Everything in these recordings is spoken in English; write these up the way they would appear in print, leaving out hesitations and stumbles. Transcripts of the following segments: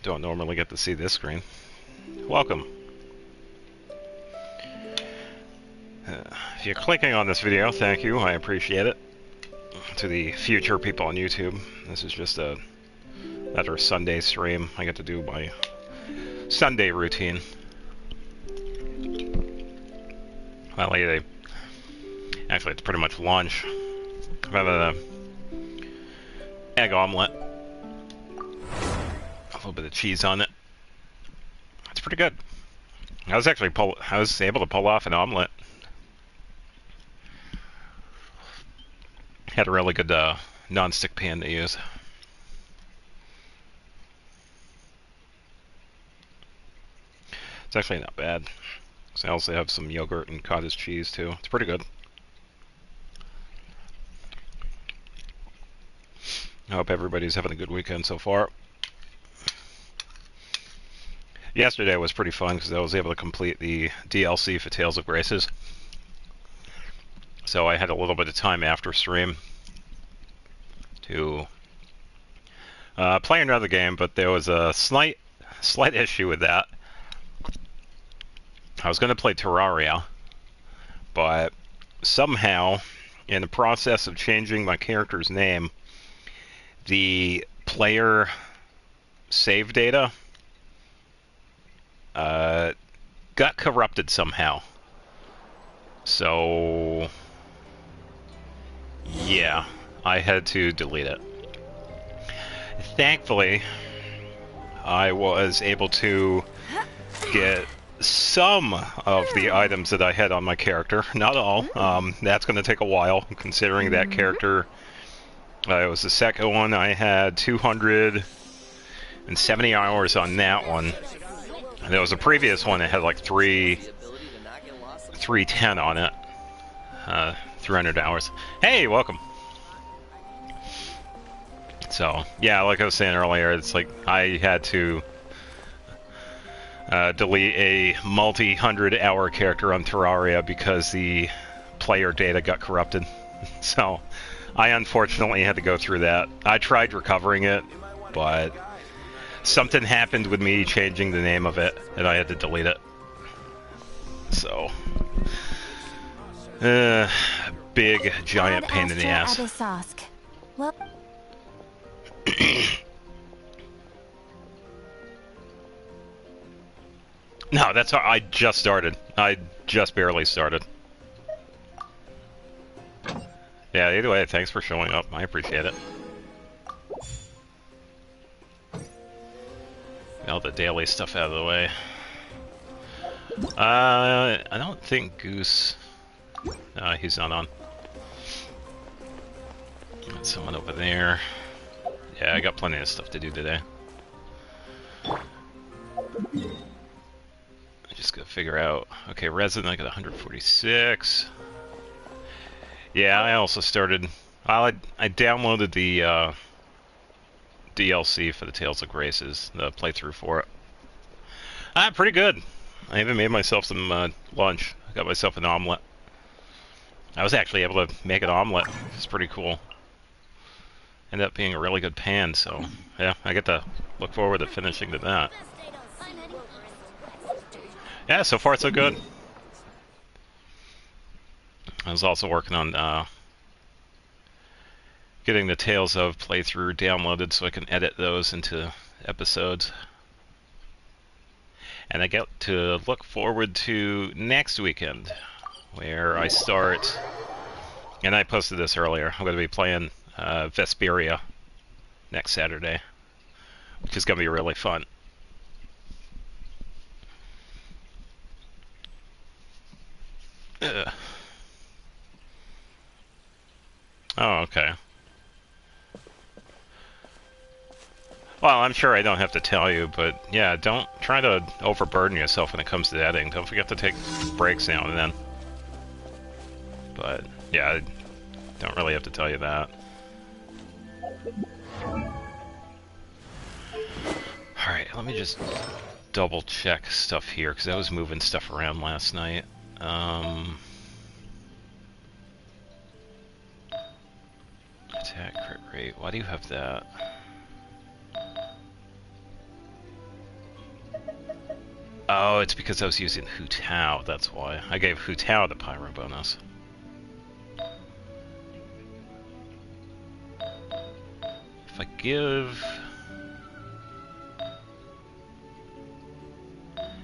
don't normally get to see this screen. Welcome. If you're clicking on this video, thank you, I appreciate it. To the future people on YouTube, this is just another Sunday stream. I get to do my Sunday routine. Well, actually, it's pretty much lunch. I'm having an egg omelet. A little bit of cheese on it. It's pretty good. I was able to pull off an omelet. Had a really good non-stick pan to use. It's actually not bad. So I also have some yogurt and cottage cheese too. It's pretty good. I hope everybody's having a good weekend so far. Yesterday was pretty fun because I was able to complete the DLC for Tales of Graces. So I had a little bit of time after stream to play another game, but there was a slight issue with that. I was going to play Terraria, but somehow, in the process of changing my character's name, the player save data got corrupted somehow. So, yeah, I had to delete it. Thankfully, I was able to get some of the items that I had on my character. Not all. That's going to take a while, considering that character. It was the second one. I had 270 hours on that one. And there was a previous one that had like 310 on it. 300 hours. Hey, welcome. So, yeah, like I was saying earlier, it's like I had to delete a multi-hundred-hour character on Terraria because the player data got corrupted. So, I unfortunately had to go through that. I tried recovering it, but something happened with me changing the name of it, and I had to delete it. So, big, giant pain in the ass. No, that's how I just started. I just barely started. Yeah, either way, thanks for showing up. I appreciate it. All the daily stuff out of the way. I don't think Goose... he's not on. Got someone over there. Yeah, I got plenty of stuff to do today. I just gotta figure out... Okay, resin, I got 146. Yeah, I also started... I downloaded the DLC for the Tales of Graces, the playthrough for it. Pretty good. I even made myself some lunch. I got myself an omelet. I was actually able to make an omelet. It's pretty cool. Ended up being a really good pan, so yeah, I get to look forward to finishing to that. Yeah, so far so good. I was also working on getting the Tales of playthrough downloaded so I can edit those into episodes. And I get to look forward to next weekend, where I start, and I posted this earlier, I'm going to be playing Vesperia next Saturday, which is going to be really fun. Oh, okay. Well, I'm sure I don't have to tell you, but yeah, don't try to overburden yourself when it comes to editing. Don't forget to take breaks now and then. But yeah, I don't really have to tell you that. Alright, let me just double check stuff here, because I was moving stuff around last night. Attack crit rate, why do you have that? Oh, it's because I was using Hu Tao, that's why. I gave Hu Tao the pyro bonus. If I give...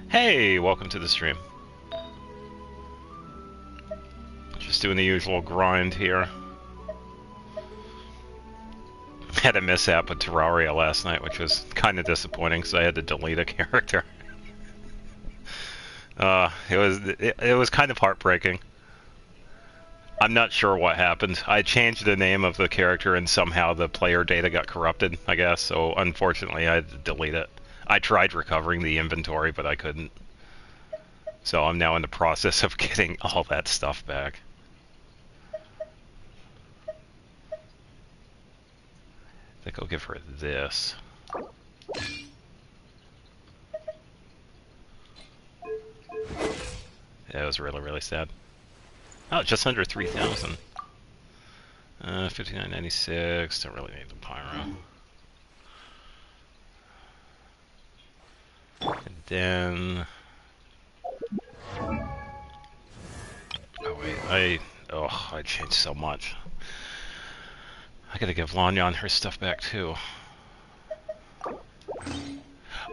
Hey, welcome to the stream. Just doing the usual grind here. Had a mishap with Terraria last night, which was kind of disappointing because I had to delete a character. It was kind of heartbreaking. I'm not sure what happened. I changed the name of the character and somehow the player data got corrupted, I guess, so unfortunately I had to delete it. I tried recovering the inventory, but I couldn't. So I'm now in the process of getting all that stuff back. I think I'll give her this. Yeah, it was really, really sad. Oh, just under 3,000. 59.96. Don't really need the pyro. And then... Oh wait, I changed so much. I gotta give Lanyan her stuff back too.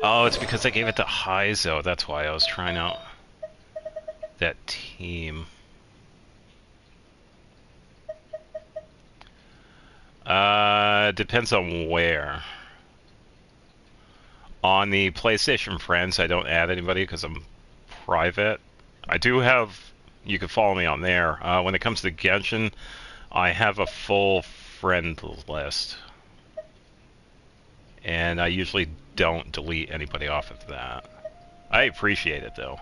Oh, it's because I gave it to Heizo. That's why I was trying out that team. Depends on where. On the PlayStation Friends, I don't add anybody because I'm private. I do have... You can follow me on there. When it comes to Genshin, I have a full friend list. And I usually don't delete anybody off of that. I appreciate it, though.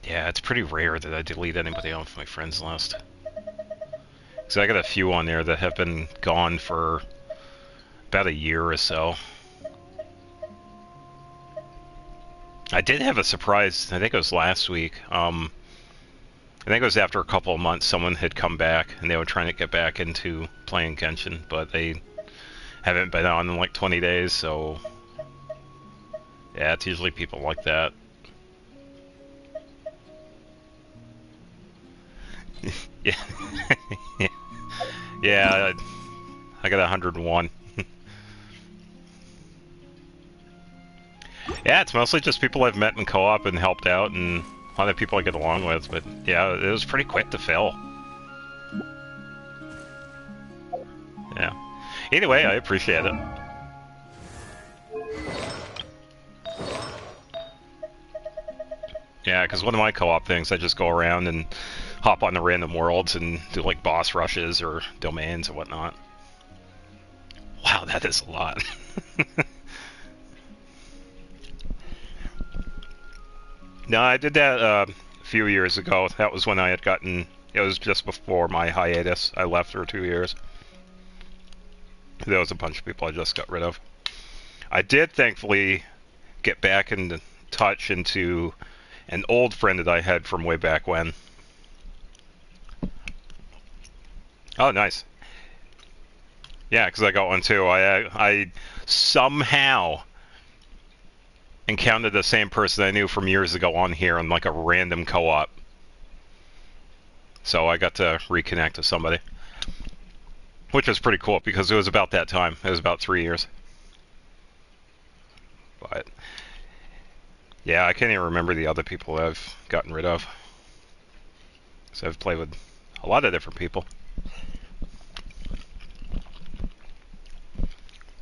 Yeah, it's pretty rare that I delete anybody off my friends list. Because I got a few on there that have been gone for about a year or so. I did have a surprise, I think it was last week. I think it was after a couple of months someone had come back and they were trying to get back into playing Genshin, but they haven't been on in like 20 days, so... Yeah, it's usually people like that. Yeah. Yeah, I got 101. Yeah, it's mostly just people I've met in co-op and helped out, and a lot of people I get along with, but yeah, it was pretty quick to fill. Yeah. Either way, I appreciate it. Yeah, because one of my co-op things, I just go around and hop on the random worlds and do like boss rushes or domains or whatnot. Wow, that is a lot. No, I did that a few years ago. That was when I had gotten... It was just before my hiatus. I left for 2 years. There was a bunch of people I just got rid of. I did, thankfully, get back into touch into an old friend that I had from way back when. Oh, nice. Yeah, because I got one too. I somehow encountered the same person I knew from years ago on here in like a random co-op. So I got to reconnect with somebody. Which was pretty cool because it was about that time. It was about 3 years. But yeah, I can't even remember the other people I've gotten rid of. So I've played with a lot of different people.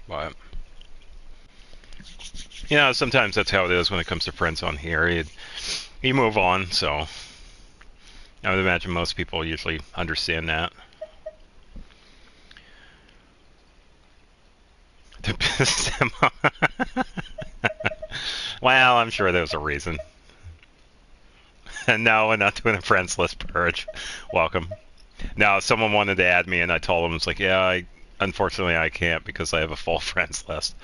But you know, sometimes that's how it is when it comes to friends on here. You move on, so I would imagine most people usually understand that. Well, I'm sure there's a reason. And no, we're not doing a friends list purge. Welcome. Now, someone wanted to add me, and I told them, it's like, yeah, unfortunately I can't because I have a full friends list.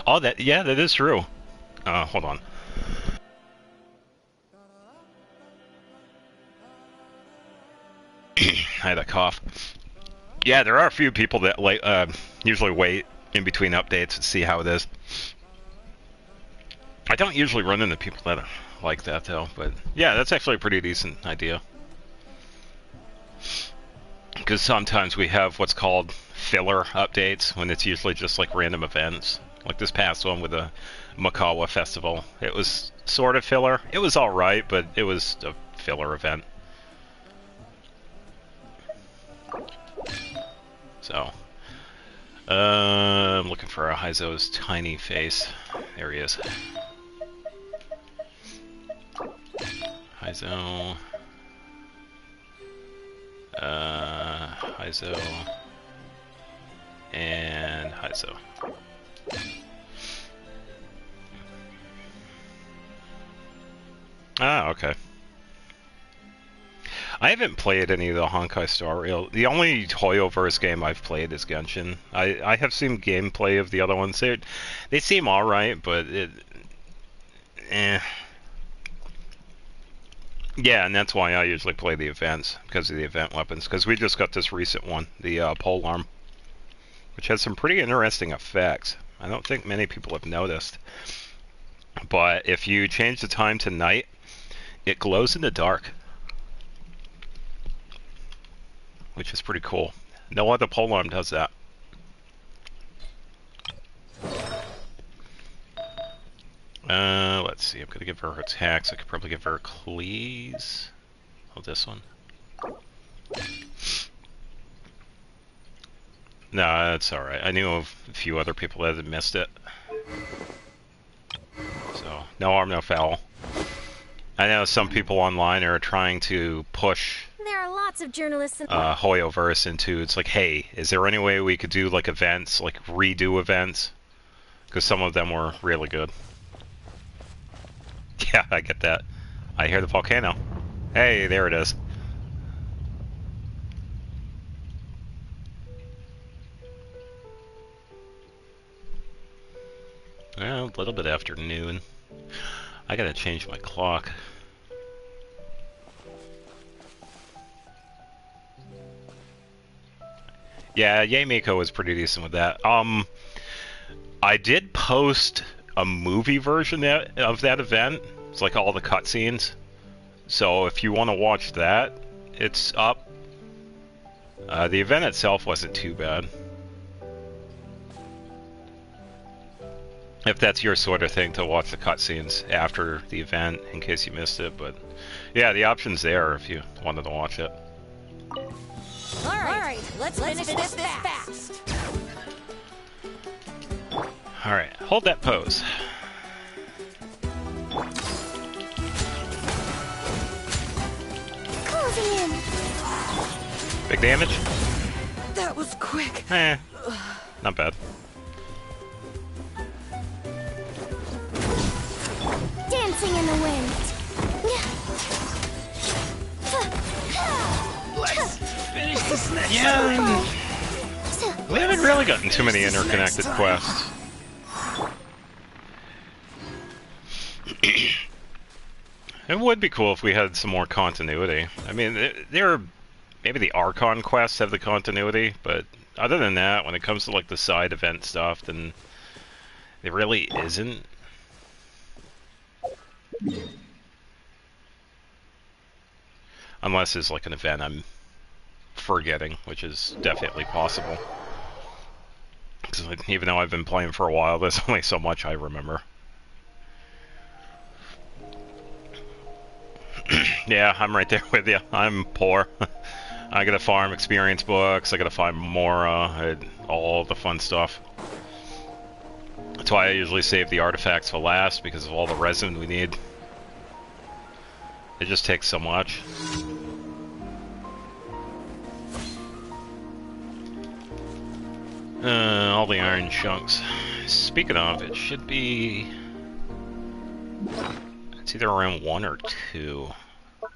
Oh, yeah, that is true. Hold on. I had a cough. Yeah, there are a few people that usually wait in between updates to see how it is. I don't usually run into people that are like that though, but yeah, that's actually a pretty decent idea. Because sometimes we have what's called filler updates, when it's usually just like random events. Like this past one with the Makawa Festival. It was sort of filler. It was alright, but it was a filler event. So, I'm looking for Heizo's tiny face. There he is. Heizo. Heizo. And Heizo. Ah, okay. I haven't played any of the Honkai Star Rail. The only Hoyoverse game I've played is Genshin. I have seen gameplay of the other ones. They seem alright, but eh. Yeah, and that's why I usually play the events, because of the event weapons. Because we just got this recent one, the polearm, which has some pretty interesting effects. I don't think many people have noticed. But if you change the time to night, it glows in the dark. Which is pretty cool. No other polearm does that. Let's see. I'm gonna give her attacks. I could probably give her Cleese. Oh, this one. No, that's alright. I knew of a few other people that had missed it. So, no harm, no foul. I know some people online are trying to push there are lots of journalists in Hoyoverse into, it's like, hey, is there any way we could do like events, like redo events? Because some of them were really good. Yeah, I get that. I hear the volcano. Hey, there it is. Well, a little bit after noon. I gotta change my clock. Yeah, Yay Miko was pretty decent with that. I did post a movie version of that event. It's like all the cutscenes. So if you want to watch that, it's up. The event itself wasn't too bad. If that's your sort of thing, to watch the cutscenes after the event in case you missed it. But yeah, the option's there if you wanted to watch it. Alright, let's finish this fast. Alright, hold that pose. Closing in. Big damage? That was quick. Eh, not bad. Dancing in the wind. Let's finish this next Yeah. We haven't really gotten too many interconnected quests. It would be cool if we had some more continuity. I mean, maybe the Archon quests have the continuity, but other than that, when it comes to like the side event stuff, then there really isn't. Unless it's like an event I'm forgetting, which is definitely possible. Because even though I've been playing for a while, there's only so much I remember. Yeah, I'm right there with you. I'm poor. I gotta farm experience books, I gotta find Mora, all the fun stuff. That's why I usually save the artifacts for last, because of all the resin we need. It just takes so much. All the iron chunks. Speaking of, it should be... It's either around 1 or 2. I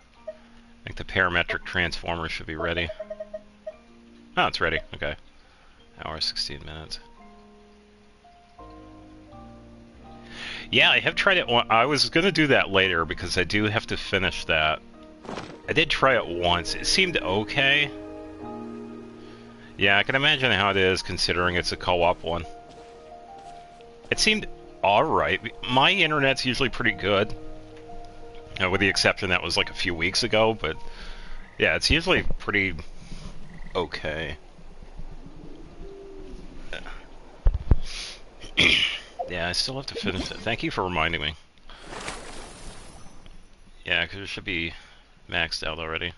think the parametric transformer should be ready. Oh, it's ready. Okay. Hour 16 minutes. Yeah, I have tried it. I was going to do that later because I do have to finish that. I did try it once. It seemed okay. Yeah, I can imagine how it is considering it's a co-op one. It seemed alright. My internet's usually pretty good. With the exception that was like a few weeks ago, but yeah, it's usually pretty okay. Yeah, I still have to finish it. Thank you for reminding me. Yeah, because it should be maxed out already.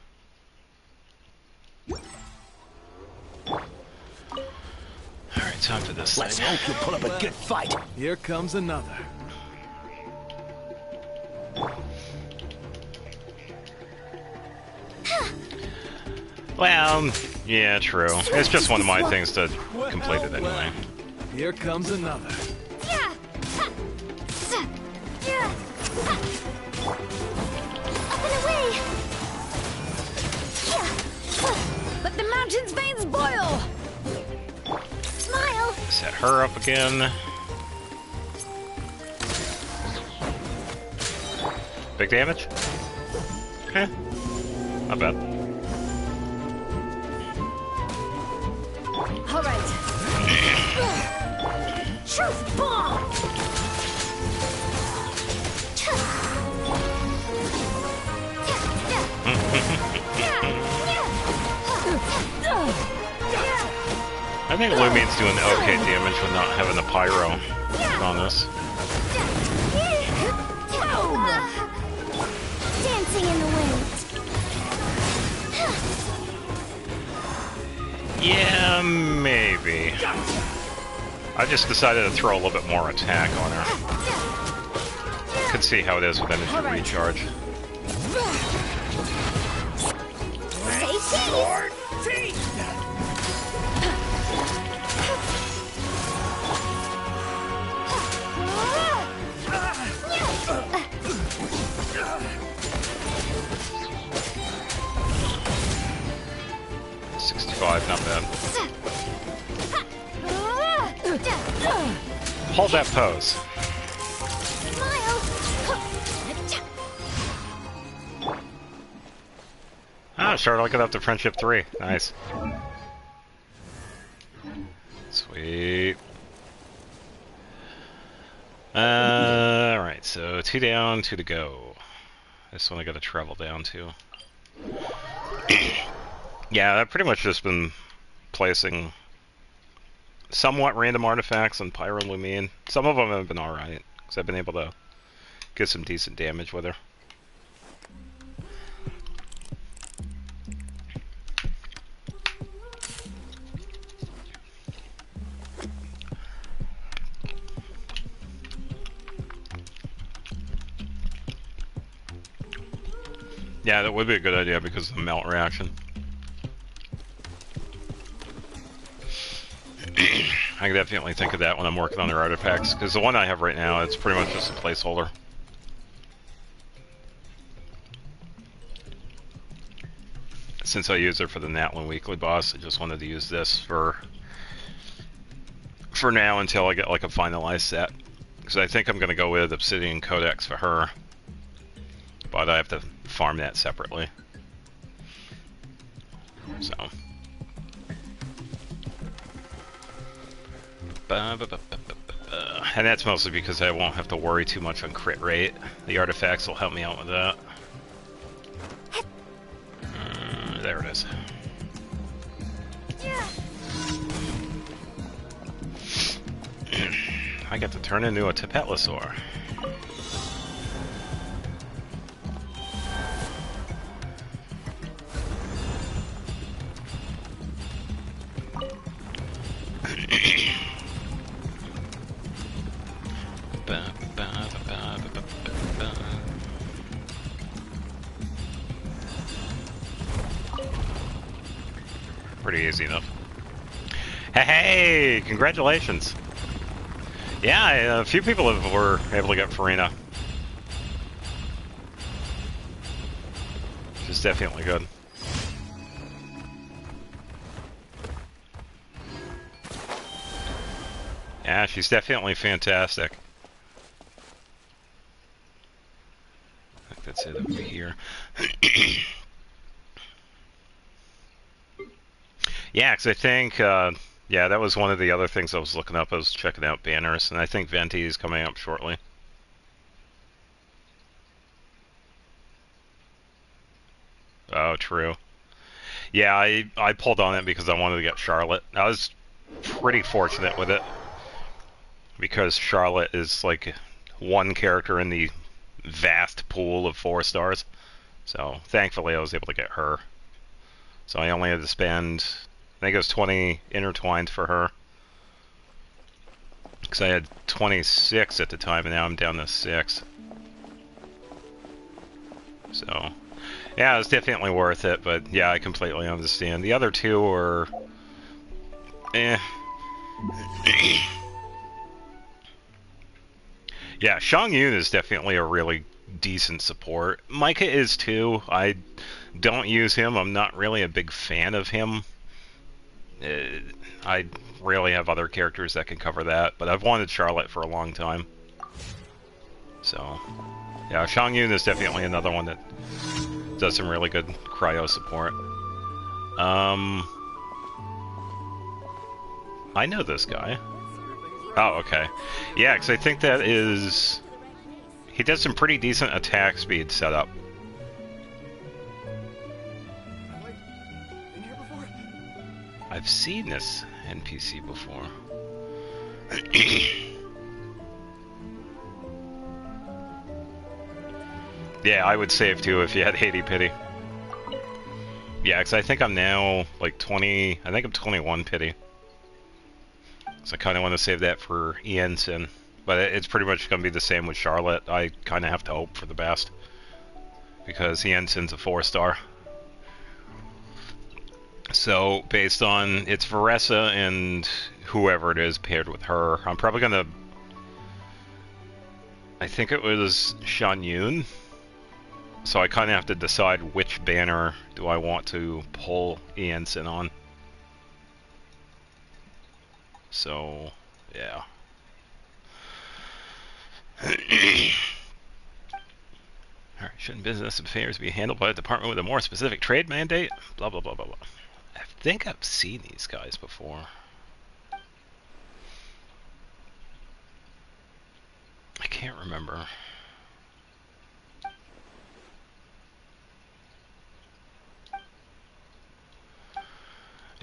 Alright, time for this Let's thing. hope you put up a good fight. Here comes another. Well, yeah, true. It's just one of my things to complete it anyway. Here comes another. Yeah. Yeah. Up and away. Yeah. Let the mountain's veins boil. Smile. Set her up again. Big damage? Okay. Not bad. All right. Truth bomb. I think Lumine's doing okay damage with not having the pyro on this. Dancing in the wind. Yeah, maybe. I just decided to throw a little bit more attack on her. Could see how it is with energy recharge. Say cheese. Not bad. Hold that pose. Ah, started looking up to Friendship 3. Nice. Sweet. Alright, so 2 down, 2 to go. This one I gotta travel down to. Yeah, I've pretty much just been placing somewhat random artifacts on Pyro Lumine. Some of them have been alright, because I've been able to get some decent damage with her. Yeah, that would be a good idea because of the melt reaction. I can definitely think of that when I'm working on their artifacts, because the one I have right now, it's pretty much just a placeholder. Since I used it for the Natlin Weekly boss, I just wanted to use this for now until I get like a finalized set. Because I think I'm going to go with Obsidian Codex for her, but I have to farm that separately. So. And that's mostly because I won't have to worry too much on crit rate. The artifacts will help me out with that. There it is. I get to turn into a Tapetlosaur. Pretty easy enough. Hey, congratulations. Yeah, a few people were able to get Farina. Which is definitely good. Yeah, she's definitely fantastic. I think that's it over here. Yeah, 'cause I think, yeah, that was one of the other things I was looking up. I was checking out banners, and I think Venti is coming up shortly. Oh, true. Yeah, I pulled on it because I wanted to get Charlotte. I was pretty fortunate with it because Charlotte is like one character in the vast pool of 4 stars. So thankfully, I was able to get her. So I only had to spend, I think it was 20 intertwined for her. Because I had 26 at the time, and now I'm down to 6. So, yeah, it's definitely worth it, but yeah, I completely understand. The other two are, eh. Yeah, Shang Yun is definitely a really decent support. Micah is too. I don't use him. I'm not really a big fan of him. I rarely have other characters that can cover that, but I've wanted Charlotte for a long time. So, yeah, Shang Yun is definitely another one that does some really good cryo support. I know this guy. Oh, okay. Yeah, because I think that is... He does some pretty decent attack speed setup. I've seen this NPC before. Yeah, I would save too if you had 80 pity. Yeah, because I think I'm now like 20... I think I'm 21 pity. So I kind of want to save that for Ensign. But it's pretty much going to be the same with Charlotte. I kind of have to hope for the best. Because Ensign's a 4-star. So, based on it's Varessa and whoever it is paired with her, I'm probably going to... I think it was Shan Yun. So I kind of have to decide which banner do I want to pull Ensign on. So, yeah. Alright, shouldn't business affairs be handled by a department with a more specific trade mandate? Blah, blah, blah, blah, blah. I think I've seen these guys before. I can't remember.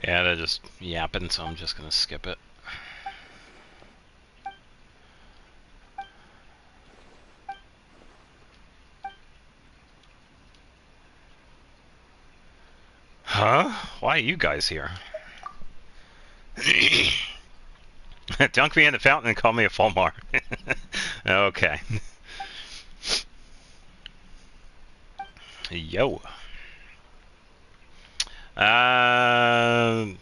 Yeah, they're just yapping, so I'm just gonna skip it. Huh? Why are you guys here? Dunk me in the fountain and call me a Fulmar. Okay. Yo. I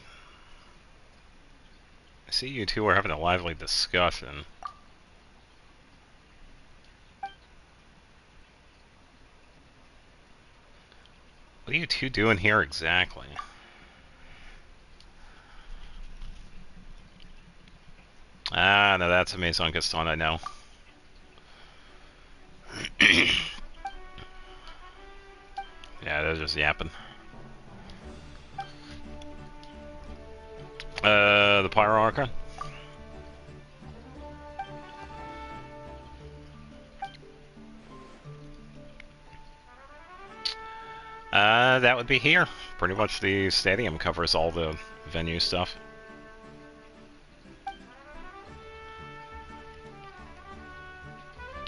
see you two are having a lively discussion. What are you two doing here exactly? Ah, no, that's a Maison Gaston, I know. Yeah, they're just yapping. The Pyro Archon? That would be here. Pretty much the stadium covers all the venue stuff.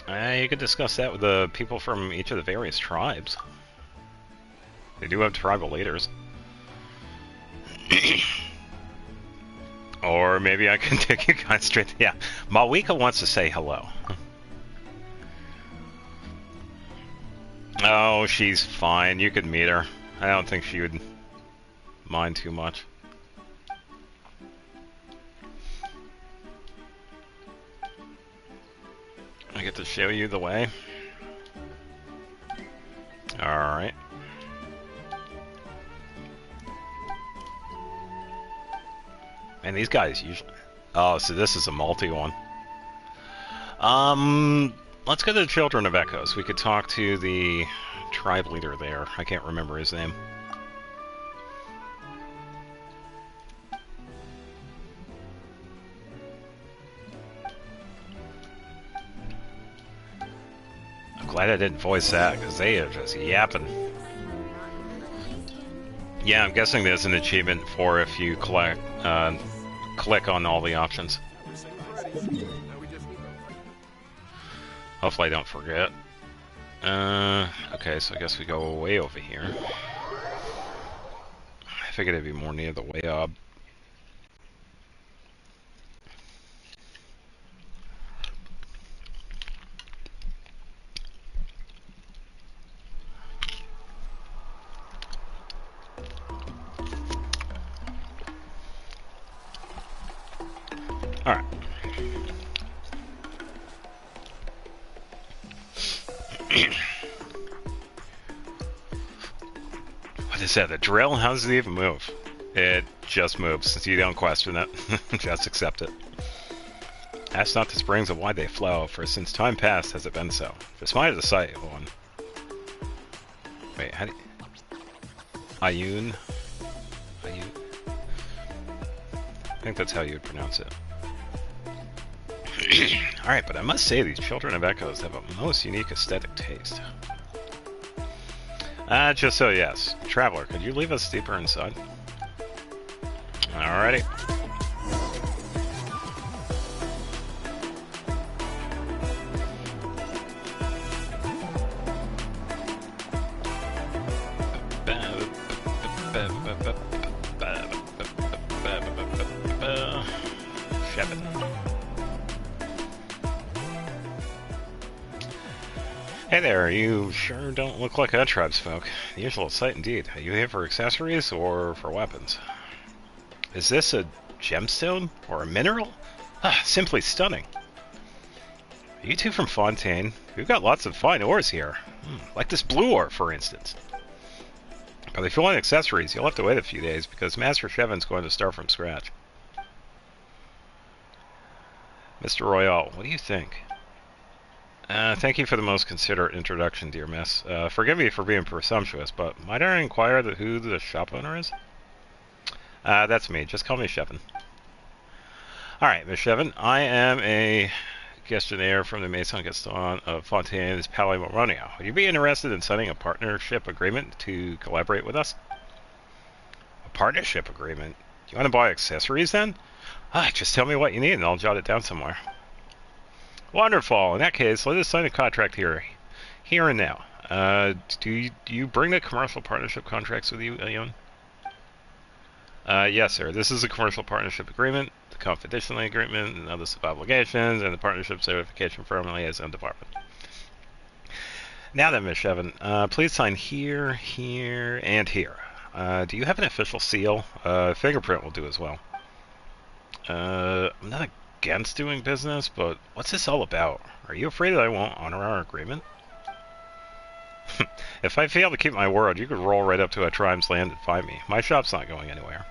You could discuss that with the people from each of the various tribes. They do have tribal leaders. Or maybe I can take you guys straight. Yeah, Malwika wants to say hello. Oh, she's fine. You could meet her. I don't think she would mind too much. I get to show you the way. Alright. And these guys usually... Oh, so this is a multi one. Let's go to the Children of Echoes. We could talk to the tribe leader there. I can't remember his name. glad I didn't voice that, because they are just yapping. Yeah, I'm guessing there's an achievement for if you click on all the options. Hopefully I don't forget. Okay, so I guess we go way over here. I figured it'd be more near the way up. Alright. What is that? The drill? How does it even move? It just moves. You don't question it. Just accept it. Ask not the springs of why they flow, for since time past has it been so. Despite the sight of one. Wait, how do you... Ayun? Ayun? I think that's how you would pronounce it. Alright, but I must say these children of echoes have a most unique aesthetic taste. Just so yes. Traveler, could you leave us deeper inside? Alrighty. Hey there, you sure don't look like our tribesfolk. The usual sight indeed. Are you here for accessories or for weapons? Is this a gemstone or a mineral? Ah, simply stunning. Are you two from Fontaine? We've got lots of fine ores here. Like this blue ore, for instance. But if you want accessories, you'll have to wait a few days because Master Chevin's going to start from scratch. Mr. Royale, what do you think? Thank you for the most considerate introduction, dear miss. Forgive me for being presumptuous, but might I inquire who the shop owner is? That's me. Just call me Chevin. Alright, Miss Chevin, I am a gestionnaire from the Maison Gaston of Fontaine's Palais Moronio. Would you be interested in signing a partnership agreement to collaborate with us? A partnership agreement? Do you want to buy accessories then? Just tell me what you need and I'll jot it down somewhere. Wonderful. In that case, let us sign a contract here and now. Do you bring the commercial partnership contracts with you, Ayun? Yes, sir. This is a commercial partnership agreement, the confidentiality agreement, and notice of obligations, and the partnership certification firmly as own department. Now then, Miss Chevin, please sign here, here, and here. Do you have an official seal? Fingerprint will do as well. I'm not against doing business, but what's this all about? Are you afraid that I won't honor our agreement? If I fail to keep my word, you could roll right up to a tribe's land and find me. My shop's not going anywhere.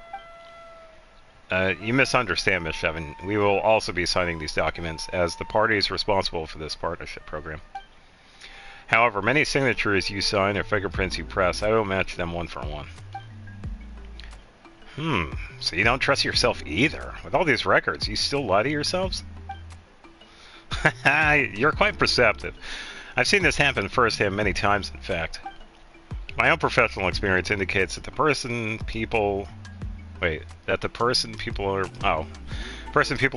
You misunderstand, Miss Chevin. We will also be signing these documents as the parties responsible for this partnership program. However, many signatures you sign or fingerprints you press, I will match them one for one. So you don't trust yourself either? With all these records, you still lie to yourselves? You're quite perceptive. I've seen this happen firsthand many times, in fact. My own professional experience indicates that the person people are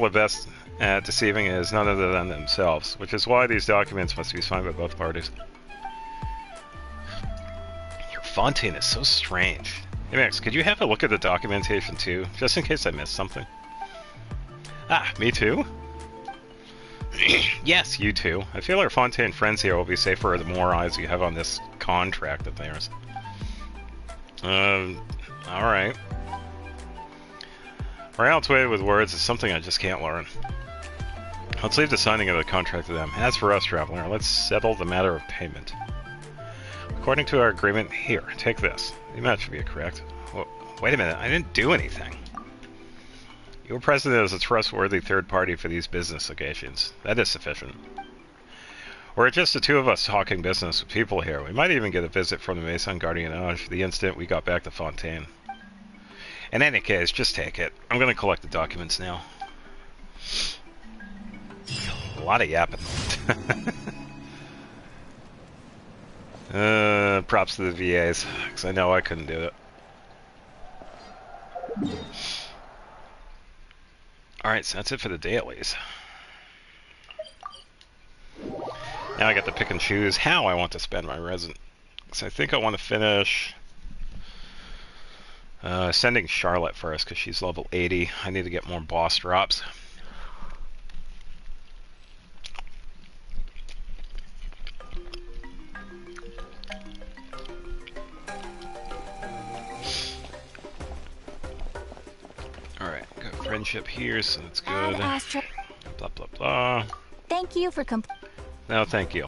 best at deceiving is none other than themselves, which is why these documents must be signed by both parties. Your Fontaine is so strange. Hey Max, could you have a look at the documentation too, just in case I missed something? Me too? Yes, you too. I feel our Fontaine friends here will be safer the more eyes you have on this contract of theirs. Alright. Royale's way with words is something I just can't learn. Let's leave the signing of the contract to them. As for us, Traveler, let's settle the matter of payment. According to our agreement, here, take this. The amount should be correct. Wait a minute, I didn't do anything. You were present as a trustworthy third party for these business occasions. That is sufficient. We're just the two of us talking business with people here. We might even get a visit from the Maison Gardiennage the instant we got back to Fontaine. In any case, just take it. I'm going to collect the documents now. A lot of yapping. Props to the VAs, because I know I couldn't do it. Alright, so that's it for the dailies. Now I get to pick and choose how I want to spend my resin. So I think I want to finish sending Charlotte first, because she's level 80. I need to get more boss drops. Alright, got friendship here, so that's good. Blah, blah, blah. Thank you for No, thank you.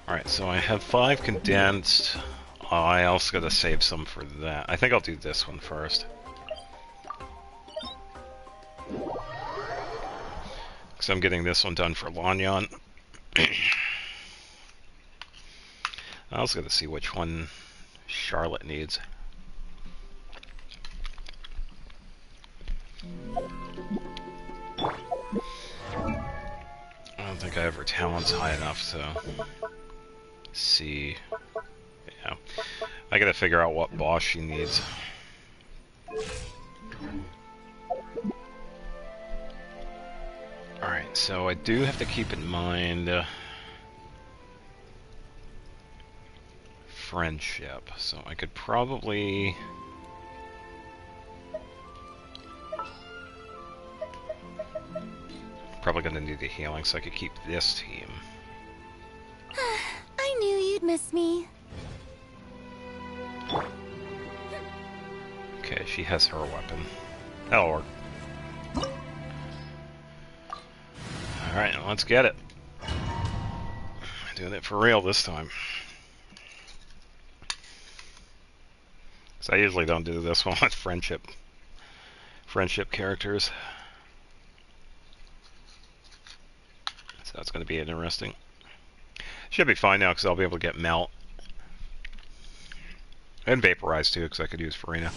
Alright, so I have 5 condensed. I also gotta save some for that. I think I'll do this one first. So I'm getting this one done for Lanyon. I also gotta see which one Charlotte needs. I don't think I have her talents high enough to see. Yeah. I gotta figure out what boss she needs. Alright, so I do have to keep in mind friendship. So I could probably gonna need the healing, so I could keep this team. I knew you'd miss me. Okay, she has her weapon. That'll work. Alright, let's get it. Doing it for real this time. So I usually don't do this one with friendship characters. So that's going to be interesting. Should be fine now because I'll be able to get Melt. And Vaporize too, because I could use Farina.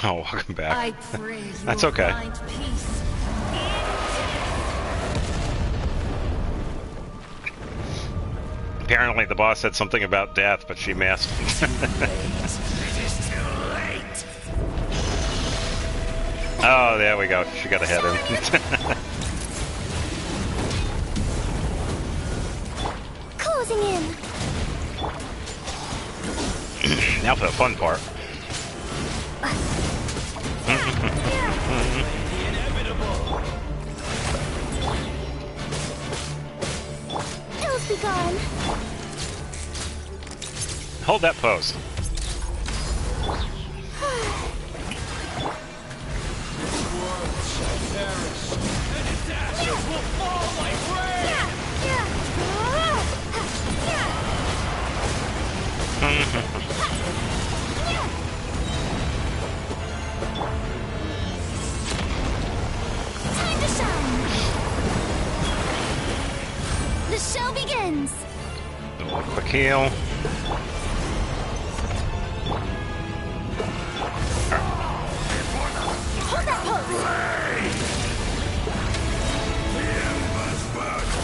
Oh, welcome back. I pray That's you'll okay. find peace. Apparently the boss said something about death, but she missed. It is too late. Oh, there we go. She got ahead of him. Closing in. Now for the fun part. Ills be gone. Hold that pose. Time to shine. The show begins. A little quick heal. Hold that pose.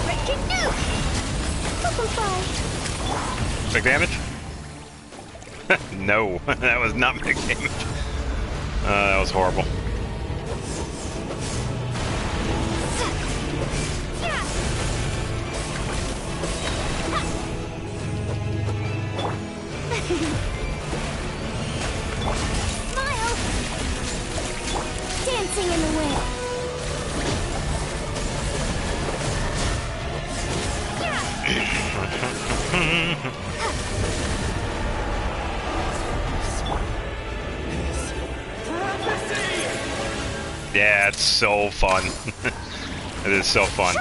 Breaking nuke. Bye. Big damage? No, that was not big damage. That was horrible. Smile. Dancing in the wind. Yeah, it's so fun. It is so fun.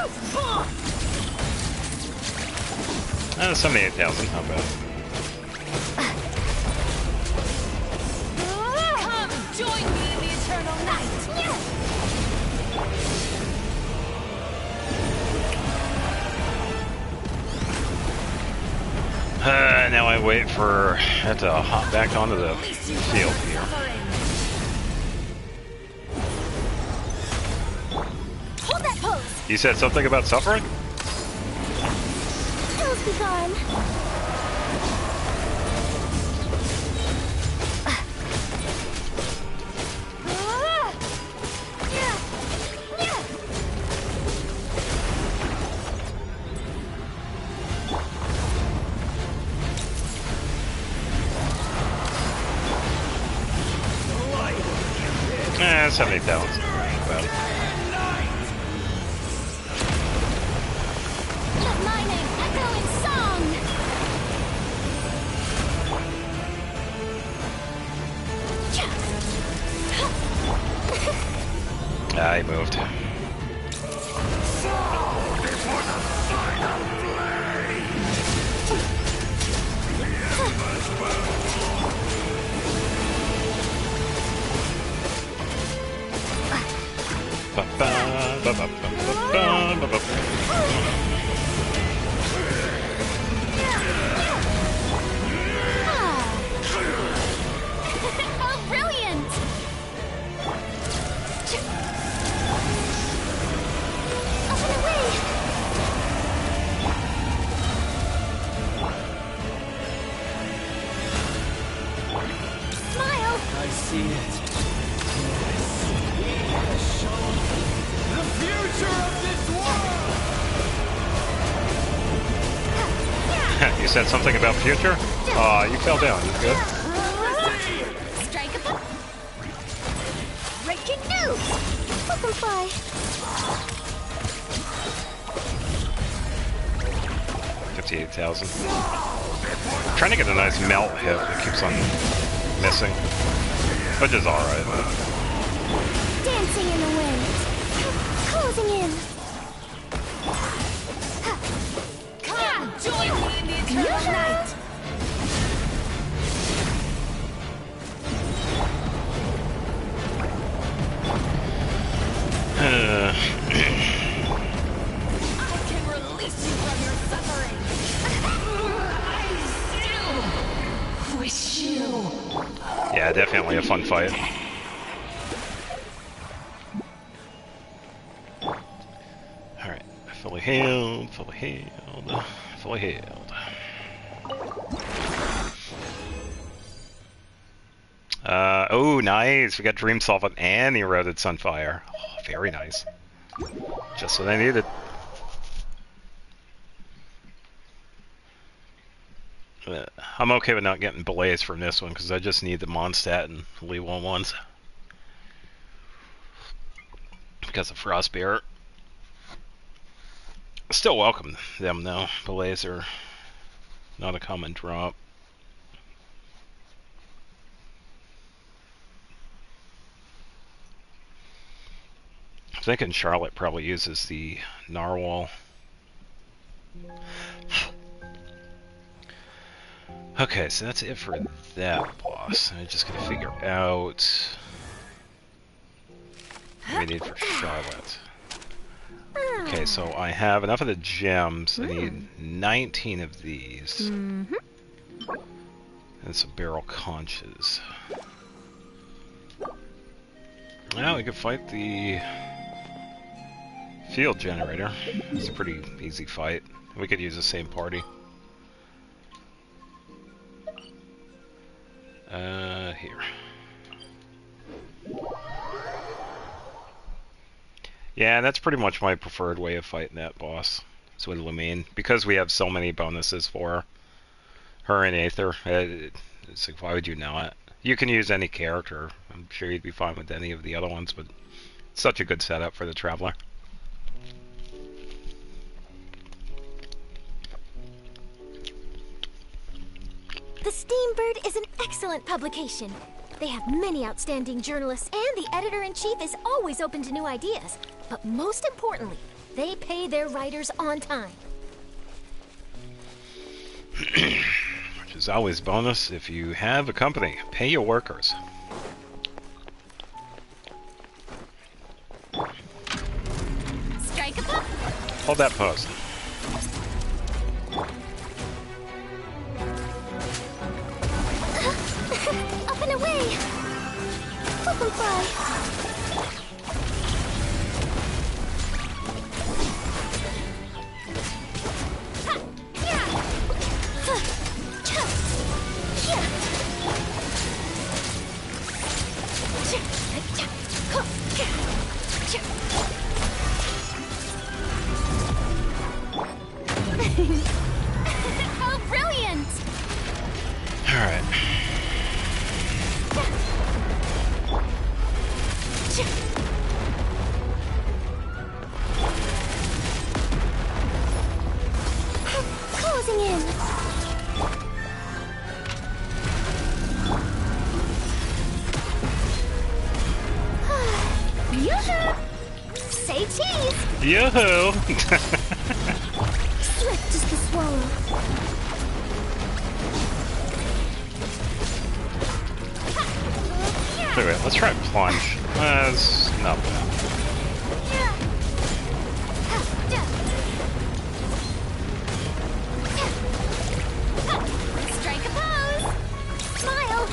78,000, not bad. Come, join me in the eternal night. now I wait for it to hop back onto the field here. Hold that pose. You said something about suffering? Pills be gone. That's how many talents. Well, Let my name echo in song. I moved. Oh, brilliant! Up and away! Smile! I see it. The future of this world! You said something about future? Aw, you fell down. You good? Strike a pop! Breaking news! Welcome, fly! 58,000. Trying to get a nice melt hit. It keeps on missing. Which is alright. Dancing in the wind. Closing in. Come, join me in the eternal night. I can release you from your suffering. I still wish you. Yeah, definitely a fun fight. Alright, fully healed, fully healed, fully healed. Oh, nice! We got Dream Solvent and Eroded Sunfire. Oh, very nice. Just what I needed. I'm okay with not getting Blaze from this one because I just need the Mondstadt and Lee 1-1s. Because of Frostbearer. Still welcome them though. Blaze are not a common drop. I'm thinking Charlotte probably uses the Narwhal. Okay, so that's it for that boss. I'm just gonna figure out what we need for Charlotte. Okay, so I have enough of the gems. I need 19 of these. And some barrel conches. Now we could fight the field generator. It's a pretty easy fight. We could use the same party. Here. Yeah, that's pretty much my preferred way of fighting that boss. It's with Lumine. Because we have so many bonuses for her and Aether. It's like, why would you not? You can use any character. I'm sure you'd be fine with any of the other ones, but it's such a good setup for the Traveler. The Steambird is an excellent publication. They have many outstanding journalists, and the editor-in-chief is always open to new ideas. But most importantly, they pay their writers on time. Which is always bonus if you have a company. Pay your workers. Strike a pop! Hold that pose. Up and away! Flip and fly! Ha! Yeah! Ha! Cha! Yeah! Cha! Cha! Huh! Cha! Cha! Oh, brilliant! All right. Closing in. Yoo-hoo! Say cheese! Yoo-hoo! Swift as the swallow. Wait, let's try plunge. That's not bad. Strike a pose! Smile!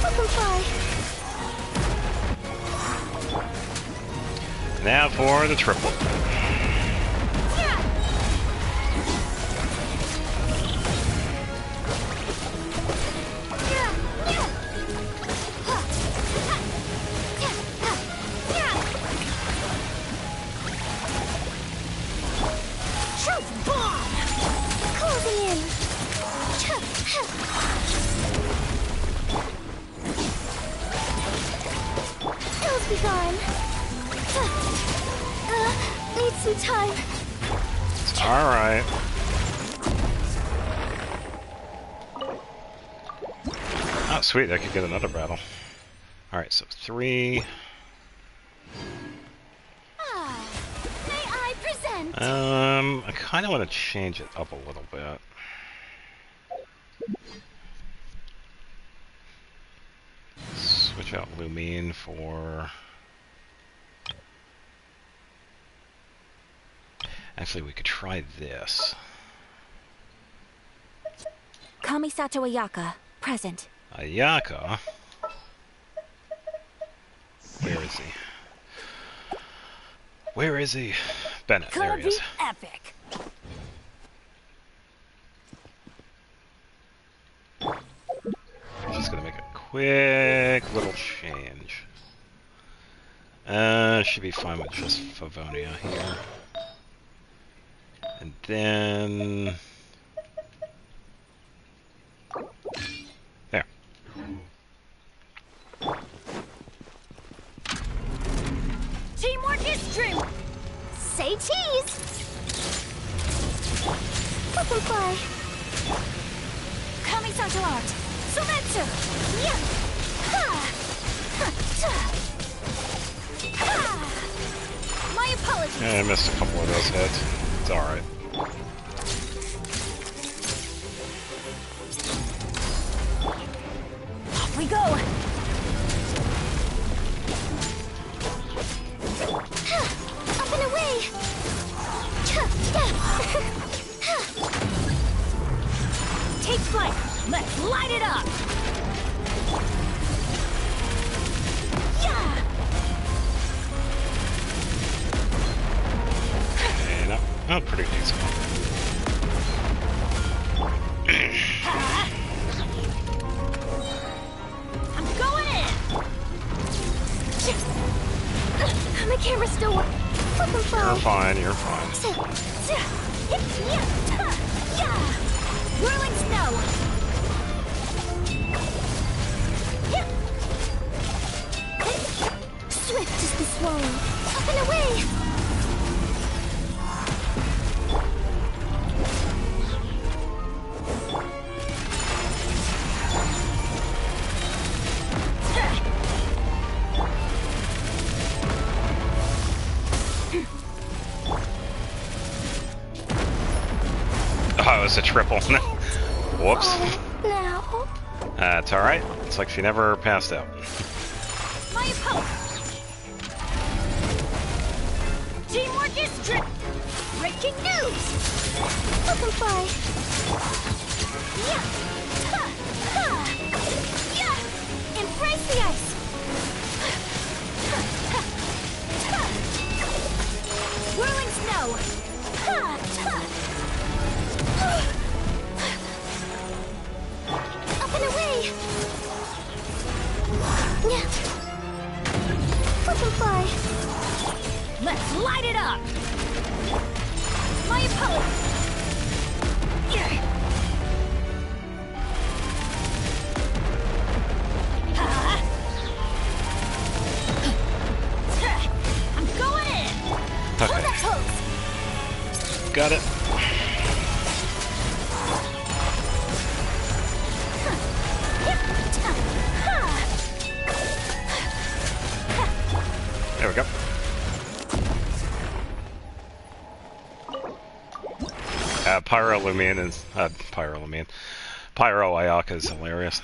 Flip and fly! Now for the triple. Be gone. Need some time. All right. Oh, sweet! I could get another battle. All right, so 3. May I present? I kind of want to change it up a little bit. Switch out Lumine for... Actually, we could try this. Kamisato Ayaka, present. Ayaka? Where is he? Where is he? Bennett, there he is. Epic. Just gonna make a quick little change. Should be fine with just Favonia here. And then... There. Teamwork is true. Say cheese. Flip and fly. Kamisato art. Sumetsu. Yeah. Ha. Ha. Ta. Ha. My apologies. Yeah, I missed a couple of those hits. It's alright. Off we go. Up and away! Take flight! Let's light it up! Yeah! And up. Oh, pretty decent. I'm going in! My camera's still working. You're fine, you're fine. Whirling snow! Swift as the swallow. Up and away! Oh, it was a triple. Whoops. Now. It's alright. It's like she never passed out. My opponent. Teamwork is true. Breaking news! Let them fly. Yeah! Ha! Ha! Yeah! Embrace the ice! Ha! Ha! Ha! Whirling snow! Ha! Ha! Up and away! Yeah! Let them fly. Let's light it up! My opponent! Yeah! Ha! I'm going in! Hold Okay, that pose! got it. There we go. Pyrolumian is Pyro Ayaka is hilarious.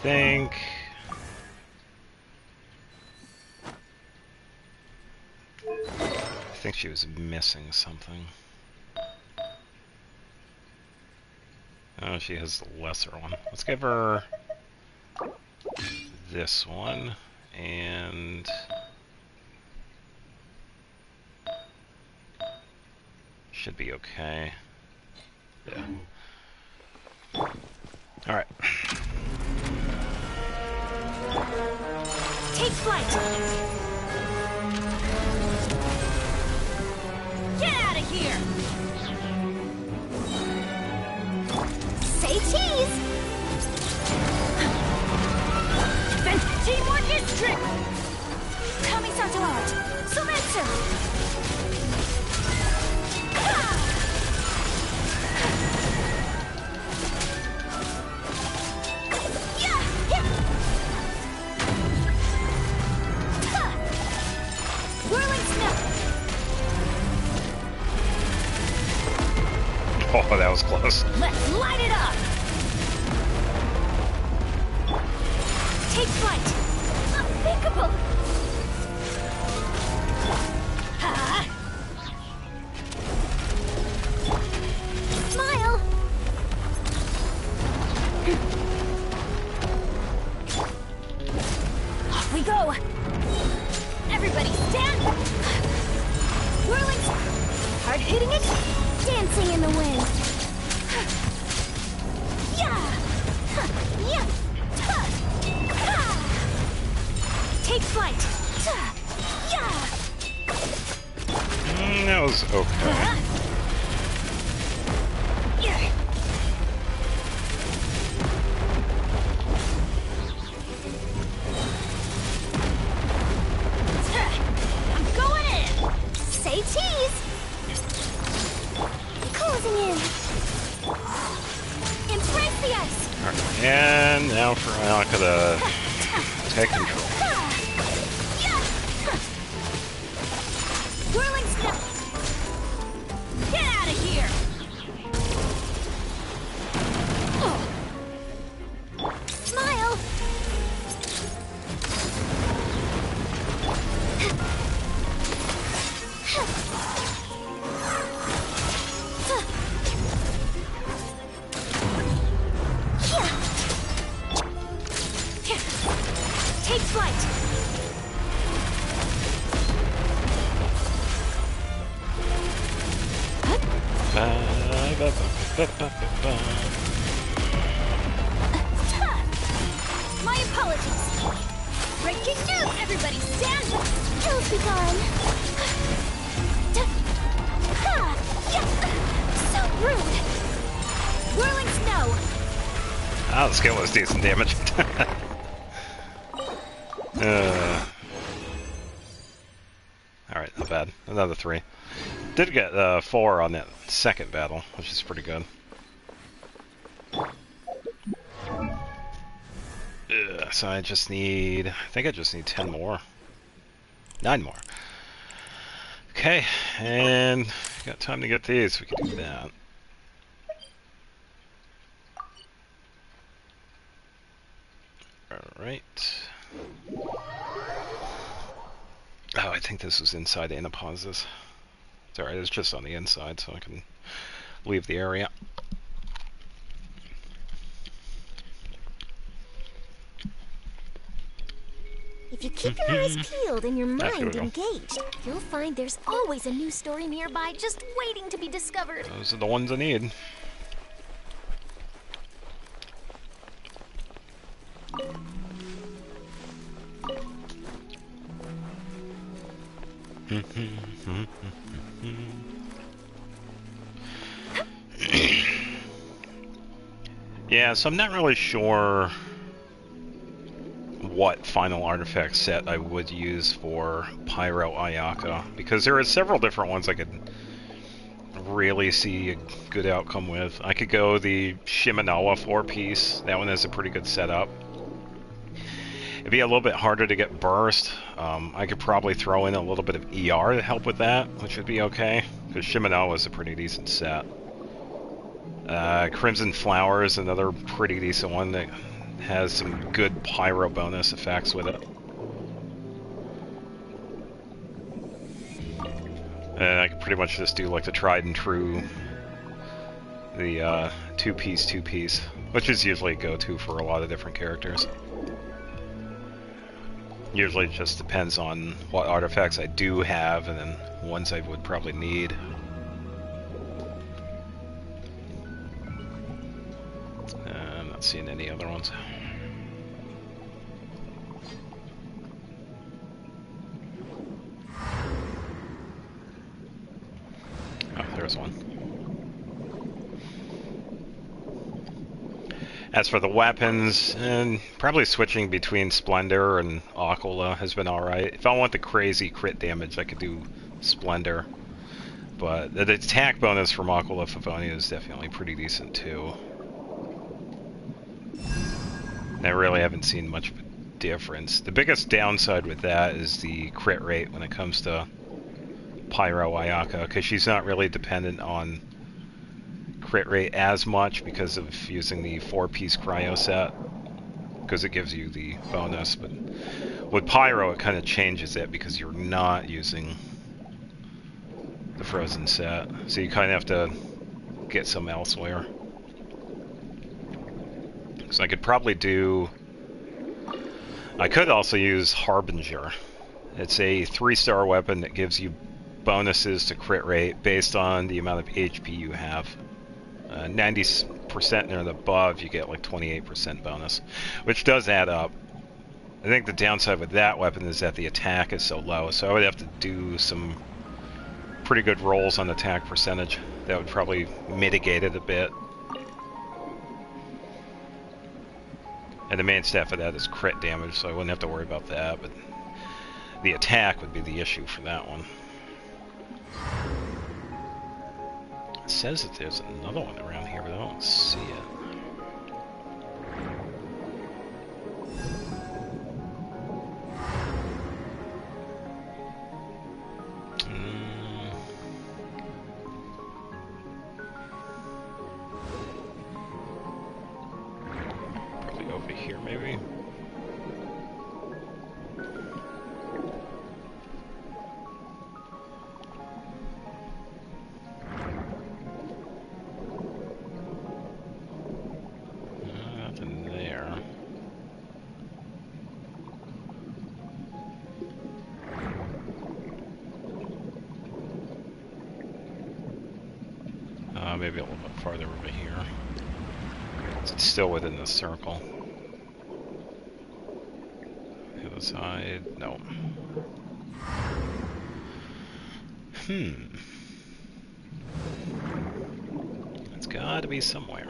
I think she was missing something. Oh, she has the lesser one. Let's give her this one, and should be okay. Yeah. Alright. Take flight! Get out of here! Say cheese! Then teamwork is strength! Commissar Delart, Sumetsu! Whirling snow! Oh, that was close. Let's light it up! Take flight! Unthinkable! Ha! Smile! Off we go! Everybody stand! Whirling... Hard hitting it? Dancing in the wind! Yeah! Yeah! Take flight! Yeah! That was okay. Yeah! I'm going in! Say cheese! Closing in! Embrace the ice! Alright, and now for Ayaka to take control. Whirling snow! Get out of here! Smile! Take flight! My apologies. Breaking news, everybody stand! Ills be gone. So rude. Whirling snow. Ah, the skill was decent damage. Alright, not bad. Another 3. Did get 4 on that second battle, which is pretty good. So I think I just need 10 more. 9 more. Okay, and got time to get these, we can do that. Alright. Oh, I think this was inside Anapauses. It's alright, it's just on the inside, so I can leave the area. If you keep your eyes peeled and your Ah, here we mind go. engaged, you'll find there's always a new story nearby just waiting to be discovered. Those are the ones I need. Yeah, so I'm not really sure what final artifact set I would use for Pyro Ayaka, because there are several different ones I could really see a good outcome with. I could go the Shimenawa 4-piece. That one has a pretty good setup. It'd be a little bit harder to get burst. I could probably throw in a little bit of ER to help with that, which would be okay, because Shimenawa is a pretty decent set. Crimson Flower is another pretty decent one that has some good pyro bonus effects with it. And I could pretty much just do like the tried and true, the two-piece, which is usually a go-to for a lot of different characters. Usually it just depends on what artifacts I do have and then ones I would probably need. I'm not seeing any other ones. Oh, there's one. As for the weapons, and probably switching between Splendor and Aquila has been alright. If I want the crazy crit damage, I could do Splendor. But the attack bonus from Aquila Favonius is definitely pretty decent too. I really haven't seen much of a difference. The biggest downside with that is the crit rate when it comes to Pyro Ayaka, because she's not really dependent on crit rate as much because of using the 4-piece cryo set, because it gives you the bonus. But with Pyro, it kind of changes it because you're not using the frozen set, so you kind of have to get some elsewhere. So I could probably do... I could also use Harbinger. It's a 3-star weapon that gives you bonuses to crit rate based on the amount of HP you have. 90% and above, you get like 28% bonus, which does add up. I think the downside with that weapon is that the attack is so low, so I would have to do some pretty good rolls on attack percentage. That would probably mitigate it a bit. And the main stat for that is crit damage, so I wouldn't have to worry about that, but the attack would be the issue for that one. It says that there's another one around here, but I don't see it. Probably over here, maybe. Nothing there. Maybe a little bit farther over here. It's still within the circle. The other side, no. It's gotta be somewhere.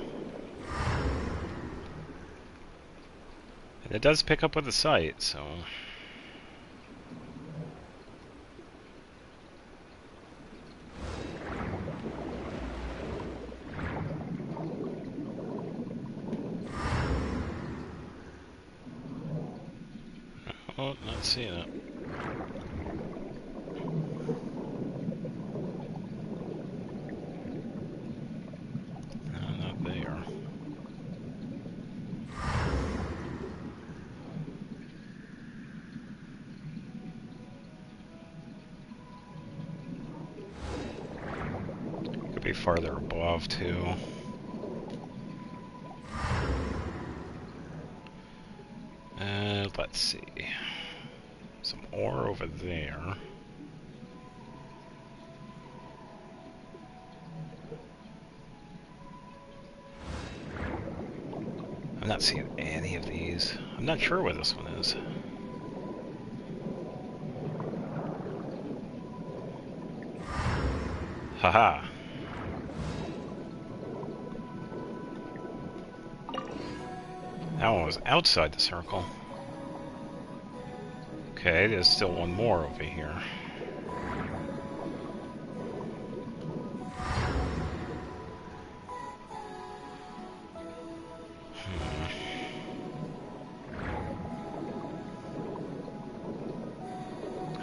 And it does pick up with the sight, so... Oh, not seeing it. No, not there. farther above too. Let's see. Some ore over there. I'm not seeing any of these. I'm not sure where this one is. Haha. That one was outside the circle. Okay, there's still one more over here.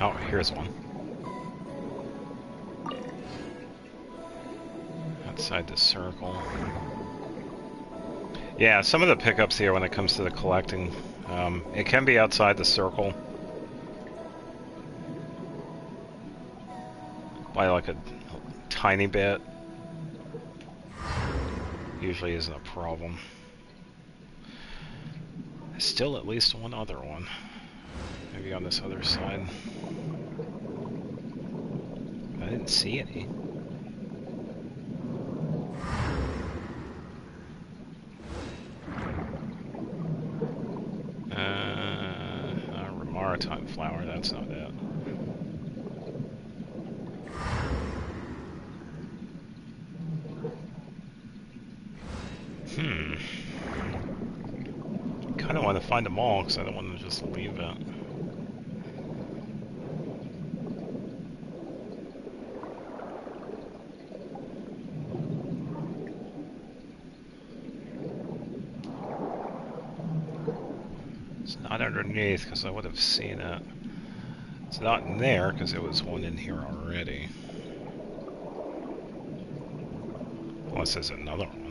Oh, here's one. Outside the circle. Yeah, some of the pickups here when it comes to the collecting, it can be outside the circle. By like a tiny bit. Usually isn't a problem. There's still at least one other one. Maybe on this other side. I didn't see any. Maritime flower, that's not it. Kind of want to find them all because I don't want to just leave it. It's not underneath because I would have seen it. It's not in there because there was one in here already. Unless there's another one.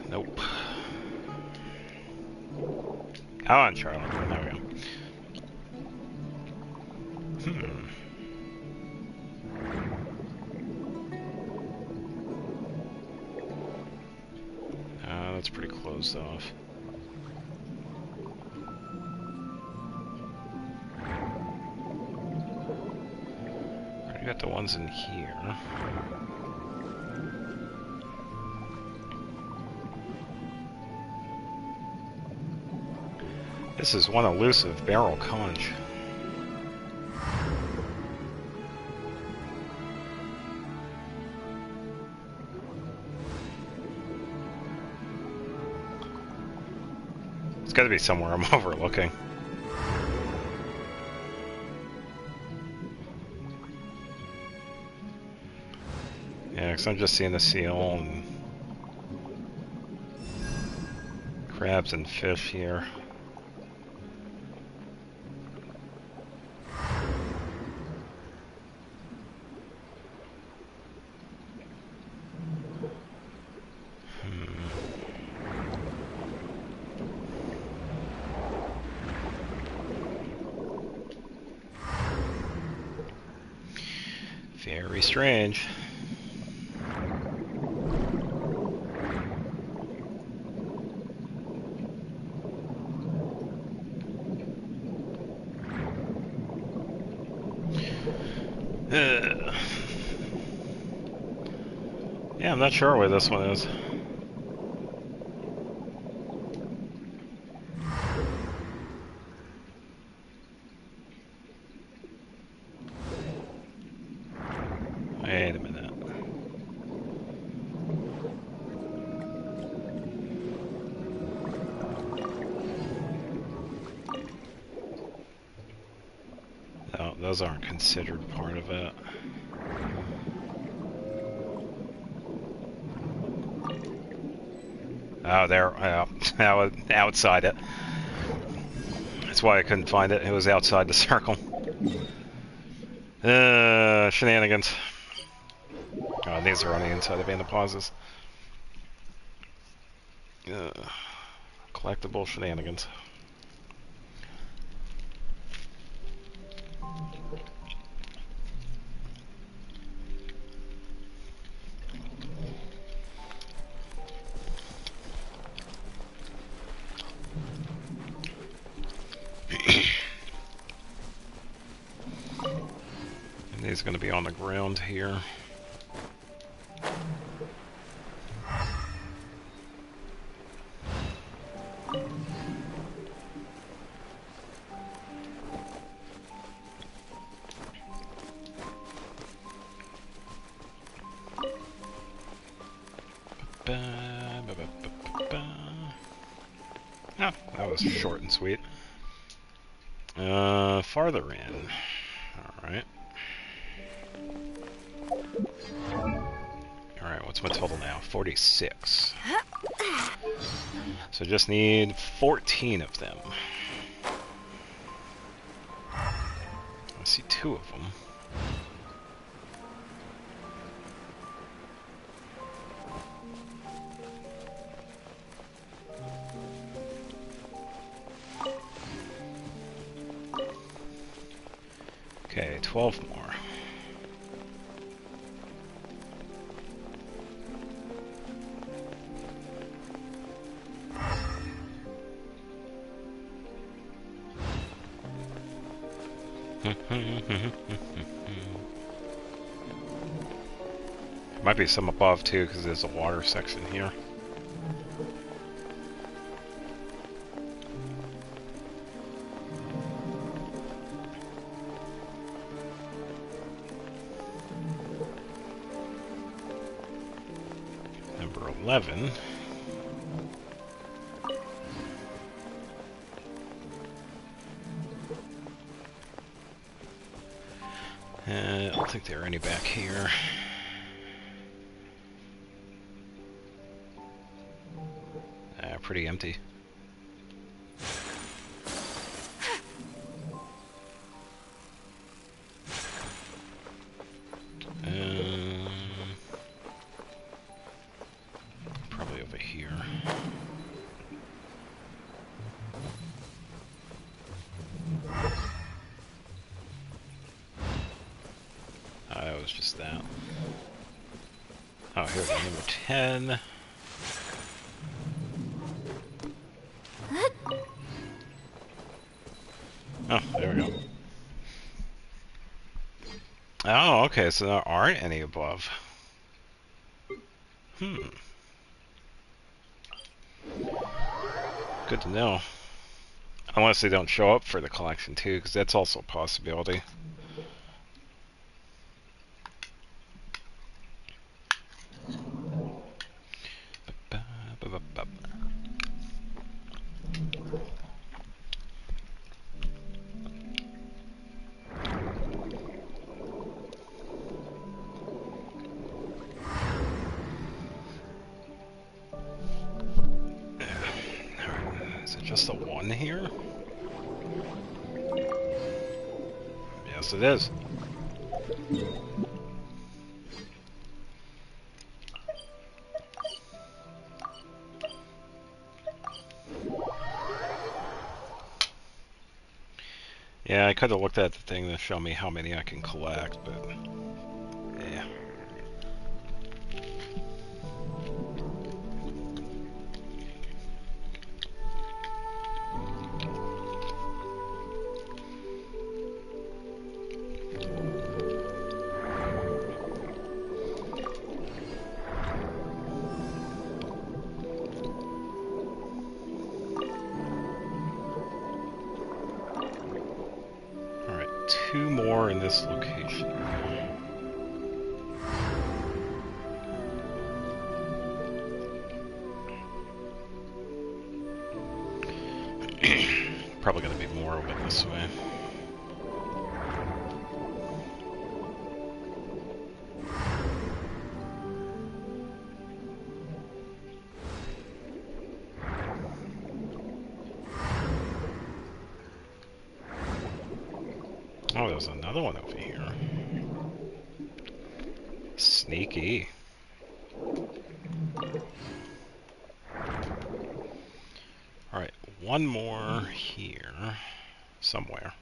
Nope. Come on, Charlotte. There we go. That's pretty closed off. Already got the ones in here. This is one elusive barrel conch. It's got to be somewhere I'm overlooking. Yeah, because I'm just seeing the seal and crabs and fish here. Very strange. Yeah, I'm not sure where this one is. Wait a minute. No, those aren't considered part of it. Oh, there. Outside it. That's why I couldn't find it. It was outside the circle. Shenanigans. Oh, these are on the inside of pauses. Collectible shenanigans. he's going to be on the ground here. Oh, that was short and sweet. Farther in. Alright. Alright, what's my total now? 46. So just need 14 of them. I see 2 of them. Okay, 12 more. Might be some above too, because there's a water section here. Number 11. I don't think there are any back here. Pretty empty. Probably over here. That was just that. Oh, here's number 10. Oh, there we go. Oh, okay, so there aren't any above. Good to know. Unless they don't show up for the collection too, because that's also a possibility. Just the one here? Yes, it is. Yeah, I could have looked at the thing to show me how many I can collect, but yeah. Two more in this location. Probably gonna be more of it this way. Oh, there's another one over here. Sneaky. Alright, one more here. Somewhere.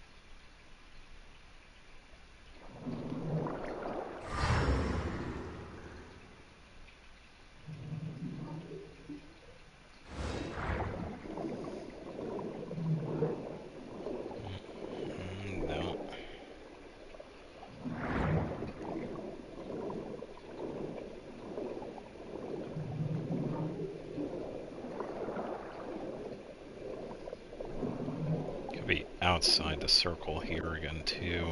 Should be outside the circle here again, too.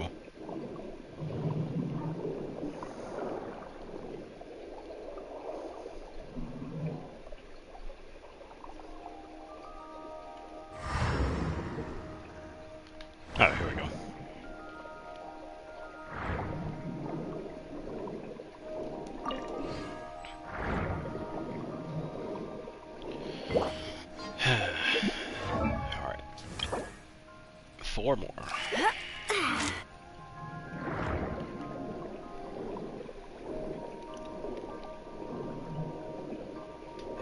Oh, here we go. Alright. 4 more.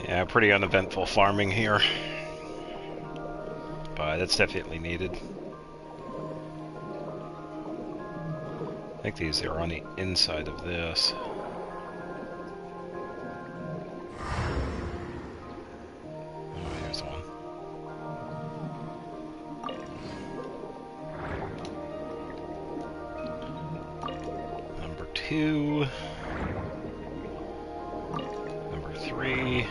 Yeah, pretty uneventful farming here. But it's definitely needed. I think these are on the inside of this. Oh, here's one. Number 2. Number 3.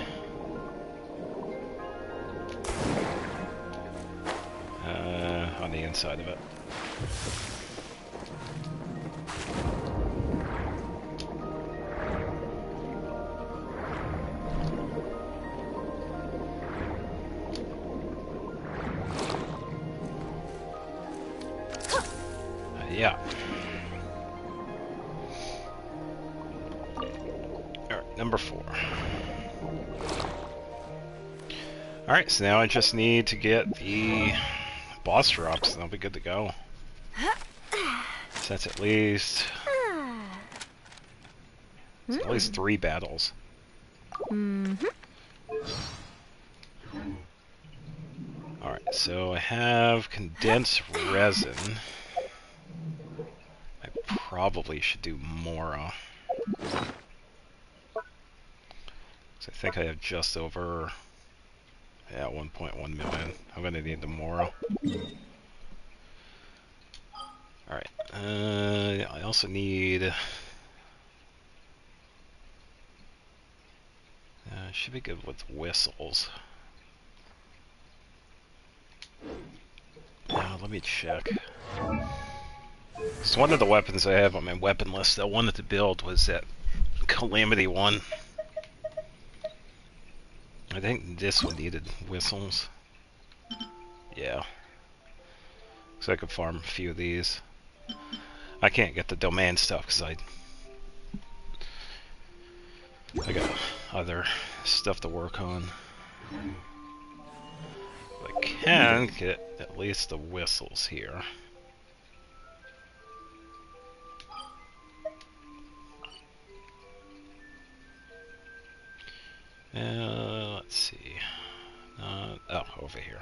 On the inside of it. Yeah. Alright, number 4. Alright, so now I just need to get the boss drops and I'll be good to go. So that's at least... it's at least 3 battles. Alright, so I have condensed resin. I probably should do Mora. So I think I have just over... yeah, 1.1 million. I'm gonna need the Mora. Alright, I also need... should be good with whistles. Let me check. So one of the weapons I have on my weapon list that I wanted to build was that Calamity one. I think this one needed whistles. Yeah. So I could farm a few of these. I can't get the domain stuff because I got other stuff to work on. But I can get at least the whistles here. Let's see. Oh, over here.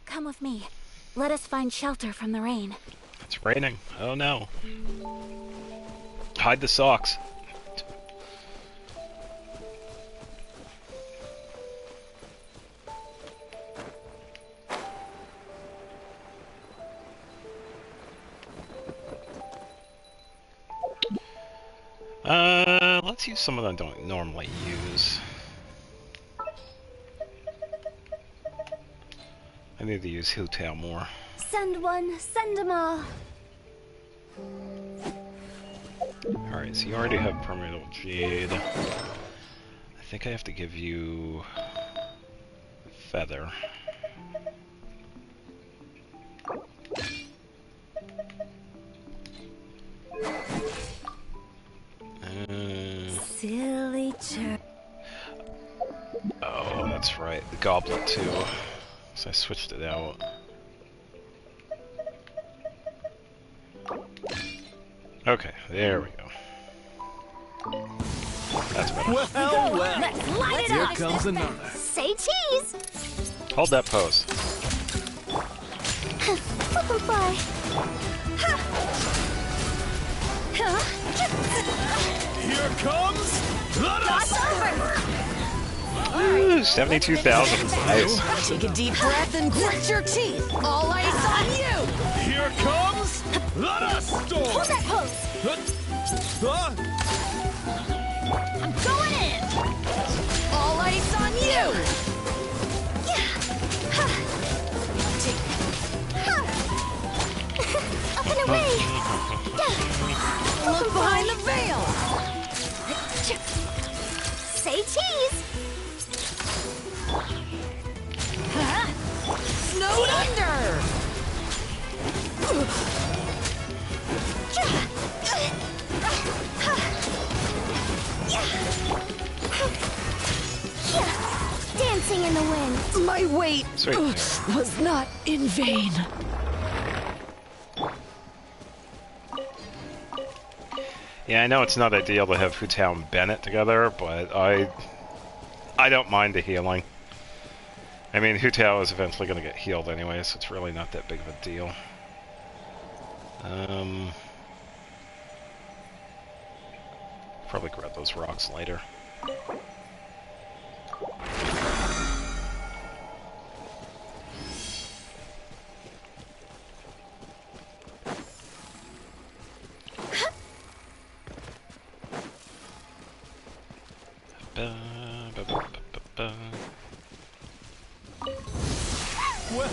Come with me. Let us find shelter from the rain. It's raining. Oh no. Hide the socks. Let's use some of them I don't normally use. I need to use Hotel more. Send one, send them all. Alright, so you already have Permeable Jade. I think I have to give you Feather. Silly chirp. Oh, that's right. The Goblet too. So I switched it out. Okay, there we go. That's better. Well, Let's light it here up. comes another. Say cheese. Hold that pose. Bye. Here comes the It's over. Ooh, 72,000. Nice. Take a deep breath and grit your teeth. All eyes on you. Here comes the storm. Hold that pose. I'm going in. All eyes on you. Up and away. Look behind the veil. Say cheese. Snowed under. Dancing in the wind. My wait Sweet. was not in vain. Yeah, I know it's not ideal to have Hutao and Bennett together, but I don't mind the healing. I mean, Hutao is eventually going to get healed anyway, so it's really not that big of a deal. Probably grab those rocks later.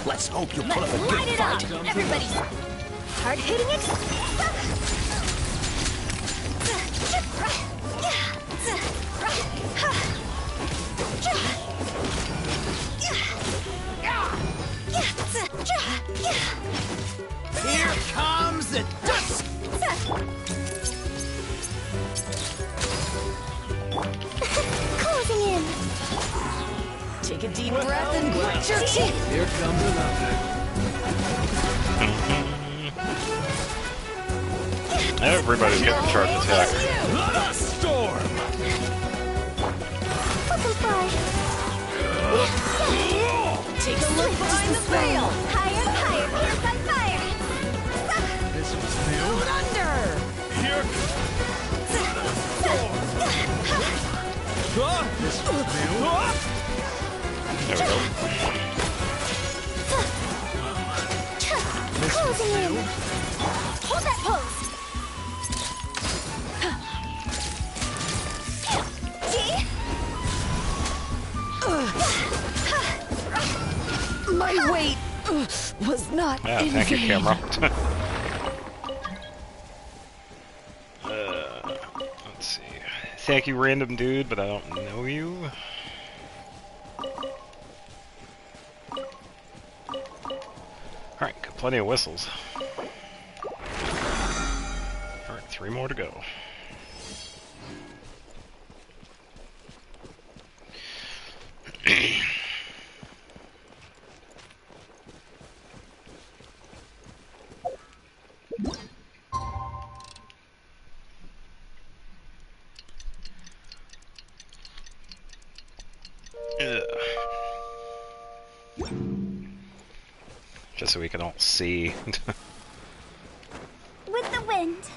Let's hope you put up a Light good it up. fight. Everybody's hard hitting it. Here comes the dusk. Closing in. Take a deep breath and grit your teeth. Here comes another. Everybody's getting charge attack. The storm. Welcome fly. Take a look behind the veil. Higher, higher, pierce by fire. This was new. Snowed under. Here. This was new. There we go. Closing in. Hold that pose. My wait was not Yeah, in thank you, vain. camera. Let's see. Thank you, random dude, but I don't know you. Alright, got plenty of whistles. Alright, 3 more to go. Just so we can all see. With the wind.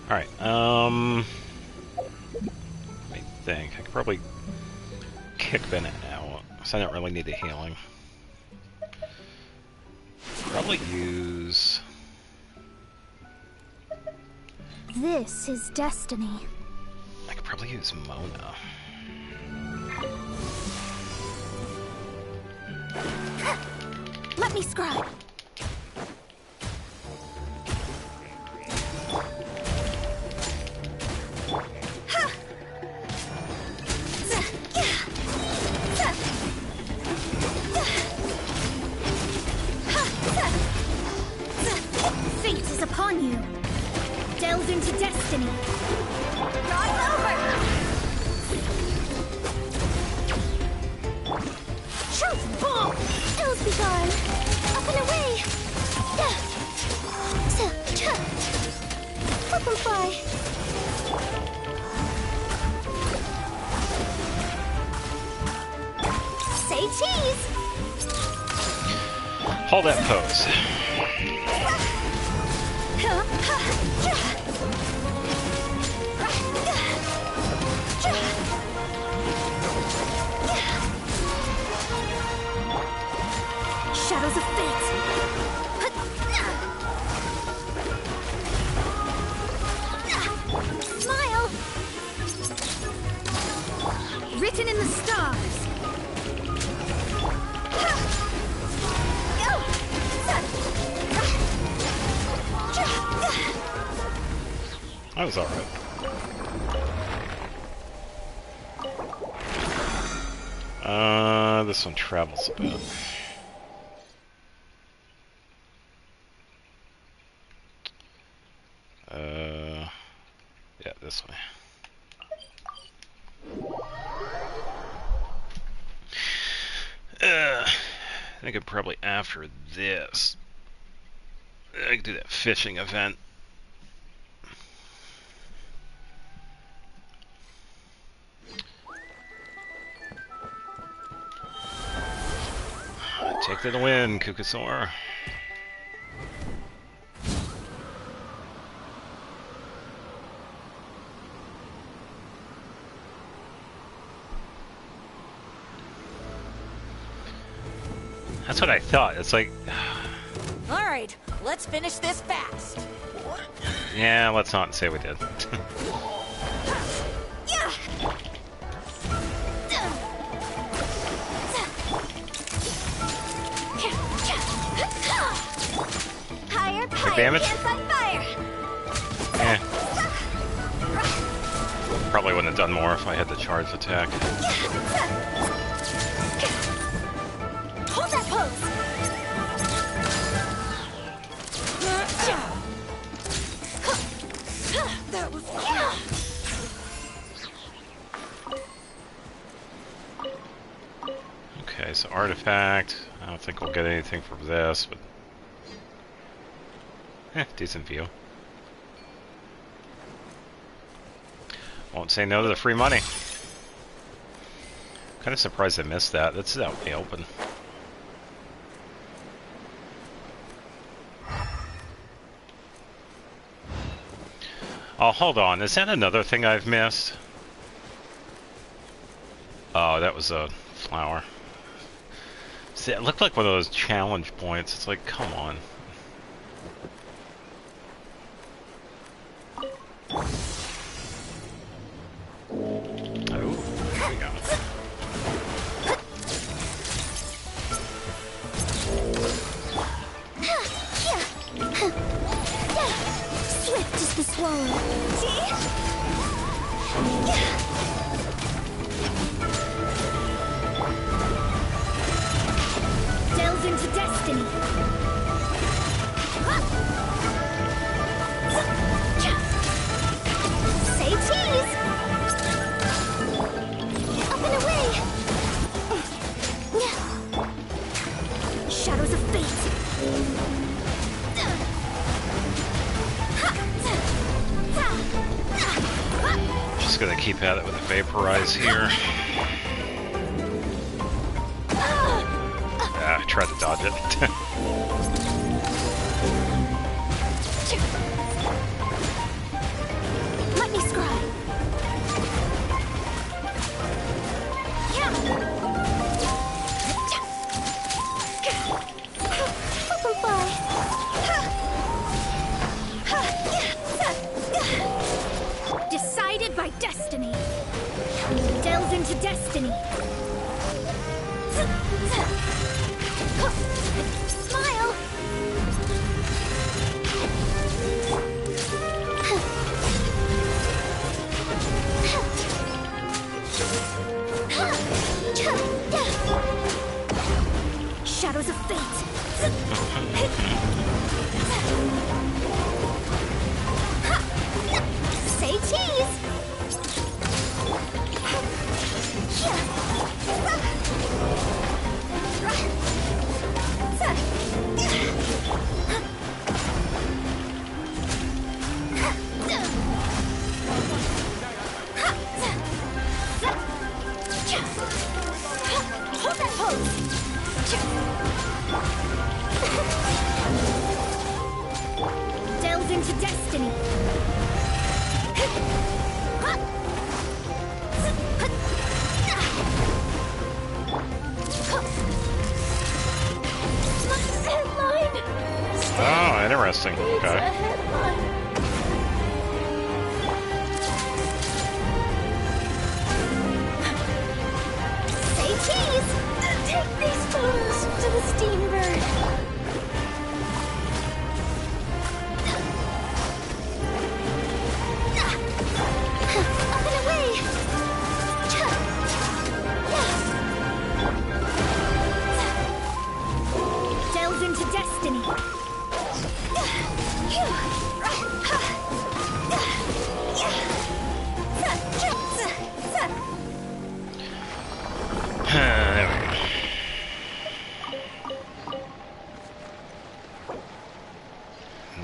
Alright, I think I could probably kick Bennett out, so I don't really need the healing. Probably use... This is destiny. I could probably use Mona. Let me scribe. Fate is upon you. Delve into destiny. God's over. Truth bomb. Ills be gone. Up and away. Flip and fly. Say cheese. Hold that pose. Shadows of fate. Smile. Written in the stars. That was alright. This one travels a bit. Yeah, this way. I think I'm probably after this. I could do that fishing event. Take to the wind, Kukasaur. That's what I thought. It's like, All right, let's finish this fast. yeah, let's not say we did. Higher, damage? Can't fight fire. Eh. Probably wouldn't have done more if I had the charge attack. Hold that pose. That was Okay, so artifact. I don't think we'll get anything from this, but decent view. Won't say no to the free money. Kind of surprised I missed that. That's out in the open. Oh, hold on. Is that another thing I've missed? Oh, that was a flower. See, it looked like one of those challenge points. It's like, come on. Oh, there we go. Swift as the swallow. Delve into destiny. Say cheese. Up and away. Shadows of fate. Just gonna keep at it with a vaporize here. I tried to dodge it. Let me scry. Open fly. Decided by destiny. Delve into destiny. Smile. Shadows of fate. Say cheese. interesting. It's a Okay. headline. Say cheese! Take these photos to the Steambird. Up and away! Delve into destiny. There we go.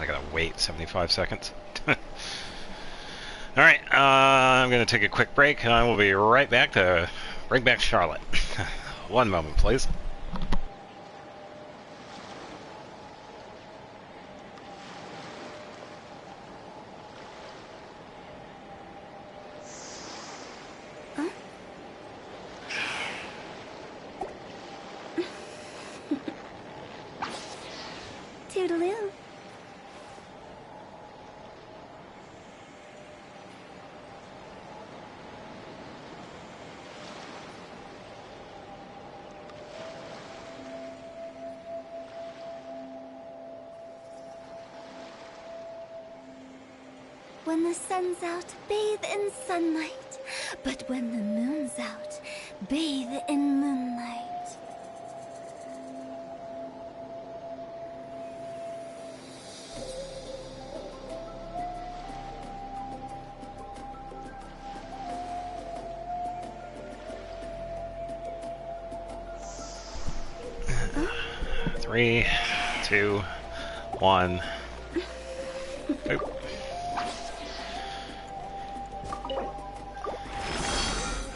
I gotta wait 75 seconds. Alright, I'm gonna take a quick break. I will be right back to bring back Charlotte. One moment, please. Toodaloo. When the sun's out, bathe in sunlight. But when the moon's out, bathe in moonlight. Three, two, one. Boop.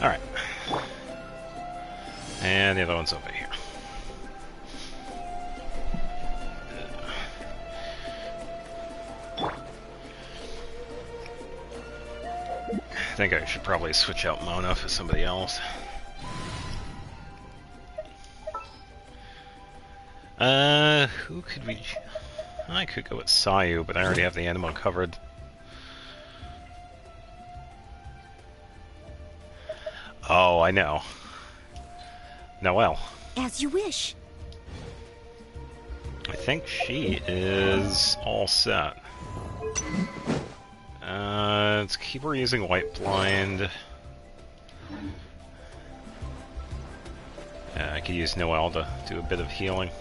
Alright. And the other one's over here. I think I should probably switch out Mona for somebody else. Who could we... I could go with Sayu, but I already have the animal covered. Oh, I know. Noelle. As you wish. I think she is all set. Let's keep her using White Blind. I could use Noelle to do a bit of healing.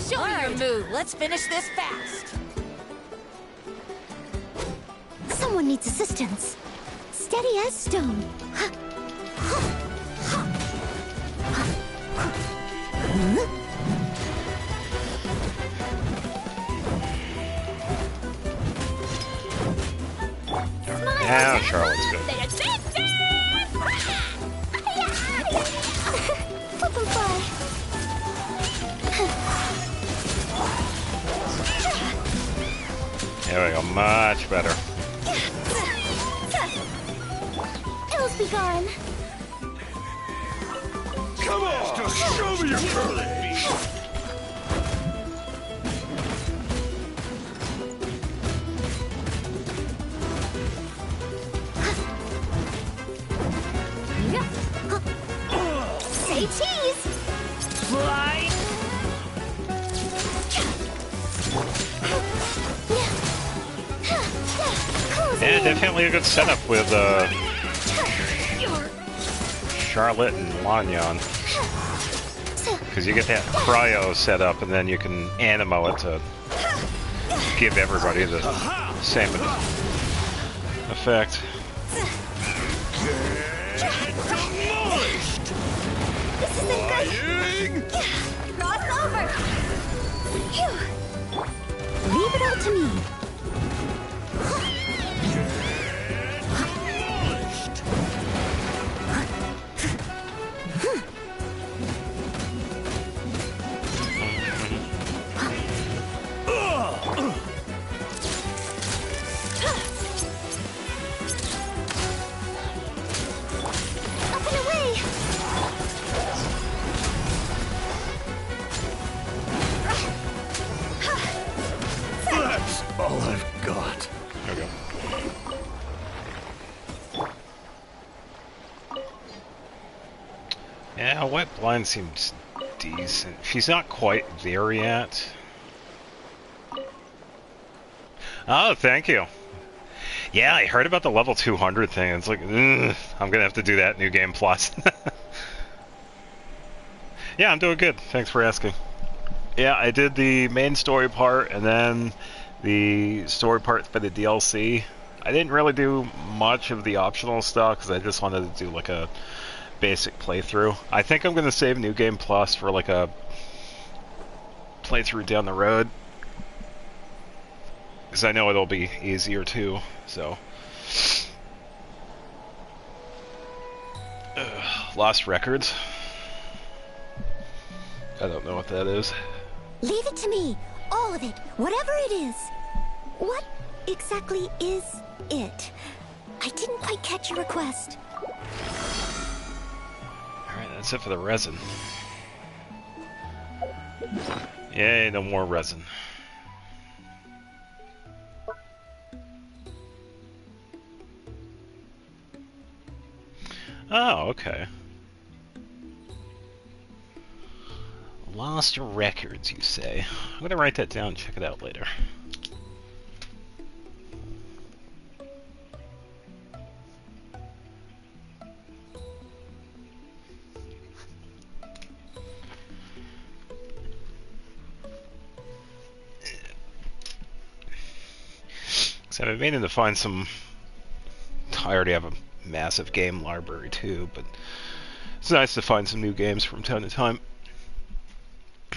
Show me your move. Let's finish this fast. Someone needs assistance. Steady as stone. Yeah, Charlotte's good. Flip and fly. There we go, much better. Ills be gone. Come on! Just show me your curly! Say cheese. Fly. Yeah, definitely a good setup with Charlotte and Lanyan. Because you get that cryo set up and then you can animo it to give everybody the same effect. This isn't good. Flying! Cross over. Phew. Leave it all to me. Up and away. That's all I've got. There we go. Yeah, Wet Blind seems decent. She's not quite there yet. Oh, thank you. Yeah, I heard about the level 200 thing. It's like, ugh, I'm gonna have to do that New Game Plus. Yeah, I'm doing good. Thanks for asking. Yeah, I did the main story part and then the story part for the DLC. I didn't really do much of the optional stuff because I just wanted to do like a basic playthrough. I think I'm gonna save New Game Plus for like a playthrough down the road because I know it'll be easier too. So, Lost Records. I don't know what that is. Leave it to me. All of it. Whatever it is. What exactly is it? I didn't quite catch your request. Alright, that's it for the resin. Yay, no more resin. Oh, okay. Lost Records, you say? I'm gonna write that down and check it out later. So I've been meaning to find some... I already have a massive game library too, but it's nice to find some new games from time to time.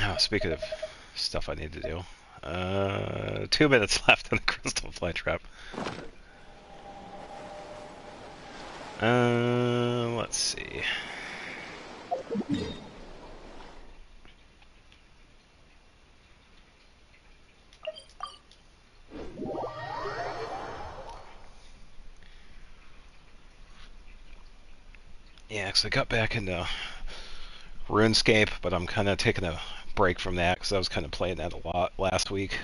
Oh, speaking of stuff I need to do, 2 minutes left on the Crystal Flytrap. Let's see. Yeah, because I got back into RuneScape, but I'm kind of taking a break from that because I was kind of playing that a lot last week.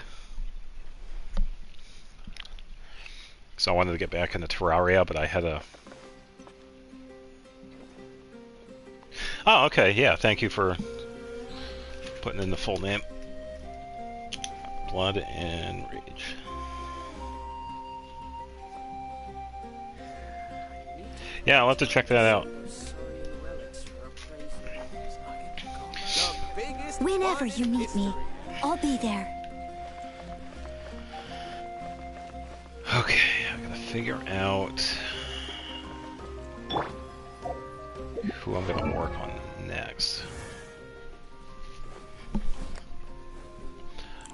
So I wanted to get back into Terraria, but I had a... Oh, okay, yeah, thank you for putting in the full name. Blood and Rage. Yeah, I'll have to check that out. Whenever you need me, I'll be there. Okay, I gotta figure out who I'm gonna work on next.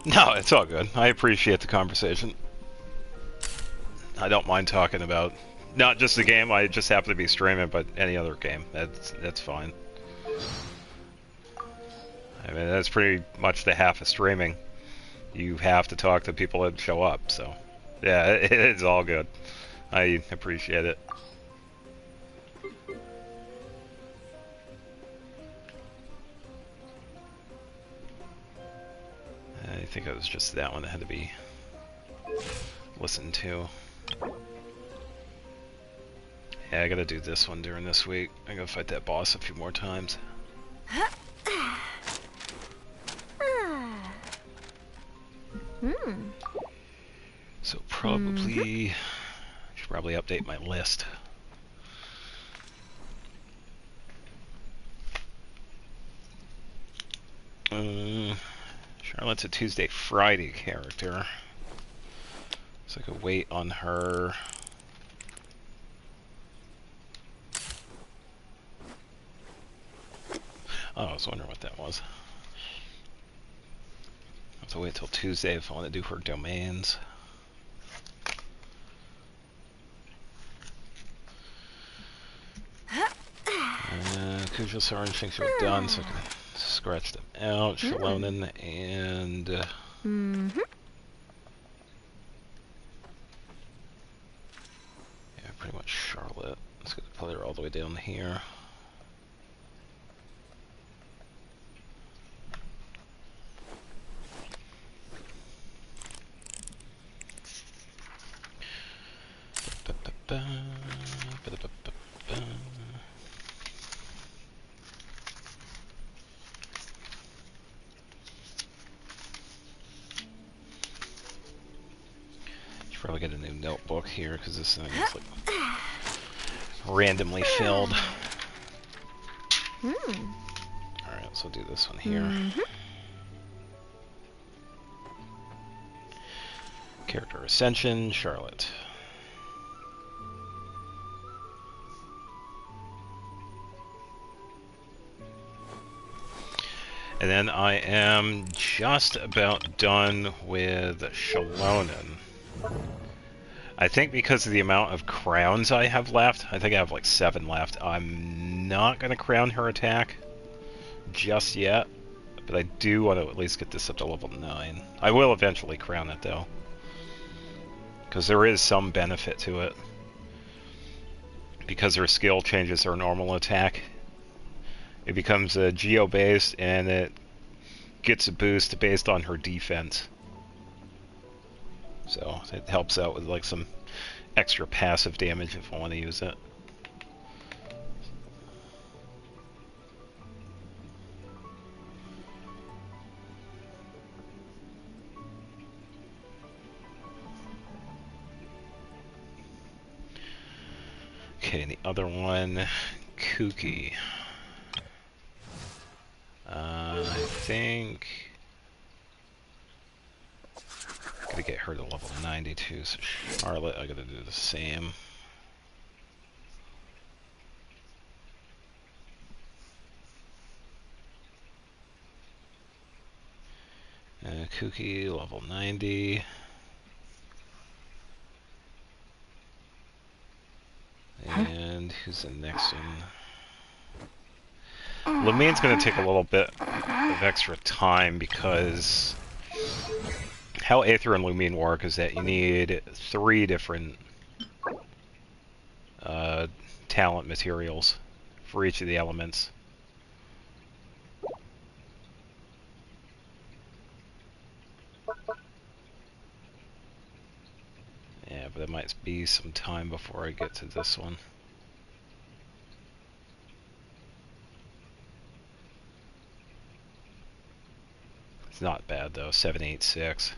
No, it's all good. I appreciate the conversation. I don't mind talking about not just the game. I just happen to be streaming, but any other game. That's fine. I mean, that's pretty much the half of streaming. You have to talk to people that show up. So, yeah, it's all good. I appreciate it. I think it was just that one that had to be listened to. Yeah, I gotta do this one during this week. I gotta fight that boss a few more times. So probably should probably update my list. Charlotte's a Tuesday, Friday character, so I could wait on her. Oh, I was wondering what that was. to wait till Tuesday if I want to do her domains. Kuja's orange things are done, so I can scratch them out. Shalonen and... yeah, pretty much Charlotte. Let's get the player all the way down here. Should probably get a new notebook here because this thing is like randomly filled. Alright, so I'll do this one here. Character Ascension, Charlotte. And then I am just about done with Shalonen. I think because of the amount of crowns I have left, I think I have like 7 left, I'm not going to crown her attack just yet, but I do want to at least get this up to level 9. I will eventually crown it though, because there is some benefit to it. Because her skill changes her normal attack. It becomes a geo-based, and it gets a boost based on her defense. So it helps out with like some extra passive damage if I want to use it. Okay, the other one, Kooky. I think gotta get her to level 92, so Charlotte, I gotta do the same. Kooky, level 90. And who's the next one? Lumine's going to take a little bit of extra time because how Aether and Lumine work is that you need 3 different talent materials for each of the elements. Yeah, but it might be some time before I get to this one. It's not bad though, 786.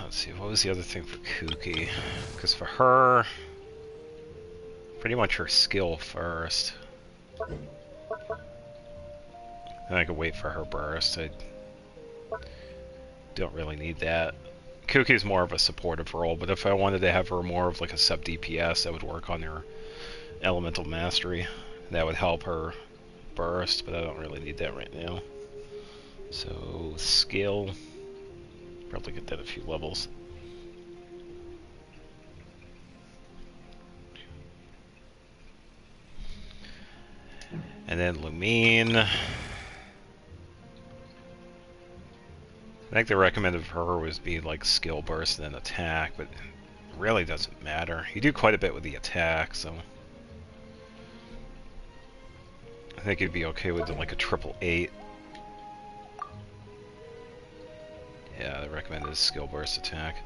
Let's see, what was the other thing for Kooky? Because for her, pretty much her skill first. Then I could wait for her burst. I don't really need that. Kooky is more of a supportive role, but if I wanted to have her more of like a sub DPS, that would work on her elemental mastery. That would help her burst, but I don't really need that right now. So skill, probably get that a few levels. And then Lumine. I think the recommended for her was be like skill burst and then attack, but it really doesn't matter. You do quite a bit with the attack, so I think you'd be okay with like a 888. Yeah, the recommended is skill burst attack.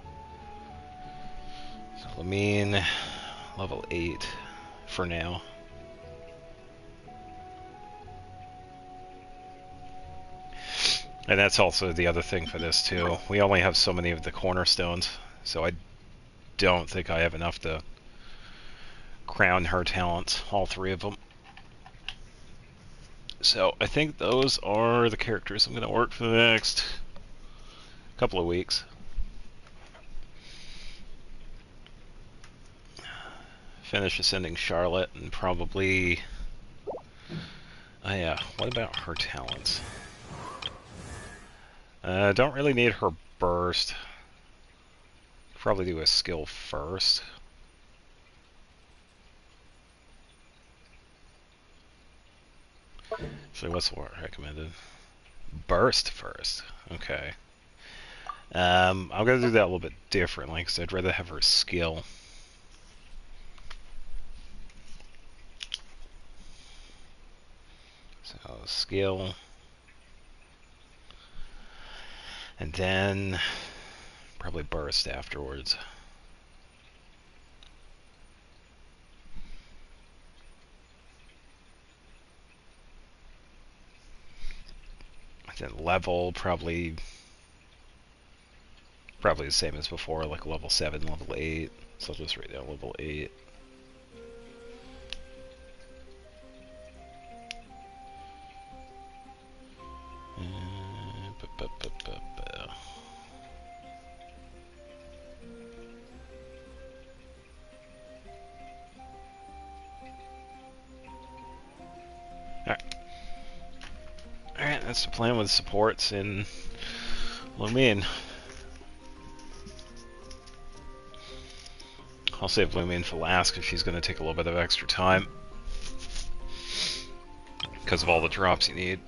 So Lumine, level 8 for now. And that's also the other thing for this too. We only have so many of the cornerstones, so I don't think I have enough to crown her talents, all 3 of them. So I think those are the characters I'm going to work for the next couple of weeks. finish ascending Charlotte and probably... Oh yeah, what about her talents? Don't really need her burst. Probably do a skill first. So what's the word recommended? Burst first. Okay. I'm gonna do that a little bit differently because I'd rather have her skill. So skill, and then probably burst afterwards. And then level probably the same as before, like level 7, level 8. So I'll just write down level 8. Alright, that's the plan with supports in Lumine. I'll save Lumine for last because she's going to take a little bit of extra time because of all the drops you need.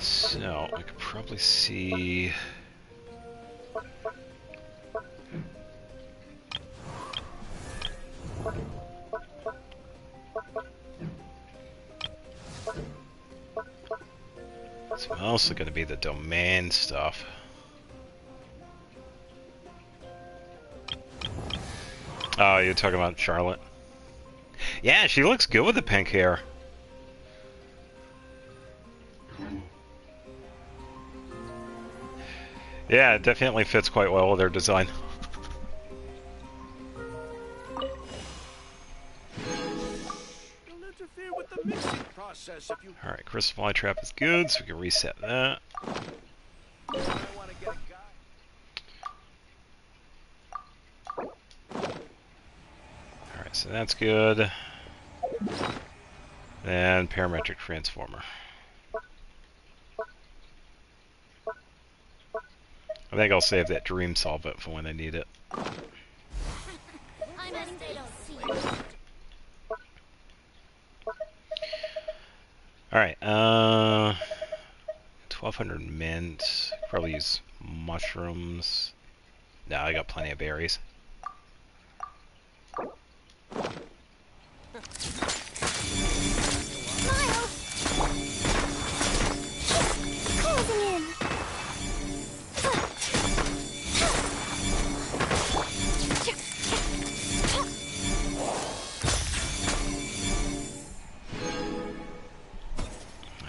So, I could probably see... It's mostly going to be the domain stuff. Oh, you're talking about Charlotte? Yeah, she looks good with the pink hair. Yeah, it definitely fits quite well with their design. Alright, Crystal Fly Trap is good, so we can reset that. Alright, so that's good. And Parametric Transformer. I think I'll save that Dream Solvent for when I need it. Alright, 1200 mint. Probably use mushrooms. No, I got plenty of berries.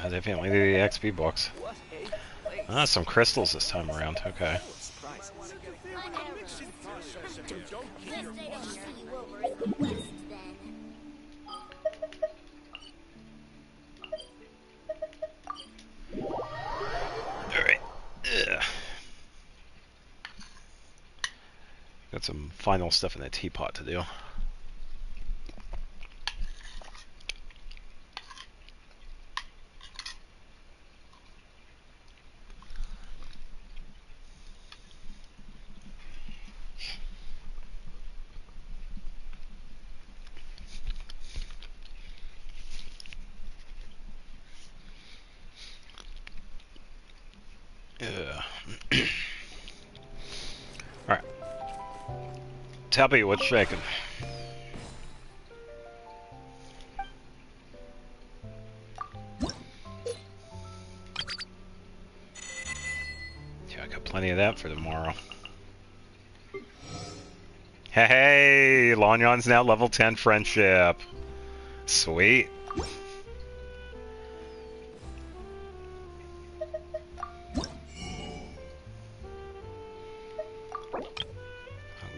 Definitely the XP box. Ah, some crystals this time around. Okay. Alright. Got some final stuff in the teapot to do. Alright. Tabby, what's shaking? Yeah, I got plenty of that for tomorrow. Hey, Longyon's now level 10 friendship. Sweet.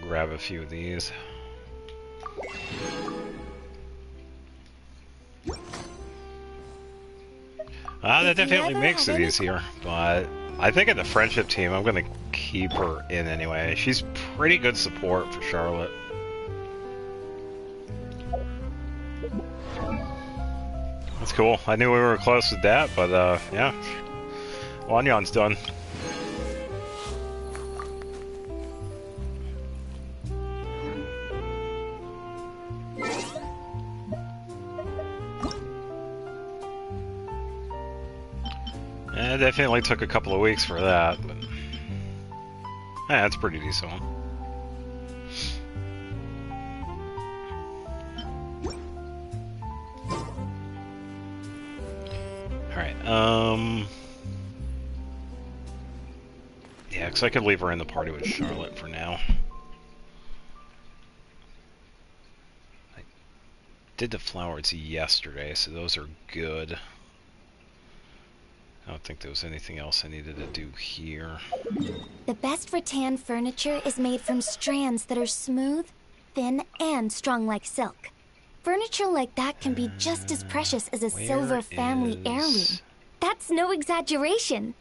Grab a few of these. That definitely makes it easier, but I think in the friendship team, I'm gonna keep her in anyway. She's pretty good support for Charlotte. That's cool. I knew we were close with that, but yeah. Wanyan's done. It definitely took a couple of weeks for that, but yeah, that's pretty decent. Alright, yeah, because I could leave her in the party with Charlotte for now. I did the flowers yesterday, so those are good. I don't think there was anything else I needed to do here. The best rattan furniture is made from strands that are smooth, thin, and strong like silk. Furniture like that can be just as precious as a silver family heirloom. That's no exaggeration.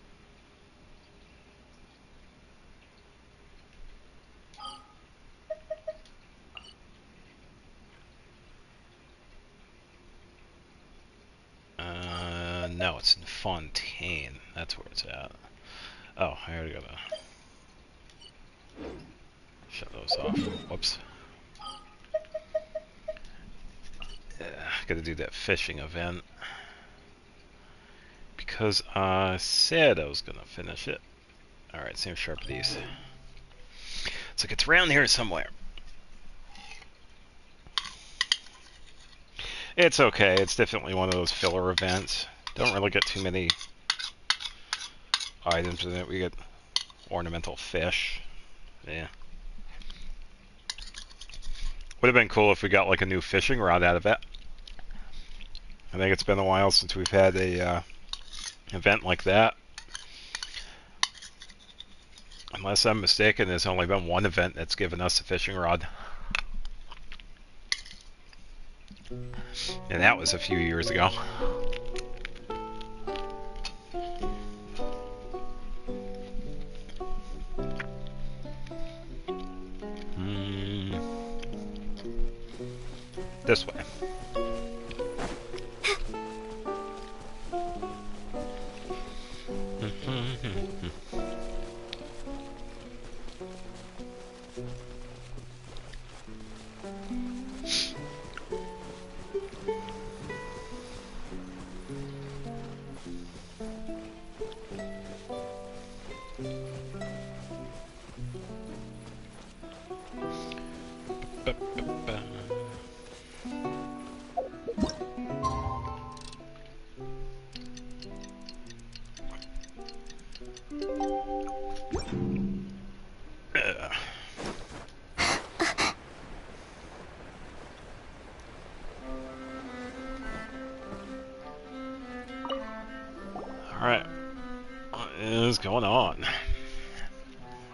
No, it's in Fontaine. That's where it's at. Oh, I already gotta shut those off. Whoops. Yeah, gotta do that fishing event. Because I said I was gonna finish it. Alright, same sharp these. It's like it's around here somewhere. It's okay, it's definitely one of those filler events. Don't really get too many items in it. We get ornamental fish. Yeah. Would have been cool if we got like a new fishing rod out of it. I think it's been a while since we've had a event like that. Unless I'm mistaken, there's only been one event that's given us a fishing rod. And that was a few years ago. This way. Alright. What is going on?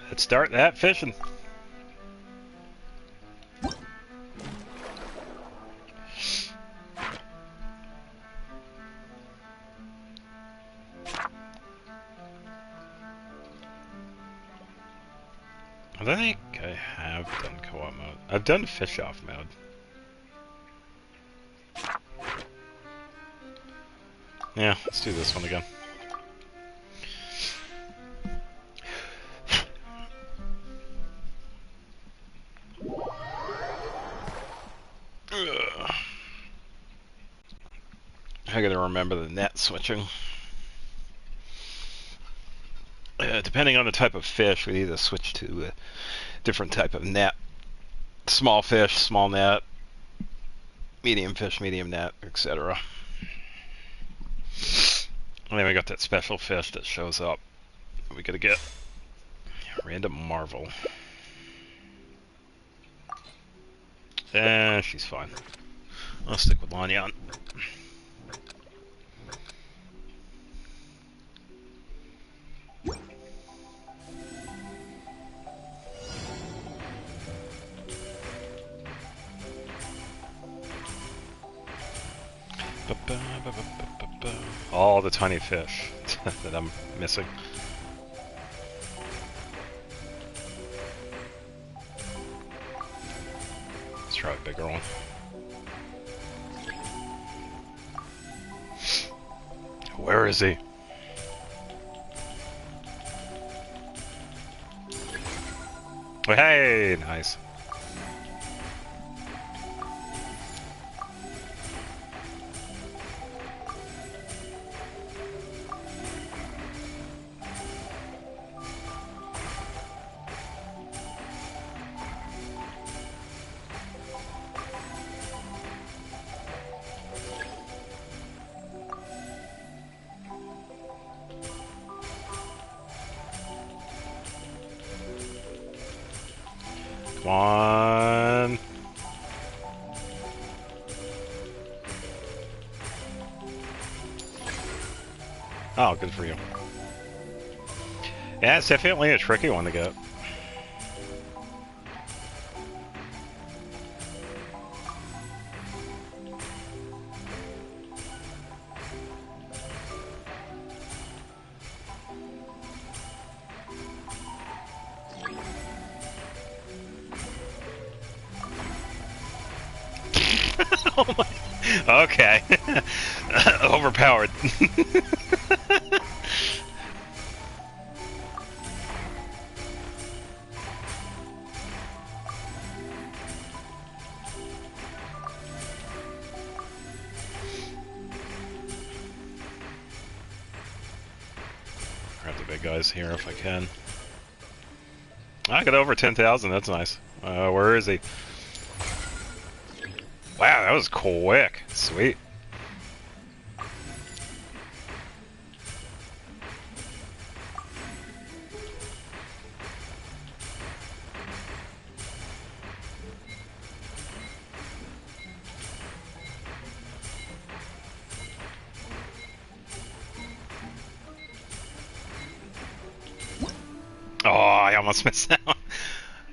Let's start that fishing. I don't think I have done co-op mode. I've done fish off mode. Yeah, let's do this one again. I gotta remember the net switching. Depending on the type of fish, we either switch to a different type of net. Small fish, small net. Medium fish, medium net, etc. And then we got that special fish that shows up. We gotta get random marvel. She's fine. I'll stick with Lanyan. All the tiny fish that I'm missing. try a bigger one. Where is he? Hey, nice. Come on. Oh, good for you. Yeah, it's definitely a tricky one to get. Oh my. Okay. Overpowered. Grab the big guys here if I can. I got over 10,000, that's nice. Where is he? Wow, that was quick. Sweet. Oh, I almost missed that one.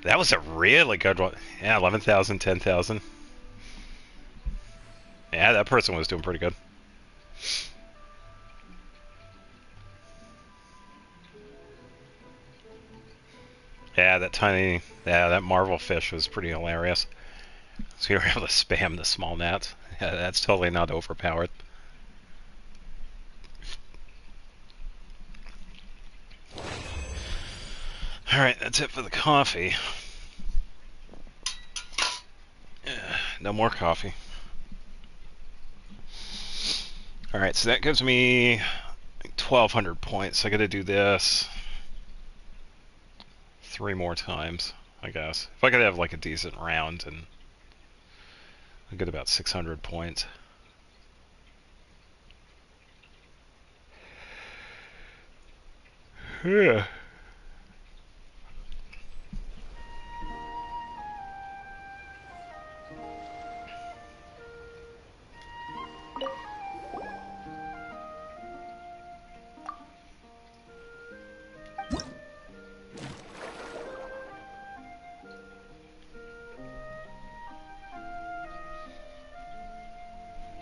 That was a really good one. Yeah, 11,000, 10,000. Yeah, that person was doing pretty good. Yeah, that Marvel fish was pretty hilarious. So you were able to spam the small nets. Yeah, that's totally not overpowered. Alright, that's it for the coffee. No more coffee. Alright, so that gives me 1,200 points. I gotta do this 3 more times, I guess. If I could have like a decent round, and I get about 600 points. Yeah.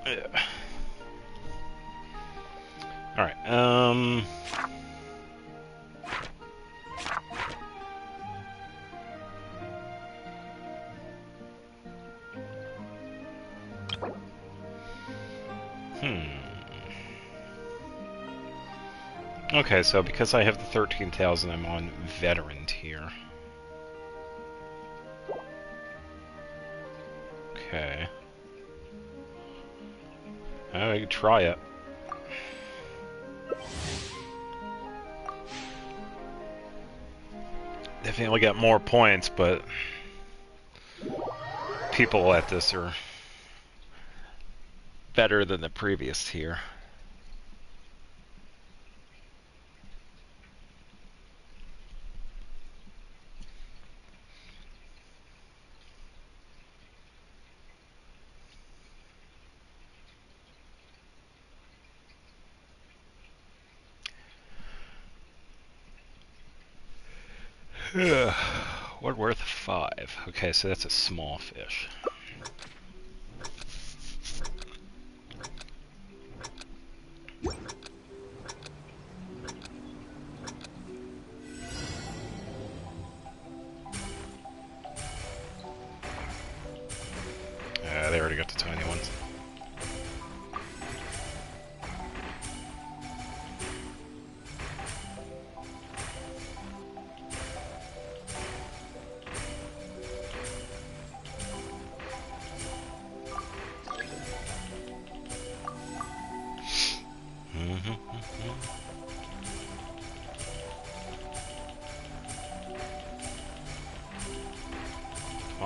Yeah. Alright, Okay, so because I have the 13,000, I'm on veteran tier. Okay. I could try it. Definitely got more points, but people at this are better than the previous tier. What worth 5? Okay, so that's a small fish.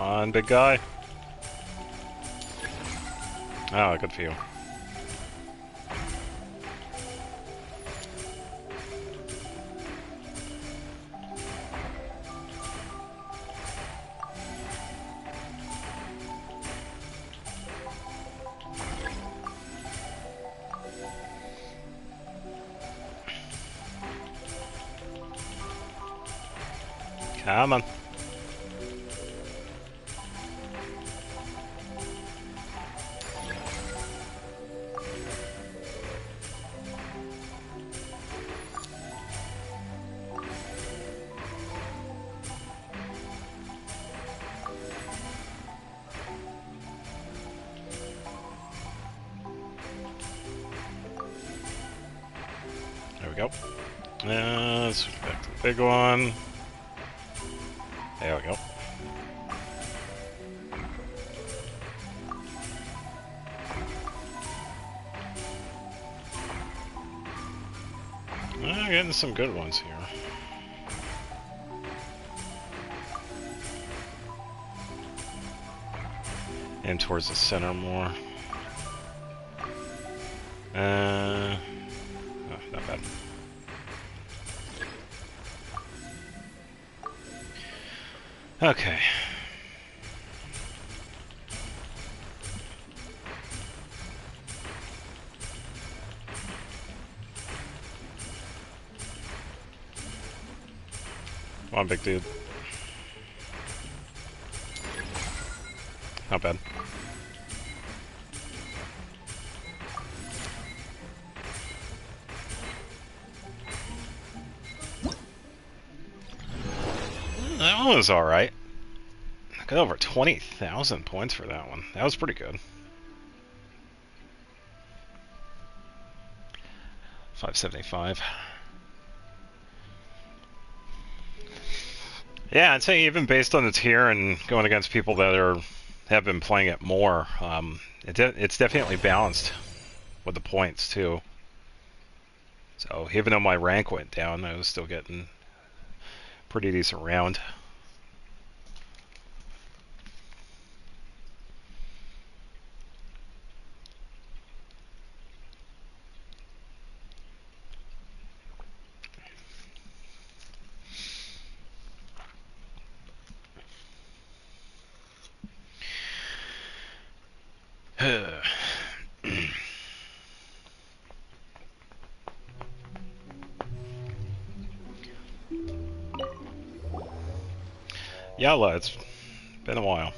on, big guy. Oh, good for you. Come on. There we go. Let's switch back to the big one. There we go. Getting some good ones here. And towards the center more. Oh, not bad. Okay. Come on, big dude. Not bad. That one was alright. Got over 20,000 points for that one. That was pretty good. 575. Yeah, I'd say even based on the tier and going against people that have been playing it more, it's definitely balanced with the points too. So even though my rank went down, I was still getting pretty decent round. Yalla, it's been a while.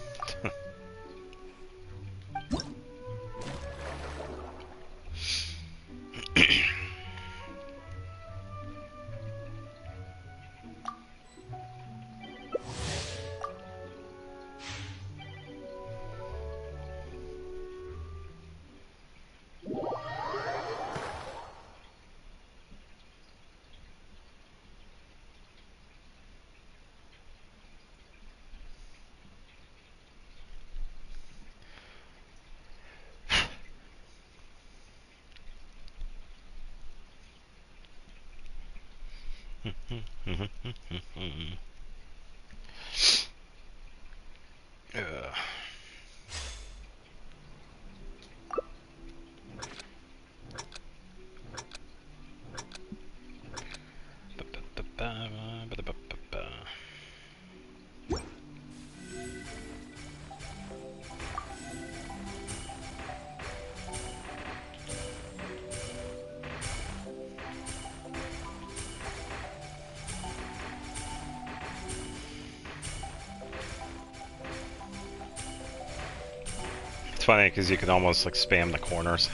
It's funny because you can almost like spam the corners.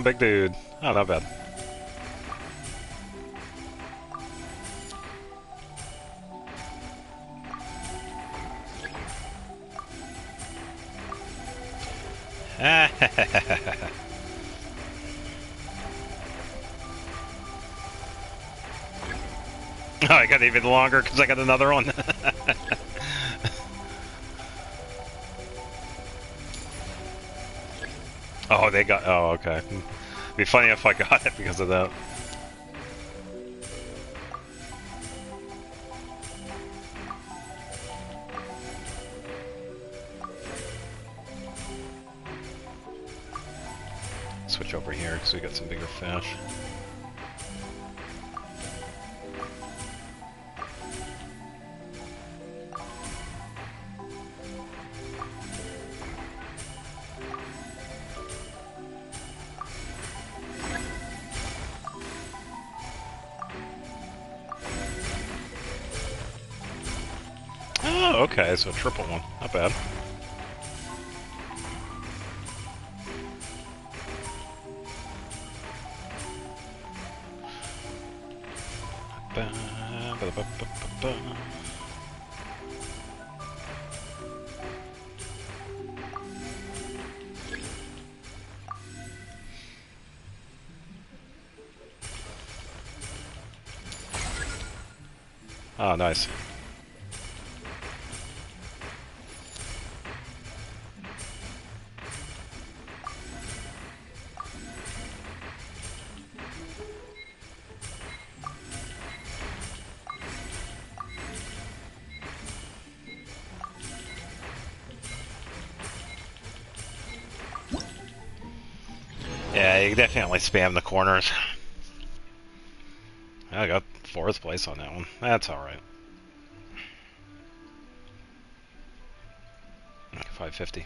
Big dude. Oh, not bad. Oh, I got even longer because I got another one. Oh, they got... Oh, okay. Be funny if I got it because of that. Switch over here because we got some bigger fish. Oh, okay, so a triple one. Not bad. Oh, nice. Yeah, you can definitely spam the corners. I got 4th place on that one. That's alright. 550.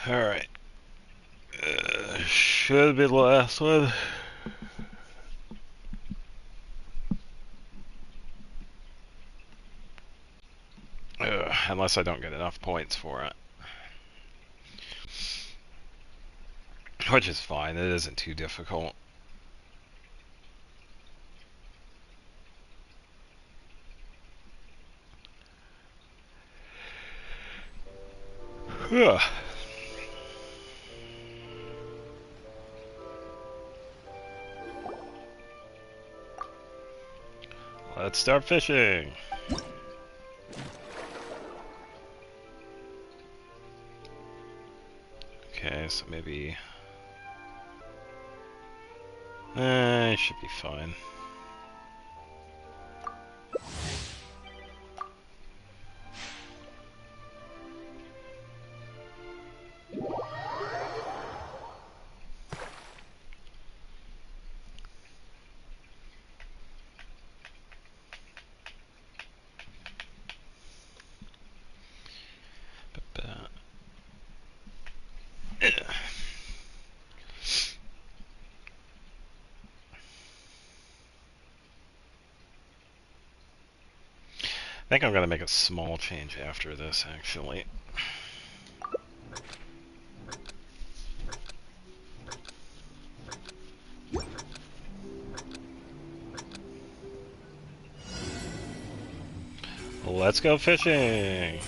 Alright. Should be the last one. Unless I don't get enough points for it. Which is fine, it isn't too difficult. Let's start fishing. Okay, so maybe... it should be fine. I think I'm going to make a small change after this, actually. Let's go fishing!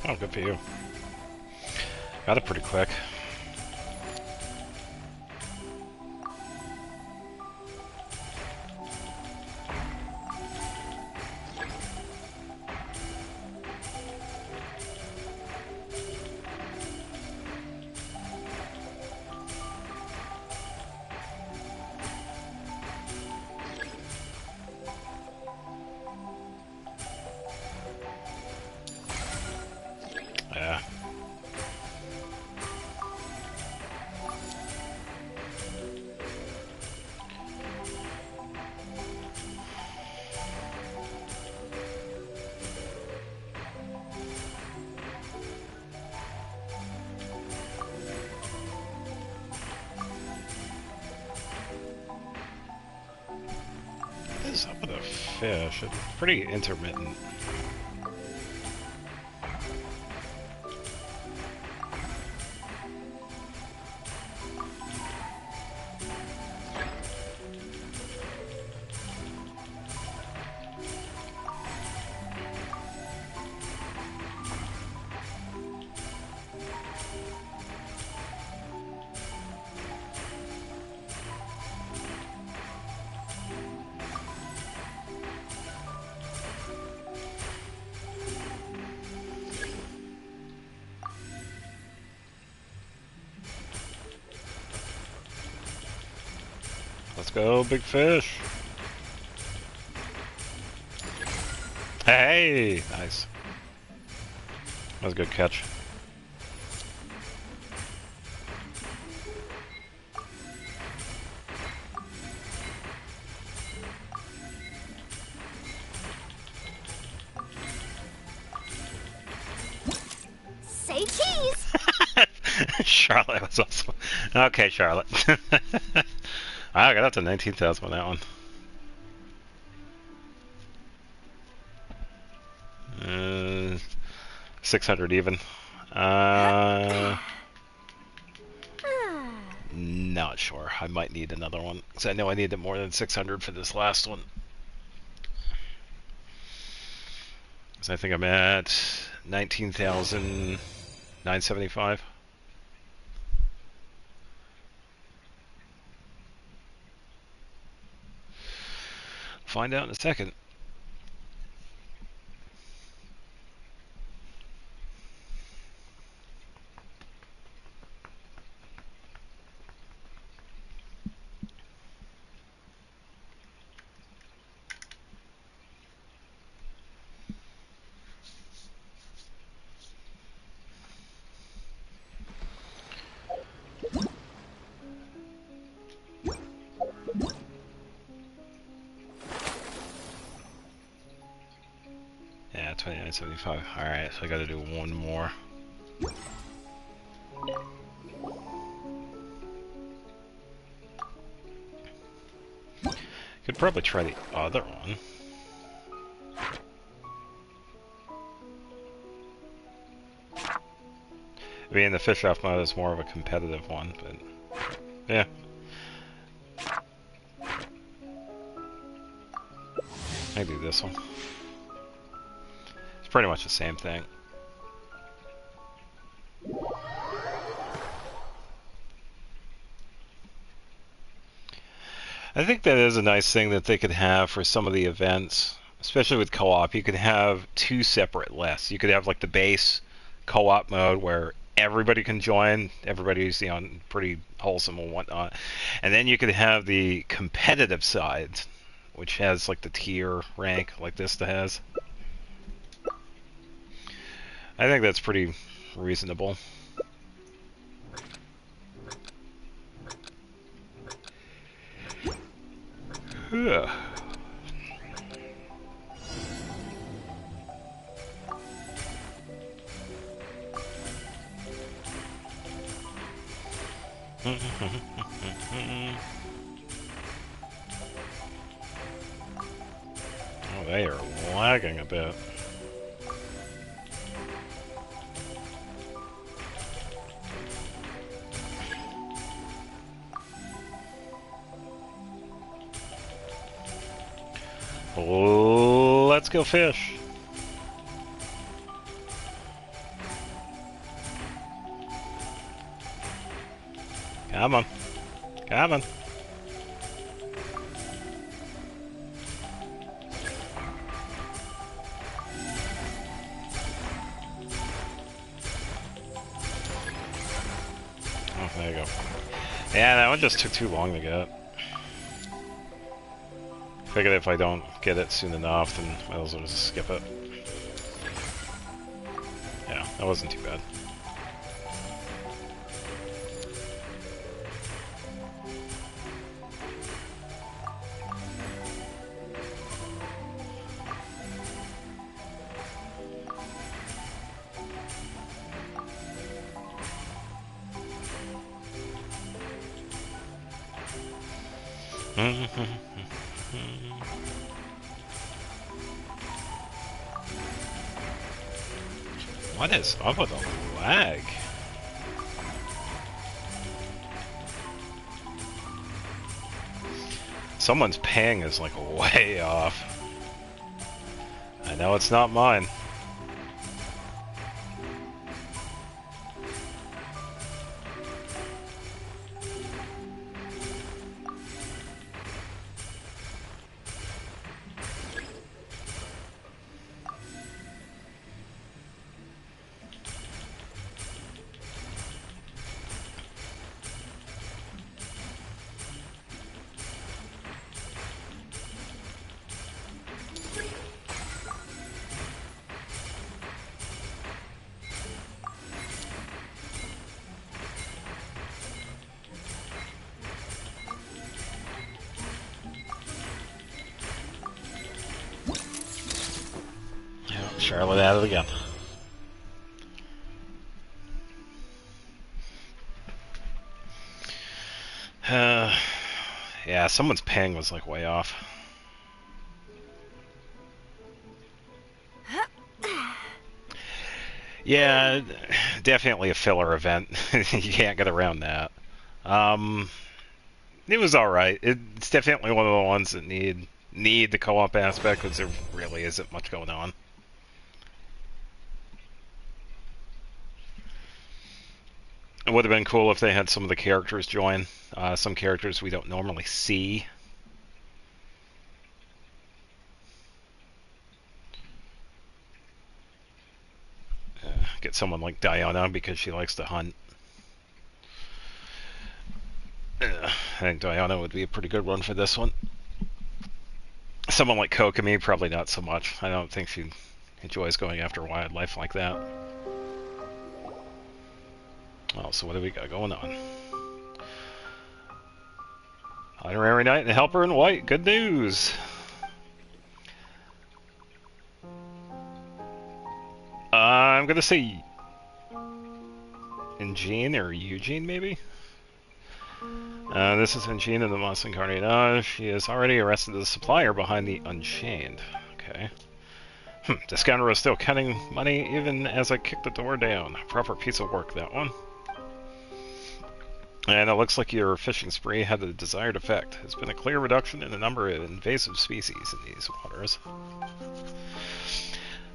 Oh, good for you. Got it pretty quick. Yeah. fish. It's pretty intermittent. Let's go, big fish. Hey, nice. That was a good catch. Say cheese! Charlotte was awesome. Okay, Charlotte. I got up to 19,000 on that one. 600 even. Not sure. I might need another one. Because I know I needed more than 600 for this last one. So I think I'm at 19,975. Find out in a second. Yeah, 2975. Alright, so I gotta do one more. Could probably try the other one. I mean, the fish off mode is more of a competitive one, but yeah. I do this one. It's pretty much the same thing. I think that is a nice thing that they could have for some of the events, especially with co-op. You could have two separate lists. You could have like the base co-op mode where everybody can join, everybody's pretty wholesome and whatnot, and then you could have the competitive side, which has like the tier rank like this has. I think that's pretty reasonable. Ugh. Oh, they are lagging a bit. Let's go fish. Come on. Come on. Oh, there you go. Yeah, that one just took too long to get. Figured if I don't get it soon enough, then I'll just skip it. Yeah, that wasn't too bad. What is up with the lag? Someone's ping is like way off. I know it's not mine. Charlotte at it again. Yeah, someone's ping was like way off. Yeah, definitely a filler event. You can't get around that. It was alright. It's definitely one of the ones that need the co-op aspect because there really isn't much going on. It would have been cool if they had some of the characters join. Some characters we don't normally see. Get someone like Diana because she likes to hunt. I think Diana would be a pretty good one for this one. Someone like Kokomi, probably not so much. I don't think she enjoys going after wildlife like that. Oh, so what do we got going on? Honorary Knight and Helper in White. Good news. I'm gonna say Eugene or Eugene, maybe? This is Eugene in the Moss Incarnate. She has already arrested the supplier behind the Unchained. Okay. The scoundrel is still counting money even as I kick the door down. Proper piece of work, that one. And it looks like your fishing spree had the desired effect. There's been a clear reduction in the number of invasive species in these waters.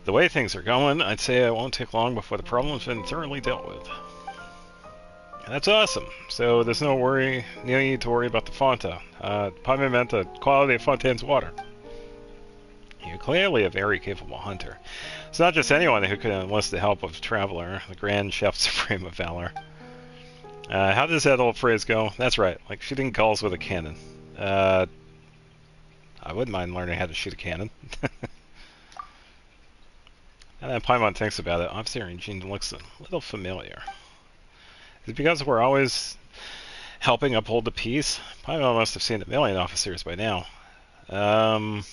The way things are going, I'd say it won't take long before the problem's been thoroughly dealt with. And that's awesome. So there's no need to worry about the Fonta. Probably meant the quality of Fontaine's water. You're clearly a very capable hunter. It's not just anyone who can enlist the help of a traveler, the Grand Chef Supreme of Valor. How does that old phrase go? That's right, like shooting gulls with a cannon. I wouldn't mind learning how to shoot a cannon. And then Paimon thinks about it. Officer Eugene looks a little familiar. Is it because we're always helping uphold the peace? Paimon must have seen a million officers by now. Have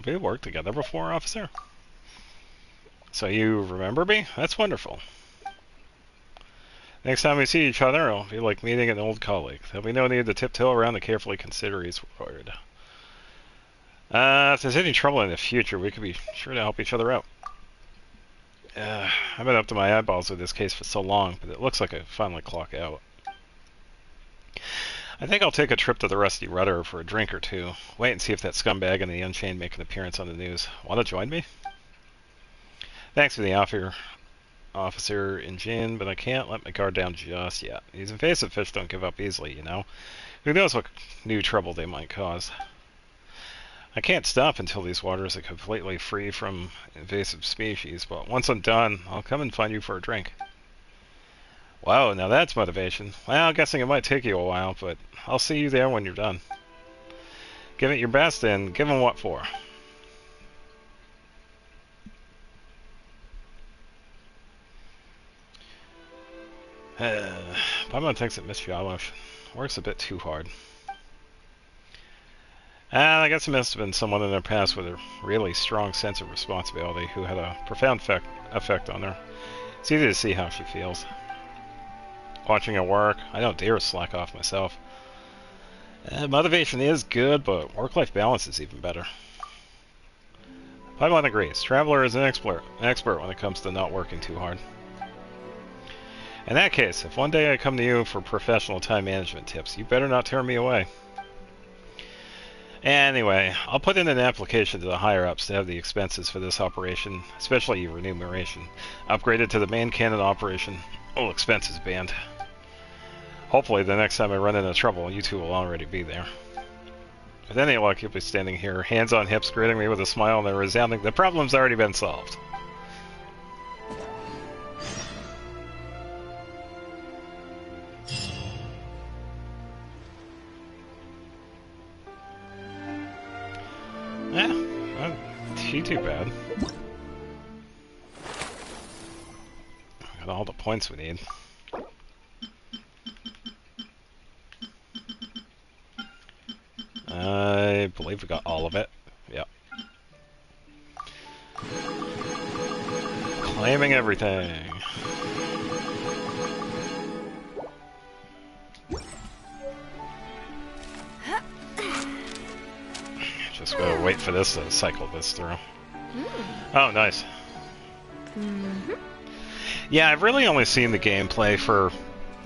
we worked together before, officer? So you remember me? That's wonderful. Next time we see each other, it'll be like meeting an old colleague. There'll be no need to tiptoe around to carefully consider each word. If there's any trouble in the future, we could be sure to help each other out. I've been up to my eyeballs with this case for so long, but it looks like I finally clock out. I think I'll take a trip to the Rusty Rudder for a drink or two. Wait and see if that scumbag and the Unchained make an appearance on the news. Want to join me? Thanks for the offer, Officer Eugene, but I can't let my guard down just yet. These invasive fish don't give up easily, you know. Who knows what new trouble they might cause. I can't stop until these waters are completely free from invasive species, but once I'm done, I'll come and find you for a drink. Wow, now that's motivation. Well, I'm guessing it might take you a while, but I'll see you there when you're done. Give it your best and give them what for. Paimon thinks that Miss Yamash works a bit too hard. I guess it must have been someone in their past with a really strong sense of responsibility who had a profound effect on her. It's easy to see how she feels. Watching her work, I don't dare slack off myself. Motivation is good, but work-life balance is even better. Pipeline agrees. Traveler is an expert when it comes to not working too hard. In that case, if one day I come to you for professional time management tips, you better not turn me away. Anyway, I'll put in an application to the higher-ups to have the expenses for this operation, especially remuneration, upgraded to the main cannon operation. All expenses banned. Hopefully, the next time I run into trouble, you two will already be there. With any luck, you'll be standing here, hands on hips, greeting me with a smile and a resounding, "The problem's already been solved." Eh, not too bad. Got all the points we need. I believe we got all of it. Yep. Claiming everything. Just gotta wait for this to cycle this through. Oh, nice. Yeah, I've really only seen the gameplay for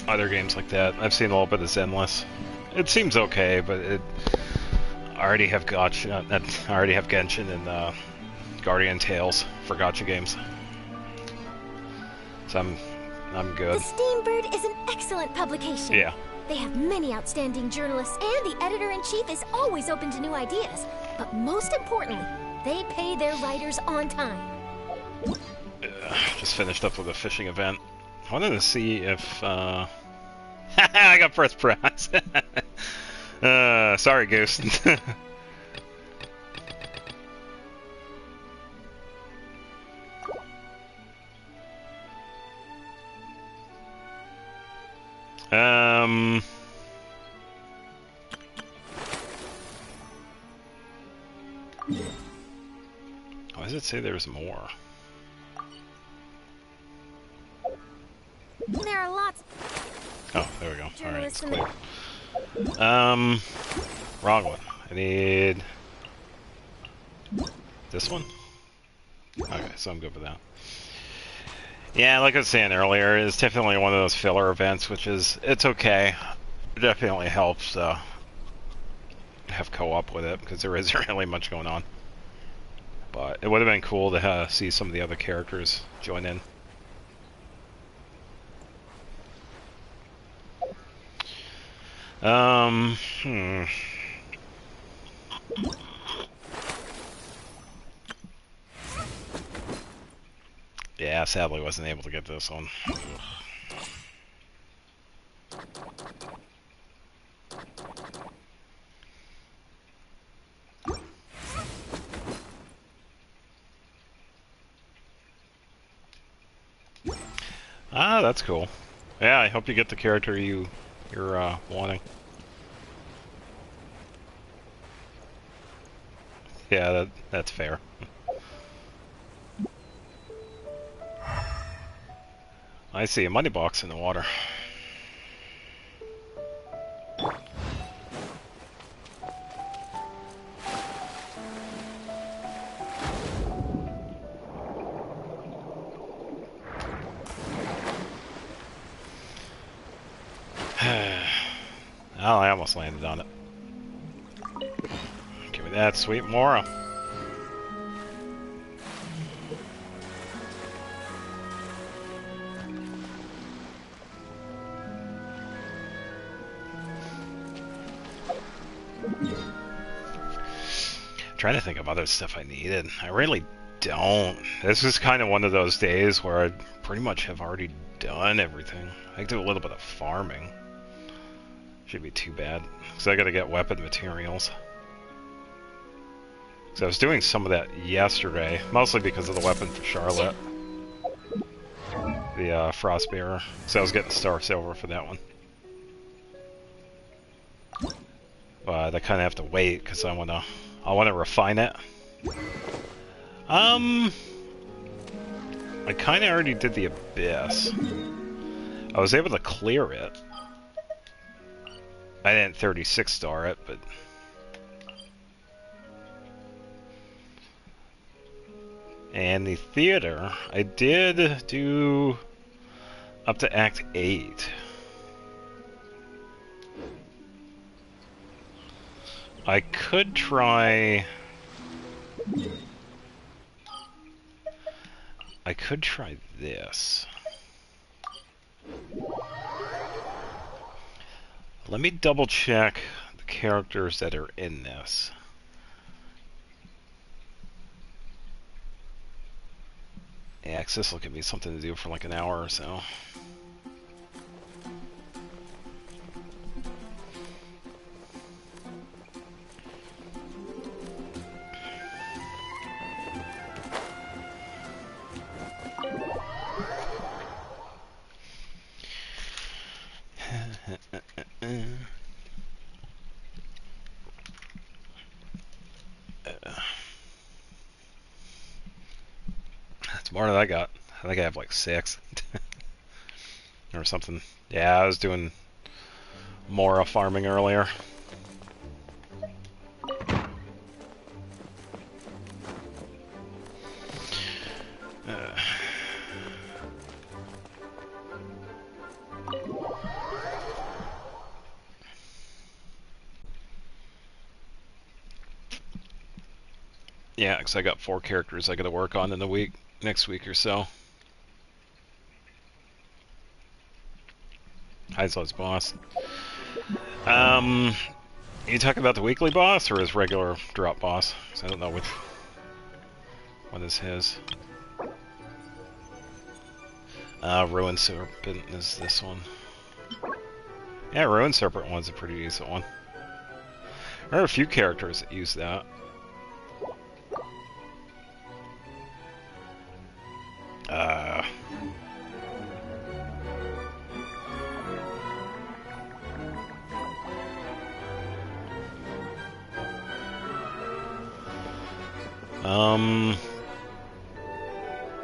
other games like that. I've seen a little bit of Zenless. It seems okay, but I already have Gotcha. I already have Genshin and Guardian Tales for Gotcha games, so I'm good. The Steambird is an excellent publication. Yeah. They have many outstanding journalists, and the editor-in-chief is always open to new ideas. But most importantly, they pay their writers on time. Just finished up with a fishing event. I wanted to see if I got first prize. Sorry, Goose. Why does it say there's more? There are lots. Oh, there we go. Alright, it's Journalists in clear. Wrong one. I need this one? Okay, so I'm good with that. Yeah, like I was saying earlier, it's definitely one of those filler events, which is, it's okay. It definitely helps have co-op with it, because there isn't really much going on. But it would have been cool to see some of the other characters join in. Yeah, sadly wasn't able to get this one. Ah, that's cool. Yeah, I hope you get the character you're wanting. Yeah, that's fair. I see a money box in the water. Oh, I almost landed on it. Give me that sweet Mora. Trying to think of other stuff I needed. I really don't. This is kind of one of those days where I pretty much have already done everything. I can do a little bit of farming. Shouldn't be too bad. So I gotta get weapon materials. So I was doing some of that yesterday, mostly because of the weapon for Charlotte. The Frostbearer. So I was getting Star Silver for that one. But I kind of have to wait because I wanna refine it. I kind of already did the Abyss. I was able to clear it. I didn't 36 star it, but And the theater, I did do up to Act 8. I could try... I could try this. Let me double check the characters that are in this. Yeah, 'cause this will give me something to do for like an hour or so. That's more than I got. I think I have like 6 or something. Yeah, I was doing more farming earlier. Yeah, because I got 4 characters I got to work on in the week, next week or so. Heislow's boss. You talking about the weekly boss or his regular drop boss? 'Cause I don't know which one is his. Ruin Serpent is this one. Yeah, Ruin Serpent one's a pretty decent one. There are a few characters that use that.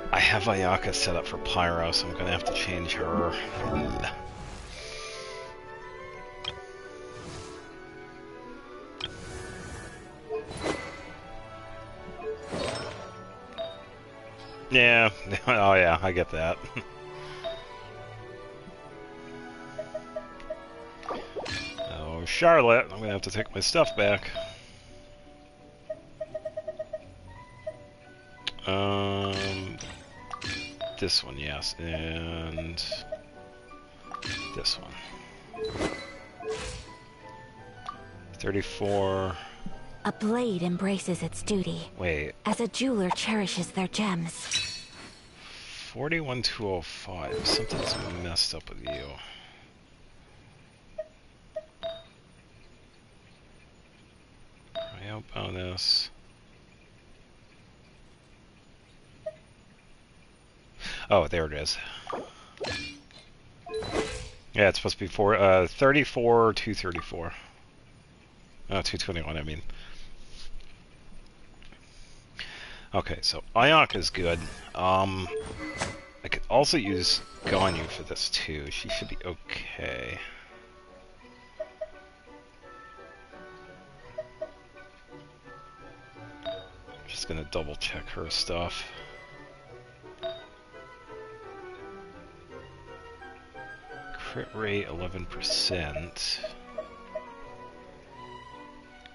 I have Ayaka set up for Pyro, so I'm gonna have to change her. Yeah, oh yeah, I get that. Oh, Charlotte, I'm gonna have to take my stuff back. This one, yes, and this one. 34. A blade embraces its duty. Wait. As a jeweler cherishes their gems. 41205. Something's messed up with you. Cryo bonus. Oh, there it is. Yeah, it's supposed to be 34, 234. 221, I mean. Okay, so Ayaka is good. I could also use Ganyu for this too. She should be okay. Just gonna double check her stuff. Crit rate 11%.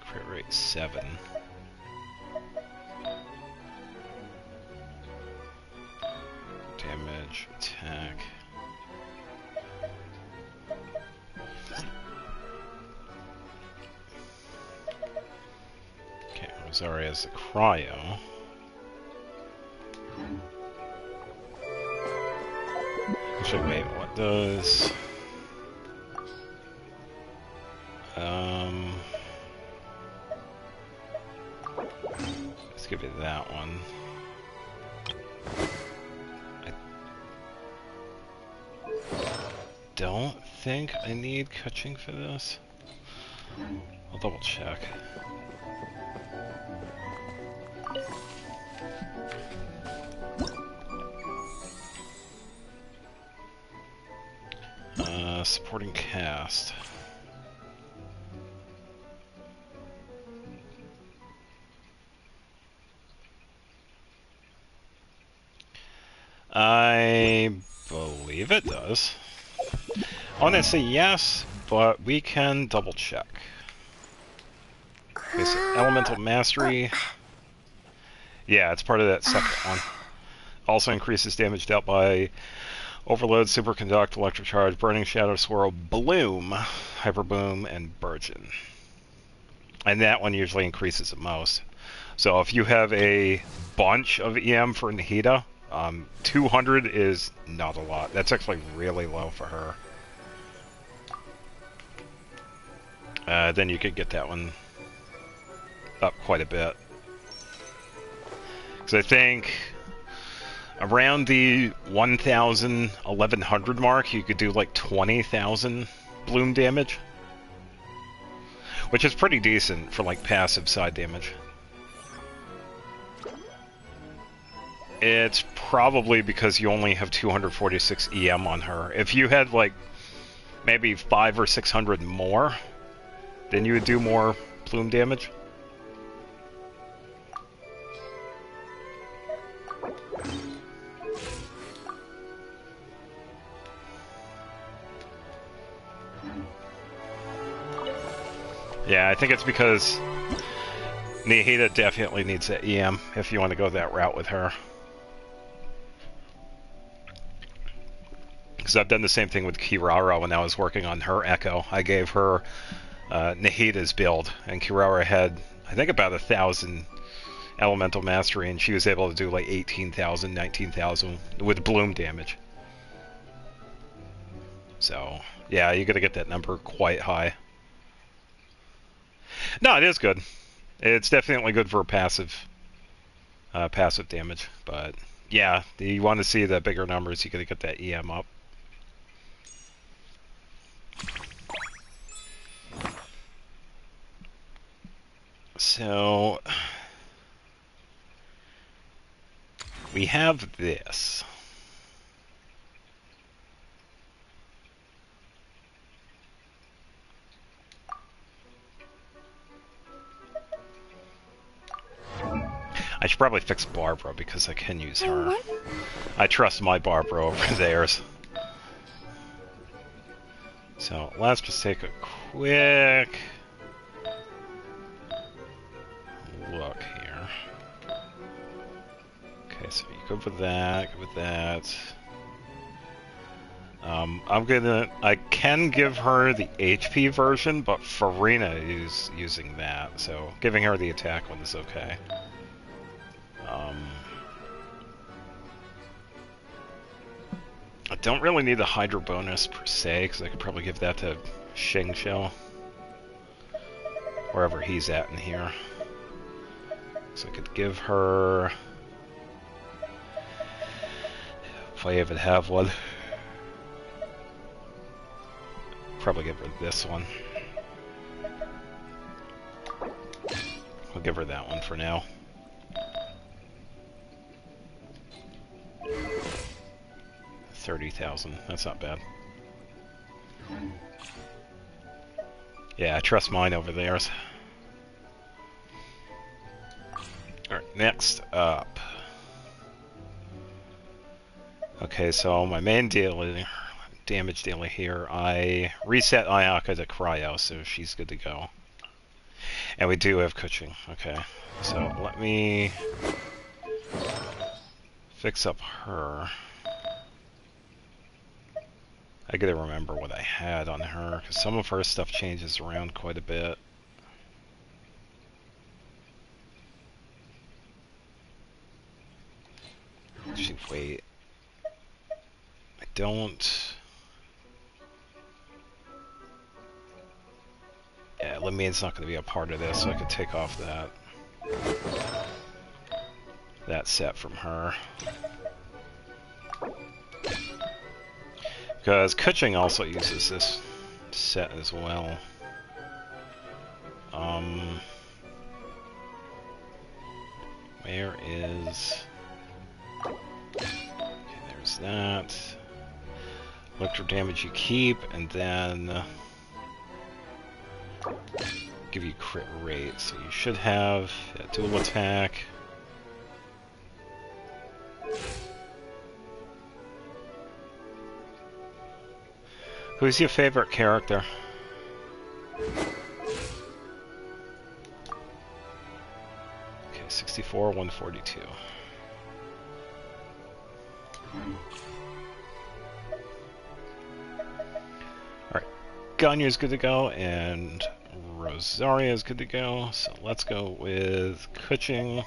Crit rate 7. Damage, attack. Okay, Rosaria has the cryo. Actually, wait, what does... Let's give it that one. I don't think I need Kaching for this. I'll double check. Supporting cast. I believe it does. I want to say yes, but we can double check. Okay, so Elemental Mastery. Yeah, it's part of that second one. Also increases damage dealt by Overload, Superconduct, Electric Charge, Burning Shadow, Swirl, Bloom, Hyper Boom, and Burgeon. And that one usually increases the most. So if you have a bunch of EM for Nahida, 200 is not a lot. That's actually really low for her. Then you could get that one up quite a bit. Because I think around the 1,000, 1,100 mark, you could do like 20,000 bloom damage. Which is pretty decent for like passive side damage. It's probably because you only have 246 EM on her. If you had like maybe 500 or 600 more, then you would do more plume damage. Yeah, I think it's because Nahida definitely needs that EM if you want to go that route with her. Because I've done the same thing with Kirara when I was working on her Echo. I gave her Nahida's build, and Kirara had, I think, about 1,000 Elemental Mastery, and she was able to do like 18,000, 19,000 with bloom damage. So, yeah, you gotta get that number quite high. No, it is good. It's definitely good for passive damage, but yeah, you want to see the bigger numbers, you gotta get that EM up. So we have this. I should probably fix Barbara because I can use her. I trust my Barbara over theirs. So let's just take a quick look here. Okay, so you go with that, go with that. I can give her the HP version, but Farina is using that, so giving her the attack one is okay. I don't really need the Hydra bonus per se, because I could probably give that to Shing Xiao. Wherever he's at in here. So I could give her... if I even have one. Probably give her this one. I'll give her that one for now. $30,000. That's not bad. Yeah, I trust mine over theirs. Alright, next up. Okay, so my main damage daily here, I reset Ayaka to Cryo, so she's good to go. And we do have Kuching. Okay, so let me fix up her. I gotta remember what I had on her, because some of her stuff changes around quite a bit. Actually, wait. I don't... yeah, Lamine's not gonna be a part of this, so I could take off that set from her. Because Kuching also uses this set as well. Where is... okay, there's that. Electro damage you keep, and then... give you crit rate. So you should have dual attack. Who's your favorite character? Okay, 64, 142. Alright, Ganya's good to go, and Rosaria's good to go. So let's go with Kuching.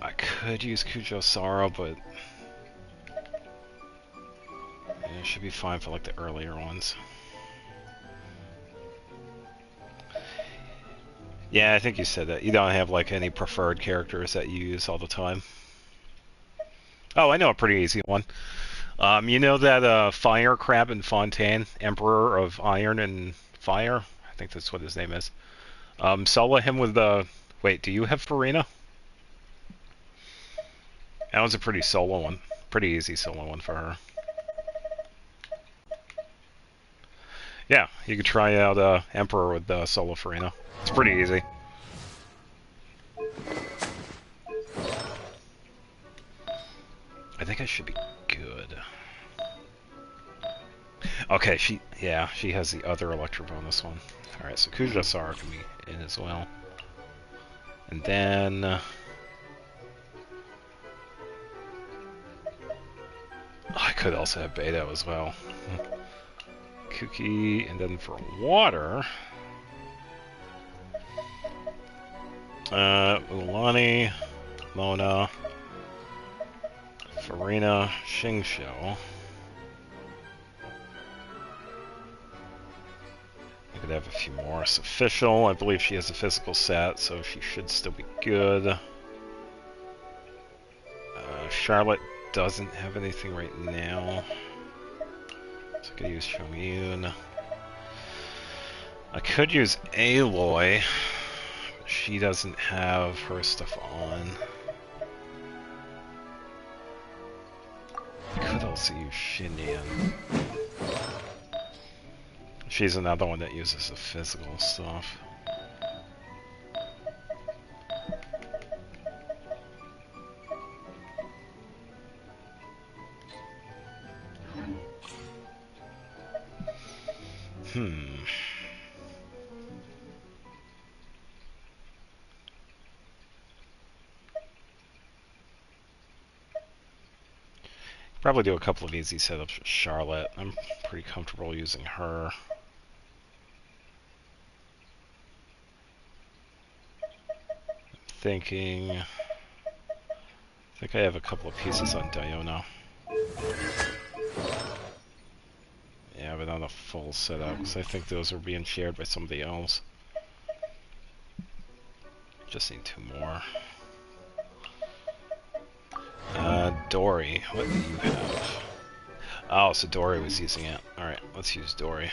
I could use Kujosara, but it should be fine for like the earlier ones. Yeah, I think you said that. You don't have like any preferred characters that you use all the time. Oh, I know a pretty easy one. You know that Fire Crab in Fontaine, Emperor of Iron and Fire? I think that's what his name is. Solo him with the... Wait, do you have Farina? That was a pretty solo one. Pretty easy solo one for her. Yeah, you could try out Emperor with solo Farina. It's pretty easy. I think I should be good. Okay, she has the other Electro bonus one. Alright, so Kujasara can be in as well. And then... I could also have Beto as well. Kuki, and then for water... Ulani, Mona, Farina, Xingqiu. I could have a few more. It's official. I believe she has a physical set, so she should still be good. Charlotte doesn't have anything right now. So I could use Chongyun. I could use Aloy. She doesn't have her stuff on. I could also use Xinyan. She's another one that uses the physical stuff. Probably do a couple of easy setups with Charlotte. I'm pretty comfortable using her. I think I have a couple of pieces on Diona. Yeah, but not a full setup, because I think those are being shared by somebody else. Just need two more. Dory, what do you have? Oh, so Dory was using it. Alright, let's use Dory.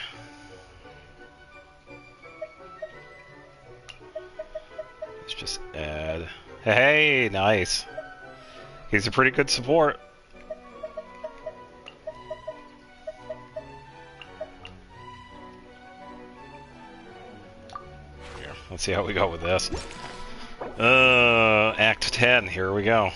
Let's just add... Hey, nice! He's a pretty good support. Here, let's see how we go with this. Act 10, here we go.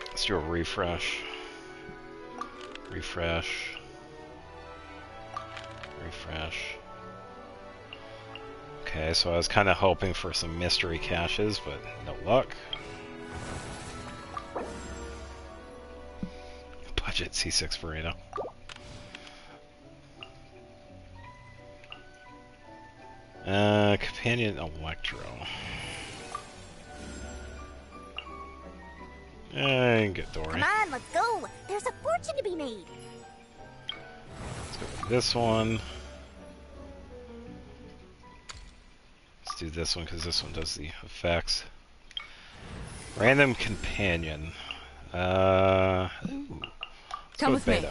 Let's do a refresh. Refresh. Refresh. Okay, so I was kind of hoping for some mystery caches, but no luck. Budget C6 Burrito. Companion Electro. And get Dory. Come on, let's go. There's a fortune to be made. Let's go with this one. Let's do this one because this one does the effects. Random companion. Ooh. Come with me.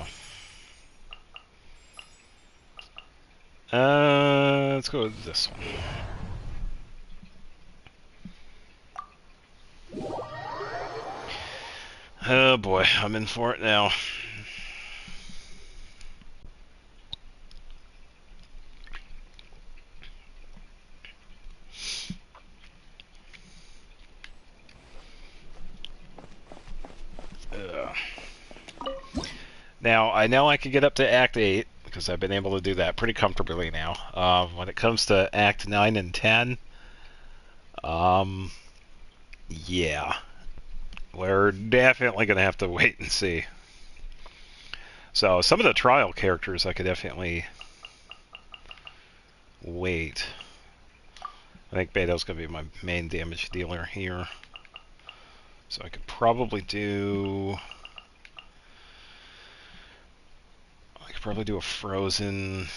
Let's go with this one. Oh boy, I'm in for it now. Now, I know I could get up to Act 8, because I've been able to do that pretty comfortably now. When it comes to Act 9 and 10, yeah. We're definitely going to have to wait and see. So, some of the trial characters I could definitely wait. I think Beto's going to be my main damage dealer here. So I could probably do... a frozen...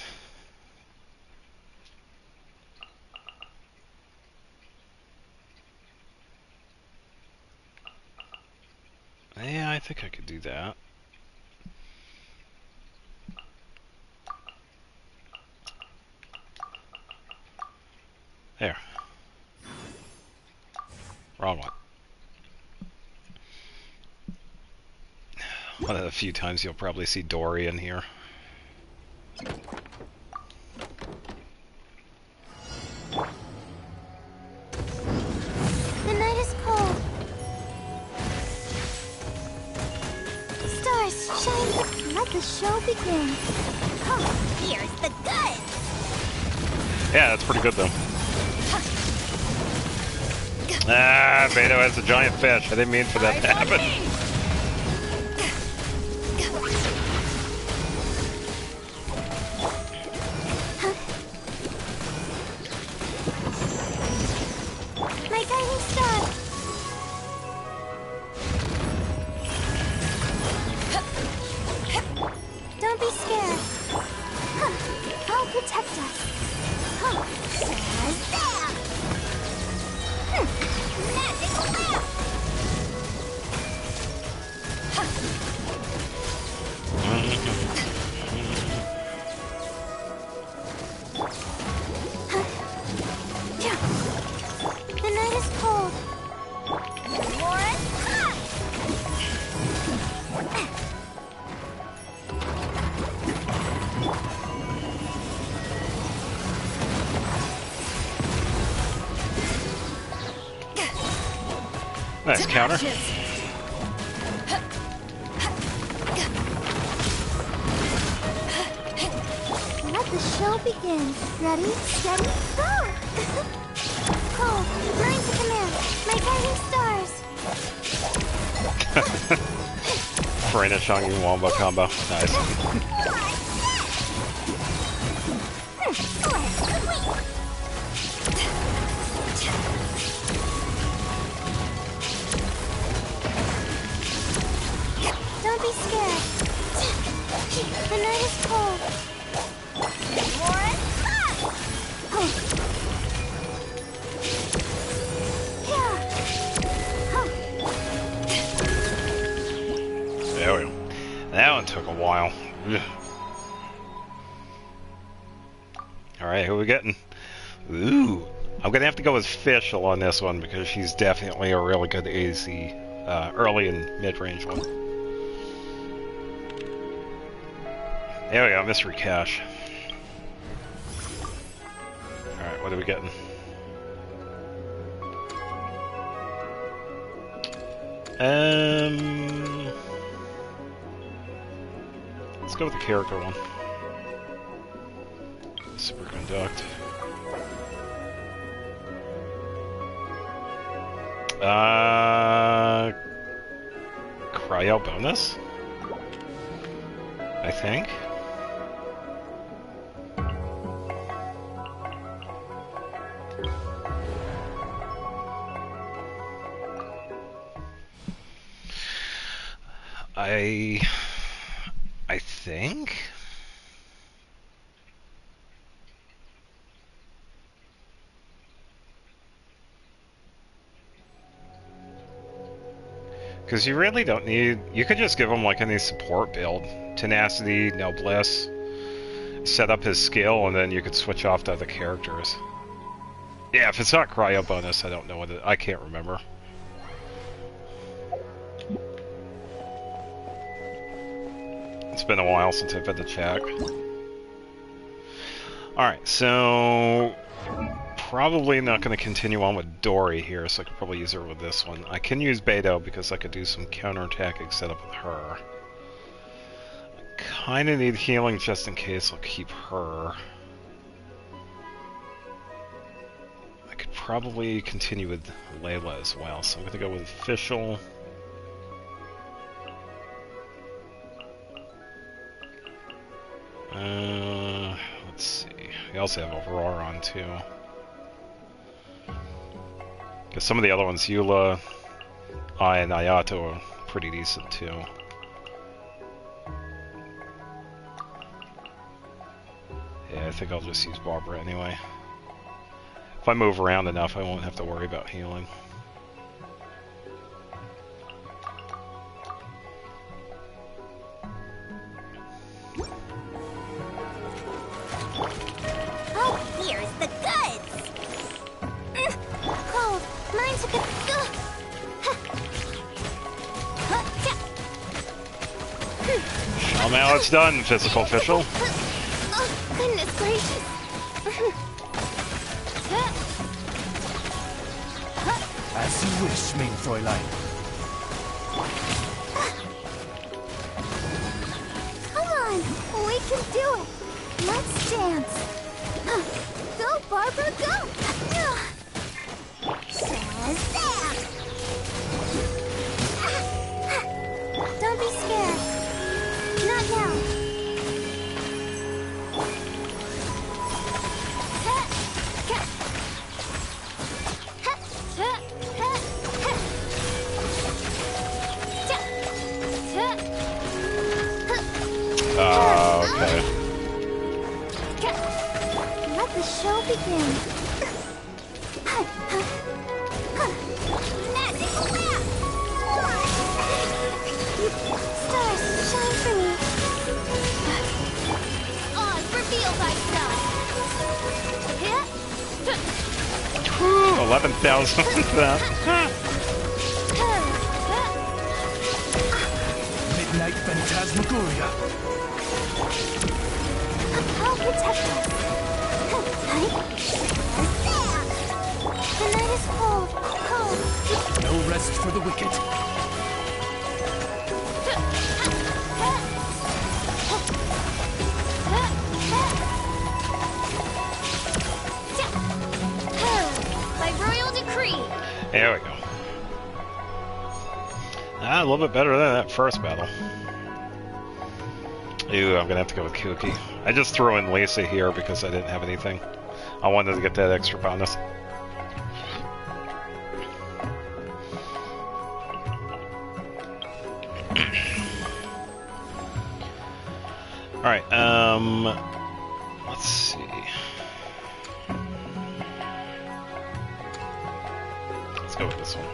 Yeah, I think I could do that. There. Wrong one. One of the few times you'll probably see Dory in here. The night is cold. Stars, shine. Let the show begin. Oh, here's the goods. Yeah, that's pretty good though. Ah, Beto has a giant fish. I didn't mean for that to happen. My guiding star. Don't be scared. I'll protect us. Shazam! Magical lamp! The night is cold. Warren, Nice counter. let the show begin. Ready, steady, go! Cold, mine to command. My guiding stars. Farina Shangin Wombo combo. Nice. Don't be scared. The night is cold. Warren, There we go. That one took a while. Ugh. Alright, who are we getting? Ooh. I'm gonna have to go with Fischl on this one because she's definitely a really good AZ early and mid-range one. There we go, Mystery Cache. Alright, what are we getting? Let's go with the character one. Superconduct. Cryo bonus? I think. I think. Because you really don't need... You could just give him like any support build. Tenacity, Noblesse. Set up his skill, and then you could switch off to other characters. Yeah, if it's not Cryo bonus, I don't know what it... I can't remember. It's been a while since I've had to check. Alright, so... probably not going to continue on with Dory here, so I could probably use her with this one. I can use Beto because I could do some counterattacking setup with her. Kind of need healing just in case. I'll keep her. I could probably continue with Layla as well, so I'm going to go with Official. Let's see. We also have Aurora on too. Because some of the other ones, Eula, Ai, and Ayato are pretty decent too. Yeah, I think I'll just use Barbara anyway. If I move around enough, I won't have to worry about healing. Oh, here's the goods! Cold. Mine's a good... Well, now it's done, Physical Official. Oh, goodness gracious. As you wish, mein Fräulein. Come on, we can do it. Let's dance. Go, Barbara, go! Shazam! Don't be scared. Not now. Okay. Let the show begin. Magic lamp! Stars, shine for me. Oz, reveal thyself. 11,000 that. Midnight Phantasmagoria. I'll protect us. The night is cold, cold. No rest for the wicked. By royal decree. There we go. A little bit better than that first battle. Ew, I'm gonna have to go with Kooky. I just threw in Lisa here because I didn't have anything. I wanted to get that extra bonus. Alright, let's see. Let's go with this one.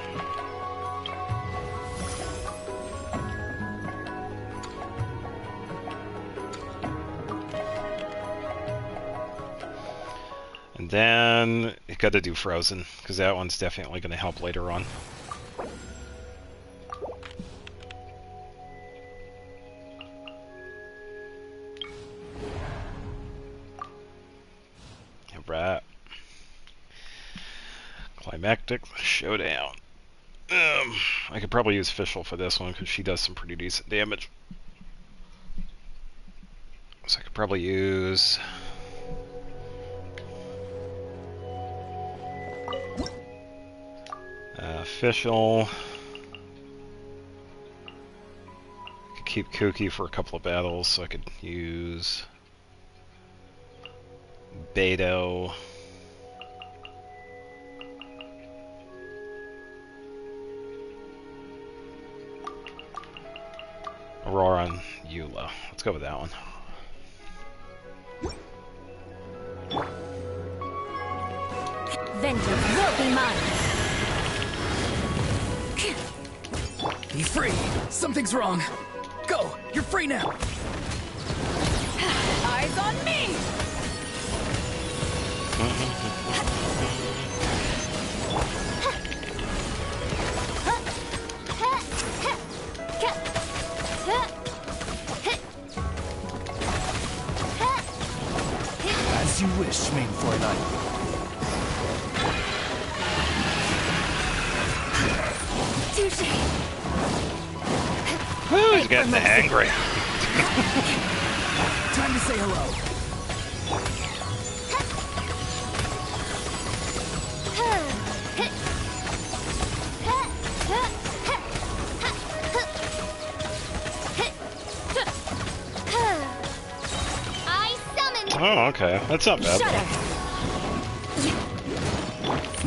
And then you got to do Frozen, because that one's definitely going to help later on. Right. Climactic Showdown. I could probably use Fischl for this one because she does some pretty decent damage. So I could probably use Fischl. Could keep Kooky for a couple of battles, so I could use Beto. Aurora and Eula. Let's go with that one. Vengeance will be mine. Be free. Something's wrong. Go. You're free now. Eyes on me. As you wish, mein Fräulein. Touche. Woo, he's getting angry. Time to say hello. I summon. Oh, okay. That's not bad. Shudder.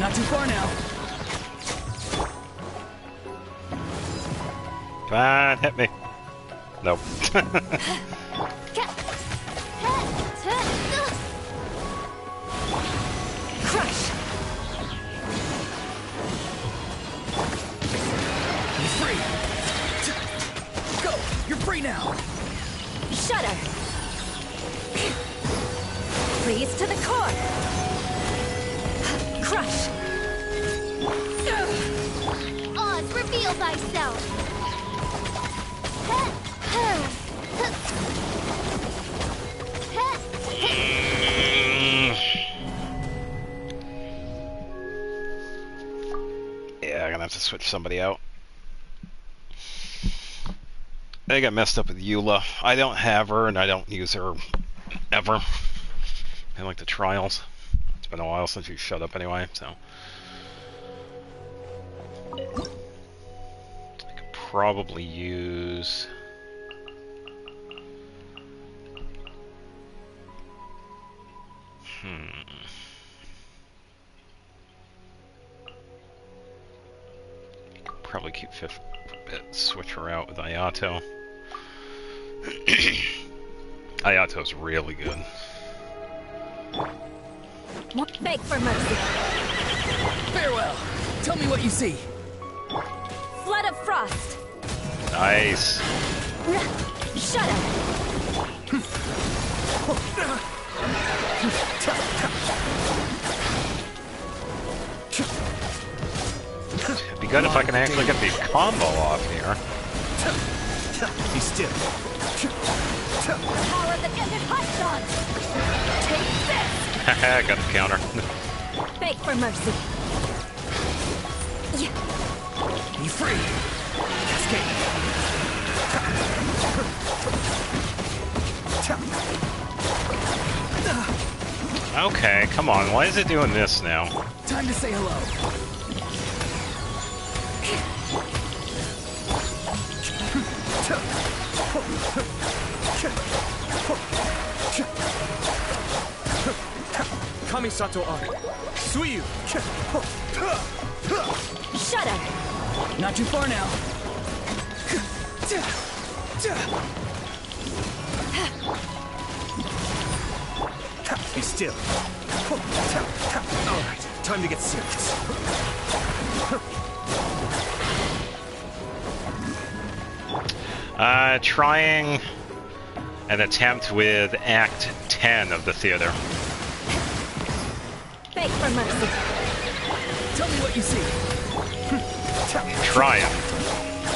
Not too far now. Come on, hit me. Nope. Crush. Be free. Go. You're free now. Shudder. Freeze to the core. Crush. Oz, reveal thyself. Yeah, I'm gonna have to switch somebody out. I got messed up with Eula. I don't have her, and I don't use her ever. I like the trials. It's been a while since you shut up anyway, so. I could probably use... Probably keep fifth bit, switch her out with Ayato. Ayato's really good. Beg for mercy. Farewell. Tell me what you see. Flood of frost. Nice. Shudder. It'd be good if I can actually get the combo off here. Be still. Power that ended hot dogs. Take this. Got the counter. Beg for mercy. Be free. Cascade. Okay, come on. Why is it doing this now? Time to say hello. Kamisato Ari. Suiyu. Shudder. Not too far now. Be still. Alright, time to get serious. Trying an attempt with Act 10 of the theater. Beg for mercy. Tell me what you see. Trying.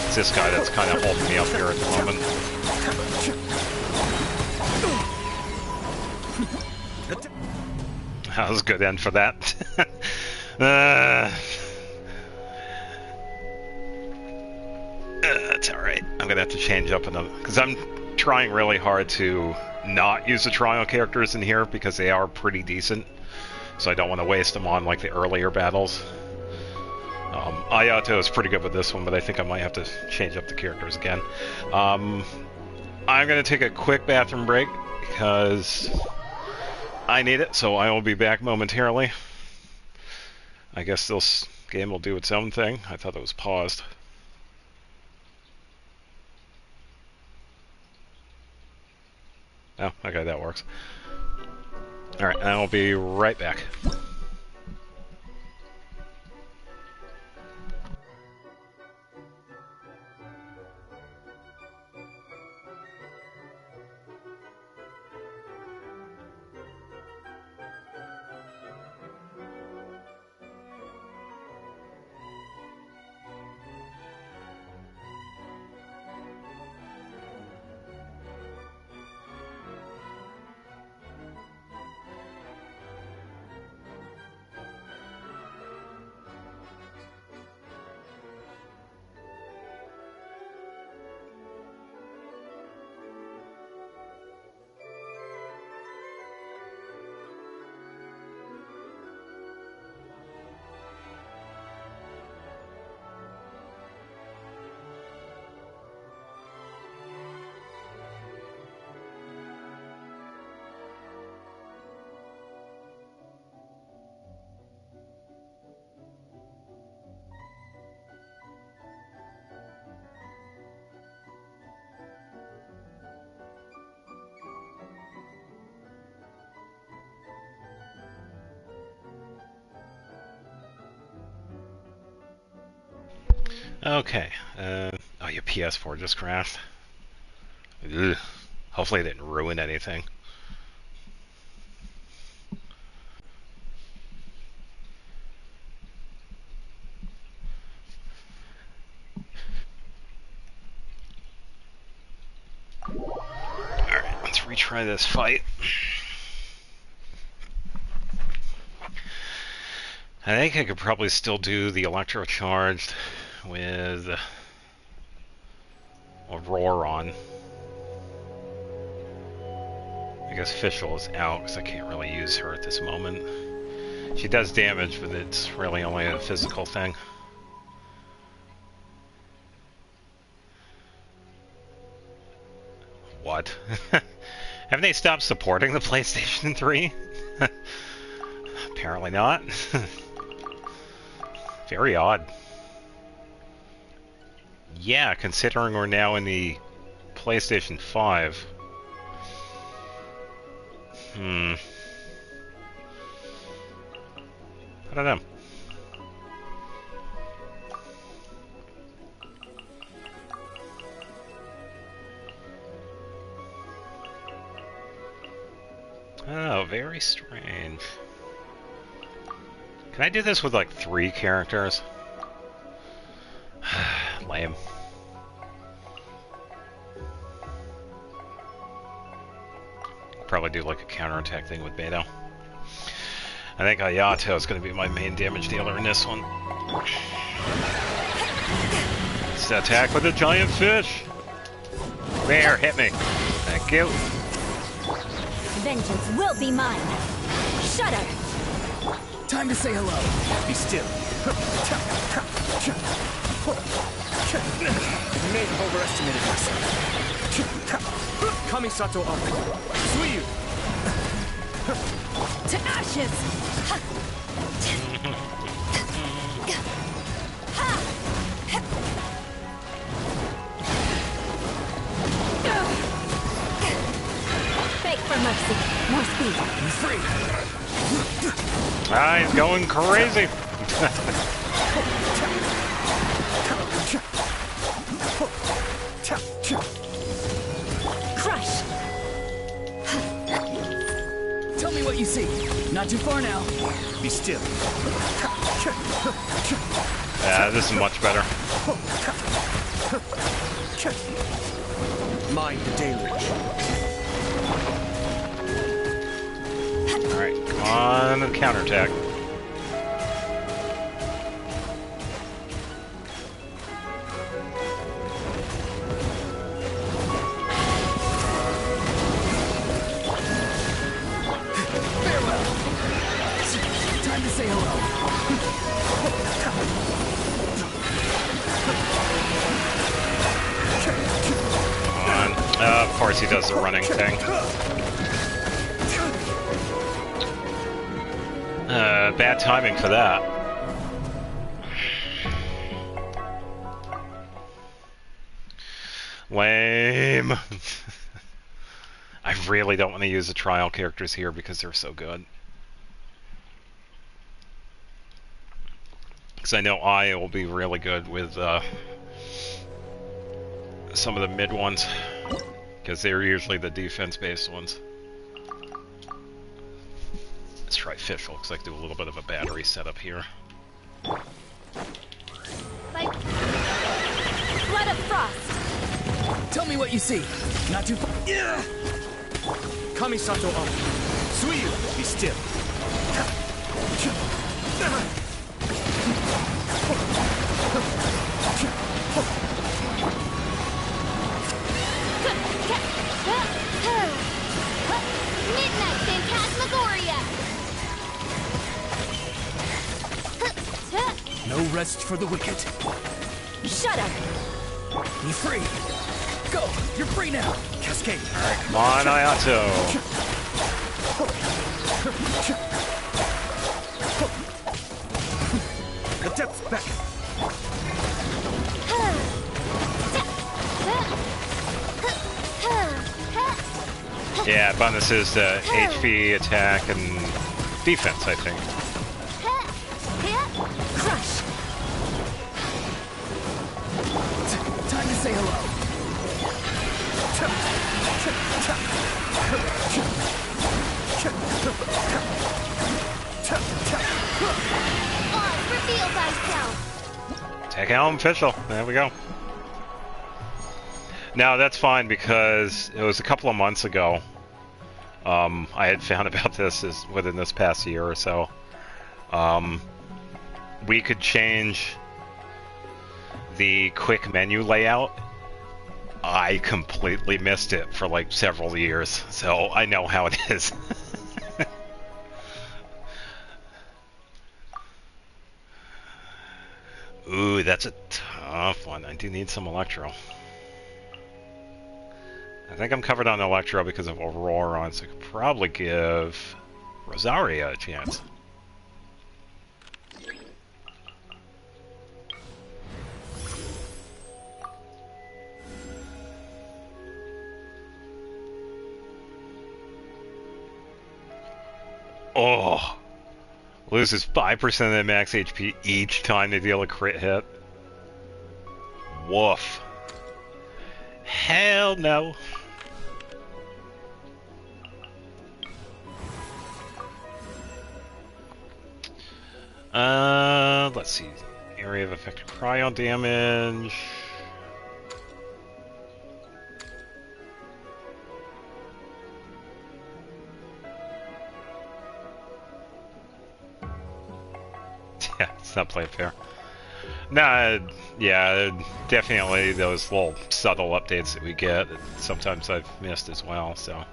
It's this guy that's kind of holding me up here at the moment. That was a good end for that. It's alright. I'm gonna have to change up another, because I'm trying really hard to not use the trial characters in here because they are pretty decent. So I don't want to waste them on like the earlier battles. Ayato is pretty good with this one, but I think I might have to change up the characters again. I'm gonna take a quick bathroom break because I need it, so I will be back momentarily. I guess this game will do its own thing. I thought it was paused. Oh, okay, that works. Alright, I'll be right back. Okay. Oh, your PS4 just crashed. Ugh. Hopefully it didn't ruin anything. Alright, let's retry this fight. I think I could probably still do the electrocharged with a roar on. I guess Fischl is out because I can't really use her at this moment. She does damage, but it's really only a physical thing. What? Haven't they stopped supporting the PlayStation 3? Apparently not. Very odd. Yeah, considering we're now in the PlayStation 5. I don't know. Oh, very strange. Can I do this with like 3 characters? Lame. Probably do like a counterattack thing with Beto. I think Ayato is going to be my main damage dealer in this one. Let's attack with a giant fish. There, hit me. Thank you. Vengeance will be mine. Shudder. Time to say hello. Be still. You may have overestimated myself. Kamisato up. Suiyu. To ashes. Beg for mercy. More speed. Be free. Ah, he's going crazy. Crush. Tell me what you see. Not too far now. Be still. Yeah, this is much better. Mind the deluge. Alright, come on, counterattack. Farewell. Time to say hello. Come on. Of course he does the running thing. Bad timing for that. Lame. I really don't want to use the trial characters here because they're so good. Because I know Aya will be really good with some of the mid ones. Because they're usually the defense-based ones. Let's try Fischl, because I can do a little bit of a battery setup here. Like blood of frost. Tell me what you see. Not too far. Yeah. Kamisato up. Suiyu. Be still. Midnight Phantasmagoria. No rest for the wicked. Shudder. Be free. Go. You're free now. Cascade. Come on, Ayato. The depths back. Yeah, bonuses to HP, attack, and defense, I think. Crush. Say hello. Oh, reveal thyself. Tech Helm official. There we go. Now that's fine because it was a couple of months ago. I had found about this within this past year or so. We could change the quick menu layout. I completely missed it for like several years, so I know how it is. Ooh, that's a tough one. I do need some Electro. I think I'm covered on Electro because of Aurora, so I could probably give Rosaria a chance. Oh! Loses 5% of their max HP each time they deal a crit hit. Woof. Hell no. Let's see. Area of effective cryo damage. Yeah, it's not playing fair. Nah, yeah, definitely those little subtle updates that we get that sometimes I've missed as well, so.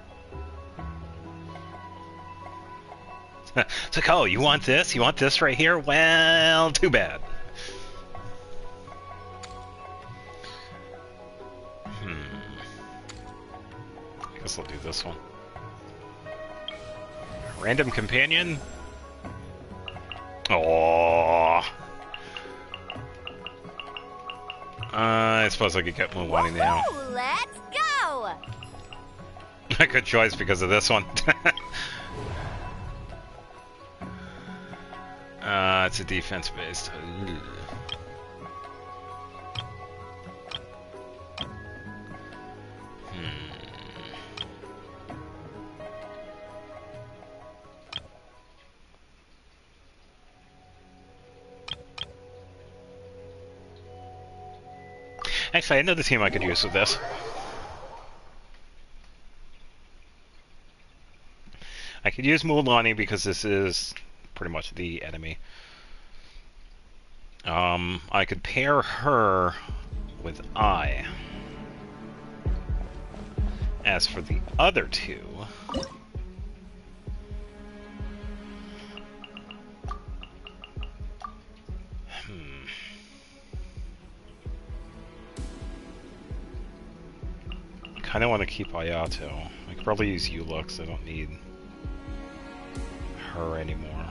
It's like, oh, you want this? You want this right here? Well, too bad. I guess I'll do this one. Random companion? Oh. I suppose I could get Muwani now. Let's go! A good choice because of this one. It's a defense based. Actually, I know the team I could use with this. I could use Mulan because this is pretty much the enemy. I could pair her with I. As for the other two... I don't want to keep Ayato. I could probably use Ulux. I don't need her anymore.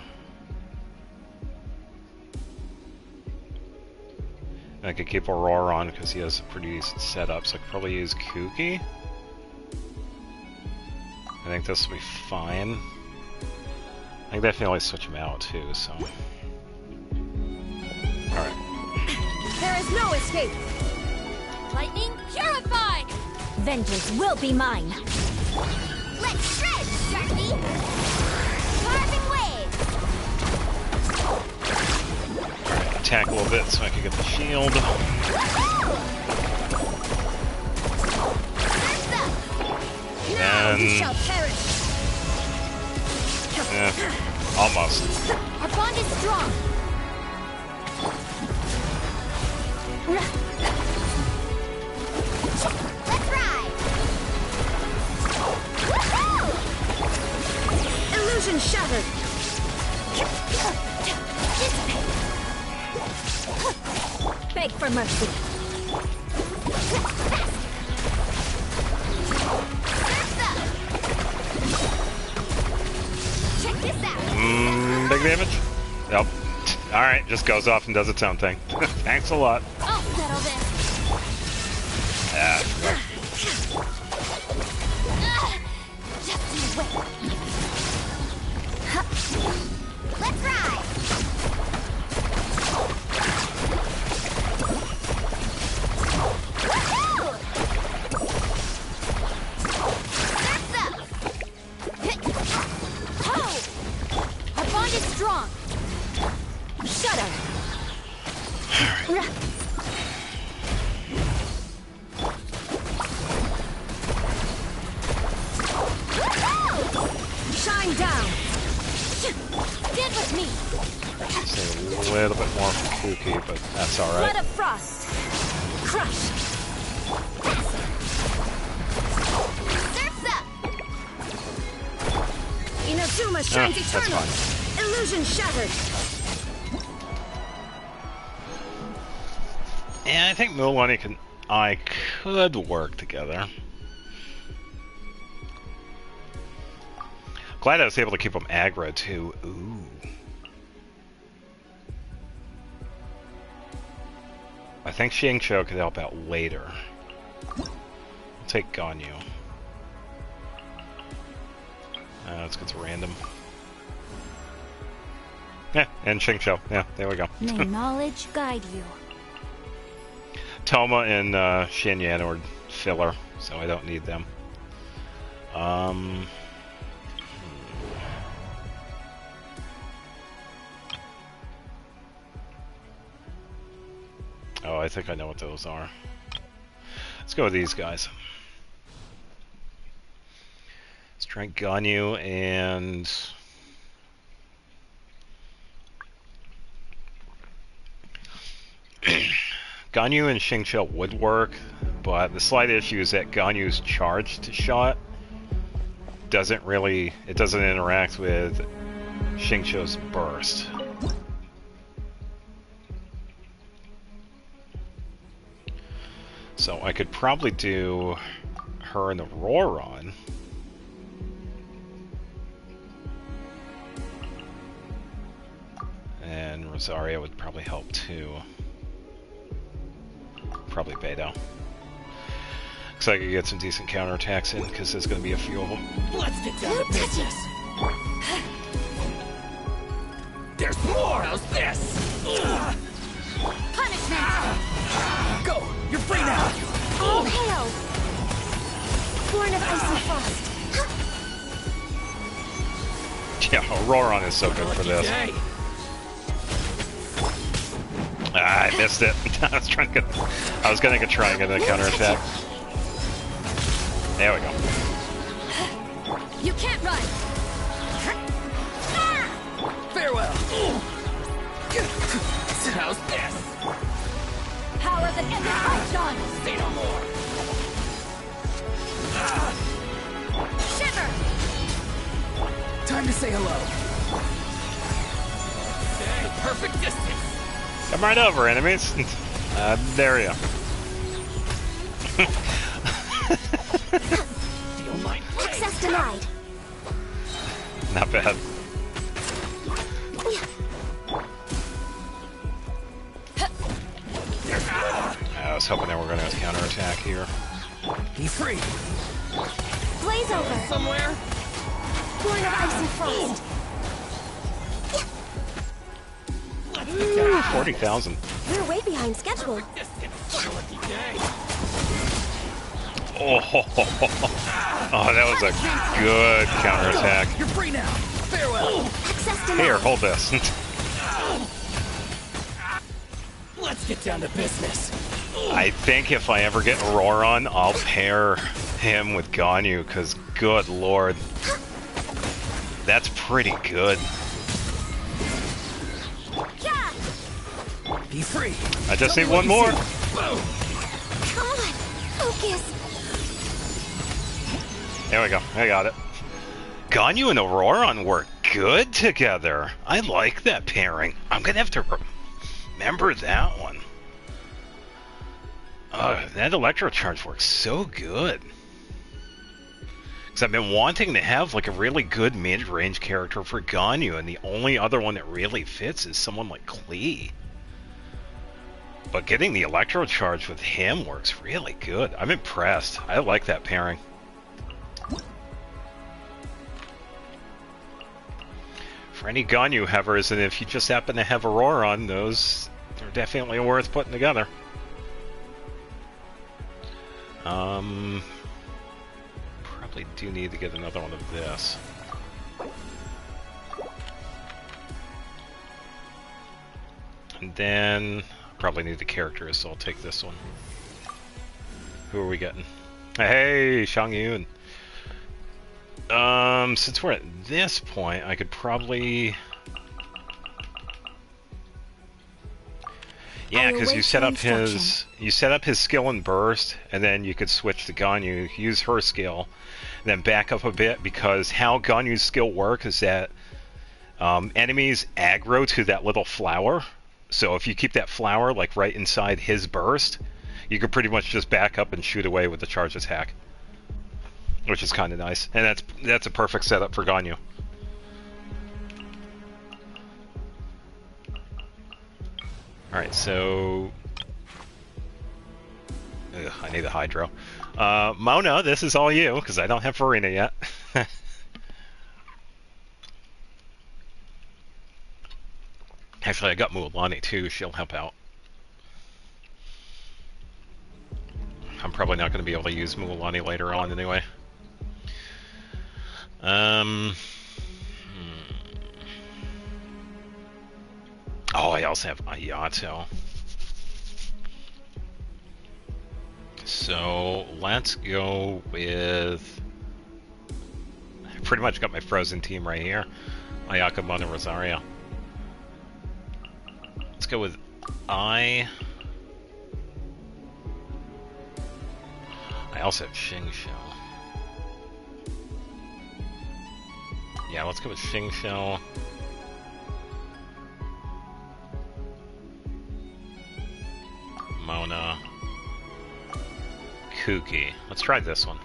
And I could keep Aurora on because he has a pretty decent setup, so I could probably use Kuki. I think this will be fine. I can definitely switch him out too, so. Alright. There is no escape. Lightning purified! Vengeance will be mine. Let's shred, Sharky! Carving wave! Attack a little bit so I can get the shield. Now you And shall perish. almost. Our bond is strong! Let's ride! Illusion shattered. Beg for mercy. Check this out! Big damage? Nope. Alright, just goes off and does its own thing. Thanks a lot. I'll settle this! Just you wait! Let's ride! Shine down. Get with me. It's a little bit more kooky, but that's all right. Blood of frost. Crush. Surf's up. Inazuma shines that's eternal. fine. Illusion shattered. Yeah, I think Milani and I could work together. Glad I was able to keep them aggro too. Ooh. I think Xingqiu could help out later. I'll take Ganyu. Let's get to random. Yeah, and Xingqiu. Yeah, there we go. May knowledge guide you. Toma and Shinyan are filler, so I don't need them. Oh, I think I know what those are. Let's go with these guys. Let's try Ganyu and... Ganyu and Xingqiu would work, but the slight issue is that Ganyu's charged shot doesn't interact with Xingqiu's burst. So I could probably do her and the Roron. And Rosario would probably help too. Probably Beidou. Looks like I could get some decent counterattacks in, because there's going to be a few of them. Let's get down to business. There's more. How's this? Punishment. Go. You're free now. All hail. Born of ice and frost. Yeah, Roron is so good for this. Day. Ah, I missed it. I was gonna try and get a counterattack. There we go. You can't run. Farewell. How's this? Power that ended Upjohn. Say no more. Shiver. Time to say hello. Stay perfect distance. Come right over, enemies. There you go. Feel my Access denied. Not bad. I was hoping that we're going to counterattack here. Be free. Blaze over. Somewhere. Born of ice and frost. Ooh, 40,000. We're way behind schedule. Lucky day. Oh, that was a good counterattack. You're free now. Farewell. Access denied. Here, hold this. Let's get down to business. I think if I ever get Roron, I'll pair him with Ganyu, because good lord. That's pretty good. Yeah. Be free. I just Tell need me what one more. you see. Whoa. Come on. Focus. There we go. I got it. Ganyu and Auroron work good together. I like that pairing. I'm going to have to remember that one. That Electro Charge works so good. Because I've been wanting to have like a really good mid-range character for Ganyu, and the only other one that really fits is someone like Klee. But getting the Electro Charge with him works really good. I'm impressed. I like that pairing. For any Ganyu havers, and if you just happen to have Auroron, those are definitely worth putting together. Probably do need to get another one of this. And then Probably need the characters, so I'll take this one. Who are we getting? Hey, Shang Yun. Since we're at this point, I could probably... Yeah, because you set up his skill and burst, and then you could switch to Ganyu, use her skill, and then back up a bit, because how Ganyu's skill works is that enemies aggro to that little flower. So if you keep that flower like right inside his burst, you could pretty much just back up and shoot away with the charge attack, which is kind of nice. And that's a perfect setup for Ganyu. Alright, so... Ugh, I need a Hydro. Mona, this is all you, because I don't have Farina yet. Actually, I got Mualani too, she'll help out. I'm probably not going to be able to use Mualani later on anyway. Oh, I also have Ayato. So let's go with... I pretty much got my frozen team right here. Ayaka, Mona, Rosario. Let's go with I also have Xingqiu. Yeah, let's go with Xingqiu. Mona. Kuki. Let's try this one.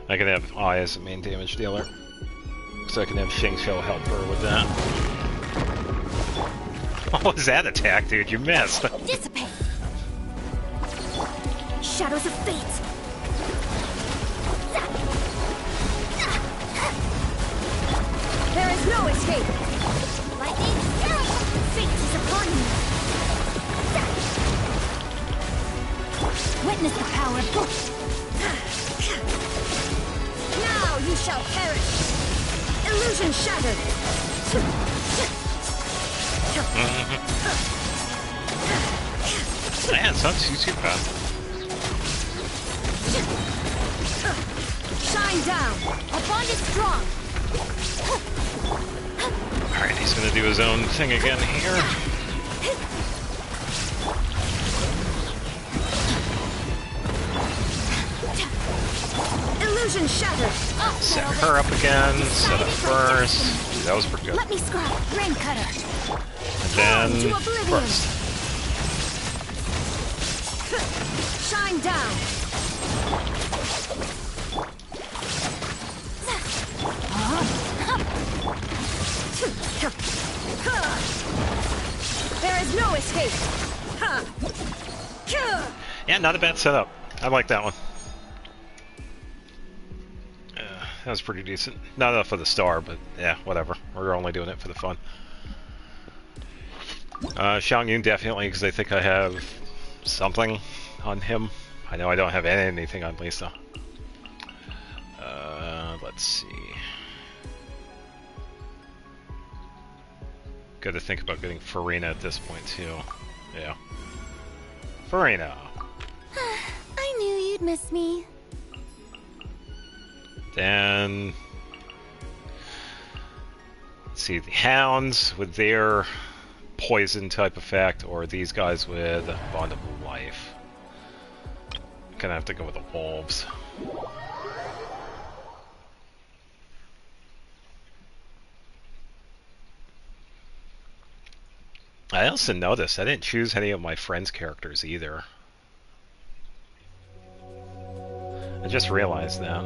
I can have I as the main damage dealer. So I can have Xingqiu help her with that. What was that attack, dude? You missed. Dissipate! Shadows of fate! There is no escape. Lightning! Fate is upon you! Witness the power of ghost. Now you shall perish. Illusion shattered. Man, it's not too bad. Shine down. Our bond is strong! Alright, he's gonna do his own thing again here. Illusion shattered. Set her up again, set up first. That was pretty good. Let me scrub! Rain cutter! And To then oblivion. first. Shine down. There is no escape. Yeah, not a bad setup. I like that one. That was pretty decent. Not enough for the star, but yeah, whatever. We're only doing it for the fun. Xiang Yun definitely, because I think I have something on him. I know I don't have anything on Lisa. Let's see. Got to think about getting Farina at this point too. Yeah. Farina. I knew you'd miss me. Then let's see, the hounds with their poison type effect, or these guys with bond of life. I'm gonna have to go with the wolves. I also noticed I didn't choose any of my friends' characters either. I just realized that.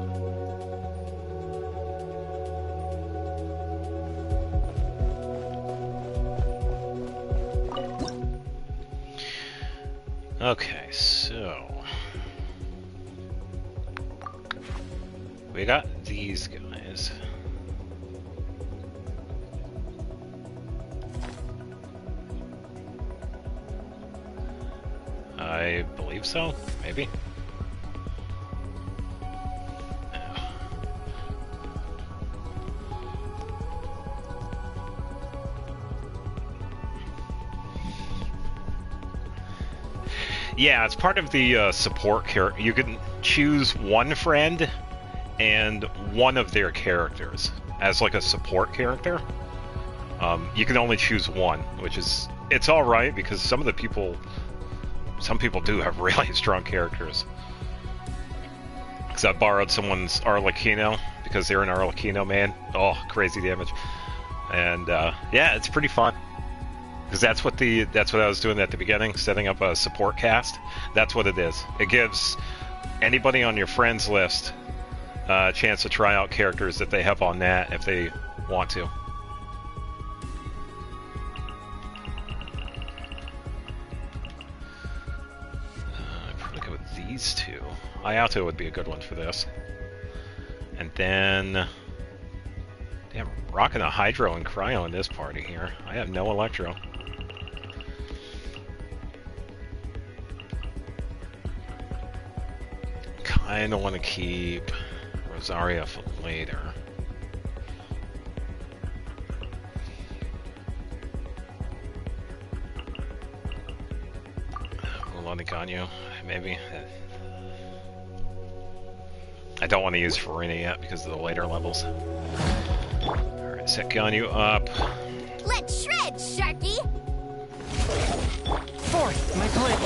Okay, so we got these guys. I believe so, maybe. Yeah, it's part of the support character. You can choose one friend and one of their characters as like a support character. You can only choose one, which is it's all right because some people do have really strong characters. Because I borrowed someone's Arlecchino because they're an Arlecchino man. Oh, crazy damage! And yeah, it's pretty fun. Because that's what I was doing at the beginning, setting up a support cast. That's what it is. It gives anybody on your friends list a chance to try out characters that they have on that if they want to. I'd probably go with these two. Ayato would be a good one for this. And then... Damn, rocking a Hydro and Cryo in this party here. I have no Electro. Kinda want to keep Rosaria for later. Ganyu, maybe. I don't want to use Farina yet because of the later levels. Alright, set Ganyu up. Let's shred, Sharky! Fourth, my blade.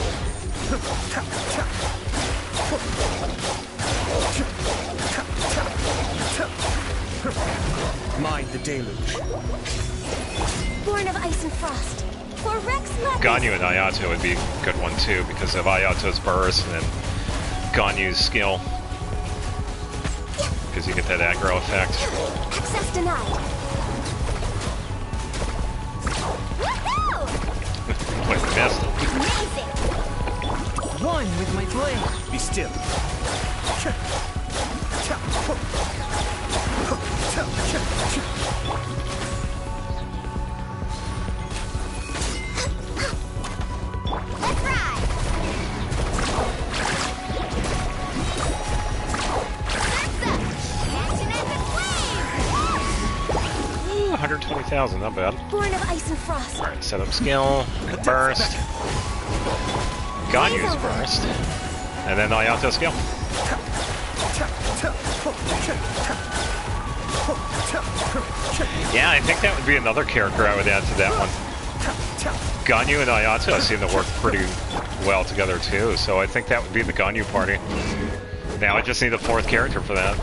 Mind the deluge. Born of ice and frost. For Rex Lepus. Ganyu and Ayato would be a good one too because of Ayato's burst and then Ganyu's skill. Because you get that aggro effect. Access denied. Woohoo! Wait, we missed. Amazing! One with my blade. Be still. Let's ride! That's up! Action as a flame! Ooh, 120,000, not bad. Born of ice and frost. Alright, set up skill, burst, Ganyu's burst, and then Ayato skill. Yeah, I think that would be another character I would add to that one. Ganyu and Ayato seem to work pretty well together too, so I think that would be the Ganyu party. Now I just need a fourth character for that.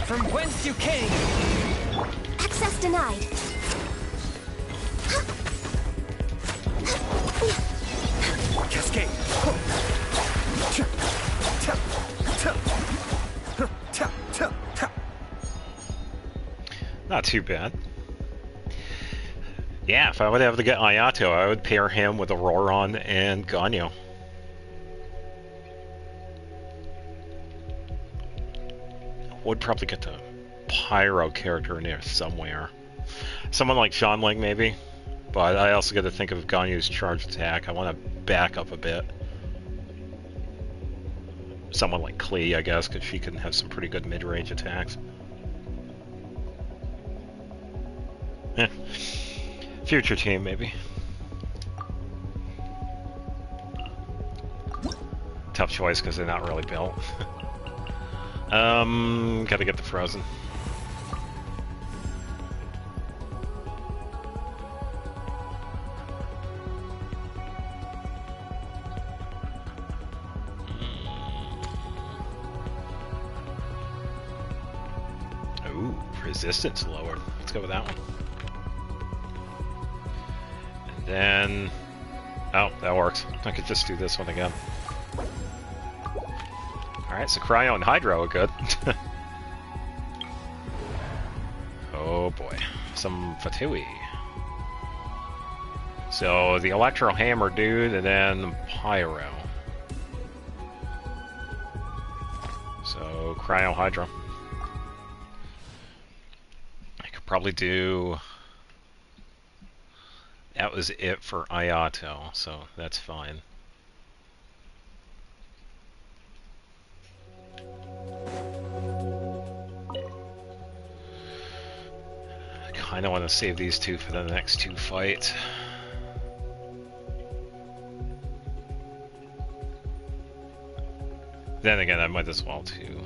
From whence you came. Access denied. Cascade. Not too bad. Yeah, if I would have to get Ayato, I would pair him with Auroron and Ganyu. Would probably get the Pyro character in there somewhere. Someone like Xianling maybe, but I also got to think of Ganyu's charge attack. I want to back up a bit. Someone like Klee, I guess, because she can have some pretty good mid-range attacks. Eh. Future team, maybe. Tough choice because they're not really built. Gotta get the Frozen. Ooh, resistance lowered. Let's go with that one. And then... Oh, that works. I could just do this one again. Alright, so Cryo and Hydro are good. Oh boy. Some Fatui. So, the Electro Hammer dude, and then Pyro. So, Cryo Hydro. I could probably do... That was it for Ayato, so that's fine. I kind of want to save these two for the next two fights. Then again, I might as well too.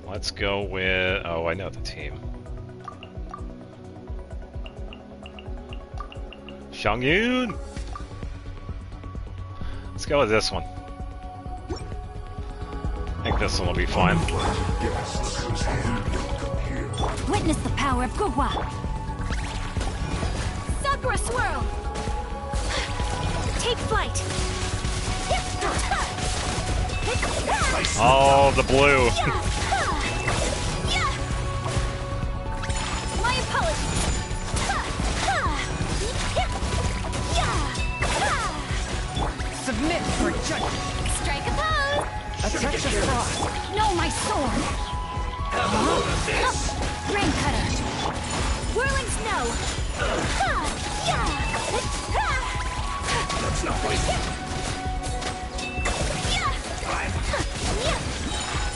Let's go with... Oh, I know the team. Xiangyun! Let's go with this one. I think this one will be fine. Witness the power of Gugwa. Sakura swirl. Take flight. Oh, the blue. My apologies. Submit for judgment. Strike a pose. A touch of frost. No, my sword. Rain cutter. Whirling snow. That's not right.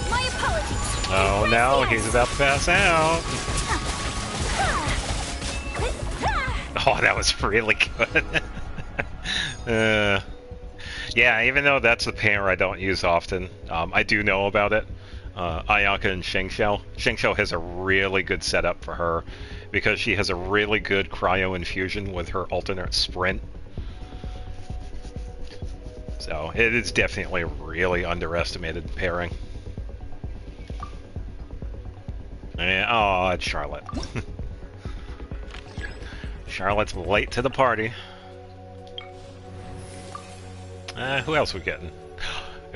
My apologies. Oh no, he's about to pass out. Oh, that was really good. Yeah, even though that's the pair I don't use often, I do know about it. Ayaka and Shengxiao. Shengxiao has a really good setup for her because she has a really good cryo infusion with her alternate sprint. So it is definitely a really underestimated pairing. And, oh, it's Charlotte. Charlotte's late to the party. Who else we getting?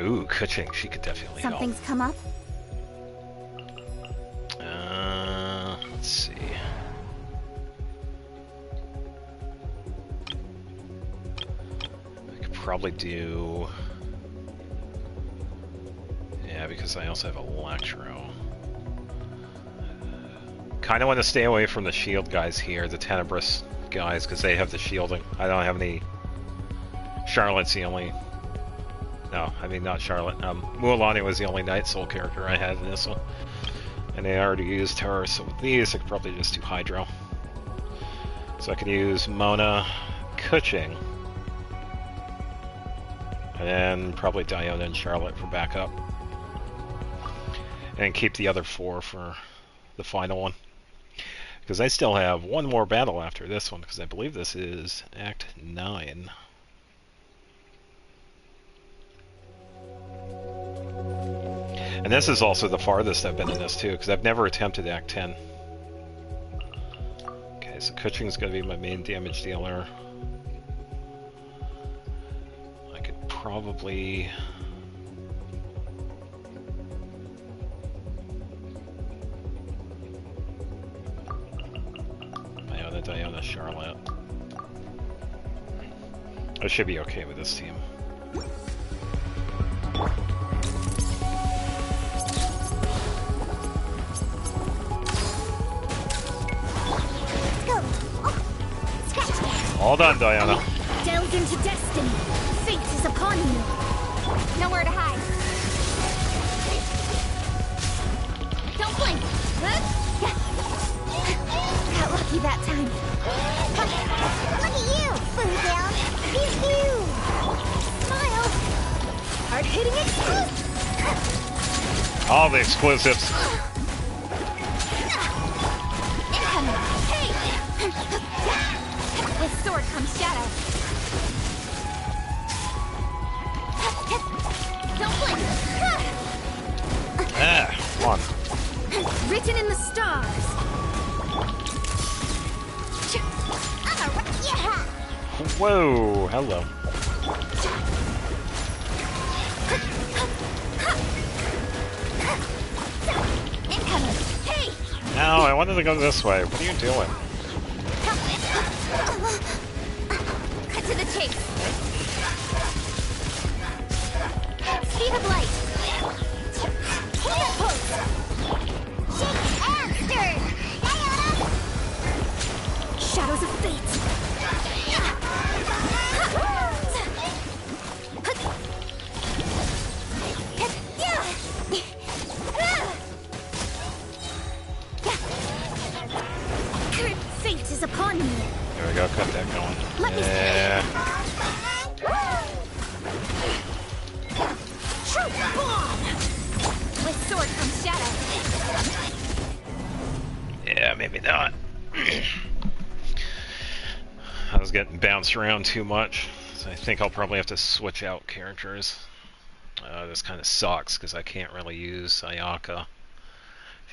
Ooh, Kuching. She could definitely help. Something's come up? Let's see. I could probably do... Yeah, because I also have Electro. Kind of want to stay away from the shield guys here, the Tenebris guys, because they have the shielding. I don't have any... Charlotte's the only... No, I mean not Charlotte. Mualani was the only Night Soul character I had in this one. And they already used her, so with these I could probably just do Hydro. So I can use Mona, Kuching, and then probably Diona and Charlotte for backup. And keep the other 4 for the final one. Because I still have one more battle after this one, because I believe this is Act 9. And this is also the farthest I've been in this too, because I've never attempted Act 10. Okay, so Kuching's going to be my main damage dealer. I could probably... Diona, Charlotte. I should be okay with this team. All done, Diana. Delve into destiny. Fate is upon you. Nowhere to hide. Don't blink. Got lucky that time. Look at you, Blue down. He's you. Smile. Hard-hitting exclusive. All the exclusives. Incoming. Hey. With sword comes shadow. Don't blink. Come on. Written in the stars. Whoa, hello. Incoming. Hey. No, I wanted to go this way. What are you doing? Cut to the chase. Speed of light. Hold that pose. Shake and stir. Shadows of fate. Fate is upon me. There we go, cut that going. Let me Yeah. sword from shadow. Yeah, maybe not. I was getting bounced around too much, so I think I'll probably have to switch out characters. This kind of sucks because I can't really use Sayaka.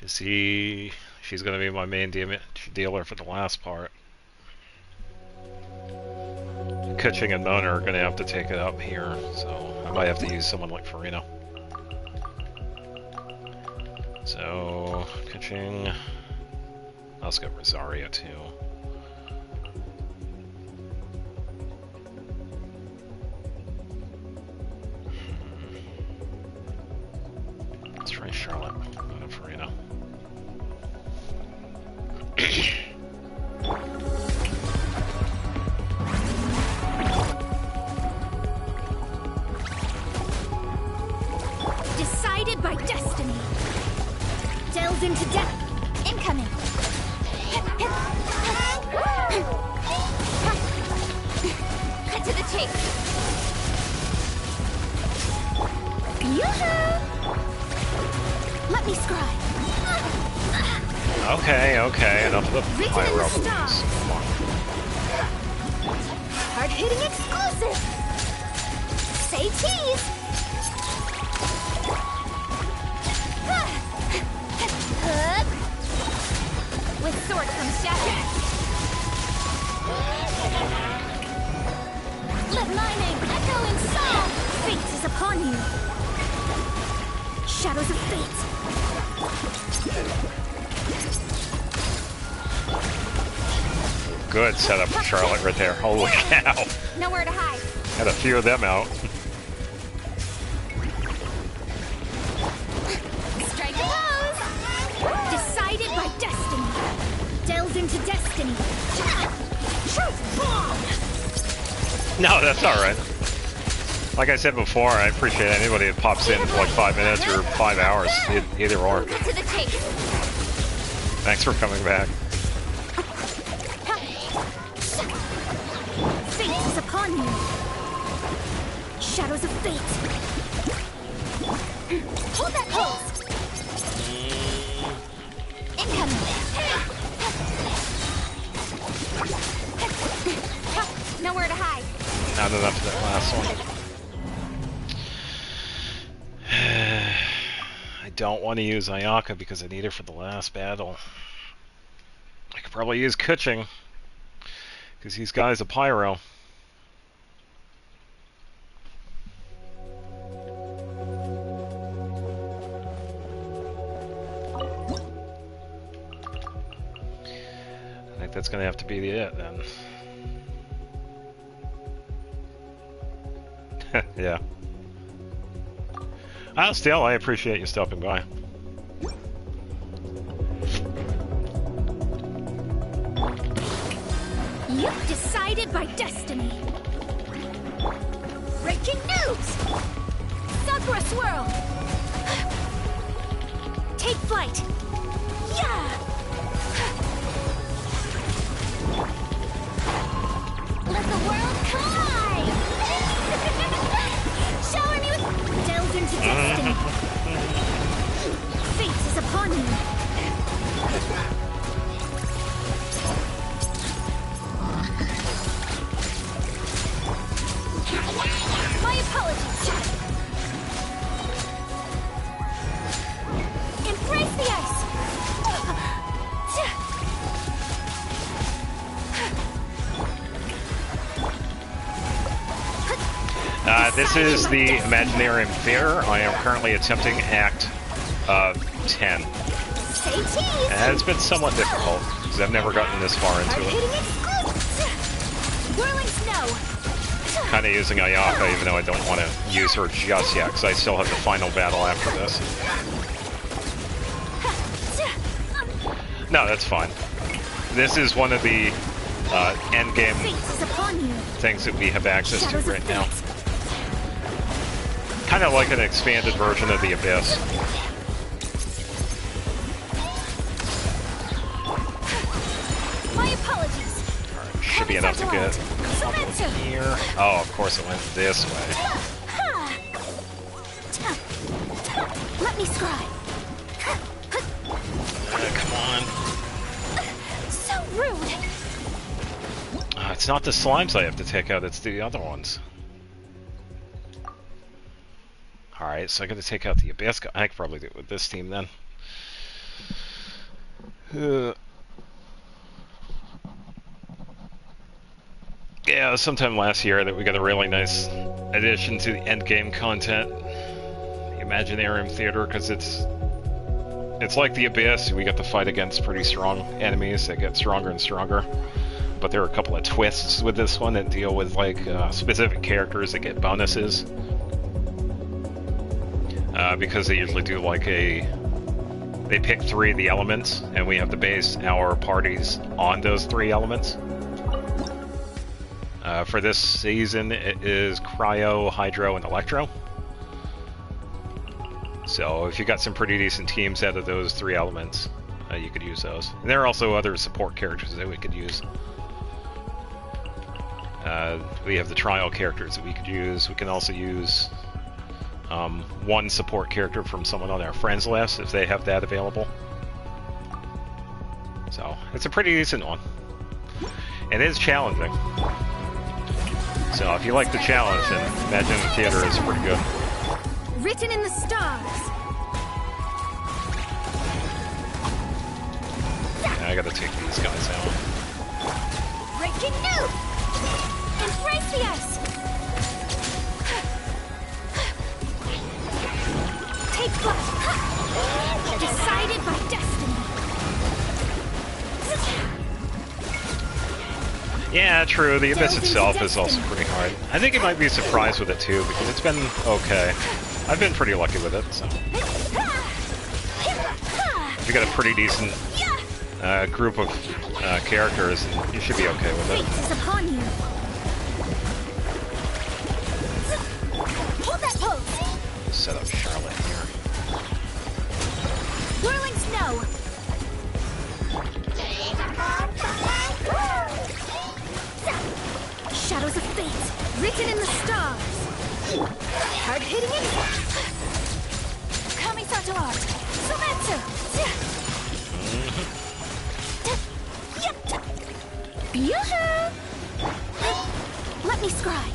She's going to be my main dealer for the last part. Kuching and Mona are going to have to take it up here, so I might have to use someone like Farina. So, Kuching. Let's go Rosaria too. Let's try Charlotte and Farina. Decided by destiny. Delves into death. Incoming. Cut to the chase. Yoo-hoo! Let me scry. Okay, enough of the Written high in the rebels. stars. Come on. Hard-hitting exclusive. Say cheese. Hook. With sword from shadow. Let my name echo in song. Fate is upon you. Shadows of fate. Good setup for Charlotte right there. Holy cow. Nowhere to hide. Had a few of them out. Strike a pose. Decided by destiny. Delves into destiny. No, that's alright. Like I said before, I appreciate anybody that pops in for like 5 minutes or 5 hours. Either or. Cut to the chase. Thanks for coming back. Fate is upon you. Shadows of fate. Hold that pose. Incoming. Nowhere to hide. Not enough of that last one. I don't want to use Ayaka because I need her for the last battle. I could probably use Kuching because he's got his a pyro. I think that's going to have to be it then. Yeah. Still, I appreciate you stopping by. You've decided by destiny. Breaking news! Sakura swirl! Take flight! Yeah! Let the world collide! Shower me with... Delve into destiny. Fate is upon you. My apologies. Embrace the ice. This is the Imaginarium Theater. I am currently attempting Act 10. Say cheese. And it's been somewhat difficult, because I've never gotten this far into it. Hard-hitting exclusive. Whirling snow. Kind of using Ayaka, even though I don't want to use her just yet, because I still have the final battle after this. No, that's fine. This is one of the endgame Fate is upon you. things that we have access to Shadows of right now. fate. Kind of like an expanded version of the Abyss. My apologies. Should be enough to get Sumetsu. here. Oh, of course it went this way. Let me scry. Rude. It's not the slimes I have to take out, it's the other ones. Alright, so I gotta take out the Abyss. I could probably do it with this team then. Yeah, sometime last year that we got a really nice addition to the endgame content. The Imaginarium Theater, because it's like the Abyss. We got to fight against pretty strong enemies that get stronger and stronger. But there are a couple of twists with this one that deal with like specific characters that get bonuses. Because they usually do like they pick 3 of the elements, and we have to base our parties on those 3 elements. For this season, it is Cryo, Hydro, and Electro. So if you got some pretty decent teams out of those 3 elements, you could use those. And there are also other support characters that we could use. We have the trial characters that we could use. We can also use one support character from someone on our friends list if they have that available. So it's a pretty decent one. It is challenging. So if you like the challenge, then Imagine the Theater is pretty good. Written in the stars. Yeah, I gotta take these guys out. Breaking new. Embrace the ice. Take flight. Decided by destiny. Yeah, true. The Abyss itself is also pretty hard. I think you might be surprised with it too, because it's been okay. I've been pretty lucky with it, so. If you got a pretty decent group of characters, you should be okay with it. Fate is upon you. Hold that pose. Set up Charlotte here. Whirling snow. Shadows of fate, written in the stars. Hard hitting it. Kamisato art. Sometsu. Yoo-hoo! Let me scry.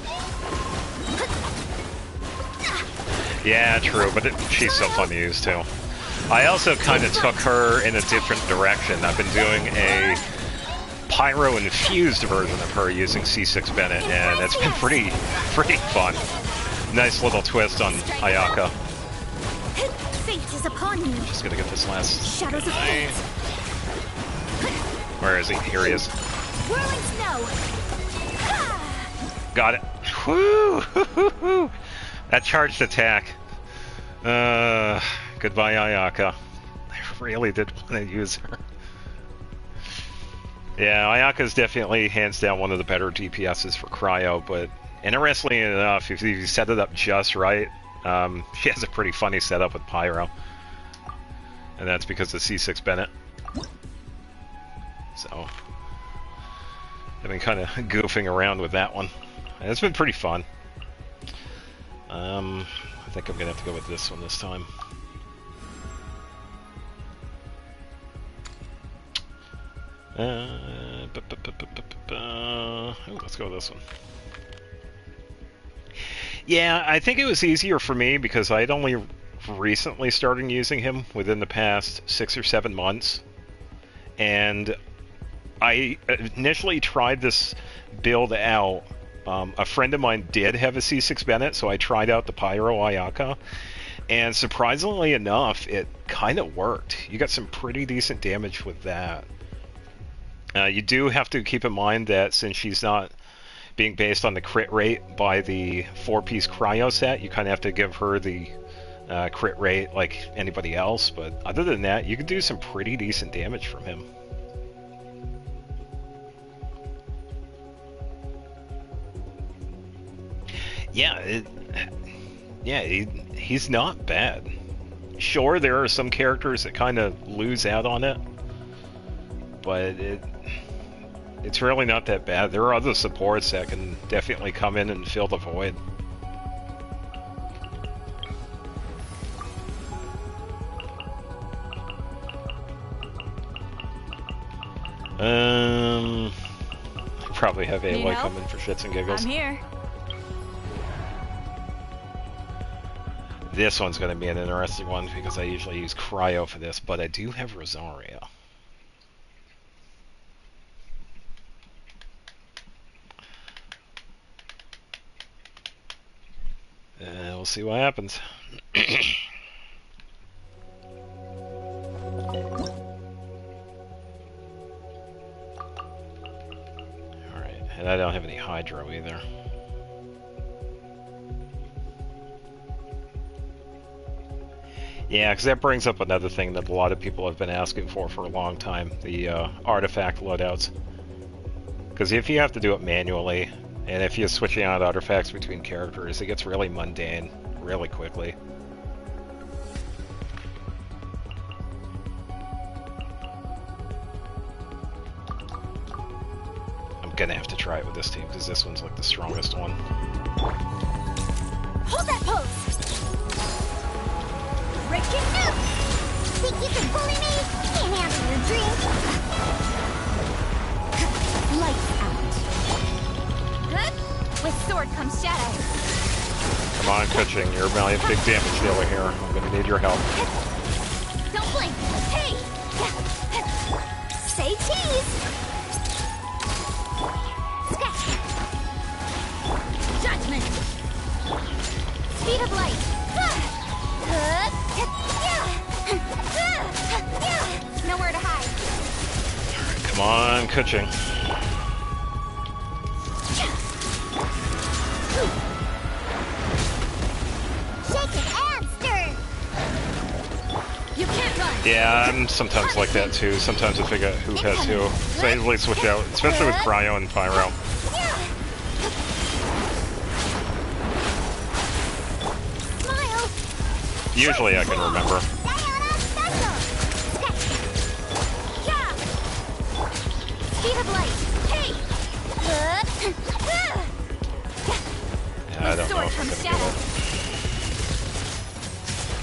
Yeah, true, but she's so fun to use too. I also kind of took her in a different direction. I've been doing a pyro-infused version of her using C6 Bennett, and it's been pretty fun. Nice little twist on Ayaka. Fate is upon you. Just gonna get this last Shadows of guy. fate. Where is he? Here he is. Whirling snow. Got it. Woo! That charged attack. Goodbye, Ayaka. I really did want to use her. Yeah, Ayaka's definitely hands down one of the better DPSs for Cryo, but interestingly enough, if you set it up just right, she has a pretty funny setup with Pyro. And that's because of C6 Bennett. So, I've been kind of goofing around with that one. And it's been pretty fun. I think I'm going to have to go with this one this time. Let's go with this one. Yeah, I think it was easier for me because I'd only recently started using him within the past 6 or 7 months. And I initially tried this build out. A friend of mine did have a C6 Bennett, so I tried out the Pyro Ayaka. And surprisingly enough, it kind of worked. You got some pretty decent damage with that. You do have to keep in mind that since she's not being based on the crit rate by the 4-piece Cryo set, you kind of have to give her the crit rate like anybody else. But other than that, you can do some pretty decent damage from him. Yeah, he's not bad. Sure, there are some characters that kind of lose out on it, but it's really not that bad. There are other supports that can definitely come in and fill the void. Probably have Need Aloy help? come in for shits and giggles. I'm here. This one's going to be an interesting one because I usually use Cryo for this, but I do have Rosaria. We'll see what happens. Alright, and I don't have any Hydro either. Yeah, because that brings up another thing that a lot of people have been asking for a long time, the artifact loadouts. Because if you have to do it manually, and if you're switching out artifacts between characters, it gets really mundane really quickly. I'm gonna have to try it with this team, because this one's like the strongest one. Hold that pose! Break it up! Think you can bully me? Can't handle your drink. Lights out. Good? With sword comes shadow. Come on, Kuching, you're a big damage dealer here. I'm gonna need your help. Don't blink. Hey! Say cheese! Scratch! Judgment! Speed of light! Nowhere to hide. Come on, Kuching. Shake it and stir. You can't run. Yeah, I'm sometimes like that too. Sometimes I figure out who has who. So I usually switch out, especially with Cryo and Pyro. Smile. Usually I can remember. Diana special. Yeah. Speed of light. Hey! Yeah, I don't know Sword if I'm comes gonna shadow.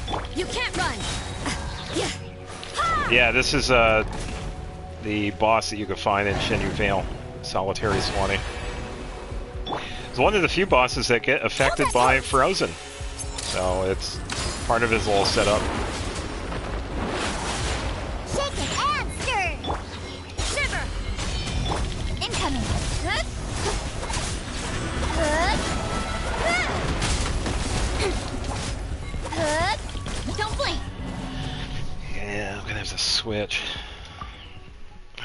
get You can't run. it. Yeah, this is the boss that you can find in Shinyu Vale, Solitary Swanee. It's one of the few bosses that get affected by Frozen. So it's part of his little setup. Shake it and stir. Shiver. Incoming. Don't blink. Yeah, I'm gonna have to switch.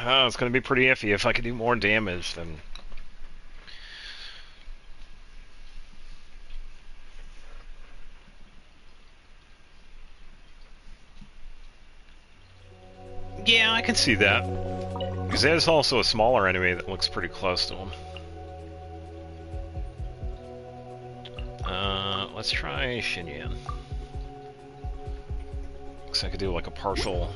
Oh, it's gonna be pretty iffy. If I could do more damage, then... Yeah, I can see that. Because there's also a smaller enemy that looks pretty close to him. Let's try Xinyan. Looks like I could do like a partial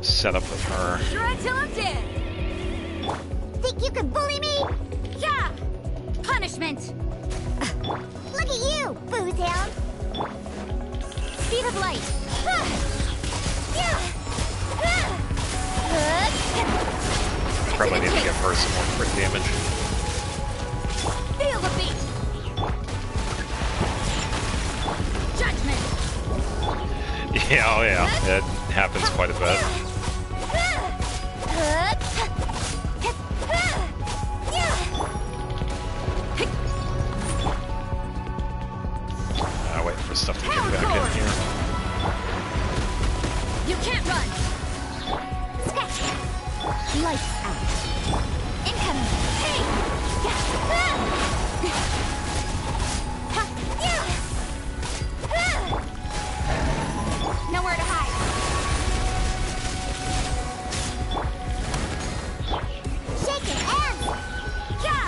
setup with her. Try till I'm dead. Think you can bully me? Yeah. Punishment. Look at you, booze hound. Speed of light. Probably need to give her some more crit damage. Feel the beat. Judgment. Yeah, oh yeah, it happens quite a bit. Wait for stuff to get back in here. You can't run. Lights out. Incoming. Hey. Nowhere to hide. Shake it and Yeah.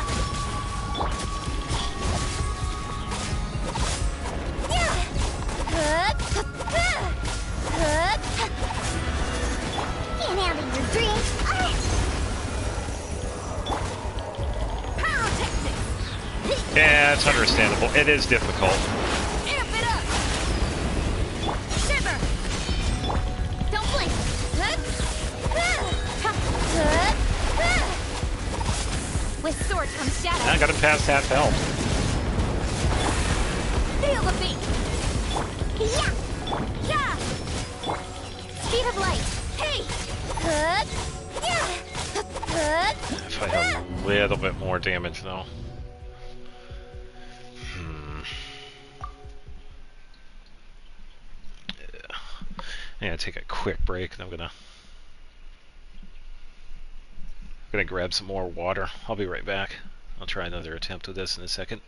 can't handle your drink. Pyrotechnics. Yeah, it's understandable. It is difficult. Amp it up. Shiver. Don't blink. With sword comes shadow. I got him past half health. Feel the beat. Yeah. Yeah. Speed of light. Hey. Good. Yeah. Good. If I had a little bit more damage, though. I'm gonna take a quick break, and I'm gonna grab some more water. I'll be right back. I'll try another attempt with this in a second.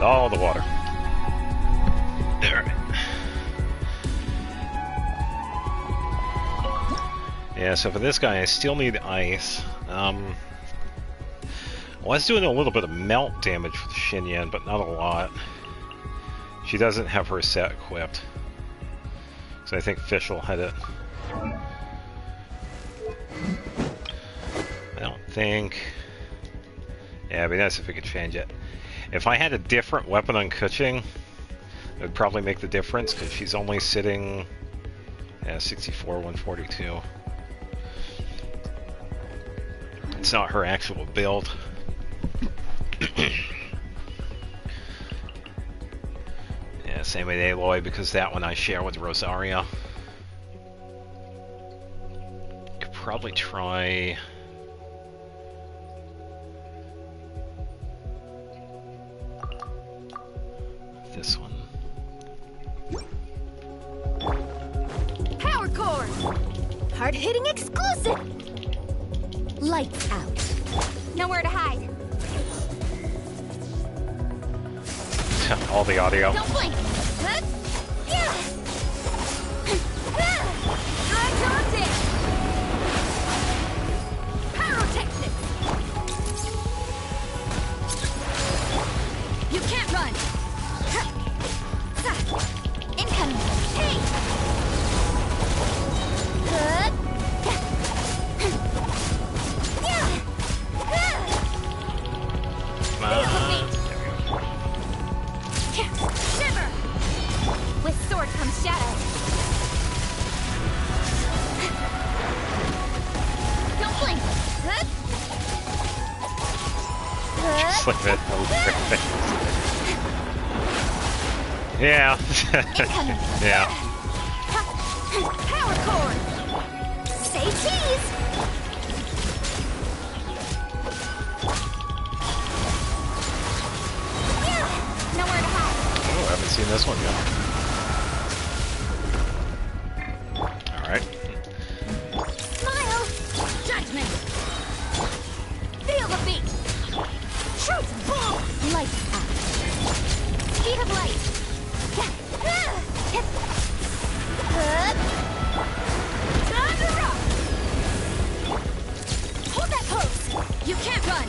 All the water. Alright. Yeah, so for this guy, I still need ice. I was doing a little bit of melt damage with Xinyan, but not a lot. She doesn't have her set equipped. So I think Fischl had it. I don't think... Yeah, it'd be nice if we could change it. If I had a different weapon on Kuching, it would probably make the difference, because she's only sitting at 64, 142. It's not her actual build. Yeah, same with Aloy, because that one I share with Rosaria. Could probably try... this one. Power core. Hard hitting exclusive. Lights out. Nowhere to hide. All the audio. Don't blink. Yeah. Drag your dick. Pyrotechnics. You can't run. Incoming. Hey. Good. Come on. Shiver. With sword comes shadow. Don't blink. Good. Just like that. Yeah. Yeah. Power cord. Say cheese. Yeah. Nowhere to hide. Oh, I haven't seen this one yet. Alright. Smile. Judgment. Feel the beat. Shoot. Boom. Lights out. Speed of light. Good. Time to rock. Hold that pose. You can't run.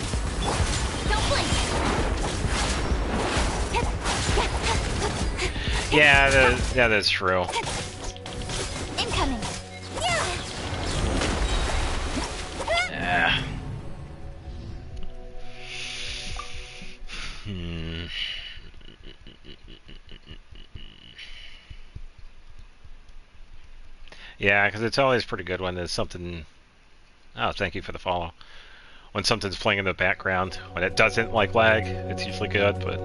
Don't blink. Yeah, that's true. Incoming. Yeah. Yeah, because it's always pretty good when there's something... Oh, thank you for the follow. When something's playing in the background, when it doesn't, like, lag, it's usually good, but...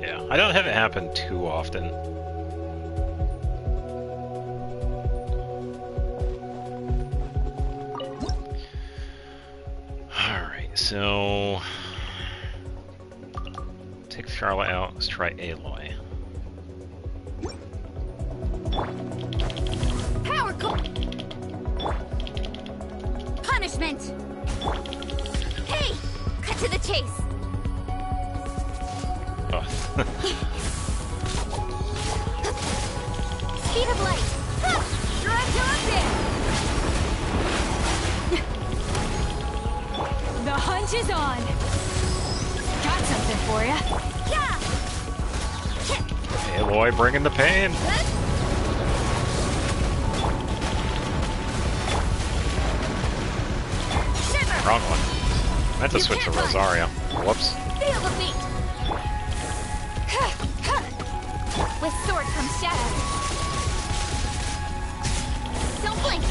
Yeah, I don't have it happen too often. Charlotte out. Let's try Aloy. Power core. Punishment. Hey, cut to the chase. Oh. Speed of light. Stretch on The hunt is on. Got something for ya. Yeah. Aloy bringing the pain. Wrong one. I meant to switch to Rosaria. Whoops. Feel the beat. With sword comes shadow. Don't blink.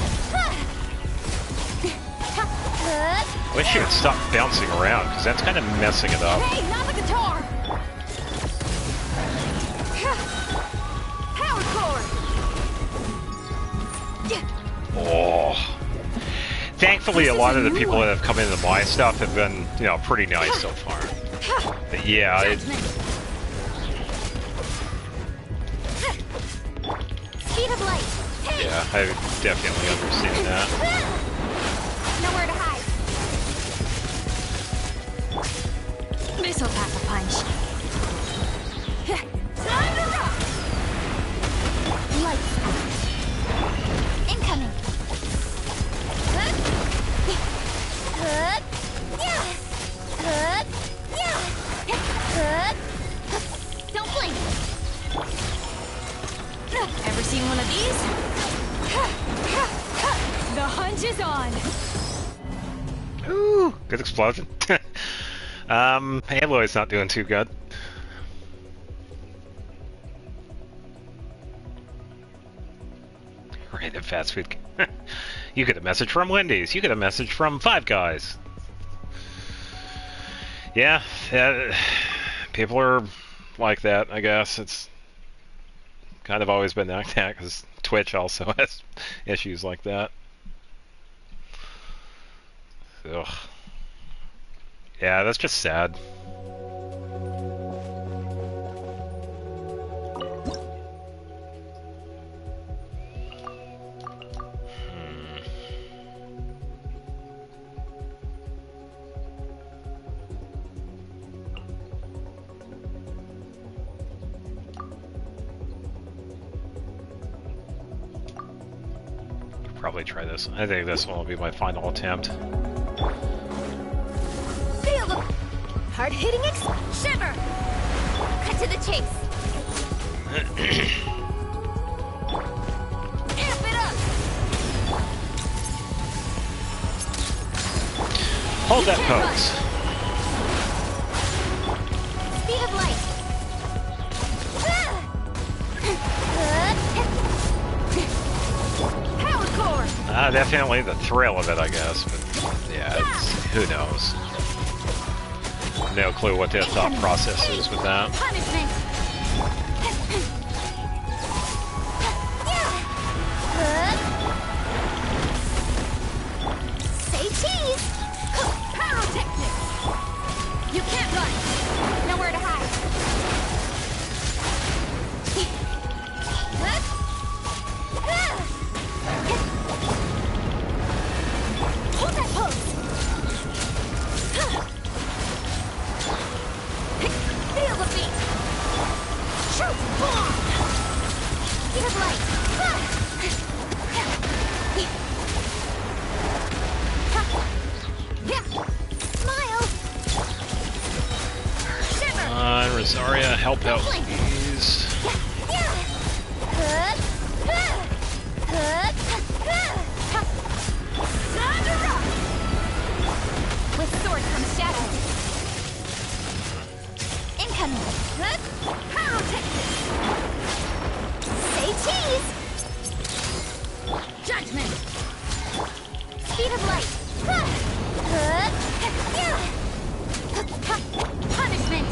Wish you would stop bouncing around, because that's kind of messing it up. Hey, not the guitar. Power cord. Oh. Thankfully, a lot of the people that have come into my stuff have been, you know, pretty nice so far. But yeah, Speed of light. Hey. yeah, I definitely understand that. Nowhere to hide. This'll pack a punch. Time to rock. Light. Incoming. Don't blink. Ever seen one of these? The hunt is on. Ooh, good explosion. Aloy's not doing too good. Random fast food. You get a message from Wendy's. You get a message from Five Guys. Yeah, people are like that, I guess. It's kind of always been like that, because Twitch also has issues like that. Ugh. Yeah, that's just sad. Probably try this. I think this one will be my final attempt. Feel the hard-hitting shiver. Cut to the chase. Amp it up. Hold that pose. Speed of light. Power core. Definitely the thrill of it, I guess. But yeah, who knows? No clue what their thought process is with that. Punishment. Say cheese. Pyrotechnic. You can't run. Nowhere to hide. Hold that pose. Feel the beat. Shoot! Speed of light. Smile. Shiver. Rosaria, help out, please. Time to rock. With sword comes shadow. Incoming. Pyrotechnic. Say cheese. Judgment. Speed of light. Punishment.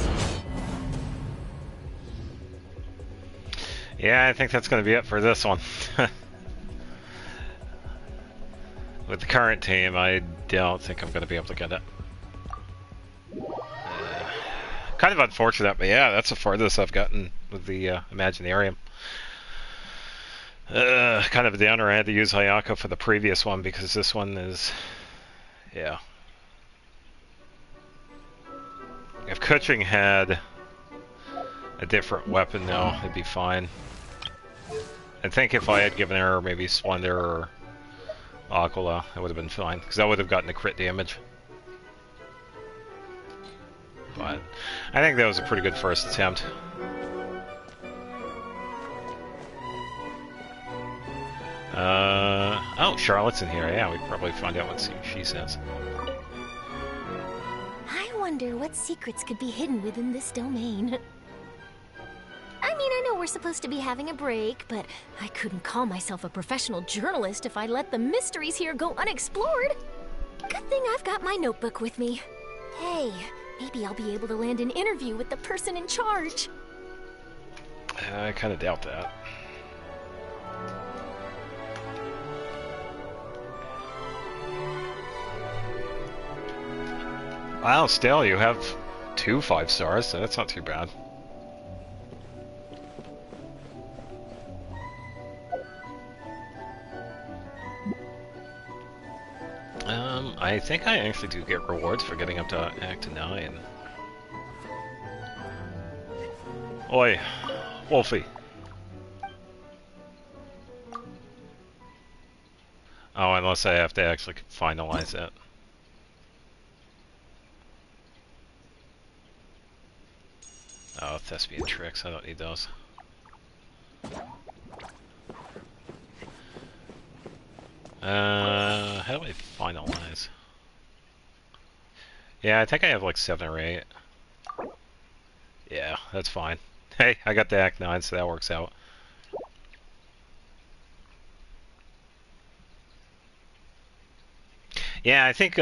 Yeah, I think that's going to be it for this one. With the current team, I don't think I'm going to be able to get it. Kind of unfortunate, but yeah, that's the farthest I've gotten with the Imaginarium. Kind of a downer. I had to use Hayako for the previous one because this one is, yeah. If Kuching had a different weapon now, it'd be fine. I think if I had given her maybe Splendor or Aquila, it would have been fine, because I would have gotten the crit damage. But I think that was a pretty good first attempt. Oh, Charlotte's in here. Yeah, we could probably find out what she says. I wonder what secrets could be hidden within this domain. I mean, I know we're supposed to be having a break, but I couldn't call myself a professional journalist if I let the mysteries here go unexplored. Good thing I've got my notebook with me. Hey, maybe I'll be able to land an interview with the person in charge. I kind of doubt that. Wow, still, you have 2 5 stars, so that's not too bad. I think I actually do get rewards for getting up to Act 9. Oi, Wolfie. Oh, unless I have to actually finalize it. Oh, Thespian tricks, I don't need those. How do I finalize? Yeah, I think I have like 7 or 8. Yeah, that's fine. Hey, I got the Act 9, so that works out. Yeah, I think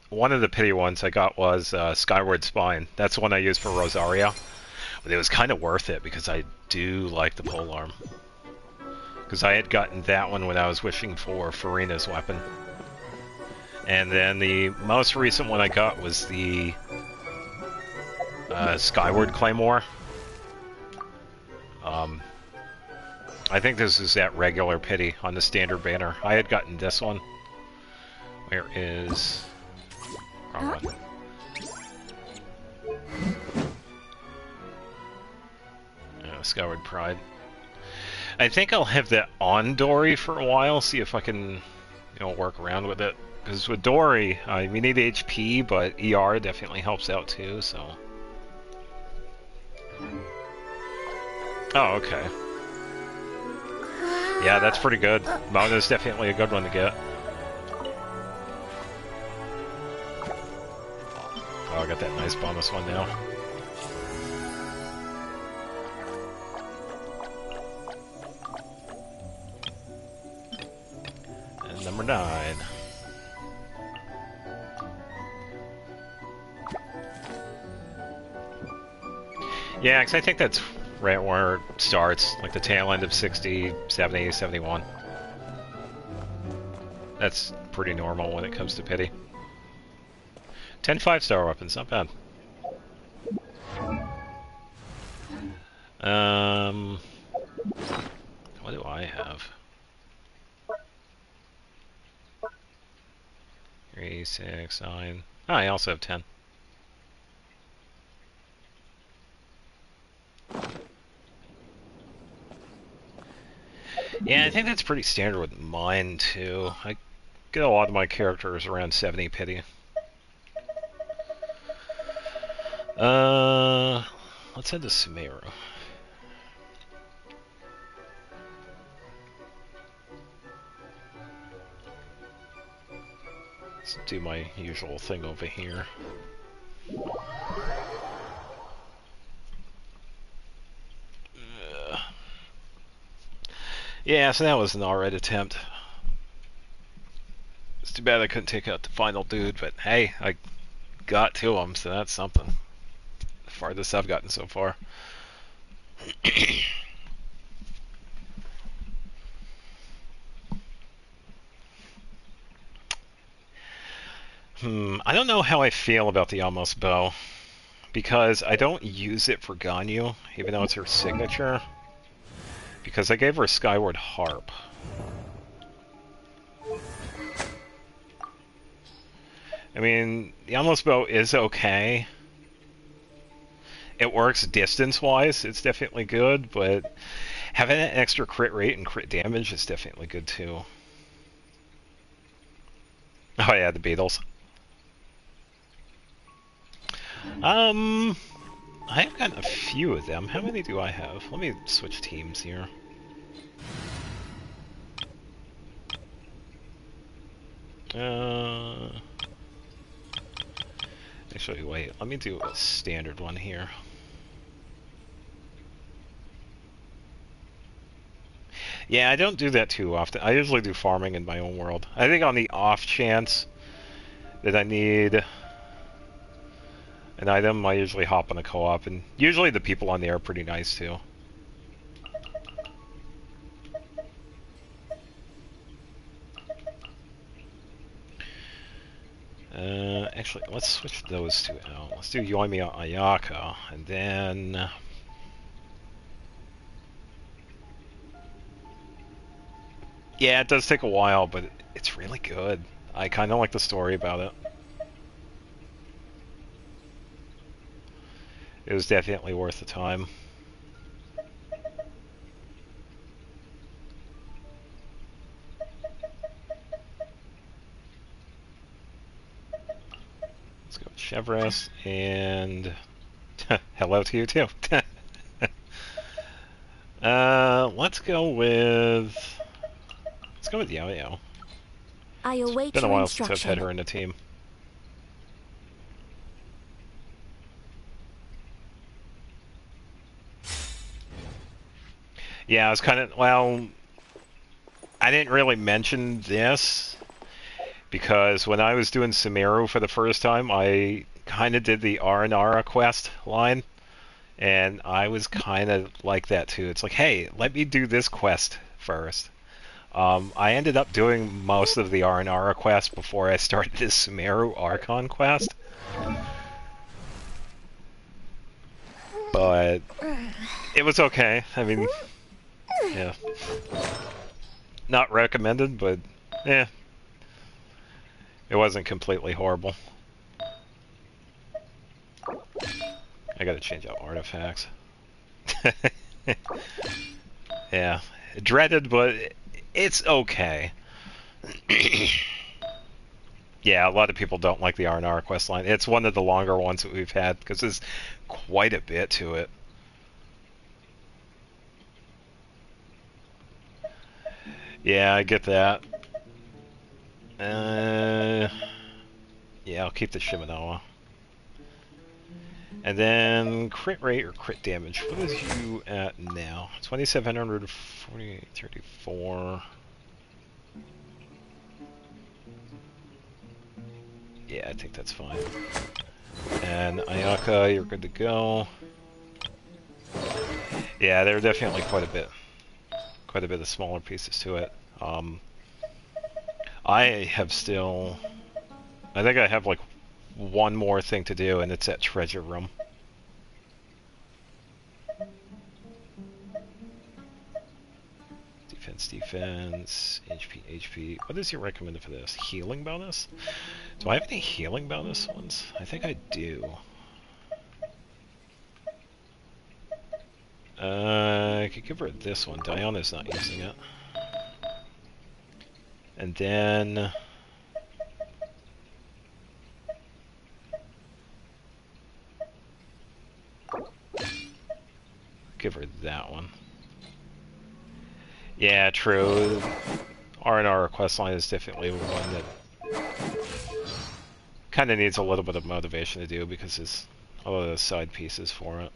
one of the pity ones I got was Skyward Spine. That's the one I used for Rosario. But it was kind of worth it because I do like the polearm. Because I had gotten that one when I was wishing for Farina's weapon. And then the most recent one I got was the Skyward Claymore. I think this is that regular pity on the standard banner. I had gotten this one. Where is... Wrong one. Skyward Pride. I think I'll have that on Dory for a while, see if I can, work around with it. Because with Dory, we need HP, but ER definitely helps out too, so... Oh, okay. Yeah, that's pretty good. Mona's definitely a good one to get. Oh, I got that nice bonus one now. And number 9. Yeah, because I think that's right where it starts, like the tail end of 60, 70, 71. That's pretty normal when it comes to pity. 10 5-star weapons, not bad. What do I have? 3, 6, 9. Oh, I also have 10. Yeah, I think that's pretty standard with mine, too. I get a lot of my characters around 70 pity. Let's head to Sumeru. Let's do my usual thing over here. Yeah, so that was an alright attempt. It's too bad I couldn't take out the final dude, but hey, I got to him, so that's something. The farthest I've gotten so far. I don't know how I feel about the almost bow. because I don't use it for Ganyu, even though it's her signature. Because I gave her a Skyward Harp. I mean, the Almost Bow is okay. It works distance-wise, it's definitely good, but having an extra crit rate and crit damage is definitely good too. Oh yeah, the Beatles. I've gotten a few of them. How many do I have? Let me switch teams here. Actually, wait. Let me do a standard one here. Yeah, I don't do that too often. I usually do farming in my own world. I think on the off chance that I need an item, I usually hop on a co-op, and usually the people on there are pretty nice too. Actually, let's switch those two out. Let's do Yoimiya Ayaka, and then... Yeah, it does take a while, but it's really good. I kind of like the story about it. It was definitely worth the time. Let's go with Chevres, and hello to you too. Let's go with Yo-Yo. I await It's been a your while since I've had instruction. her in the team. Yeah, I was kind of, well, I didn't really mention this because when I was doing Sumeru for the first time, I kind of did the Aranara quest line, and I was kind of like that too. It's like, hey, let me do this quest first. I ended up doing most of the Aranara quest before I started this Sumeru Archon quest. But it was okay. I mean, yeah. Not recommended, but yeah. It wasn't completely horrible. I gotta change out artifacts. Yeah. Dreaded, but it's okay. Yeah, a lot of people don't like the R&R quest line. It's one of the longer ones that we've had, because there's quite a bit to it. Yeah, I get that. Yeah, I'll keep the Shimanoa. And then crit rate or crit damage. What is you at now? 2740, 34. Yeah, I think that's fine. And Ayaka, you're good to go. Yeah, there are definitely quite a bit of smaller pieces to it. I have still, I think I have like one more thing to do, and it's that treasure room. Defense, HP. What is your recommended for this? Healing bonus? Do I have any healing bonus ones? I think I do. I could give her this one. Diana's not using it. And then... give her that one. Yeah, true. R&R quest line is definitely one that kind of needs a little bit of motivation to do because there's a lot of side pieces for it.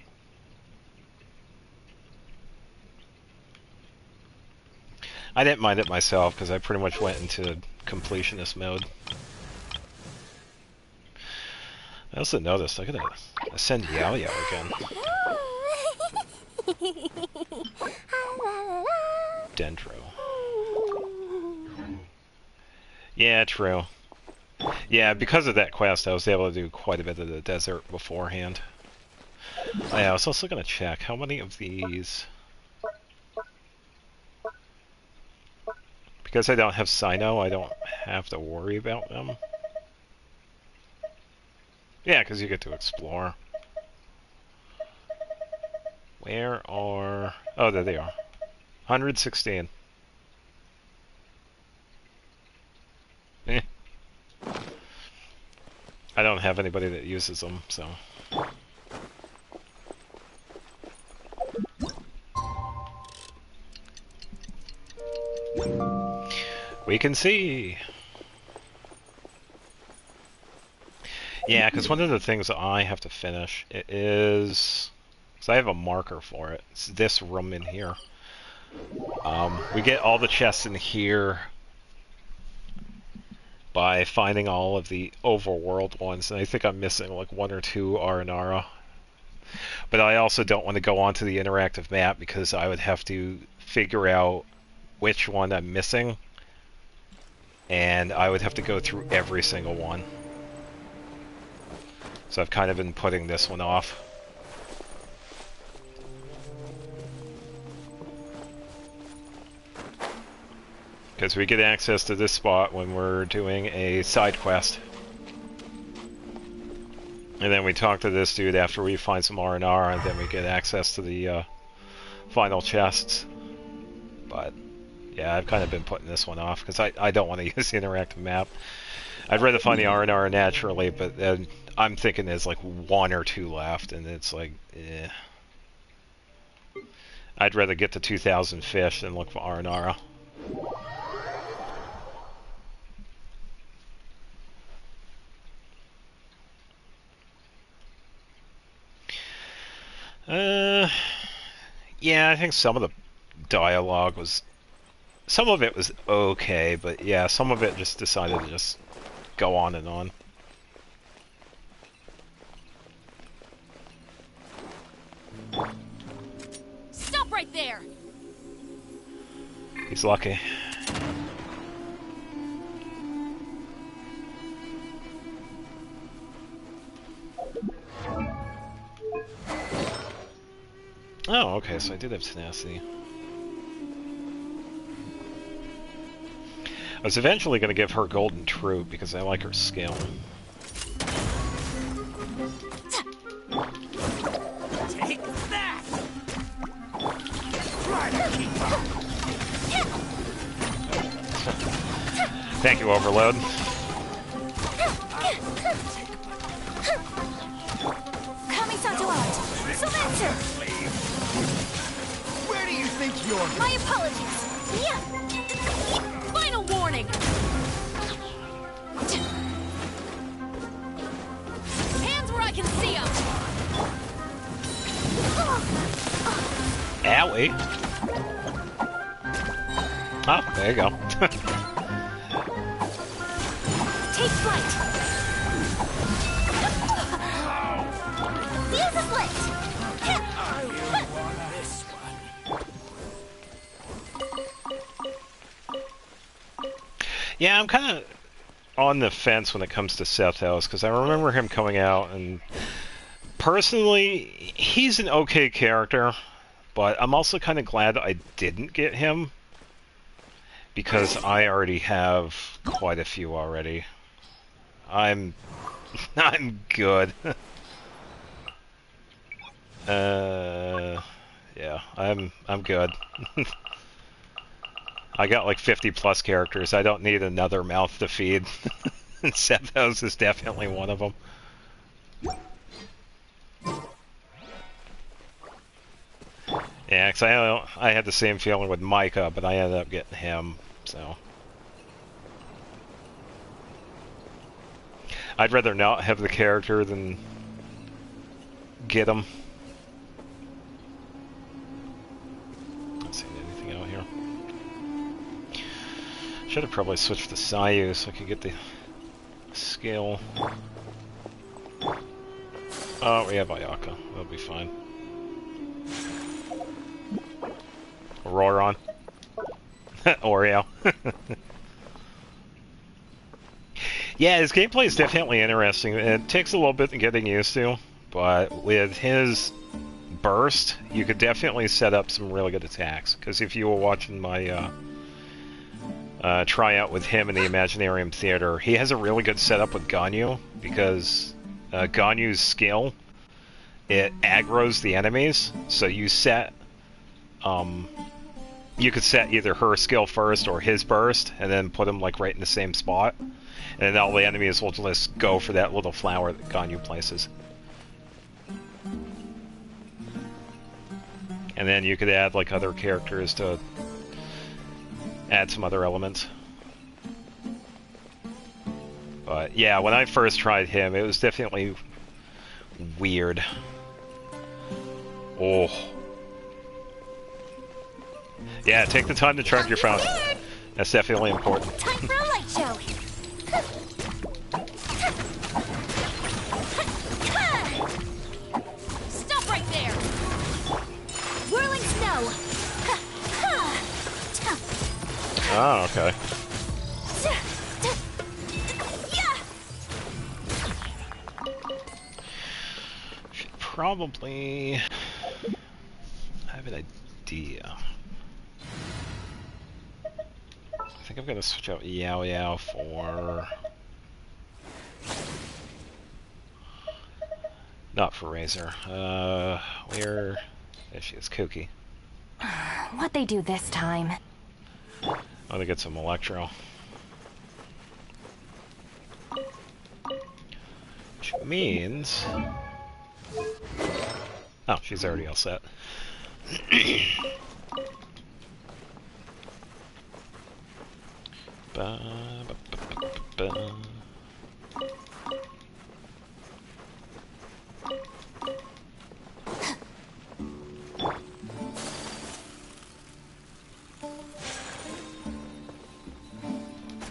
I didn't mind it myself because I pretty much went into completionist mode. I also noticed I gotta ascend Yao Yao again. Dendro. Yeah, true. Yeah, because of that quest, I was able to do quite a bit of the desert beforehand. Oh, yeah, I was also gonna check how many of these. Because I don't have Sino, I don't have to worry about them. Yeah, because you get to explore. Where are... Oh, there they are. 116. Eh. I don't have anybody that uses them, so... We can see! Yeah, because one of the things that I have to finish is... Because I have a marker for it. It's this room in here. We get all the chests in here by finding all of the overworld ones, and I think I'm missing like 1 or 2 Aranara. But I also don't want to go onto the interactive map because I would have to figure out which one I'm missing, and I would have to go through every single one. So I've kind of been putting this one off. Because we get access to this spot when we're doing a side quest. And then we talk to this dude after we find some R&R, and then we get access to the final chests. But, yeah, I've kind of been putting this one off, because I don't want to use the interactive map. I'd rather find the R&R naturally, but then I'm thinking there's like 1 or 2 left, and it's like, eh. I'd rather get to 2,000 fish than look for R&R. Yeah, I think some of the dialogue was... Some of it was okay, but yeah, some of it just decided to just go on and on. Stop right there! He's lucky. Oh, okay, so I did have tenacity. I was eventually going to give her golden troop because I like her skill. Take that! Thank you, Overload. Kamisato out! Somatsu! Where do you think you're My apologies! Yeah! Final warning! Hands where I can see them! Owie. Oh, there you go. Take flight! Fuse is lit! Yeah, I'm kind of on the fence when it comes to Seth House, because I remember him coming out, and personally, he's an okay character, but I'm also kind of glad I didn't get him, because I already have quite a few already. I'm good. Yeah, I'm good. I got like 50 plus characters. I don't need another mouth to feed. And Sethos is definitely one of them. Yeah, because I had the same feeling with Micah, but I ended up getting him, so. I'd rather not have the character than get him. Let's see, anything out here? Should have probably switched to Sayu so I could get the skill. Oh, we have Ayaka. That'll be fine. Auroron. Oreo. Yeah, his gameplay is definitely interesting. It takes a little bit getting used to, but with his burst, you could definitely set up some really good attacks. Because if you were watching my tryout with him in the Imaginarium Theater, he has a really good setup with Ganyu, because Ganyu's skill, it aggroes the enemies, so you set, you could set either her skill first or his burst, and then put him like right in the same spot, and then all the enemies will just go for that little flower that Ganyu places. And then you could add like other characters to add some other elements. But yeah, when I first tried him, it was definitely weird. Oh. Yeah, take the time to charge your phone. That's definitely important. Time for a light show. Stop right there. Whirling snow. Oh, okay. Should probably have an idea. I think I'm gonna switch out Yao Yao for... not for Razor. Where... there she is, Kooky. What'd they do this time? I'm gonna get some Electro. Which means... oh, she's already all set. Ba, ba, ba, ba, ba.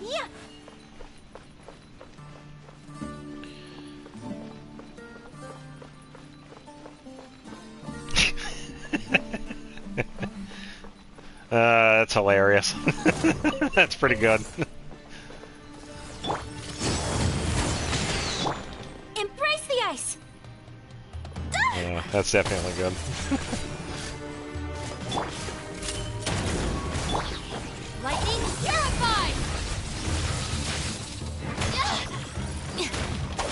Yeah. That's hilarious. That's pretty good. Embrace the ice. Yeah, that's definitely good. Lightning terrified.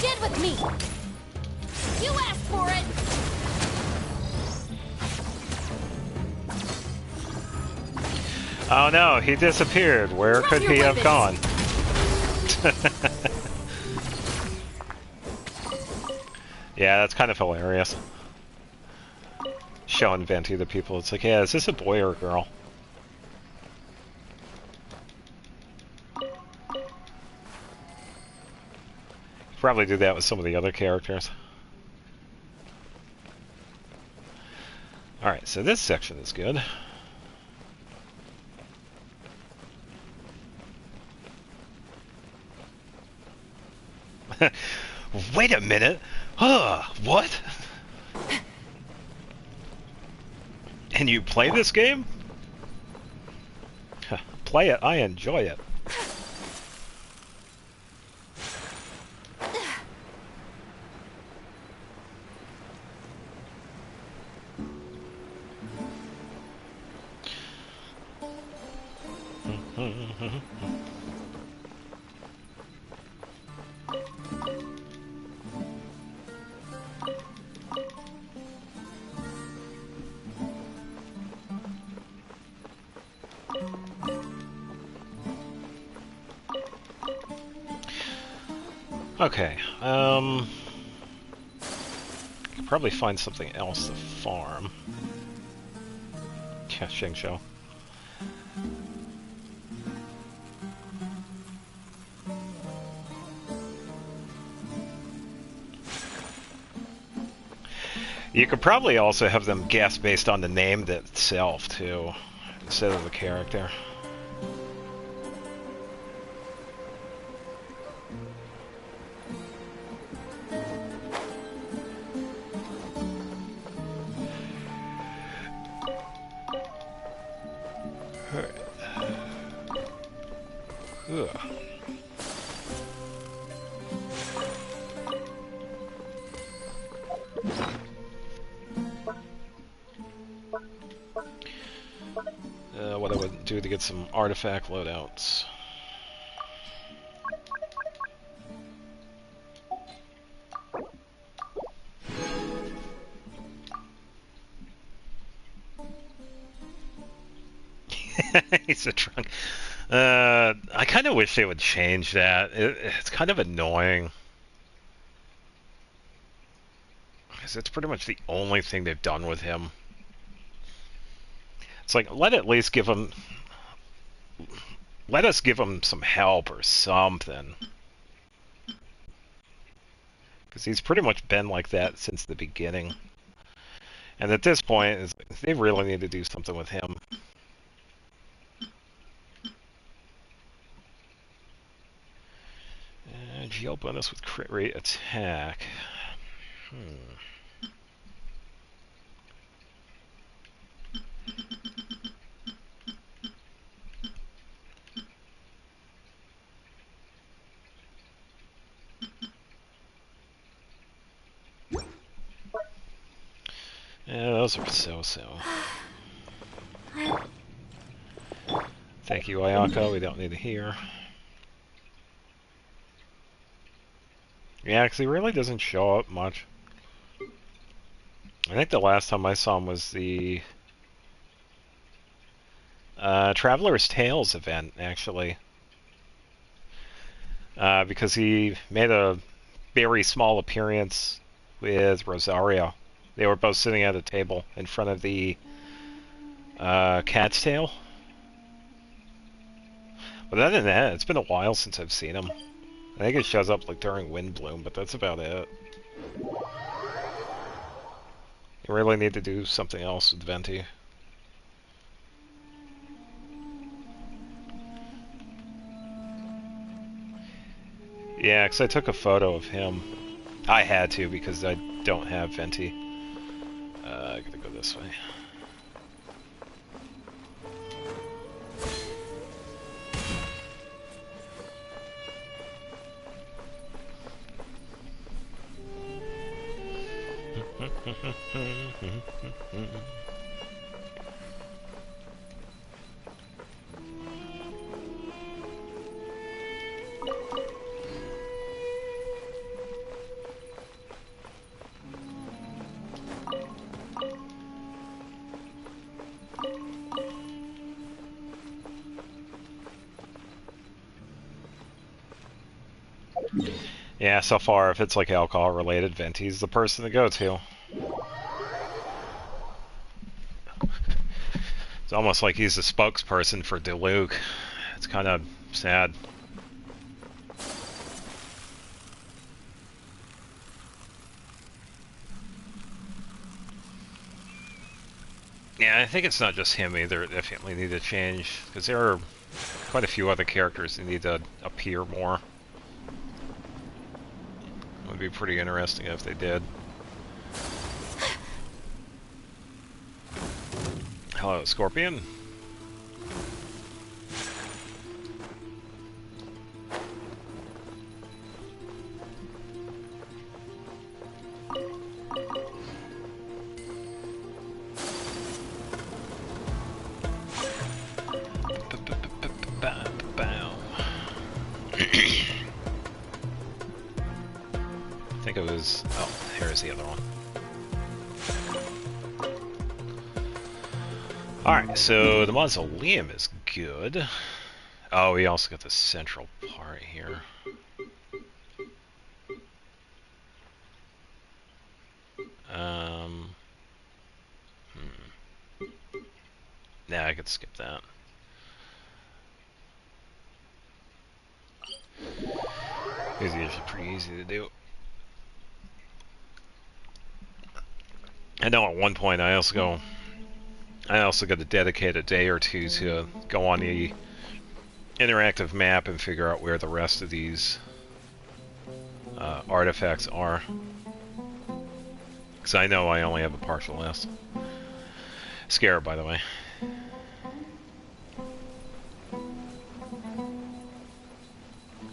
Dead with me. You asked for it. Oh no, he disappeared. Where Drop could your he have gone? weapons. Yeah, that's kind of hilarious. Showing Venti to people. It's like, yeah, is this a boy or a girl? Probably do that with some of the other characters. Alright, so this section is good. Wait a minute! What? And you play this game? Play it, I enjoy it. Okay, could probably find something else to farm. Yeah, Shingshou. You could probably also have them guess based on the name itself, too, instead of the character. Ugh. What I would do to get some artifact loadouts. He's a drunk. I kind of wish they would change that. It's kind of annoying. Because it's pretty much the only thing they've done with him. It's like, let us give him some help or something. Because he's pretty much been like that since the beginning. And at this point, they really need to do something with him. GL bonus with crit rate attack. Yeah, those are so-so. Thank you, Ayaka. We don't need to hear. Yeah, because he really doesn't show up much. I think the last time I saw him was the Traveler's Tales event, actually. Because he made a very small appearance with Rosario. They were both sitting at a table in front of the Cat's Tail. But other than that, it's been a while since I've seen him. I think it shows up like during Windbloom, but that's about it. You really need to do something else with Venti. Yeah, because I took a photo of him. I had to because I don't have Venti. I gotta go this way. Yeah, so far, if it's like alcohol-related, Venti's the person to go to. It's almost like he's the spokesperson for Diluc. It's kind of sad. Yeah, I think it's not just him either. Definitely need to change, because there are quite a few other characters that need to appear more. It would be pretty interesting if they did. Hello, Scorpion. I think it was... oh, here's the other one. Alright, so the mausoleum is good. Oh, we also got the central part here. Nah, I could skip that. These are usually pretty easy to do. I know at one point I also got to dedicate a day or two to go on the interactive map and figure out where the rest of these artifacts are. Because I know I only have a partial list. Scarab, by the way.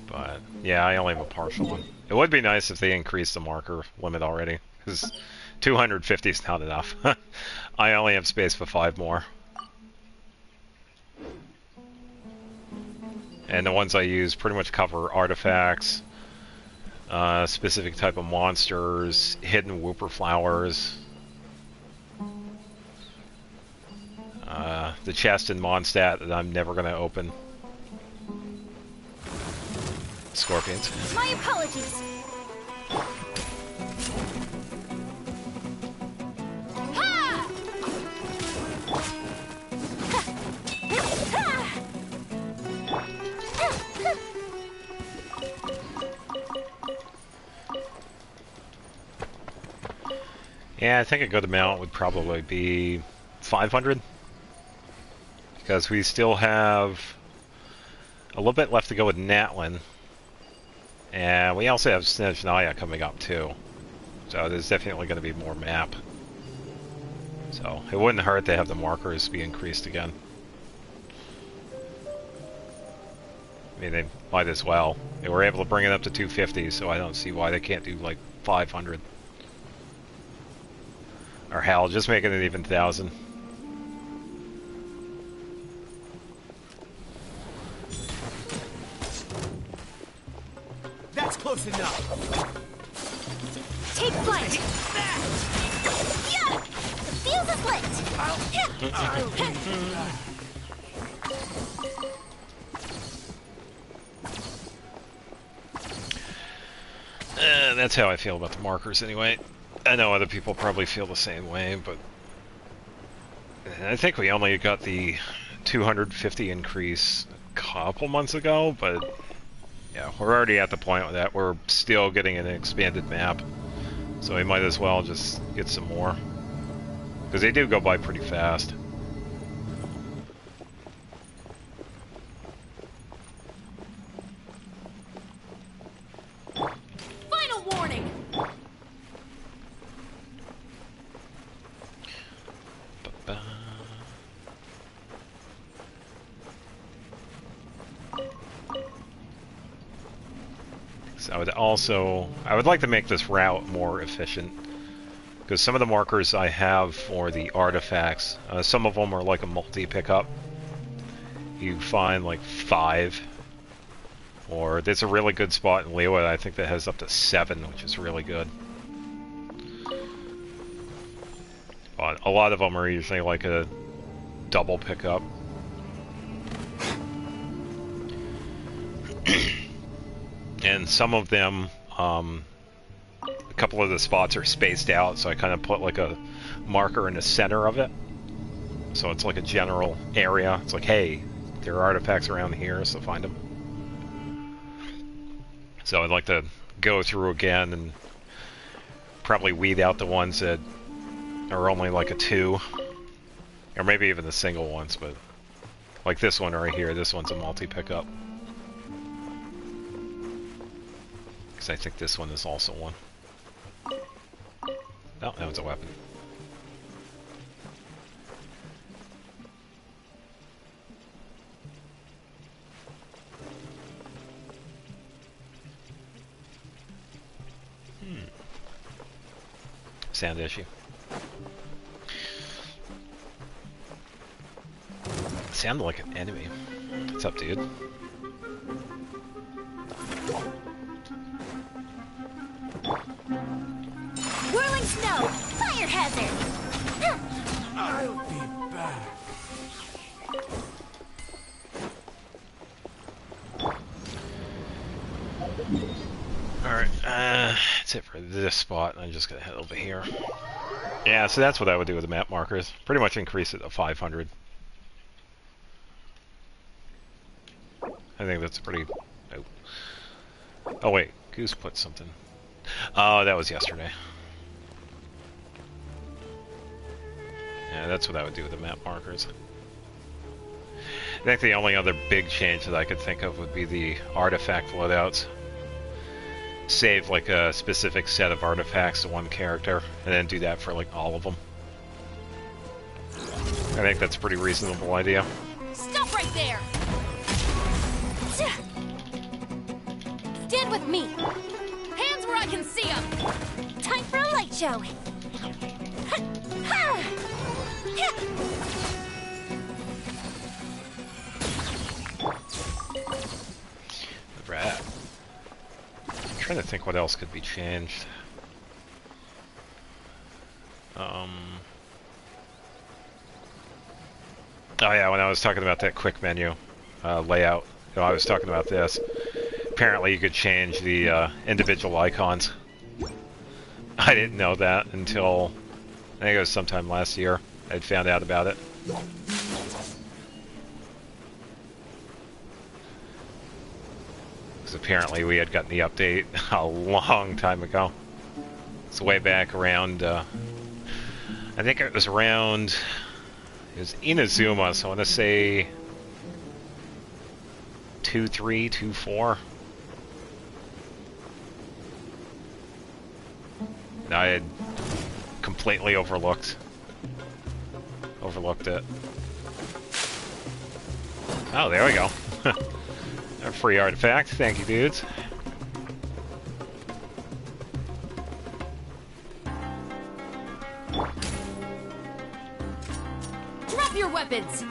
But, yeah, I only have a partial one. It would be nice if they increased the marker limit already, because 250 is not enough. I only have space for 5 more. And the ones I use pretty much cover artifacts, specific type of monsters, hidden whooper flowers, the chest in Mondstadt that I'm never going to open. Scorpions. My apologies. Ha! Yeah, I think a good amount would probably be 500. Because we still have a little bit left to go with Natlin. And we also have Snezhnaya coming up too. So there's definitely going to be more map. So it wouldn't hurt to have the markers be increased again. I mean, they might as well. They were able to bring it up to 250, so I don't see why they can't do like 500. Or hell, just make it an even 1,000. That's close enough. Take flight. Yeah! The fuse is lit! That's how I feel about the markers anyway. I know other people probably feel the same way, but I think we only got the 250 increase a couple months ago, but yeah, we're already at the point that we're still getting an expanded map, so we might as well just get some more, because they do go by pretty fast. Final warning! Ba-ba. So I would like to make this route more efficient, because some of the markers I have for the artifacts, some of them are like a multi-pickup. You find like 5, or there's a really good spot in Lewa, I think that has up to 7, which is really good. But a lot of them are usually like a double pickup. And some of them, a couple of the spots are spaced out, so I kind of put like a marker in the center of it. So it's like a general area. It's like, hey, there are artifacts around here, so find them. So I'd like to go through again and probably weed out the ones that are only like a 2. Or maybe even the single ones, but like this one right here, this one's a multi-pickup. Because I think this one is also one. No, that was a weapon. Sound issue. Sounded like an enemy. What's up, dude? Whirling snow! Fire hazard! I'll be back. Alright, that's it for this spot. I'm just gonna head over here. Yeah, so that's what I would do with the map markers. Pretty much increase it to 500. I think that's pretty... Oh wait, Goose put something. Oh, that was yesterday. Yeah, that's what I would do with the map markers. I think the only other big change that I could think of would be the artifact loadouts. Save like a specific set of artifacts to one character, and then do that for like all of them. I think that's a pretty reasonable idea. Stop right there! Stand with me. Hands where I can see them! Time for a light show. Right. I'm trying to think what else could be changed. Oh yeah, when I was talking about that quick menu layout, I was talking about this. Apparently you could change the individual icons. I didn't know that until, I think it was sometime last year, I'd found out about it. Because apparently we had gotten the update a long time ago. It's way back around, I think it was around, it was Inazuma, so I want to say 2.3, 2.4. I had completely overlooked it. Oh, there we go. A free artifact. Thank you, dudes. Drop your weapons!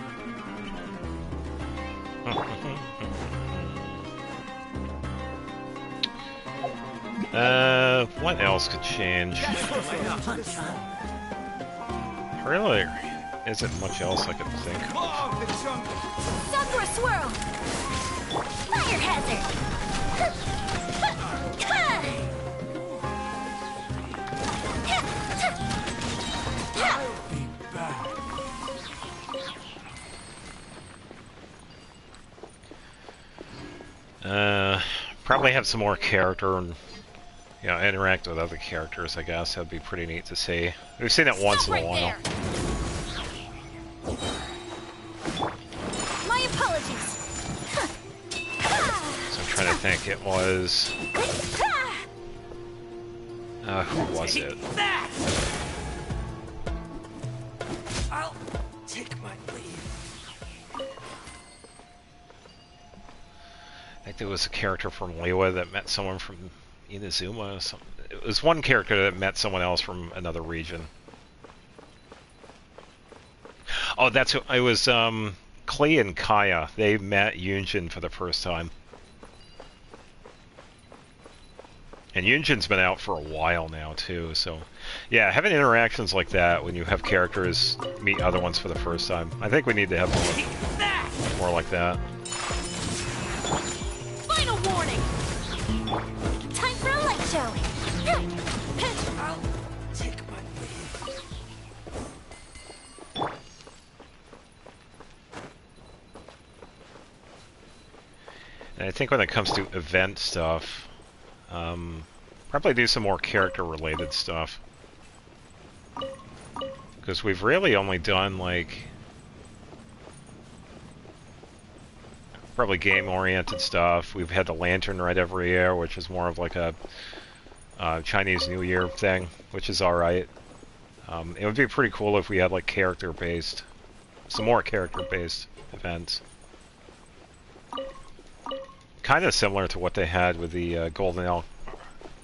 What else could change? Really isn't much else I could think of. Sakura swirl! Fire hazard! I'll be back. Probably have some more character and interact with other characters, I guess. That'd be pretty neat to see. We've seen it once in a while. My apologies! So I'm trying to think. It was... who was it? I'll take my leave. I think there was a character from Lewa that met someone from Inazuma or something. It was one character that met someone else from another region. Oh, that's who it was. Clay and Kaya. They met Yunjin for the first time. And Yunjin's been out for a while now too, so yeah, having interactions like that when you have characters meet other ones for the first time. I think we need to have more like that. Final warning! Time for a light show! I'll take my leave. And I think when it comes to event stuff, probably do some more character-related stuff. Because we've really only done, like, probably game-oriented stuff. We've had the lantern right every year, which is more of like a Chinese New Year thing, which is alright. It would be pretty cool if we had, like, character-based, some more character-based events. Kind of similar to what they had with the Golden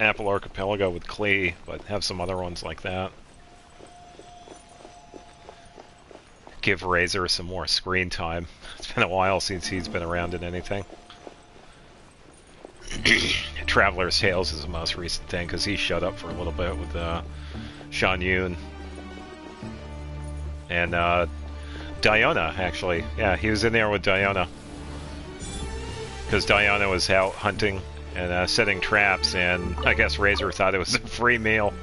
Apple Archipelago with Klee, but have some other ones like that. Give Razor some more screen time. It's been a while since he's been around in anything. Traveler's Tales is the most recent thing, because he showed up for a little bit with Shan Yun. And Diona, actually. Yeah, he was in there with Diona. Because Diana was out hunting and setting traps, and I guess Razor thought it was a free meal.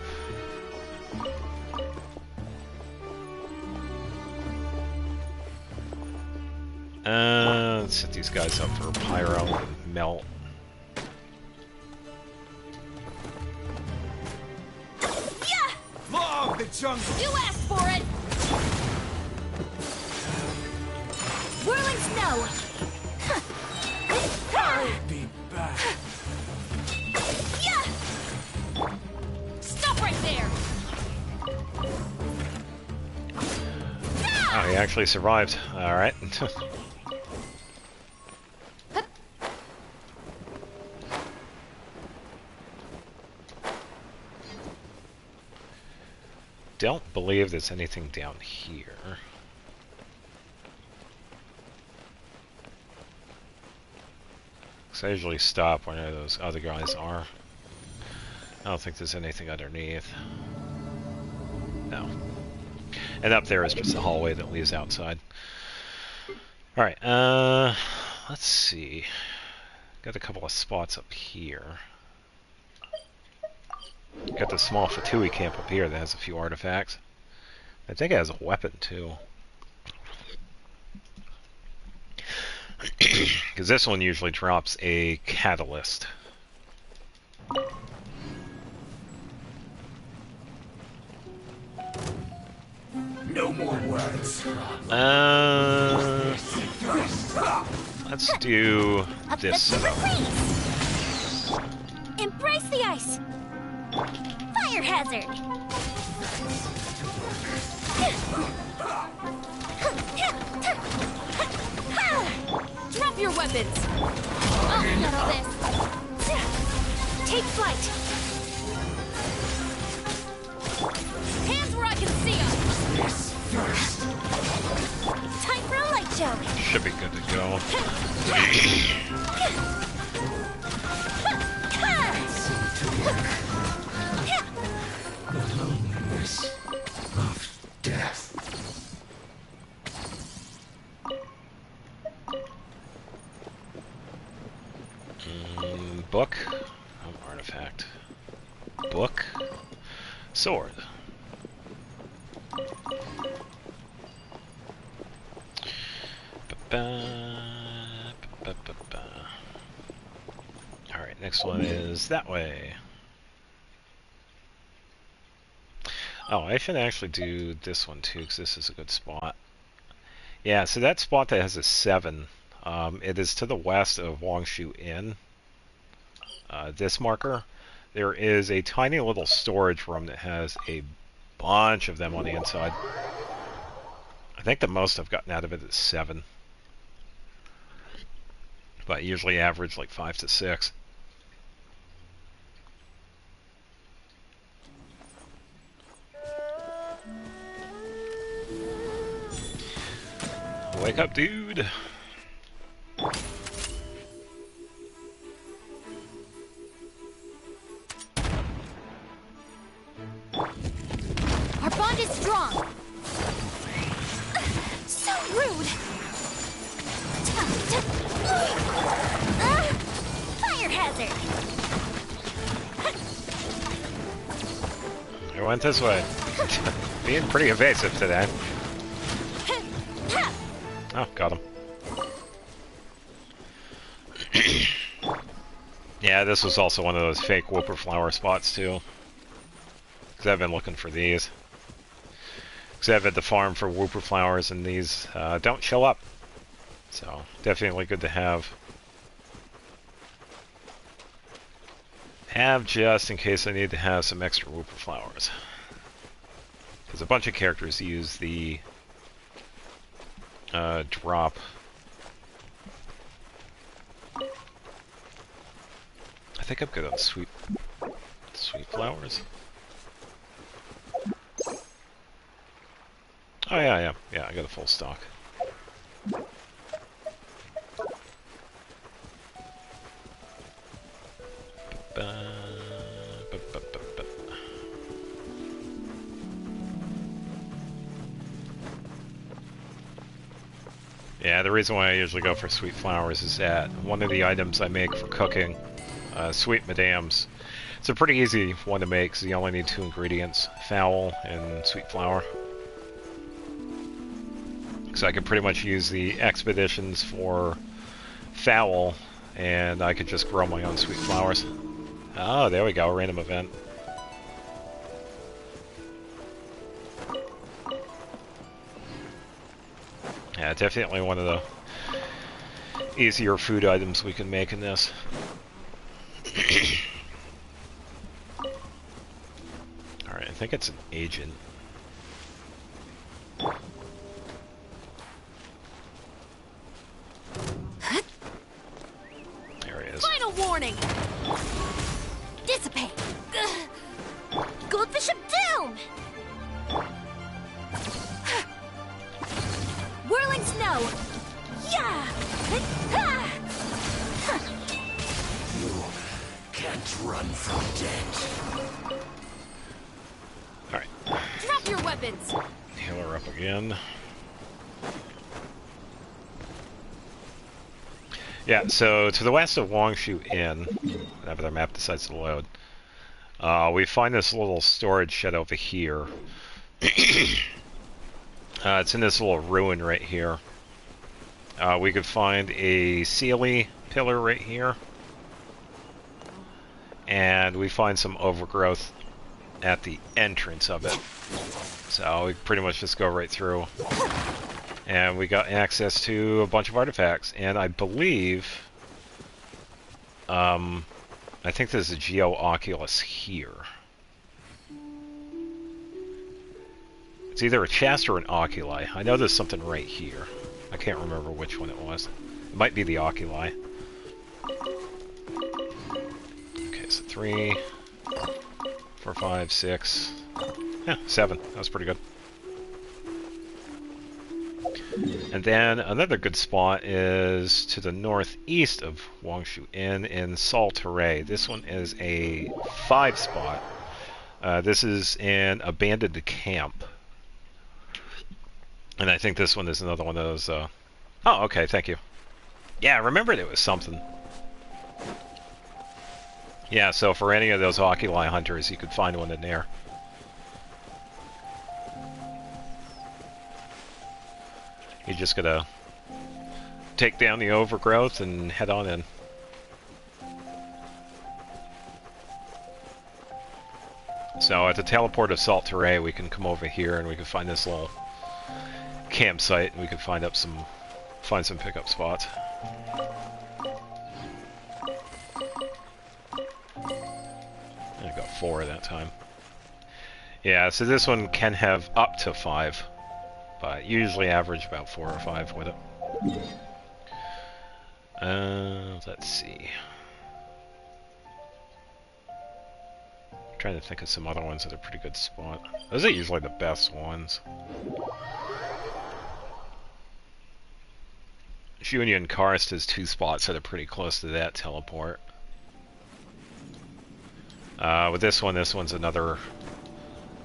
Let's set these guys up for Pyro and Melt. Log the jungle. You asked for it! Whirling snow! I'll be back. Stop right there! Oh, he actually survived. Alright. don't believe there's anything down here. So I usually stop when those other guys are. I don't think there's anything underneath. No. And up there is just the hallway that leads outside. Alright, let's see. Got a couple of spots up here. Got the small Fatui camp up here that has a few artifacts. I think it has a weapon too. Because this one usually drops a catalyst. No more words. Let's do this setup. Embrace the ice! Fire hazard! Drop your weapons! I'll handle this. Take flight! Hands where I can see them! Time for a light show! Should be good to go. Book. Oh, artifact. Book. Sword. Alright, next one is that way. Oh, I should actually do this one too, because this is a good spot. Yeah, so that spot that has a 7, it is to the west of Wangshu Inn. This marker. There is a tiny little storage room that has a bunch of them on the inside. I think the most I've gotten out of it is 7. But I usually average like 5 to 6. Wake up, dude! Our bond is strong! So rude! Fire hazard! I went this way. Being pretty evasive today. Oh, got him. Yeah, this was also one of those fake whooper flower spots too. Because I've been looking for these. Because I've had the farm for whooper flowers and these don't show up. So, definitely good to have. Have just in case I need to have some extra whooper flowers. Because a bunch of characters use the drop. I think I'm good on sweet flowers. Oh yeah, I got a full stock. Yeah, the reason why I usually go for sweet flowers is that one of the items I make for cooking, sweet madams, it's a pretty easy one to make because you only need 2 ingredients, fowl and sweet flower. So I could pretty much use the expeditions for fowl, and I could just grow my own sweet flowers. Oh, there we go, random event. Yeah, definitely one of the easier food items we can make in this. Alright, I think it's an agent. There he is. Final warning! Dissipate! Goldfish of doom! Yeah! You can't run from death. Alright, Drop your weapons! heal her up again. Yeah, so to the west of Wangshu Inn, whenever the map decides to load, we find this little storage shed over here. It's in this little ruin right here. We could find a Sealy pillar right here. And we find some overgrowth at the entrance of it. So we pretty much just go right through. And we got access to a bunch of artifacts. And I believe... I think there's a Geo Oculus here. It's either a chest or an oculi. I know there's something right here. I can't remember which one it was. It might be the oculi. Okay, so 3, 4, 5, 6... Yeah, 7. That was pretty good. And then another good spot is to the northeast of Wangshu Inn in Salteray. This one is a 5 spot. This is an abandoned camp. And I think this one is another one of those... Oh, okay, thank you. Yeah, I remembered it was something. Yeah, so for any of those oculi hunters, you could find one in there. You just gotta take down the overgrowth and head on in. So at the teleport of Salteray, we can come over here and we can find this little campsite, and we can find some pickup spots. I got 4 that time. Yeah, so this one can have up to 5. But usually average about 4 or 5 with it. Let's see. I'm trying to think of some other ones that are pretty good spot. Those are usually the best ones. Union Karst has 2 spots that are pretty close to that teleport. With this one's another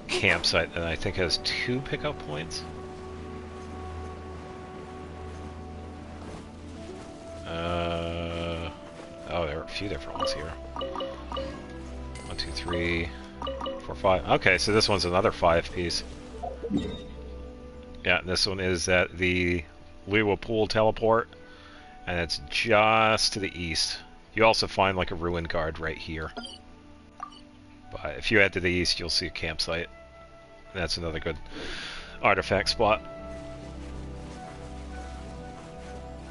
campsite that I think has 2 pickup points. Oh, there are a few different ones here. 1, 2, 3, 4, 5. Okay, so this one's another 5 piece. Yeah, this one is at the Liwa Pool teleport, and it's just to the east. You also find like a ruin guard right here. But if you head to the east, you'll see a campsite. That's another good artifact spot.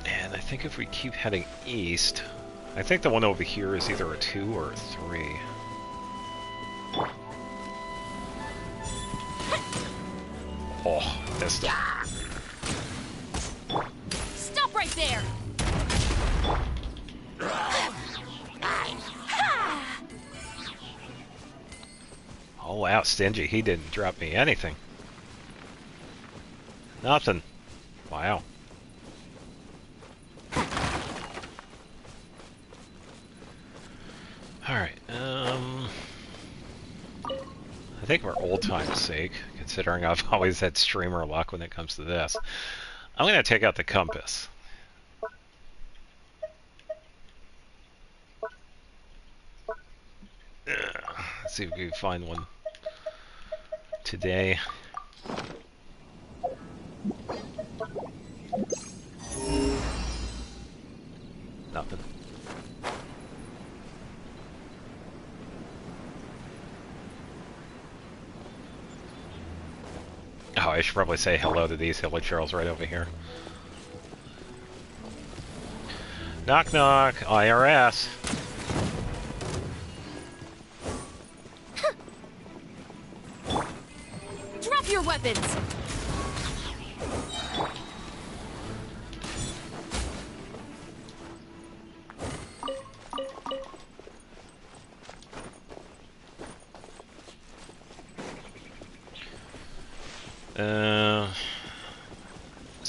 And I think if we keep heading east, I think the one over here is either a 2 or a 3. Oh, missed it. Stop right there! Oh wow, Stingy, he didn't drop me anything. Nothing. Wow. Alright, I think for old time's sake, considering I've always had streamer luck when it comes to this, I'm gonna take out the compass. Let's see if we can find one today. Nothing. Oh, I should probably say hello to these hilly churls right over here. Knock knock, IRS. Drop your weapons!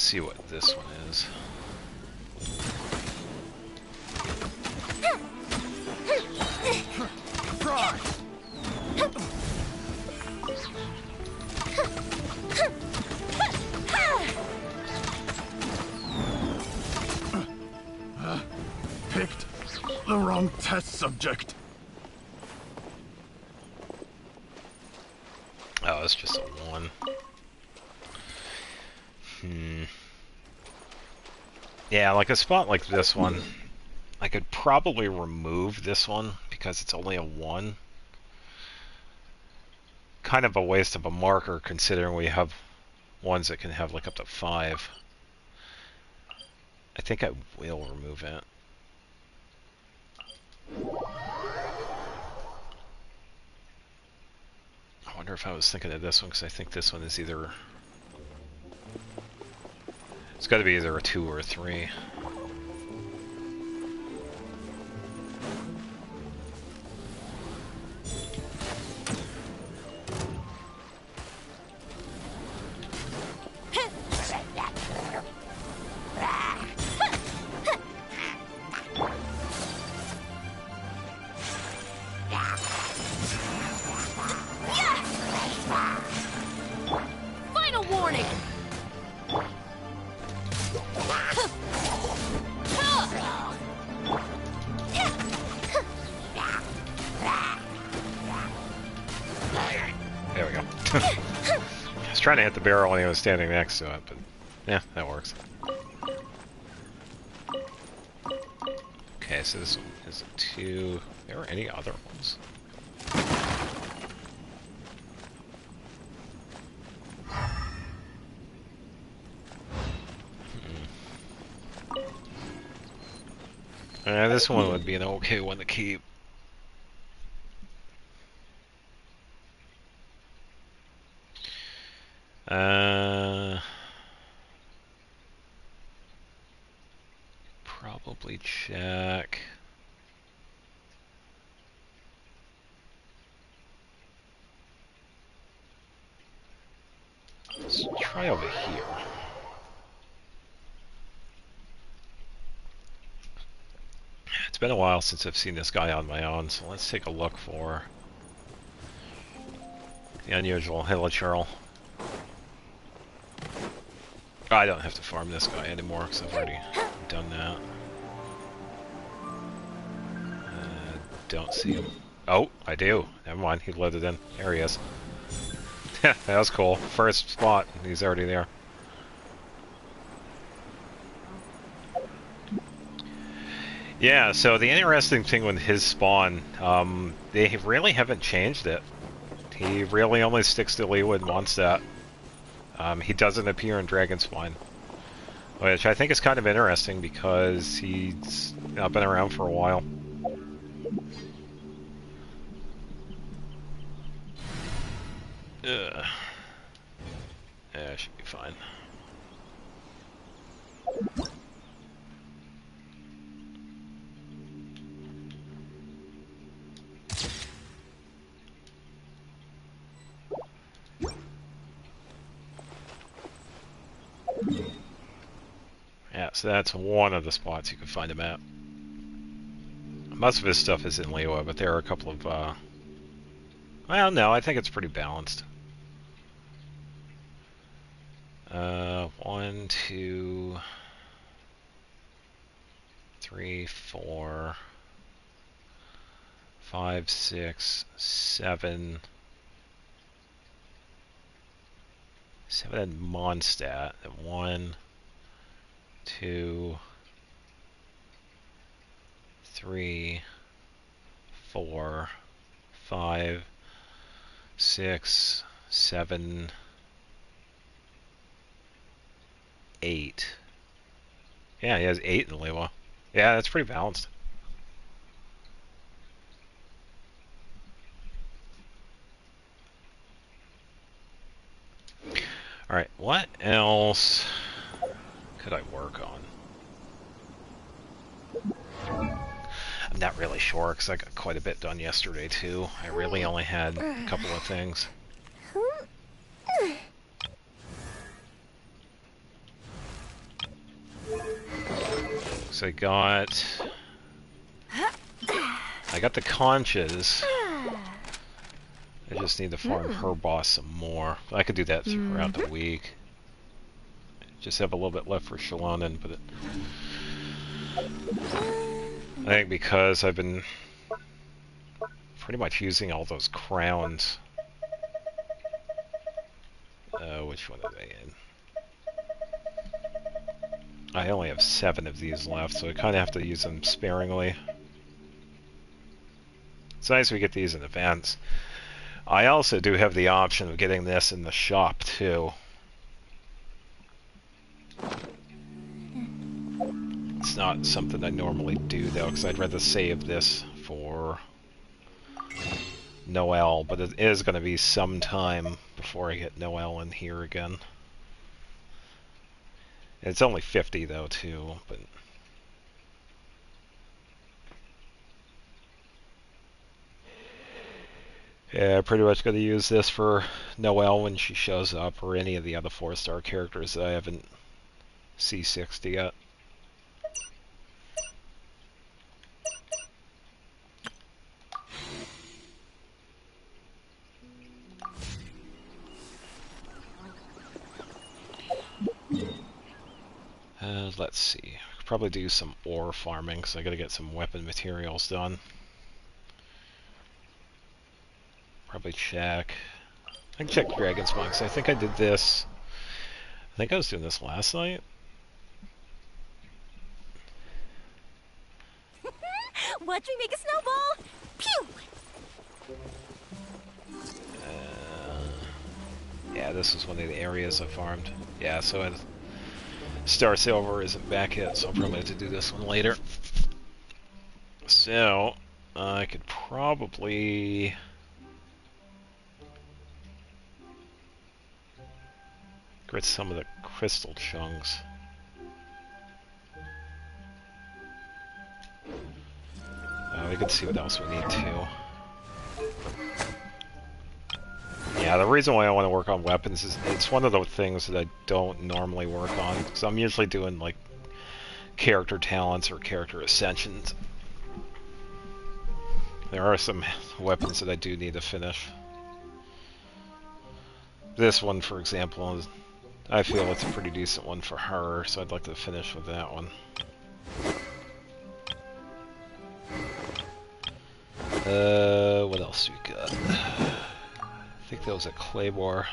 see what this one is. Fry! Picked the wrong test subject. Oh, it's just a 1. Yeah, like a spot like this one, I could probably remove this one because it's only a 1. Kind of a waste of a marker considering we have ones that can have like up to 5. I think I will remove it. I wonder if I was thinking of this one because I think this one is either... It's got to be either a 2 or a 3. Final warning! There we go. I was trying to hit the barrel when he was standing next to it, but yeah, that works. Okay, so this one is a 2. There are any other ones? This one would be an okay one to keep. Probably check. Let's try over here. It's been a while since I've seen this guy on my own, so let's take a look for the unusual hilichurl. I don't have to farm this guy anymore because I've already done that. Don't see him. Oh, I do. Never mind, he loaded in. There he is. That was cool. First spot, he's already there. Yeah, so the interesting thing with his spawn, they really haven't changed it. He really only sticks to Leewood and wants that. He doesn't appear in Dragon Spawn, which I think is kind of interesting because he's not been around for a while. Yeah, should be fine. Yeah, so that's one of the spots you can find him at. Most of his stuff is in Liyue, but there are a couple of, well, no, I think it's pretty balanced. 1, 2, 3, 4, 5, 6, 7. 7 in Mondstadt. 1, 2, 3, 4, 5, 6, 7, 8. Yeah, he has 8 in Liyue. Yeah, that's pretty balanced. Alright, what else could I work on? I'm not really sure, because I got quite a bit done yesterday, too. I really only had a couple of things. So I got the conches. I just need to farm her boss some more. I could do that throughout the week. Just have a little bit left for Shalonen, but I think because I've been pretty much using all those crowns. Which one are they in? I only have 7 of these left, so I kind of have to use them sparingly. It's nice we get these in advance. I also do have the option of getting this in the shop, too. It's not something I normally do, though, because I'd rather save this for Noel, but it is going to be some time before I get Noel in here again. It's only 50, though, too, but... Yeah, pretty much going to use this for Noelle when she shows up, or any of the other 4-star characters that I haven't C60 yet. Let's see. Could probably do some ore farming, because I got to get some weapon materials done. Probably check. I can check Dragon's Monks. I think I did this. I think I was doing this last night. Watch me make a snowball! Pew! Yeah, this is one of the areas I farmed. Yeah, so Star Silver isn't back yet, so I'll probably have to do this one later. So, I could probably... get some of the crystal chunks. We can see what else we need too. Yeah, the reason why I want to work on weapons is it's one of the things that I don't normally work on, because I'm usually doing like character talents or character ascensions. There are some weapons that I do need to finish. This one, for example, is, I feel it's a pretty decent one for her, so I'd like to finish with that one. What else we got? I think that was a Claymore.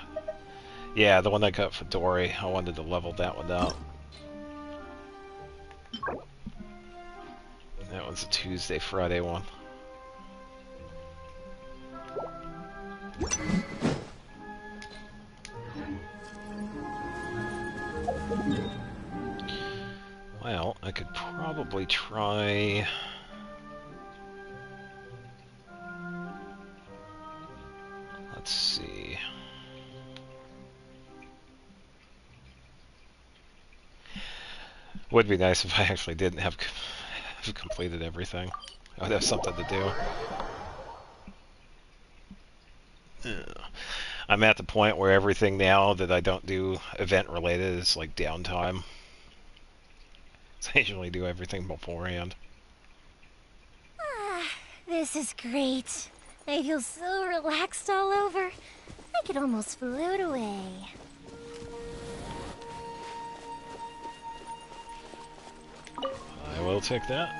Yeah, the one I got for Dory. I wanted to level that one out. That one's a Tuesday, Friday one. Well, I could probably try... Let's see... Would be nice if I actually didn't have completed everything. I would have something to do. I'm at the point where everything now that I don't do event related is like downtime. So I usually do everything beforehand. Ah, this is great. I feel so relaxed all over. I could almost float away. I will take that.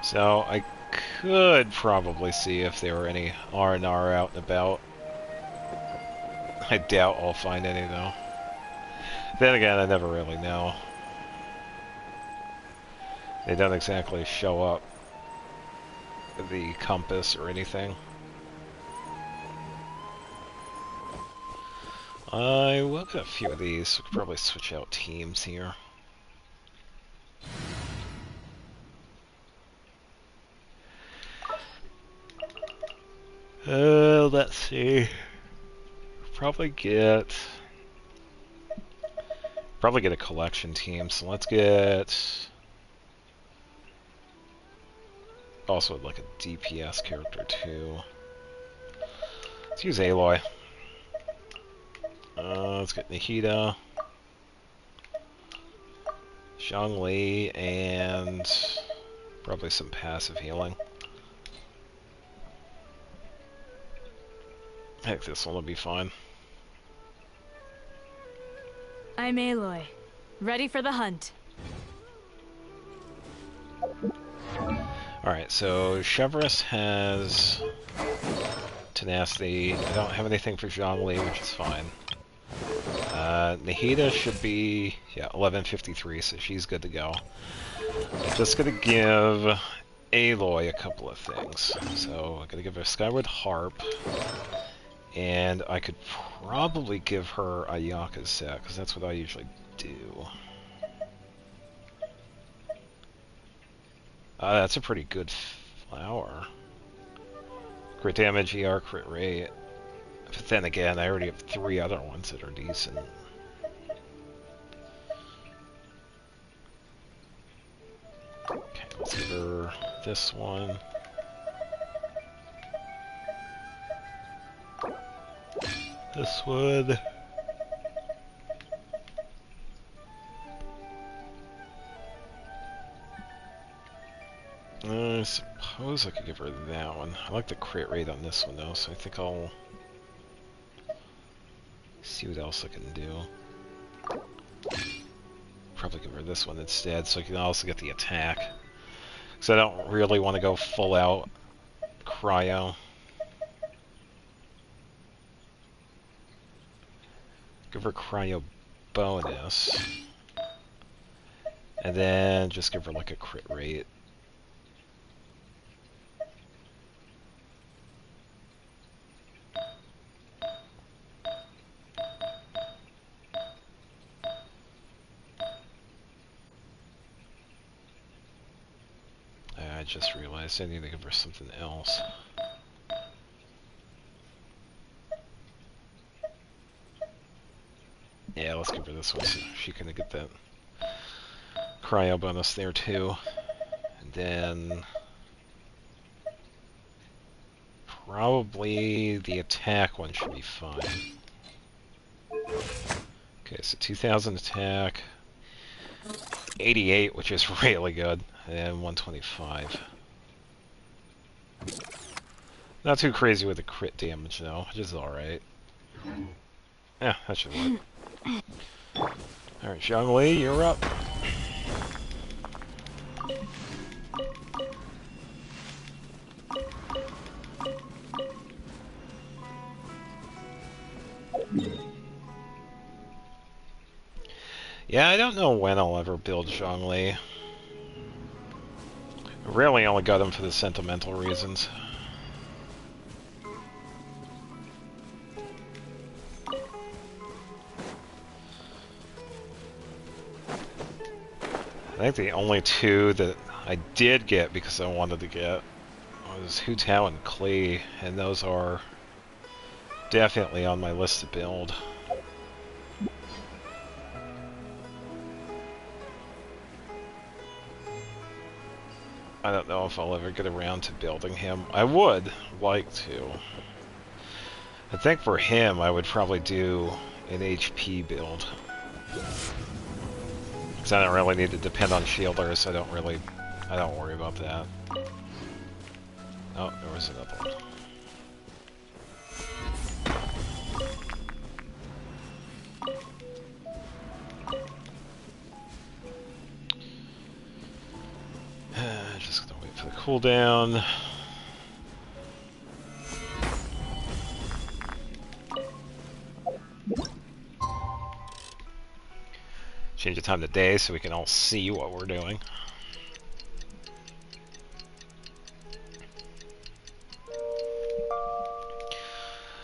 So I could probably see if there were any R&R out and about. I doubt I'll find any though. Then again, I never really know. They don't exactly show up with the compass or anything. I will get a few of these. We could probably switch out teams here. Let's see. Probably get a collection team. So let's get also like a DPS character too. Let's use Aloy. Let's get Nahida, Zhongli, and probably some passive healing. Heck, this one will be fine. I'm Aloy. Ready for the hunt. Alright, so Chevrolet has tenacity. I don't have anything for Zhongli, which is fine. Nahida should be, yeah, 1153, so she's good to go. I'm just gonna give Aloy a couple of things. So I'm gonna give her Skyward Harp, and I could probably give her Ayaka's set, because that's what I usually do. That's a pretty good flower. Crit damage, ER, crit rate. But then again, I already have 3 other ones that are decent. Okay, let's give her this one. This one. I suppose I could give her that one. I like the crit rate on this one though, so I think I'll see what else I can do. Probably give her this one instead, so I can also get the attack. Because I don't really want to go full out cryo. Give her cryo bonus. And then just give her like a crit rate. I just realized I need to give her something else. Yeah, let's give her this one so she can get that cryo bonus there too. And then probably the attack one should be fine. Okay, so 2000 attack, 88, which is really good, and 125. Not too crazy with the crit damage though, which is alright. Yeah, that should work. Alright, Zhongli, you're up. Yeah, I don't know when I'll ever build Zhongli. I really only got him for the sentimental reasons. I think the only 2 that I did get because I wanted to get was Hu Tao and Klee, and those are definitely on my list to build. I don't know if I'll ever get around to building him. I would like to. I think for him I would probably do an HP build. Because I don't really need to depend on shielders, I don't worry about that. Oh, there was another one. Just gonna wait for the cooldown. Change the time to day so we can all see what we're doing.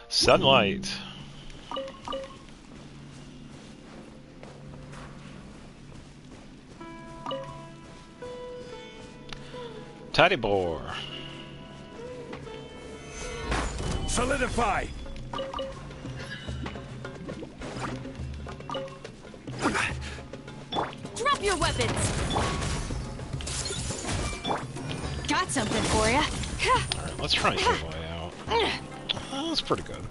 Sunlight. Tidy bore. Solidify! Drop your weapons! Got something for ya. Alright, let's try Shivai out. Oh, that's pretty good.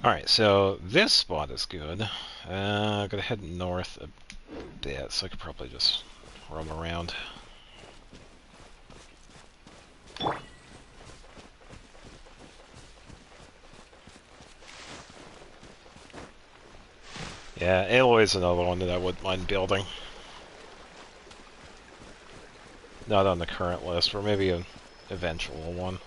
Alright, so this spot is good. I'm gonna head north a bit, so I could probably just roam around. Yeah, Aloy's another one that I wouldn't mind building. Not on the current list, or maybe an eventual one.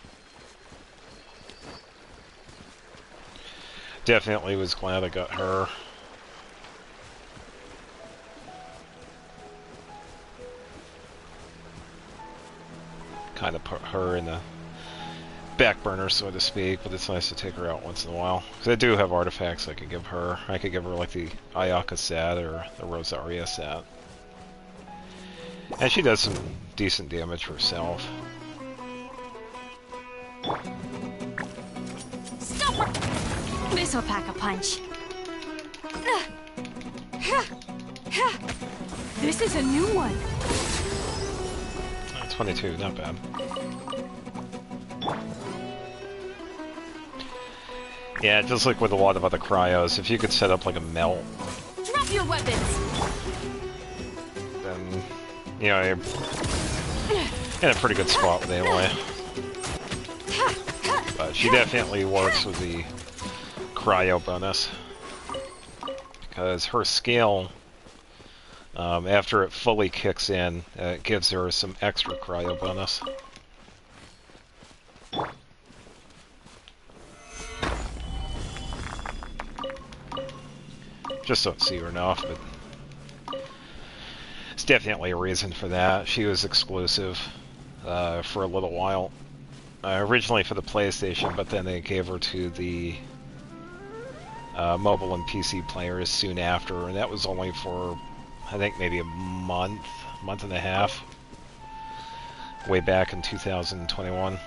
Definitely was glad I got her. Kind of put her in the back burner, so to speak, but it's nice to take her out once in a while. Because I do have artifacts I could give her. I could give her like the Ayaka set or the Rosaria set. And she does some decent damage herself. Stop! This'll pack a punch. This is a new one. 22, not bad. Yeah, just like with a lot of other cryos, if you could set up like a melt, Drop your weapons. then, you know, you're in a pretty good spot with Aloy. But she definitely works with the cryo bonus. Because her skill, after it fully kicks in, it gives her some extra cryo bonus. Just don't see her enough, but it's definitely a reason for that. She was exclusive for a little while. Originally for the PlayStation, but then they gave her to the mobile and PC players soon after, and that was only for, I think, maybe a month and a half, way back in 2021.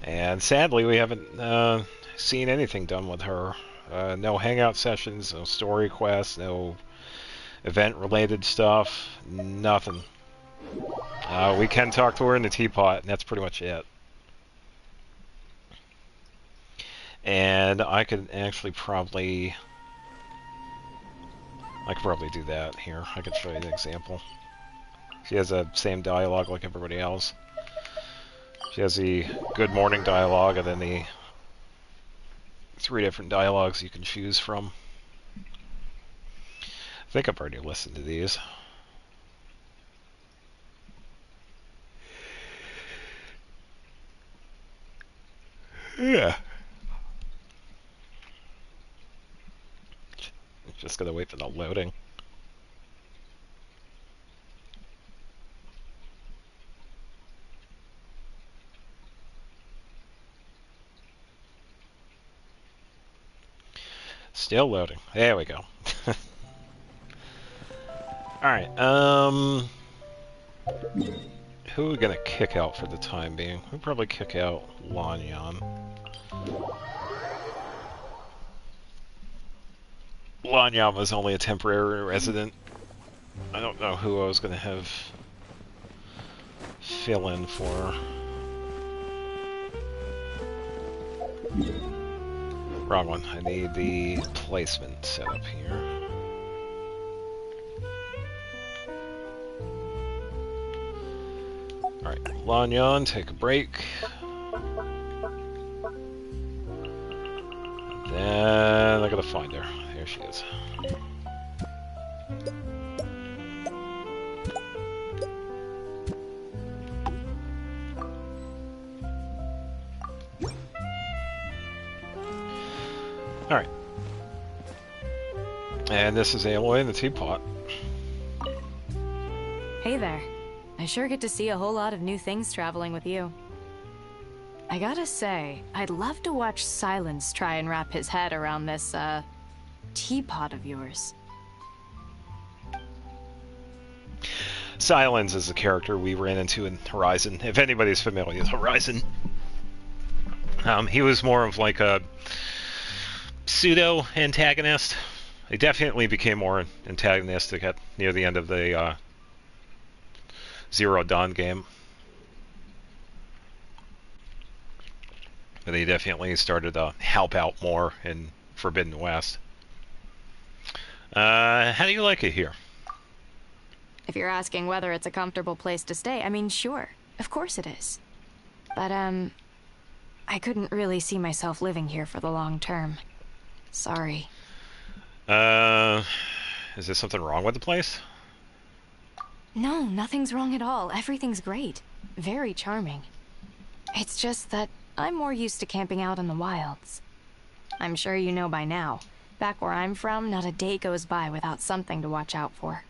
And sadly, we haven't seen anything done with her. No hangout sessions, no story quests, no event-related stuff, nothing. We can talk to her in the teapot, and that's pretty much it. And I could actually probably... I could probably do that here. I could show you an example. She has the same dialogue like everybody else. She has the good morning dialogue, and then the 3 different dialogues you can choose from. I think I've already listened to these. Yeah. Just gotta wait for the loading. Still loading. There we go. Alright, who are we gonna kick out for the time being? We'll probably kick out Lanyan. Lanyan was only a temporary resident. I don't know who I was gonna have fill in for. Wrong one. I need the placement set up here. Alright, Lanyan, take a break. Then I gotta find her. Here she is. Alright. And this is Aloy in the teapot. Hey there. I sure get to see a whole lot of new things traveling with you. I gotta say, I'd love to watch Silence try and wrap his head around this, teapot of yours. Silence is a character we ran into in Horizon. If anybody's familiar with Horizon, he was more of like a pseudo-antagonist. He definitely became more antagonistic at near the end of the Zero Dawn game. But they definitely started to help out more in Forbidden West. How do you like it here? If you're asking whether it's a comfortable place to stay, I mean, sure. Of course it is. But, I couldn't really see myself living here for the long term. Sorry. Is there something wrong with the place? No, nothing's wrong at all. Everything's great. Very charming. It's just that I'm more used to camping out in the wilds. I'm sure you know by now. Back where I'm from, not a day goes by without something to watch out for.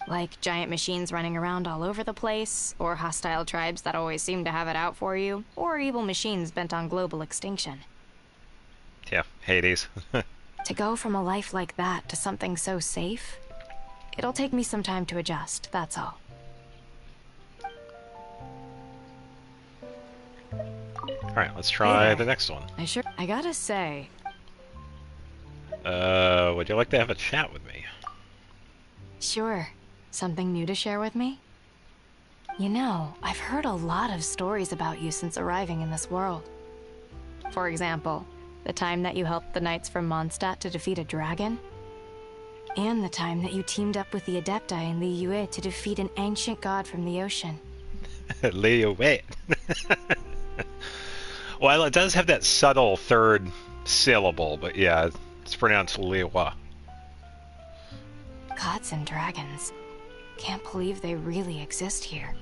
Like giant machines running around all over the place, or hostile tribes that always seem to have it out for you, or evil machines bent on global extinction. Yeah, Hades. To go from a life like that to something so safe, it'll take me some time to adjust, that's all. Alright, let's try the next one. I gotta say... Would you like to have a chat with me? Sure. Something new to share with me? You know, I've heard a lot of stories about you since arriving in this world. For example, the time that you helped the knights from Mondstadt to defeat a dragon, and the time that you teamed up with the Adepti in Liyue to defeat an ancient god from the ocean. Liyue. Well, it does have that subtle third syllable, but yeah, it's pronounced Liyue. Gods and dragons. Can't believe they really exist here.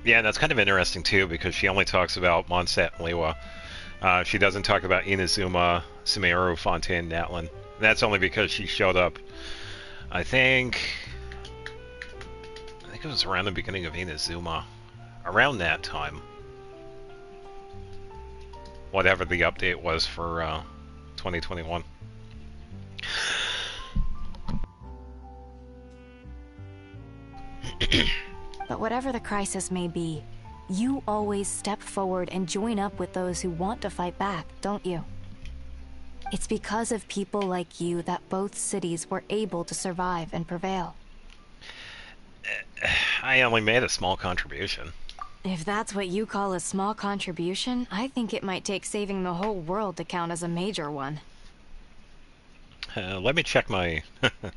Yeah, that's kind of interesting too, because she only talks about Mondstadt and Liyue. She doesn't talk about Inazuma, Sumeru, Fontaine, Natlan. That's only because she showed up, I think it was around the beginning of Inazuma. Around that time. Whatever the update was for 2021. But whatever the crisis may be, you always step forward and join up with those who want to fight back, don't you? It's because of people like you that both cities were able to survive and prevail. I only made a small contribution. If that's what you call a small contribution, I think it might take saving the whole world to count as a major one. Let me check my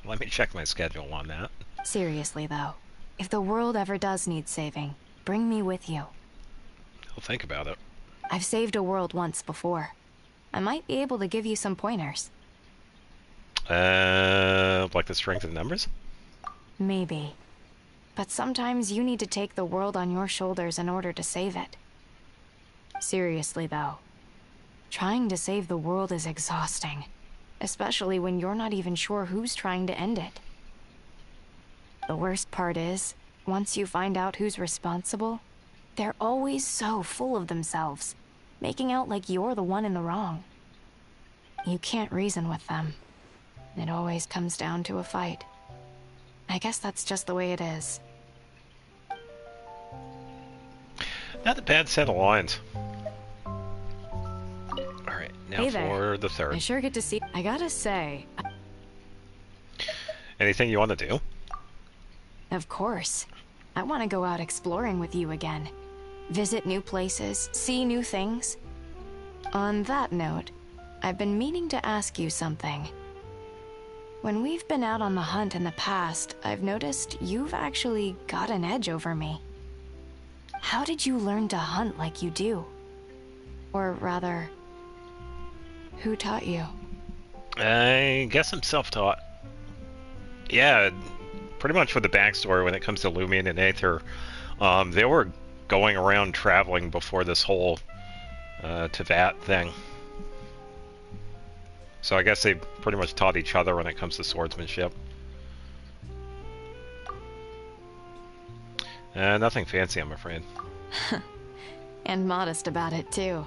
let me check my schedule on that. Seriously though, if the world ever does need saving, bring me with you. I'll think about it. I've saved a world once before. I might be able to give you some pointers. Like the strength of numbers? Maybe. But sometimes you need to take the world on your shoulders in order to save it. Seriously though, trying to save the world is exhausting. Especially when you're not even sure who's trying to end it. The worst part is, once you find out who's responsible, they're always so full of themselves, making out like you're the one in the wrong. You can't reason with them. It always comes down to a fight. I guess that's just the way it is. Not a bad set of lines. Alright, now Hey for there. the third. I sure get to see. I gotta say, Anything you want to do? of course. I want to go out exploring with you again. Visit new places, see new things. On that note, I've been meaning to ask you something. When we've been out on the hunt in the past, I've noticed you've actually got an edge over me. How did you learn to hunt like you do? Or rather, who taught you? I guess I'm self-taught. Yeah, pretty much with the backstory when it comes to Lumion and Aether, they were going around traveling before this whole Tevat thing. So I guess they pretty much taught each other when it comes to swordsmanship. Nothing fancy, I'm afraid. And modest about it, too.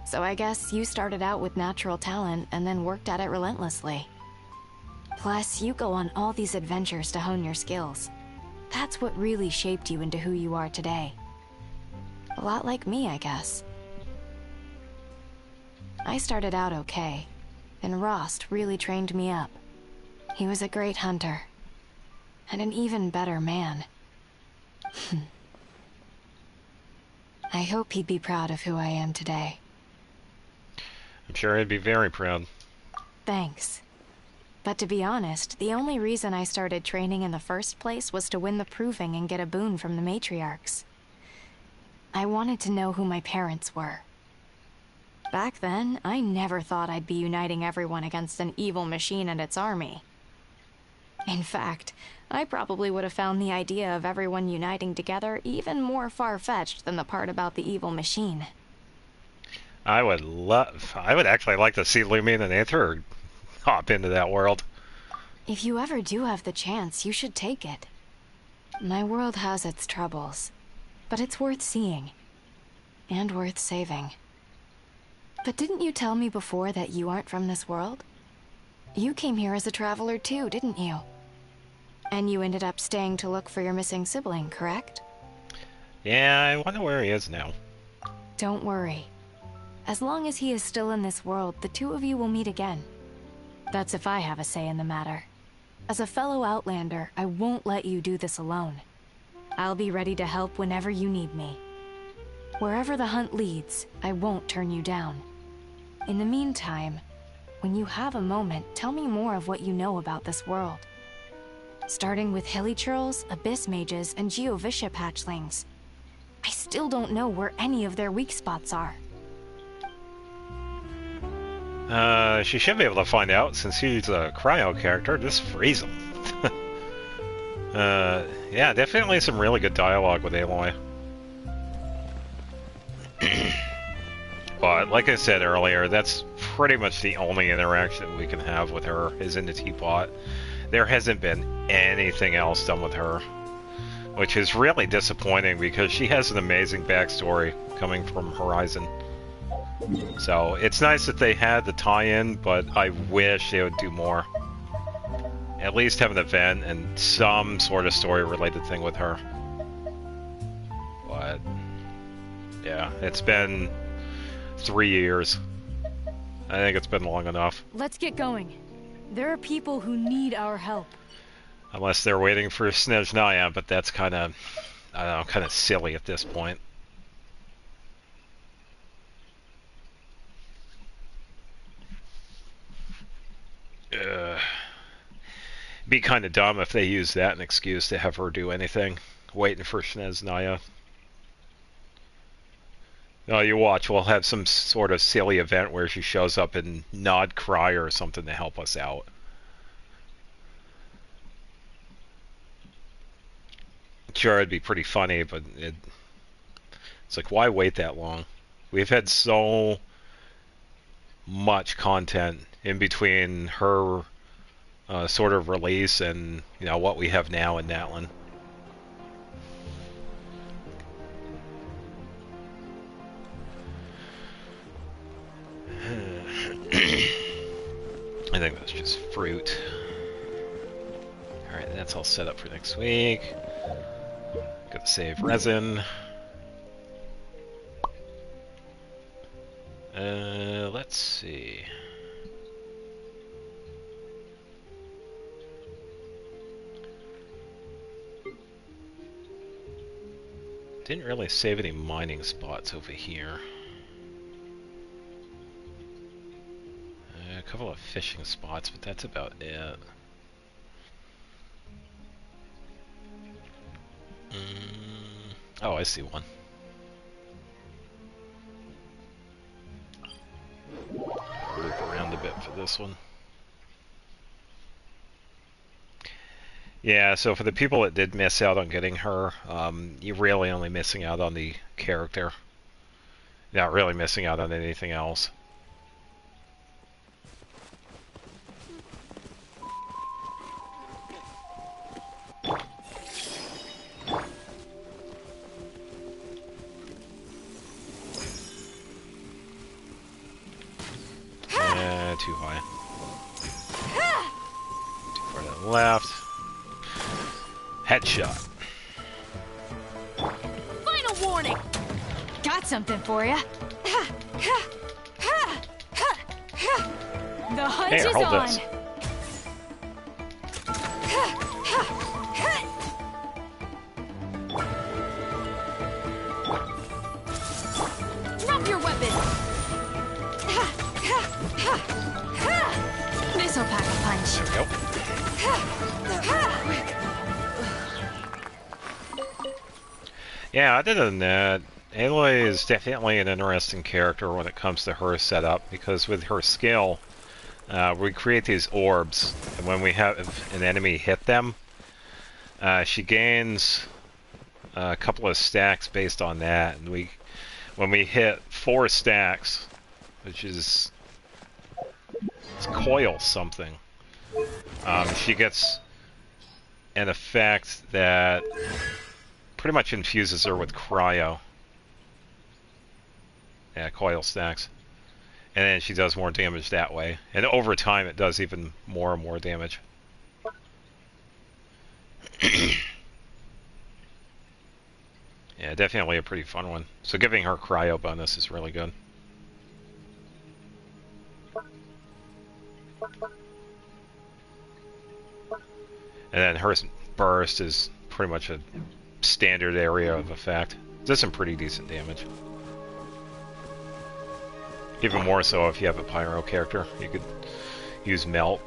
So I guess you started out with natural talent and then worked at it relentlessly. Plus, you go on all these adventures to hone your skills. That's what really shaped you into who you are today. A lot like me, I guess. I started out okay, then Rost really trained me up. He was a great hunter, and an even better man. I hope he'd be proud of who I am today. I'm sure he'd be very proud. Thanks. But to be honest, the only reason I started training in the first place was to win the proving and get a boon from the matriarchs. I wanted to know who my parents were. Back then, I never thought I'd be uniting everyone against an evil machine and its army. In fact, I probably would have found the idea of everyone uniting together even more far-fetched than the part about the evil machine. I would actually like to see Lumion and Aether hop into that world. If you ever do have the chance, you should take it. My world has its troubles, but it's worth seeing. And worth saving. But didn't you tell me before that you aren't from this world? You came here as a traveler too, didn't you? And you ended up staying to look for your missing sibling, correct? Yeah, I wonder where he is now. Don't worry. As long as he is still in this world, the two of you will meet again. That's if I have a say in the matter. As a fellow Outlander, I won't let you do this alone. I'll be ready to help whenever you need me. Wherever the hunt leads, I won't turn you down. In the meantime, when you have a moment, tell me more of what you know about this world. Starting with hilly churls, abyss mages, and geovishap hatchlings. I still don't know where any of their weak spots are. She should be able to find out since she's a cryo character. Just freeze him. Yeah, definitely some really good dialogue with Aloy. But like I said earlier, that's pretty much the only interaction we can have with her is in the teapot. There hasn't been anything else done with her, which is really disappointing because she has an amazing backstory coming from Horizon. So it's nice that they had the tie-in, but I wish they would do more. At least have an event and some sort of story-related thing with her. But yeah, it's been 3 years. I think it's been long enough. Let's get going. There are people who need our help. Unless they're waiting for Snezhnaya, but that's kind of, I don't know, kind of silly at this point. Be kind of dumb if they use that an excuse to have her do anything, waiting for Snezhnaya. No, you watch, we'll have some sort of silly event where she shows up in Nod Cry or something to help us out. Sure, it'd be pretty funny, but it's like, why wait that long? We've had so much content in between her sort of release and, you know, what we have now in Natlin. I think that's just fruit. Alright, that's all set up for next week. Gotta save resin. Let's see. Didn't really save any mining spots over here. A couple of fishing spots, but that's about it. Oh, I see one. Loop around a bit for this one. Yeah, so for the people that did miss out on getting her, you're really only missing out on the character. Not really missing out on anything else. Too high. Too far to the left. Headshot. Final warning! Got something for ya. The hunt Here, is hold on. this. Yeah, other than that, Aloy is definitely an interesting character when it comes to her setup, because with her skill, we create these orbs, and when we have an enemy hit them, she gains a couple of stacks based on that, and when we hit 4 stacks, which is it's coil something, she gets an effect that pretty much infuses her with cryo. Yeah, coil stacks. And then she does more damage that way. And over time it does even more and more damage. Yeah, definitely a pretty fun one. So giving her cryo bonus is really good. And then her burst is pretty much a standard area of effect. Does some pretty decent damage. Even more so if you have a pyro character. You could use melt.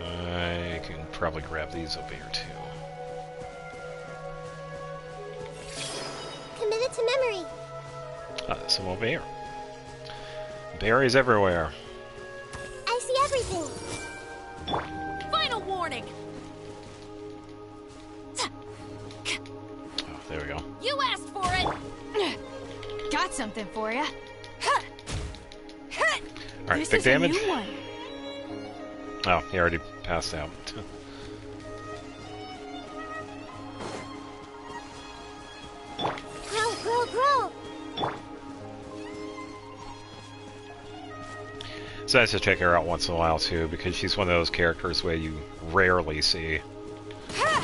I can probably grab these over here too. Committed to memory. Some over here. Berries everywhere. I see everything. Final warning! Oh, there we go. You asked for it! Got something for you. Alright, This big is damage. a new one. Oh, he already passed out. Grow, grow, grow. It's nice to check her out once in a while too, because she's one of those characters where you rarely see.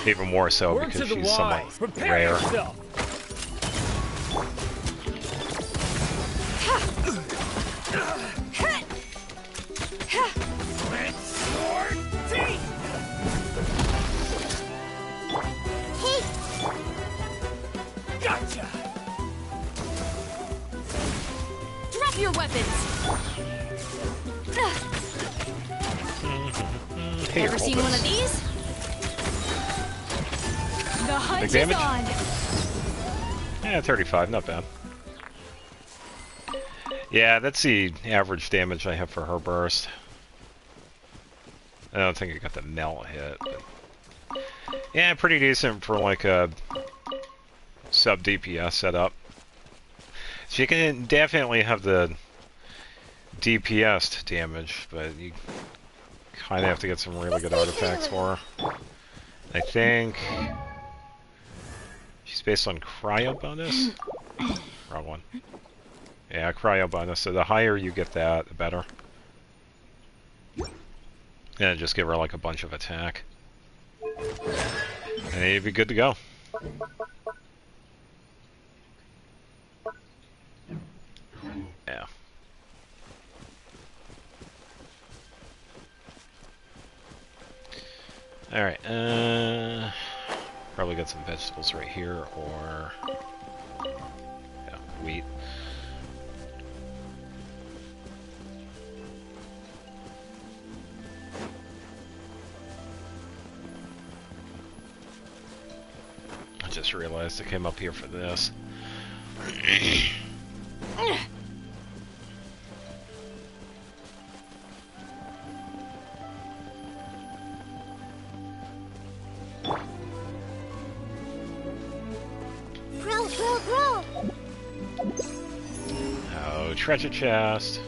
Even more so Word because to the she's somewhat wise. Prepare rare. yourself. Hey, Gotcha. Drop your weapons! Hey, Ever seen one of these? The hunt Big is damage? on! Yeah, 35, not bad. Yeah, that's the average damage I have for her burst. I don't think I got the melt hit, but yeah, pretty decent for like a sub DPS setup. She can definitely have the DPS damage, but you kind of have to get some really good artifacts for her. I think she's based on cryo bonus. Wrong one. Yeah, cryo bonus. So the higher you get that, the better. And just give her like a bunch of attack. And then you'd be good to go. Yeah. Alright, probably got some vegetables right here, or yeah, wheat. I just realized I came up here for this. grow, grow, grow. Oh, treasure chest.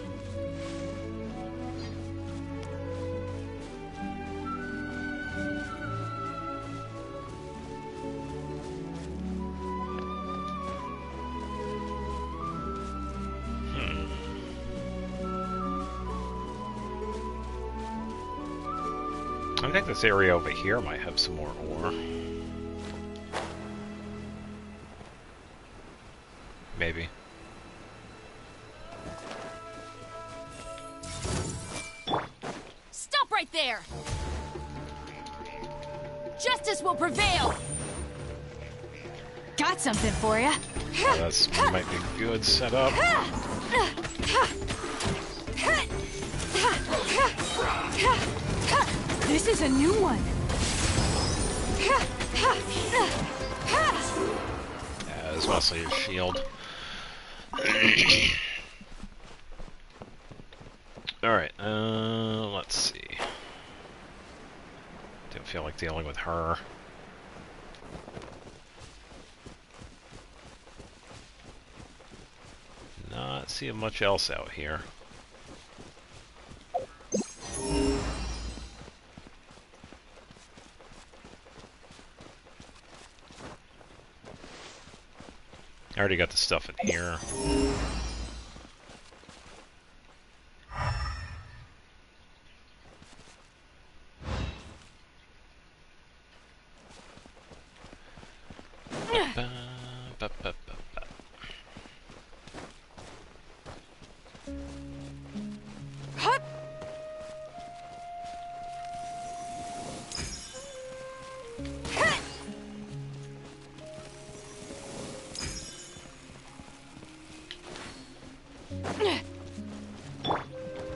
I think this area over here might have some more ore. Maybe. Stop right there! Justice will prevail! Got something for you. Oh, that's might be good setup. This is a new one. Yeah, it's mostly your shield. Alright, let's see. Don't feel like dealing with her. Not seeing much else out here. I already got the stuff in here.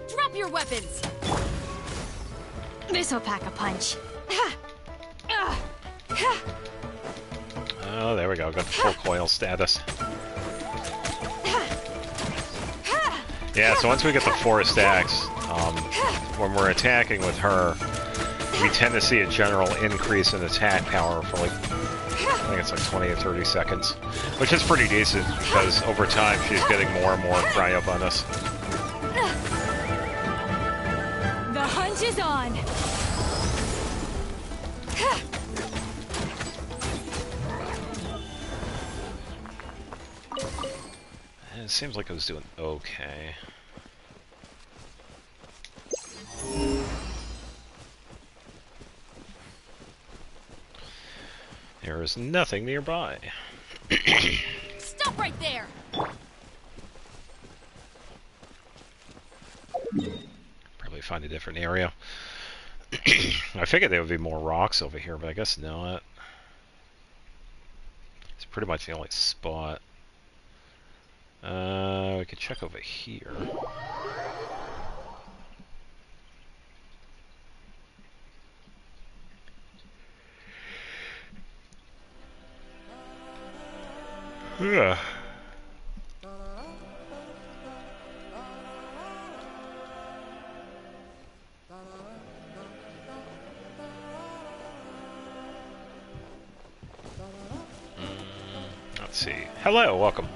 Drop your weapons. This'll pack a punch. Oh, there we go. Got the full coil status. Yeah, so once we get the 4 stacks, when we're attacking with her, we tend to see a general increase in attack power for like, I think it's like 20 or 30 seconds, which is pretty decent because over time she's getting more and more cryo bonus. The hunt is on. It seems like it was doing okay. There is nothing nearby. Stop right there. Probably find a different area. I figured there would be more rocks over here, but I guess not. It's pretty much the only spot. We could check over here. Yeah. Let's see. Hello, welcome.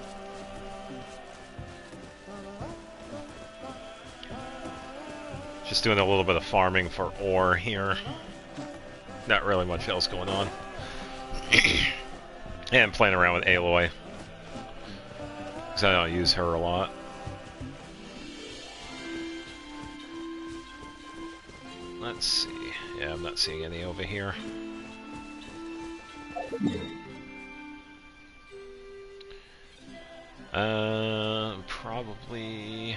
Just doing a little bit of farming for ore here. Not really much else going on. And playing around with Aloy. Because I don't use her a lot. Let's see. Yeah, I'm not seeing any over here. Probably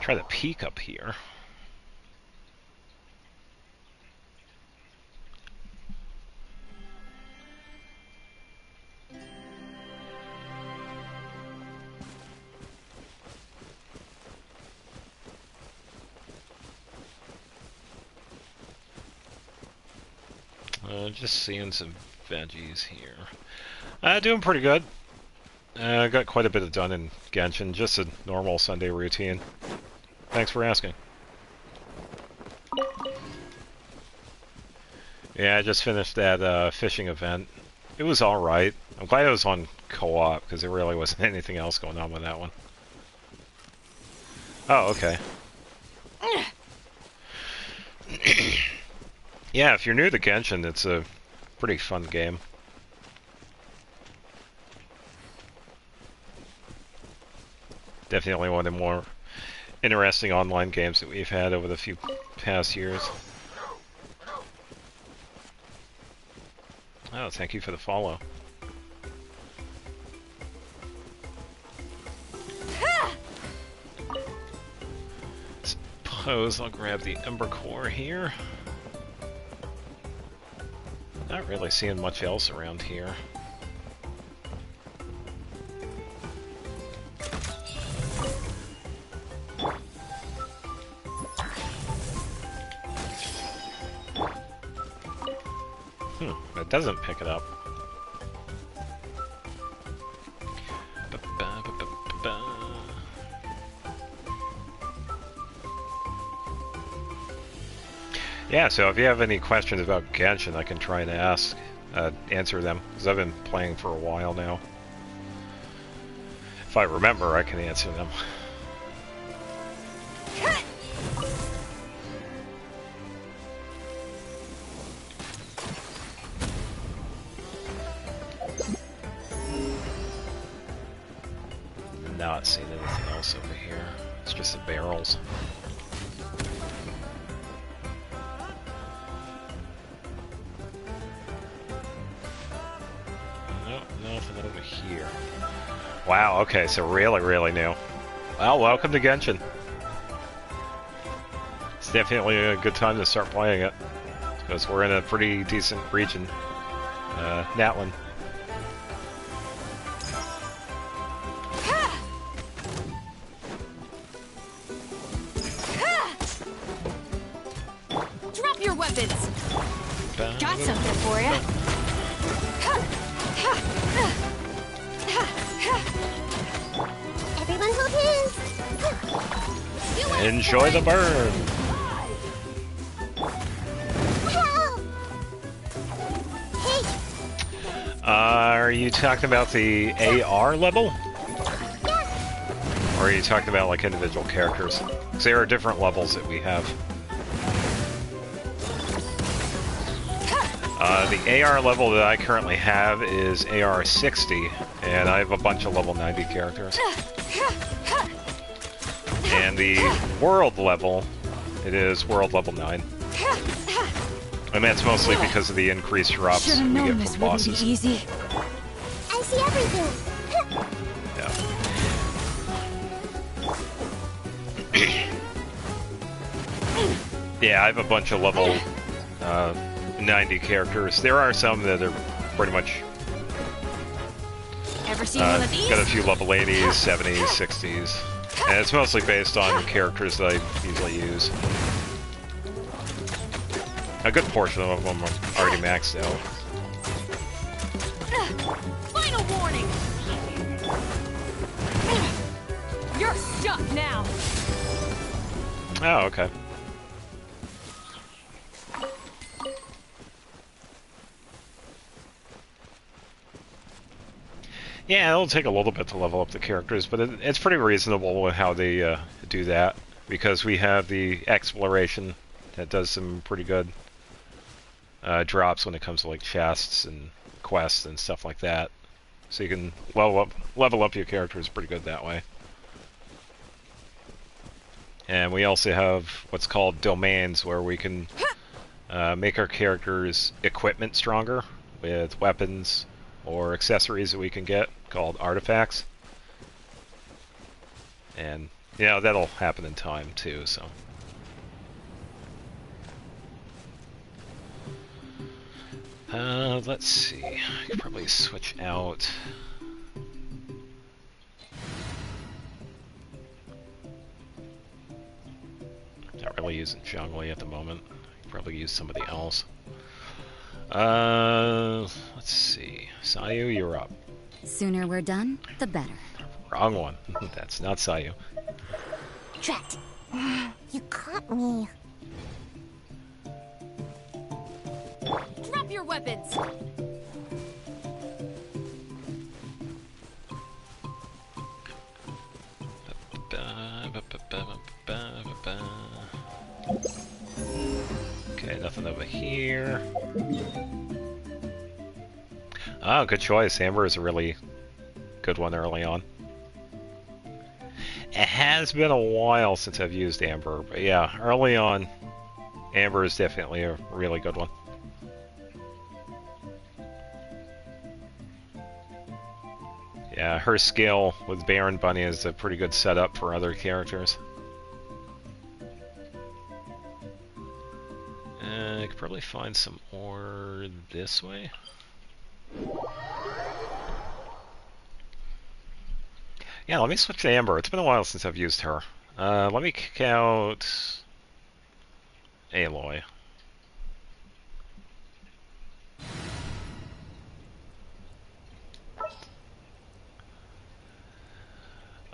try the peak up here. Just seeing some veggies here. Doing pretty good. Got quite a bit of done in Genshin, just a normal Sunday routine. Thanks for asking. Yeah, I just finished that fishing event. It was alright. I'm glad it was on co-op, because there really wasn't anything else going on with that one. Oh, okay. Yeah, if you're new to Genshin, it's a pretty fun game. Definitely one of the more interesting online games that we've had over the few past years. Oh, thank you for the follow. Suppose I'll grab the Ember Core here. Not really seeing much else around here. It doesn't pick it up. Yeah, so if you have any questions about Genshin, I can try and answer them, because I've been playing for a while now. If I remember, I can answer them. Not seeing anything else over here. It's just the barrels. Nope, nothing over here. Wow, okay, so really new. Well, welcome to Genshin. It's definitely a good time to start playing it, because we're in a pretty decent region. Natlan. Drop your weapons! Got something for ya! Everyone hold hands. Enjoy the burn! Help! Hey, Are you talking about the AR level? yeah. Or are you talking about like individual characters? Because there are different levels that we have. The AR level that I currently have is AR 60, and I have a bunch of level 90 characters. And the world level, it is world level 9. And that's mostly because of the increased drops we get from bosses. Easy. I see everything. Yeah, I have a bunch of level 90 characters. There are some that are pretty much Ever seen one of these? got a few level 80s, 70s, 60s. And it's mostly based on characters that I usually use. A good portion of them are already maxed out. Final warning! You're stuck now! Oh, okay. Yeah, it'll take a little bit to level up the characters, but it's pretty reasonable with how they do that, because we have the exploration that does some pretty good drops when it comes to like chests and quests and stuff like that. So you can level up your characters pretty good that way. And we also have what's called domains, where we can make our characters' equipment stronger with weapons or accessories that we can get, called artifacts. And, you know, that'll happen in time too, so. Let's see. I could probably switch out. Not really using Zhongli at the moment. I could probably use somebody else. Let's see. Sayu, you're up. Sooner we're done, the better. Wrong one. That's not Sayu. Drat. You caught me. Drop your weapons! Okay, nothing over here. Oh, good choice. Amber is a really good one early on. It has been a while since I've used Amber, but yeah, early on, Amber is definitely a really good one. Yeah, her skill with Baron Bunny is a pretty good setup for other characters. I could probably find some ore this way. Yeah, let me switch to Amber. It's been a while since I've used her. Let me kick out Aloy.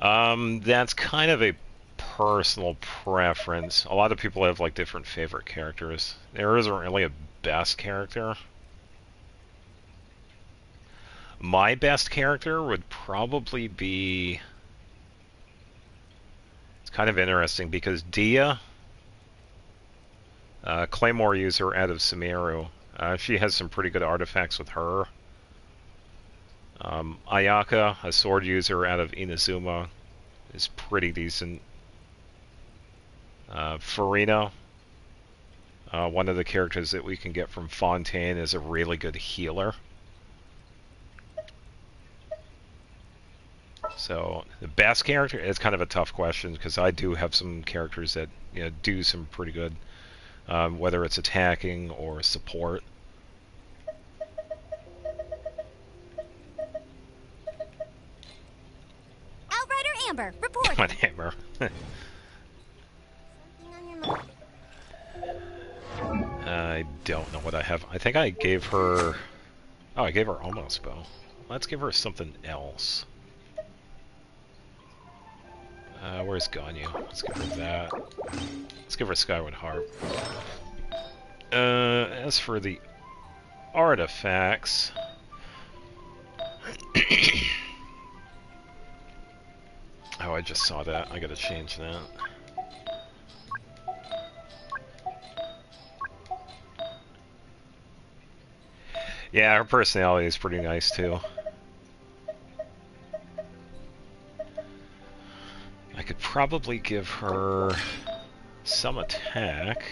That's kind of a personal preference. A lot of people have like different favorite characters. There isn't really a best character. My best character would probably be... It's kind of interesting because Dia, Claymore user out of Sumeru, she has some pretty good artifacts with her. Ayaka, a sword user out of Inazuma, is pretty decent. Farina, one of the characters that we can get from Fontaine, is a really good healer. So the best character, it's kind of a tough question because I do have some characters that do some pretty good, whether it's attacking or support. Outrider Amber, report. What hammer? I don't know what I have. I think I gave her... Oh, I gave her almost bow. Let's give her something else. Where's Ganyu? Let's give her that. Let's give her Skyward Harp. As for the artifacts... Oh, I just saw that. I gotta change that. Yeah, her personality is pretty nice too. I could probably give her some attack.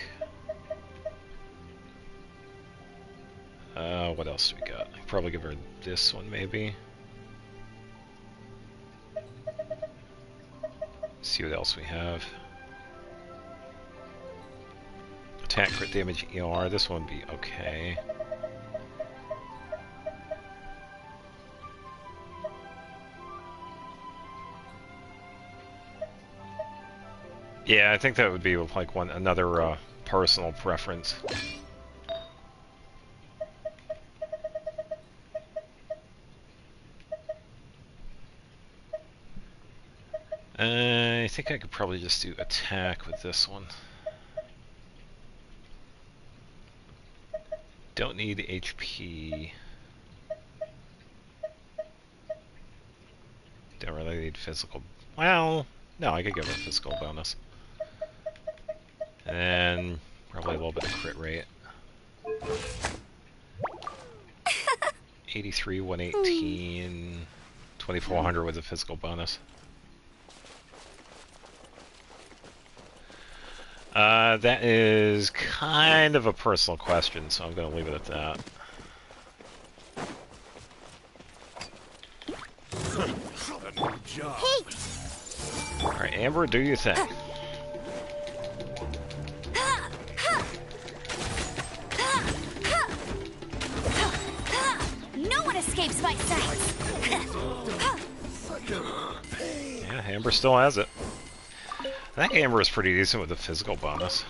What else do we got? I could probably give her this one maybe. See what else we have. Attack, crit damage, ER. This one would be okay. Yeah, I think that would be like another personal preference. I think I could probably just do attack with this one. Don't need HP. Don't really need physical. Well, no, I could give her a physical bonus. And probably a little bit of crit rate. 83, 118, 2400 with a physical bonus. That is kind of a personal question, so I'm going to leave it at that. Hey! Alright, Amber, do your thing. No one escapes my sight! Yeah, Amber still has it. I think Amber is pretty decent with the physical bonus.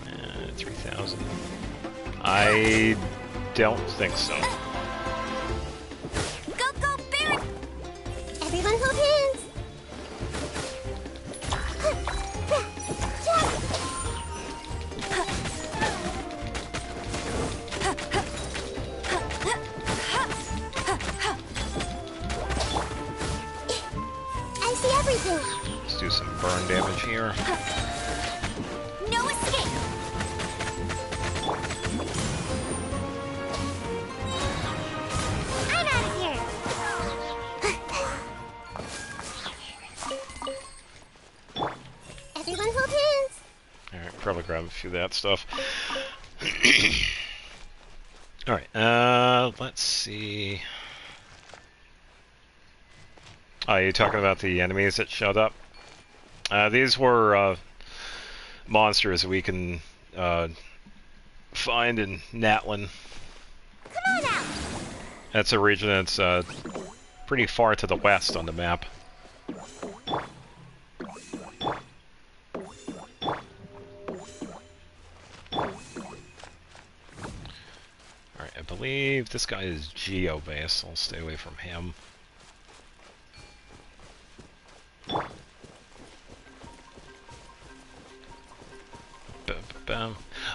Uh, 3,000. I don't think so. Go, go, Baron! Everyone hold hands! I see everything! Let's do some burn damage here. No escape! I'm out of here! Everyone hold hands! Alright, probably grab a few of that stuff. Alright, let's see. Oh, you're talking about the enemies that showed up? These were monsters we can find in Natlin. Come on out! That's a region that's pretty far to the west on the map. believe this guy is geo-based. I'll stay away from him.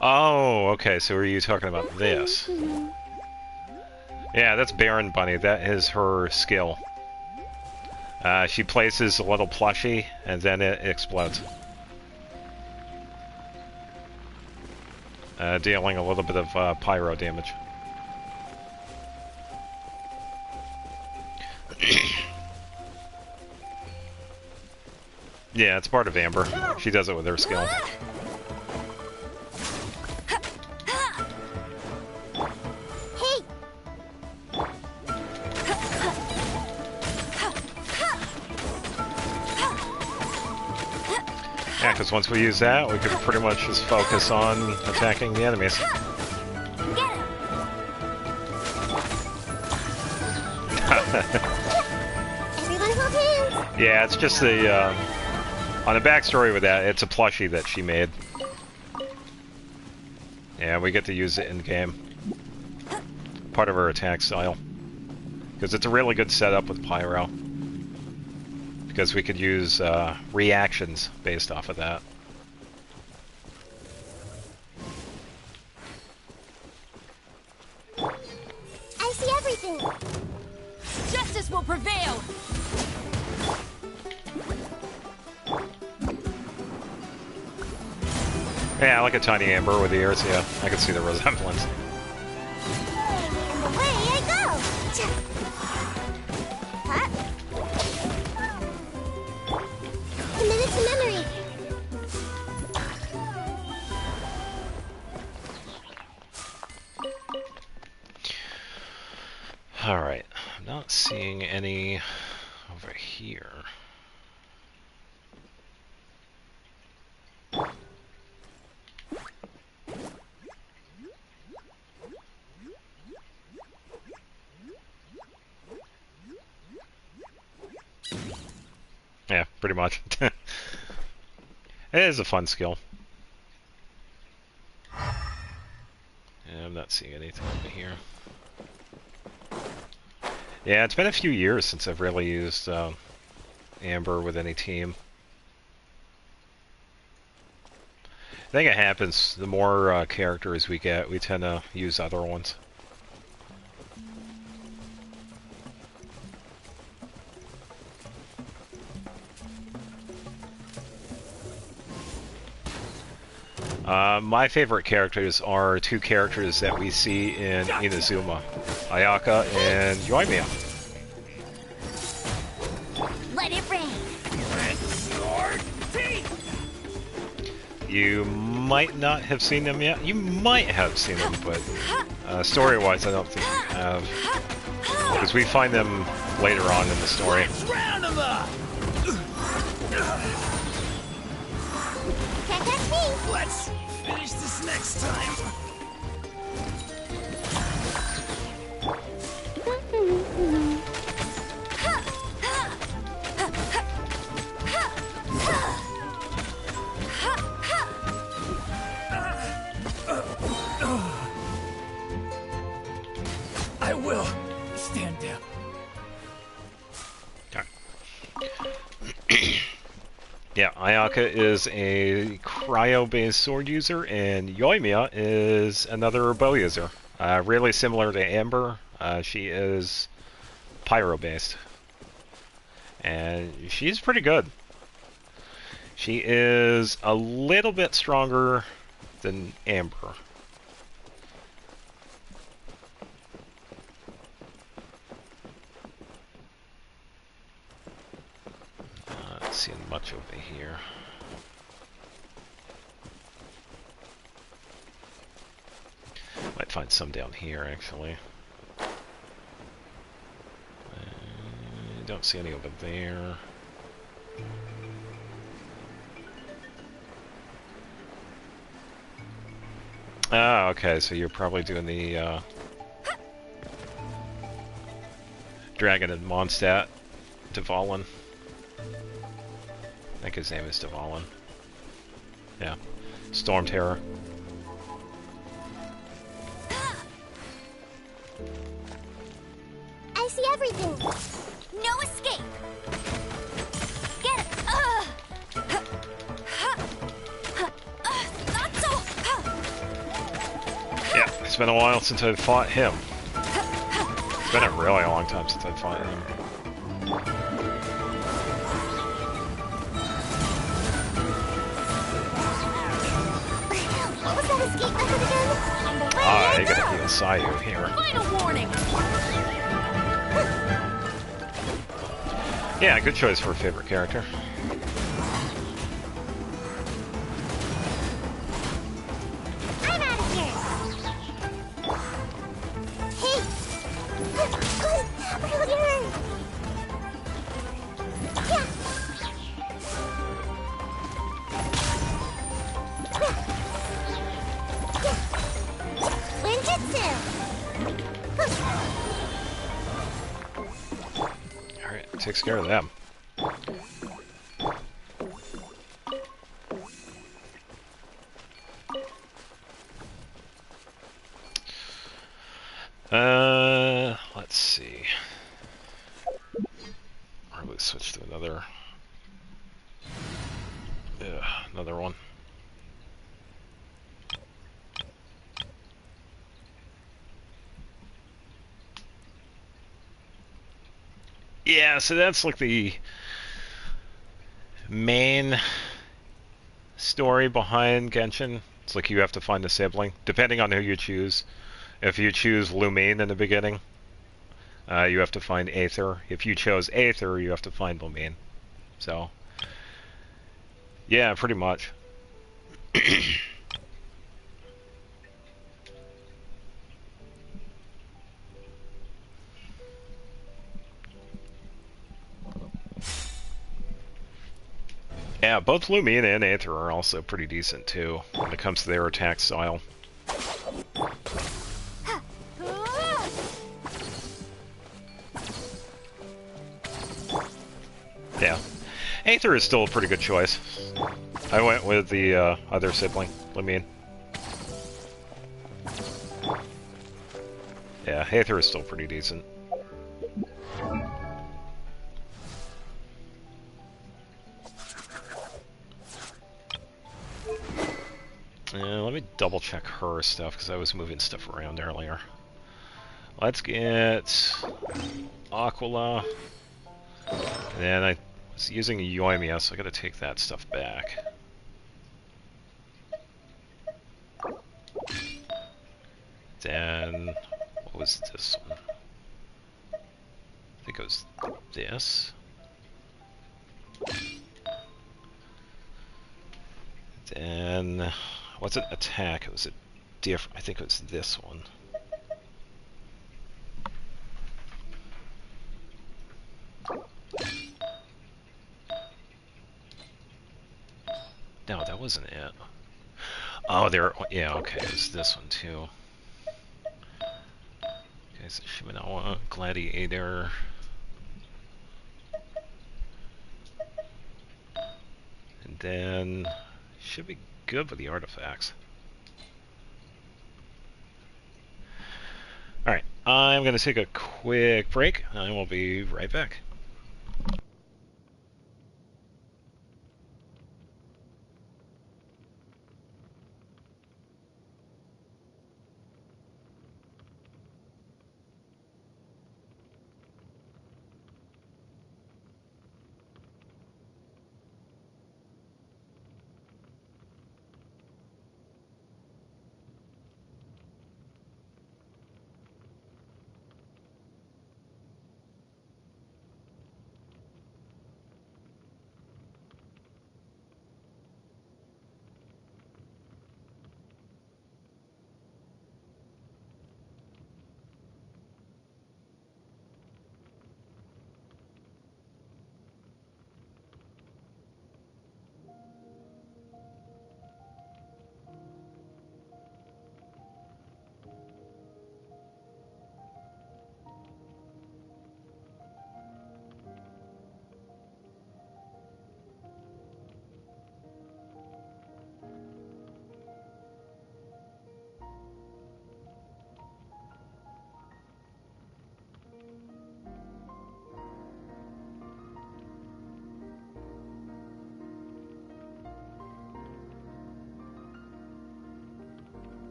Oh, okay, so are you talking about this? Yeah, that's Baron Bunny. That is her skill. She places a little plushie, and then it explodes. Dealing a little bit of pyro damage. Yeah, it's part of Amber. She does it with her skill. Yeah, because once we use that, we can pretty much just focus on attacking the enemies. Everyone hold hands. Yeah, it's just the, on the backstory with that, it's a plushie that she made. Yeah, we get to use it in-game. Part of her attack style. Because it's a really good setup with Pyro. Because we could use reactions based off of that. I see everything. Justice will prevail! Yeah, I like a tiny Amber with the ears, yeah. I can see the resemblance. And away I go. Huh? Committed to memory. Alright, I'm not seeing any over here. Yeah, pretty much. It is a fun skill. Yeah, I'm not seeing anything over here. Yeah, it's been a few years since I've really used Amber with any team. I think it happens, the more characters we get, we tend to use other ones. My favorite characters are two characters that we see in Inazuma, Ayaka and Yoimiya. Let it rain. You might not have seen them yet. You might have seen them, but story-wise, I don't think you have. Because we find them later on in the story. Round 'em up! Can't catch me. Let's finish this next time. I will. Stand down. Yeah, Ayaka is a cryo-based sword user, and Yoimiya is another bow user. Really similar to Amber, she is pyro-based. And she's pretty good. She is a little bit stronger than Amber. Not seeing much over here. Might find some down here, actually. Don't see any over there. Ah, okay, so you're probably doing the Dragon and Mondstadt, Dvalin. I think his name is Dvalin. Yeah. Storm Terror. I see everything. No escape. Get it. Not so. Yeah, it's been a while since I've fought him. It's been a really long time since I've fought him. What was that escape method again? I gotta heal Sayu here. Final warning! Yeah, good choice for a favorite character. I'm out of here. Hey. Earlier. Yeah. Ninjutsu. Alright, takes care of them. Let's see. Probably switch to another. Yeah, another one. Yeah, so that's like the main story behind Genshin. It's like you have to find a sibling, depending on who you choose. If you choose Lumine in the beginning, you have to find Aether. If you chose Aether, you have to find Lumine. So, yeah, pretty much. Yeah, both Lumine and Aether are also pretty decent too when it comes to their attack style. Yeah, Aether is still a pretty good choice. I went with the other sibling, Lumine. Yeah, Aether is still pretty decent. Let me double check her stuff because I was moving stuff around earlier. Let's get Aquila. And then I was using Yoimiya, so I gotta take that stuff back. Then, what was this one? I think it was this. Then, what's it? Attack. It was a different. I think it was this one. No, that wasn't it. Oh, there. Yeah, okay, it was this one too. Okay, so Shimenawa, Gladiator. And then should be good with the artifacts. Alright, I'm going to take a quick break, and we'll be right back.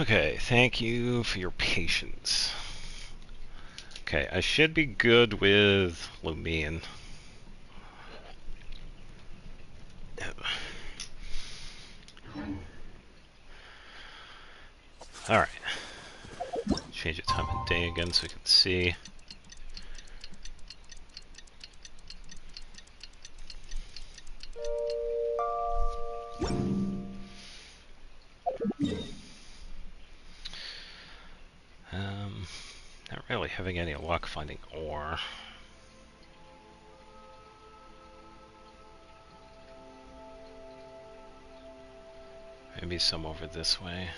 Okay, thank you for your patience. Okay, I should be good with Lumion. Alright. Change the time of day again so we can see. Not really having any luck finding ore. Maybe some over this way.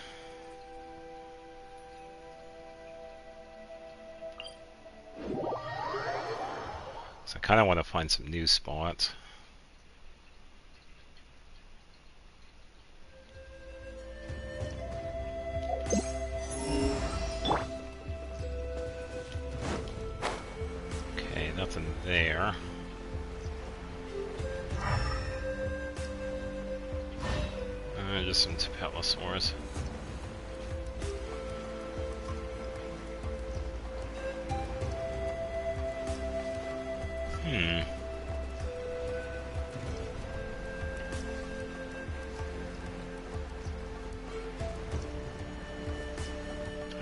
So I kind of want to find some new spots. Okay, nothing there. Just some Tapetosaurs.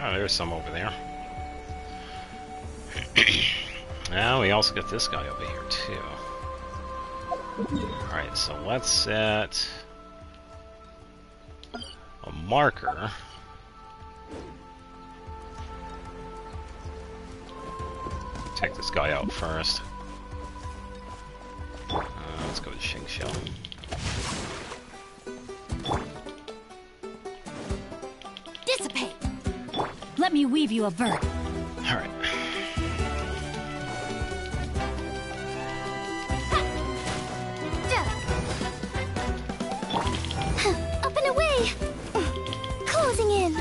Oh, there's some over there. Now we also got this guy over here too. Alright, so let's set a marker. Take this guy out first. Let's go to Shingshell. Dissipate! Let me weave you a bird. Alright. Up and away! Closing in.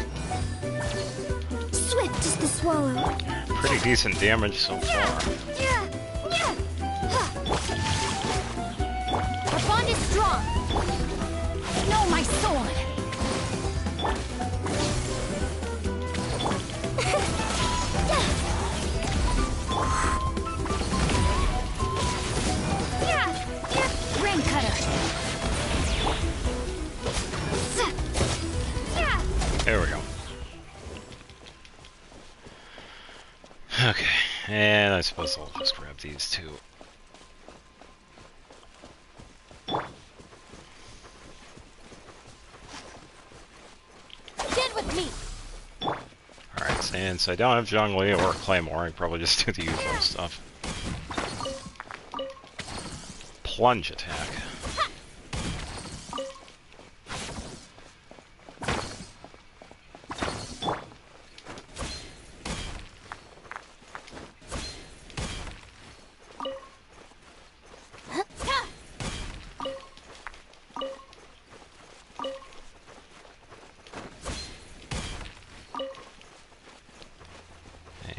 Swift as the swallow. Pretty decent damage so far. The bond is strong. Know my sword. Rain cutter. There we go. Okay, and I suppose I'll just grab these two. Get with me. Alright, since I don't have Zhongli or Claymore, I can probably just do the usual stuff. Plunge attack.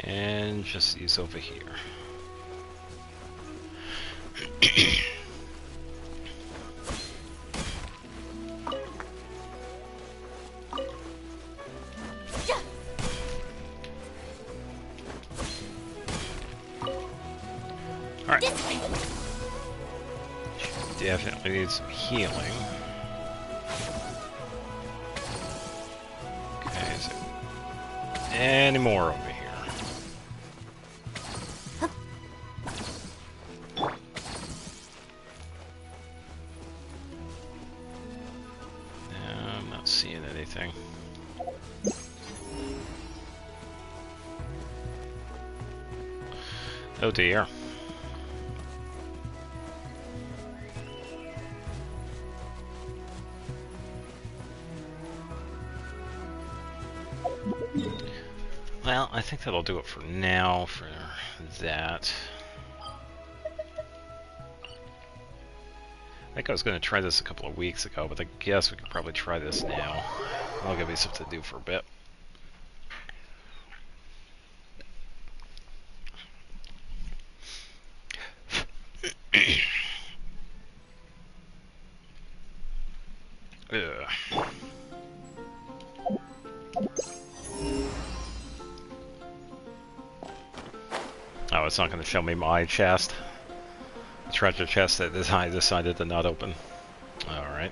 And just these over here. Alright. Definitely need some healing. Okay, is there any more over here? No, I'm not seeing anything. Oh dear. Well, I think that'll do it for now for that. I think I was going to try this a couple of weeks ago, but I guess we could probably try this now. That'll give me something to do for a bit. Ugh. it's not going to show me my chest. The treasure chest that I decided to not open. Alright.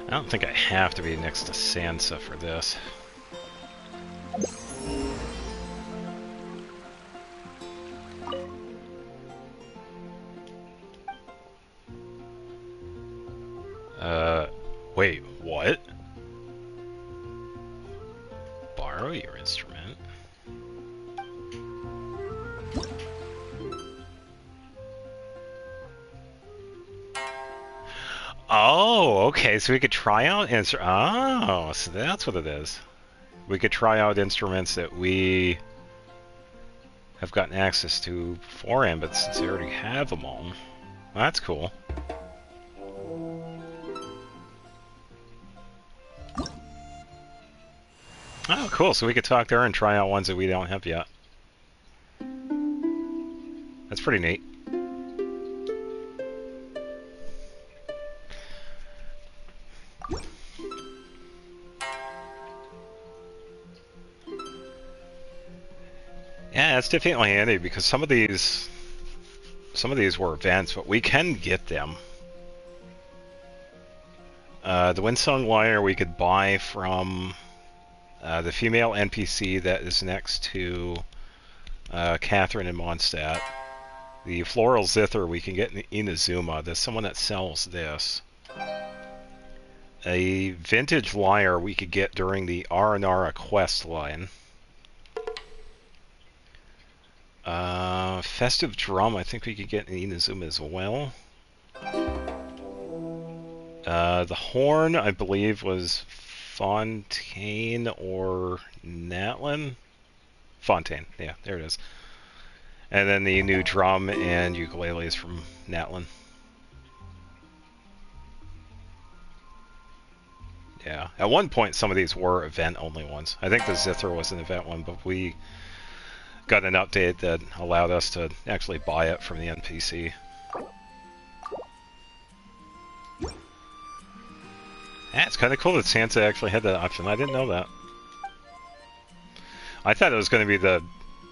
I don't think I have to be next to Sansa for this. Wait, what? Borrow your instrument? Oh, okay, so we could try out oh, so that's what it is. We could try out instruments that we have gotten access to beforehand, but since we already have them all, well, that's cool. Oh, cool, so we could talk to her and try out ones that we don't have yet. That's pretty neat. Yeah, it's definitely handy because some of these were events, but we can get them. The Windsong Lyre we could buy from the female NPC that is next to Catherine in Mondstadt. The Floral Zither we can get in Inazuma. There's someone that sells this. A Vintage Lyre we could get during the Aranara quest line. Festive Drum I think we could get in Inazuma as well. The Horn I believe was Fontaine or Natlin? Fontaine, yeah, there it is. And then the new drum and ukulele is from Natlin. Yeah, at one point some of these were event-only ones. I think the Zither was an event one, but we got an update that allowed us to actually buy it from the NPC. Yeah, it's kind of cool that Sansa actually had that option. I didn't know that. I thought it was going to be the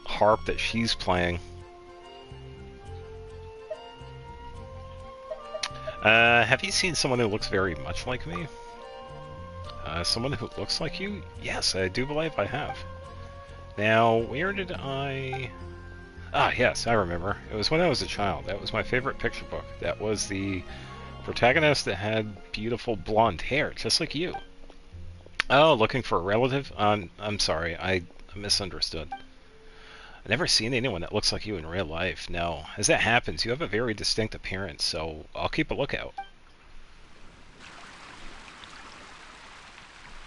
harp that she's playing. Have you seen someone who looks very much like me? Someone who looks like you? Yes, I do believe I have. Now, where did I... Ah, yes, I remember. It was when I was a child. That was my favorite picture book. That was the protagonist that had beautiful blonde hair, just like you. Oh, looking for a relative? I'm sorry, I misunderstood. I've never seen anyone that looks like you in real life, no. As that happens, you have a very distinct appearance, so I'll keep a lookout.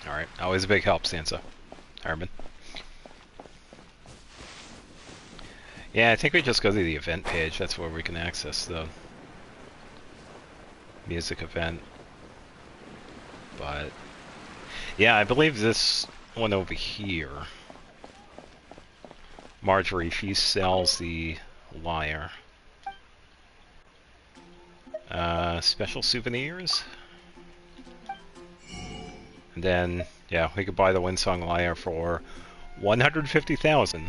Alright, always a big help, Sansa. Armin. Yeah, I think we just go to the event page. That's where we can access the music event. But yeah, I believe this one over here, Marjorie, she sells the lyre. Special souvenirs. And then, yeah, we could buy the Windsong Lyre for 150,000.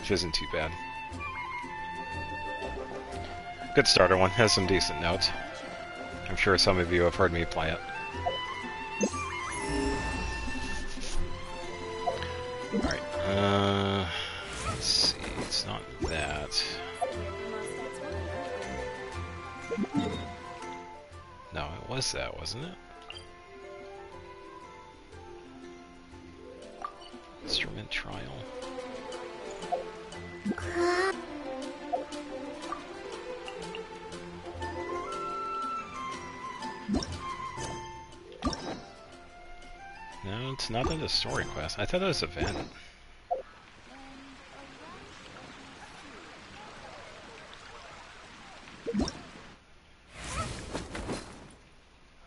Which isn't too bad. Good starter one, has some decent notes. I'm sure some of you have heard me play it. Alright, let's see, it's not that. No, it was that, wasn't it? Instrument trial. No, it's not in the story quest. I thought it was event.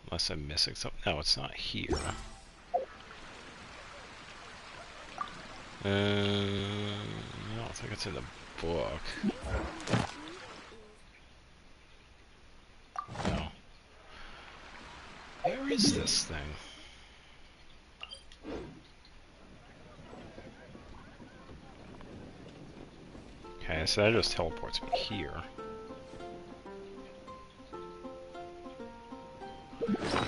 Unless I'm missing something. No, it's not here. I don't think it's in the book. No. is this thing? Okay, so that just teleports me here.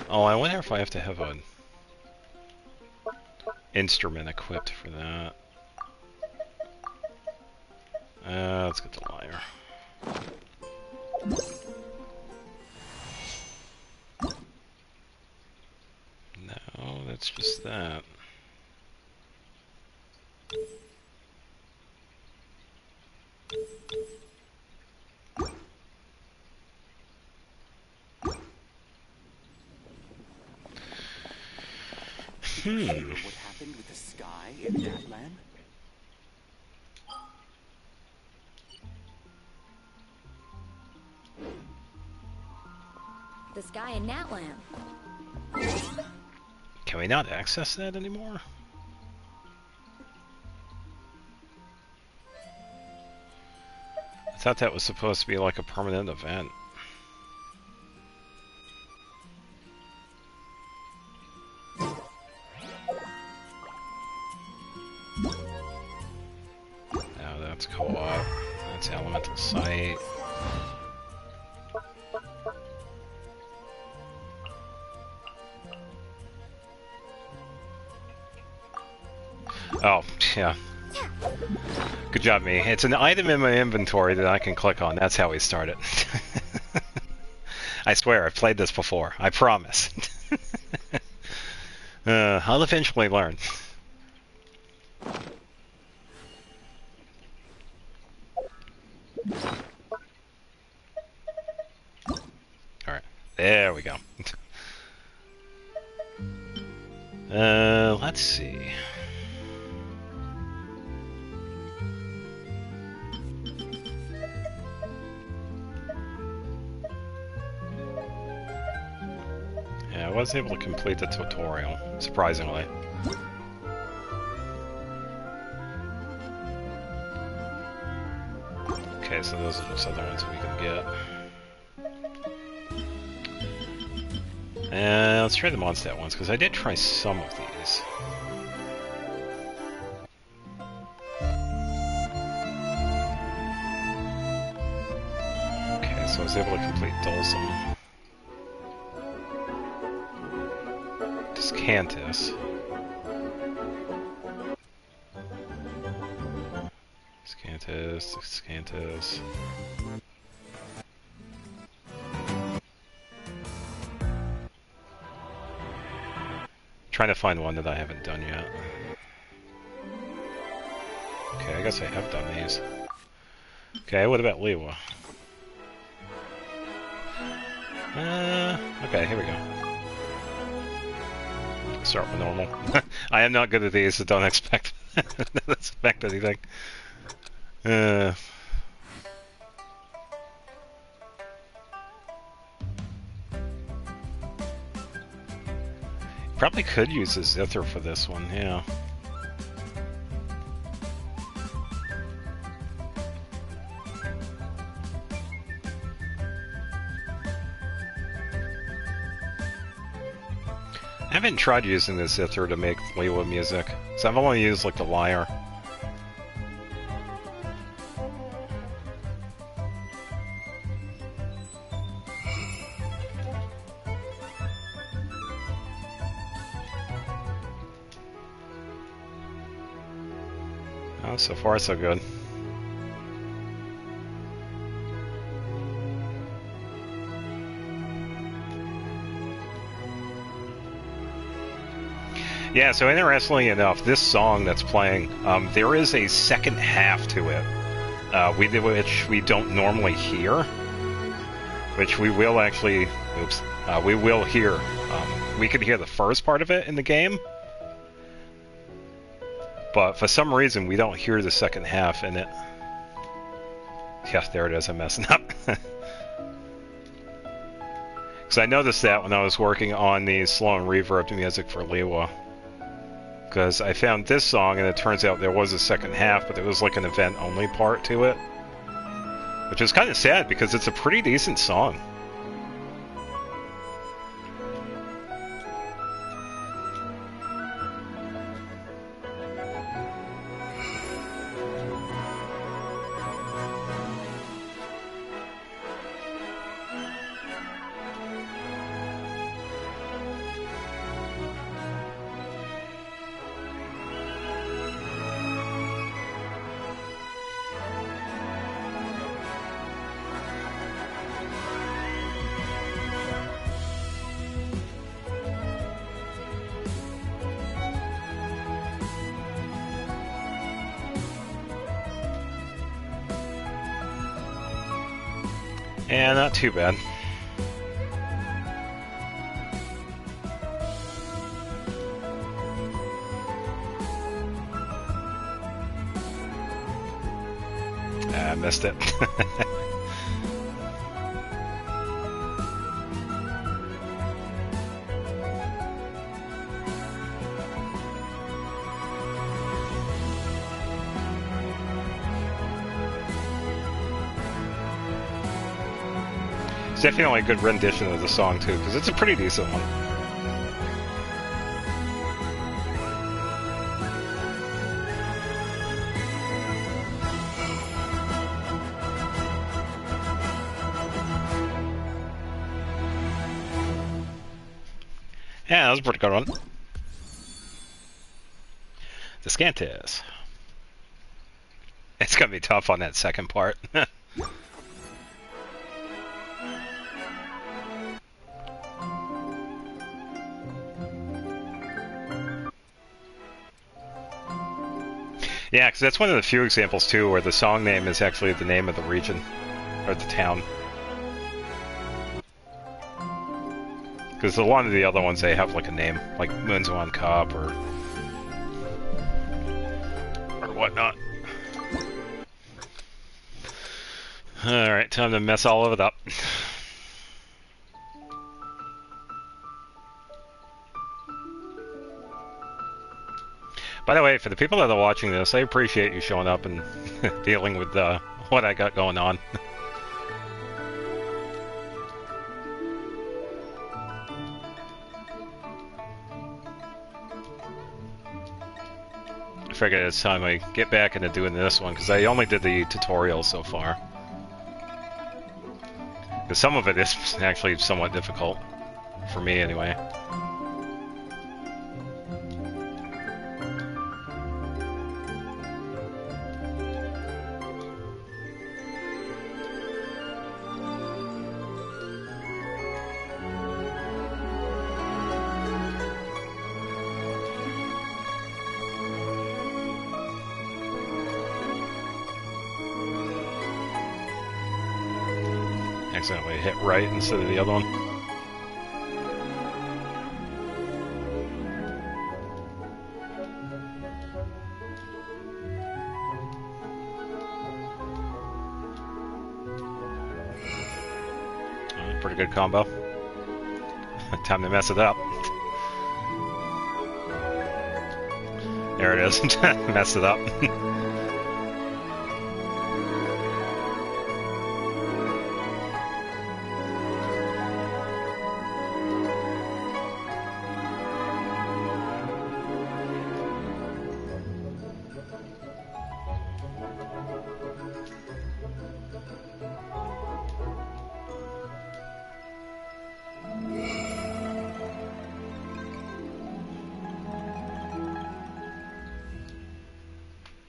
Oh, I wonder if I have to have an instrument equipped for that. Let's get the lyre. No, that's just that. What happened with the sky in that land? The sky in Natland. Can we not access that anymore? I thought that was supposed to be like a permanent event. No, that's co-op. That's elemental sight. Oh, yeah. Good job, me. It's an item in my inventory that I can click on. That's how we start it. I swear, I've played this before. I promise. I'll eventually learn. Alright, there we go. Let's see. Yeah, I was able to complete the tutorial, surprisingly. Okay, so those are just other ones we can get. Let's try the Mondstadt ones, because I did try some of these. Okay, so I was able to complete Dulcim. Descantus. Descantus. Trying to find one that I haven't done yet. Okay, I guess I have done these. Okay, what about Liwa? Okay, here we go. Start with normal. I am not good at these, so don't expect anything. Probably could use a Zither for this one, yeah. I haven't tried using the Zither to make Liwa music, so I've only used like the lyre. Oh, so far so good. Yeah, so interestingly enough, this song that's playing, there is a second half to it, which we don't normally hear, which we will actually, we will hear. We could hear the first part of it in the game, but for some reason we don't hear the second half in it. Yeah, there it is, I'm messing up. Because I noticed that when I was working on the slow and reverb music for Liwa. Because I found this song, and it turns out there was a second half, but it was like an event-only part to it. Which is kind of sad, because it's a pretty decent song. Yeah, not too bad. I missed it. It's definitely a good rendition of the song too, because it's a pretty decent one. Yeah, that was a pretty good one. Descantis. It's gonna be tough on that second part. Yeah, because that's one of the few examples too where the song name is actually the name of the region or the town. Because a lot of the other ones they have like a name, like Moonzwan Cup or whatnot. All right, time to mess all of it up. By the way, for the people that are watching this, I appreciate you showing up and dealing with what I got going on. I figured it's time I get back into doing this one, because I only did the tutorial so far. Because some of it is actually somewhat difficult, for me anyway. Accidentally hit right instead of the other one. Pretty good combo. Time to mess it up. There it is. Messed it up.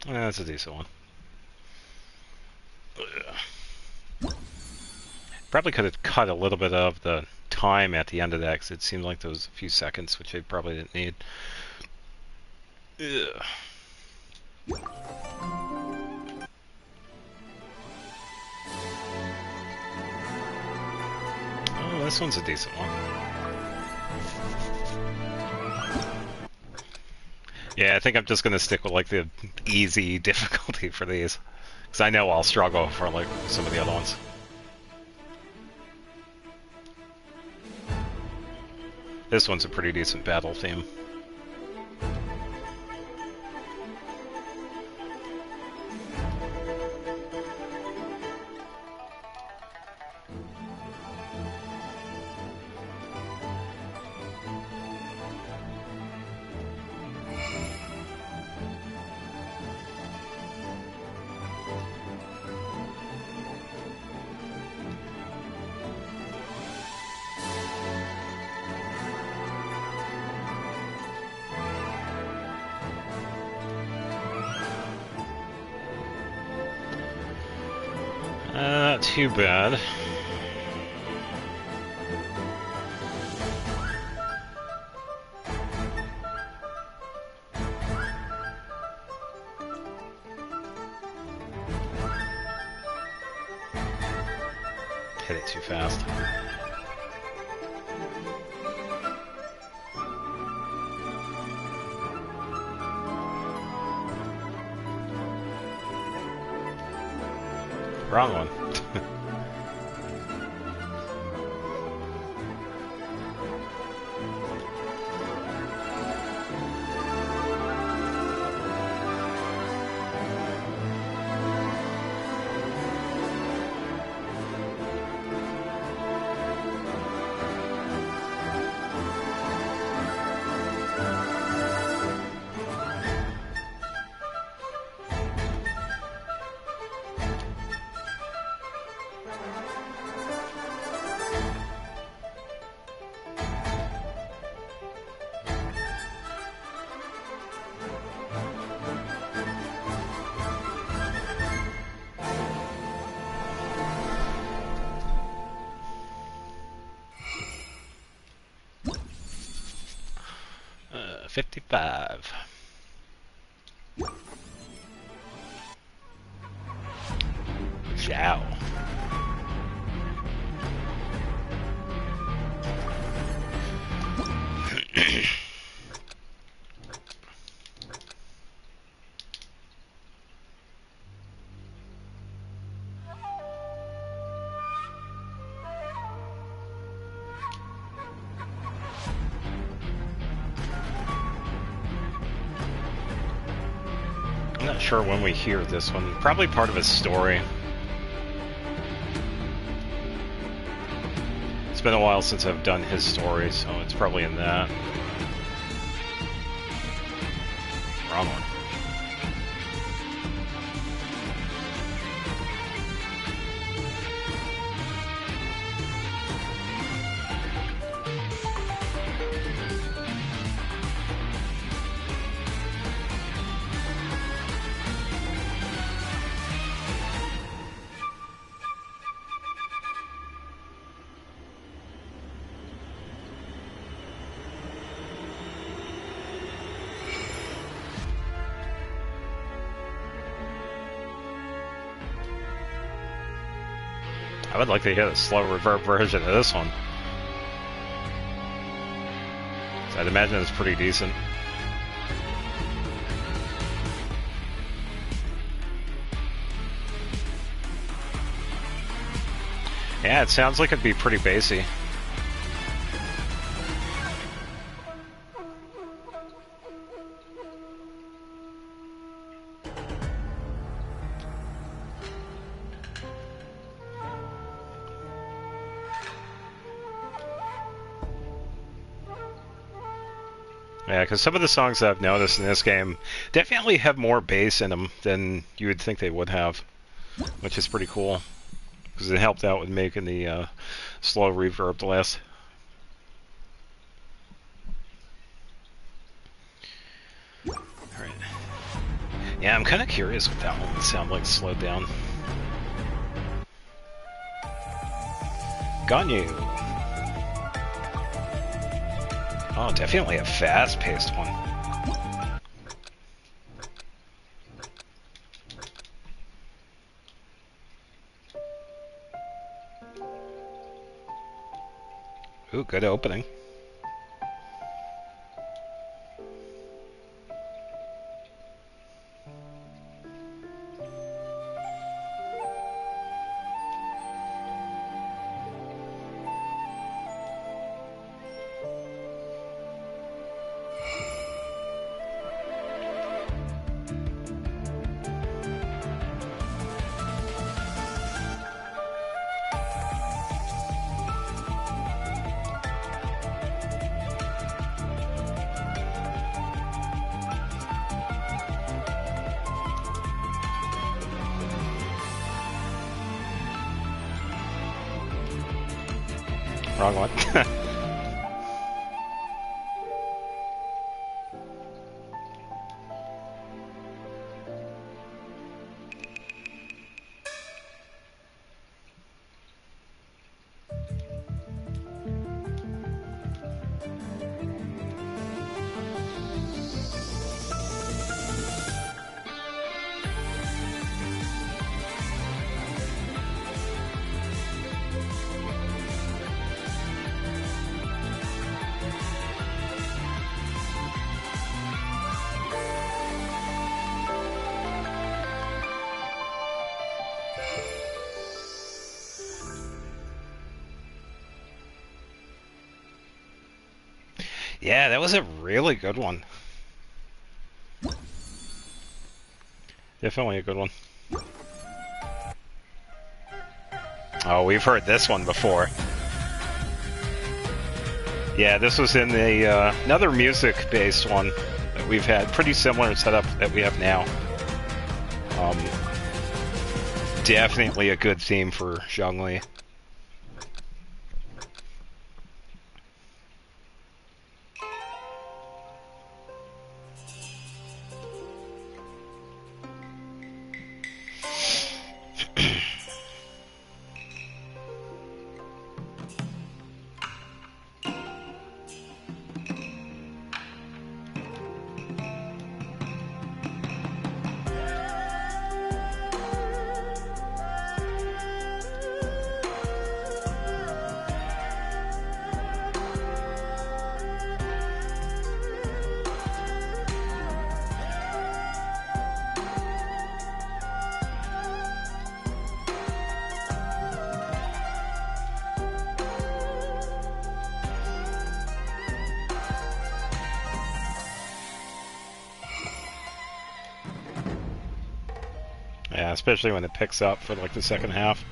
That's a decent one. Probably could have cut a little bit of the time at the end of that, because it seemed like there was a few seconds, which I probably didn't need. Ugh. Oh, this one's a decent one. Yeah, I think I'm just gonna stick with like the easy difficulty for these, because I know I'll struggle for like some of the other ones. This one's a pretty decent battle theme. Not too bad. Hit it too fast. Wrong one. Uh, 55. Zhao. I'm not sure when we hear this one. Probably part of his story. It's been a while since I've done his story, so it's probably in that. Wrong one. I would like to hear the slow reverb version of this one. So I'd imagine it's pretty decent. Yeah, it sounds like it'd be pretty bassy. Yeah, because some of the songs that I've noticed in this game definitely have more bass in them than you would think they would have, which is pretty cool, because it helped out with making the slow reverb last. Alright. Yeah, I'm kind of curious what that one would sound like slowed down. Ganyu. Oh, definitely a fast-paced one. Ooh, good opening. Wrong one. Yeah, that was a really good one. Definitely a good one. Oh, we've heard this one before. Yeah, this was in the another music-based one that we've had. Pretty similar setup that we have now. Definitely a good theme for Zhongli. Yeah, especially when it picks up for like the second half.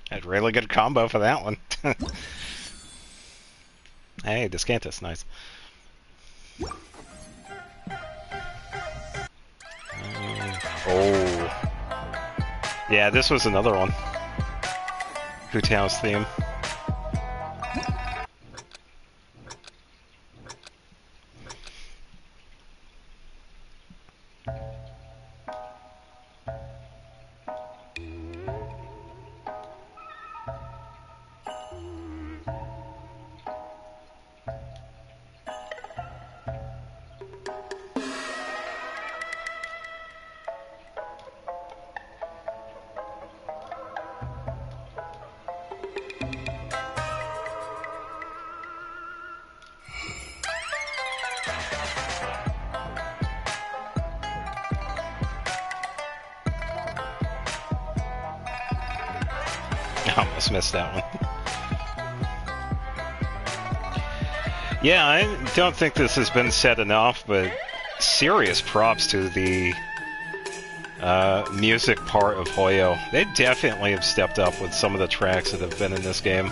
Had a really good combo for that one. Hey, Descantus, nice. Oh. Yeah, this was another one. Hu Tao's theme. I almost missed that one. Yeah, I don't think this has been said enough, but serious props to the music part of Hoyo. They definitely have stepped up with some of the tracks that have been in this game,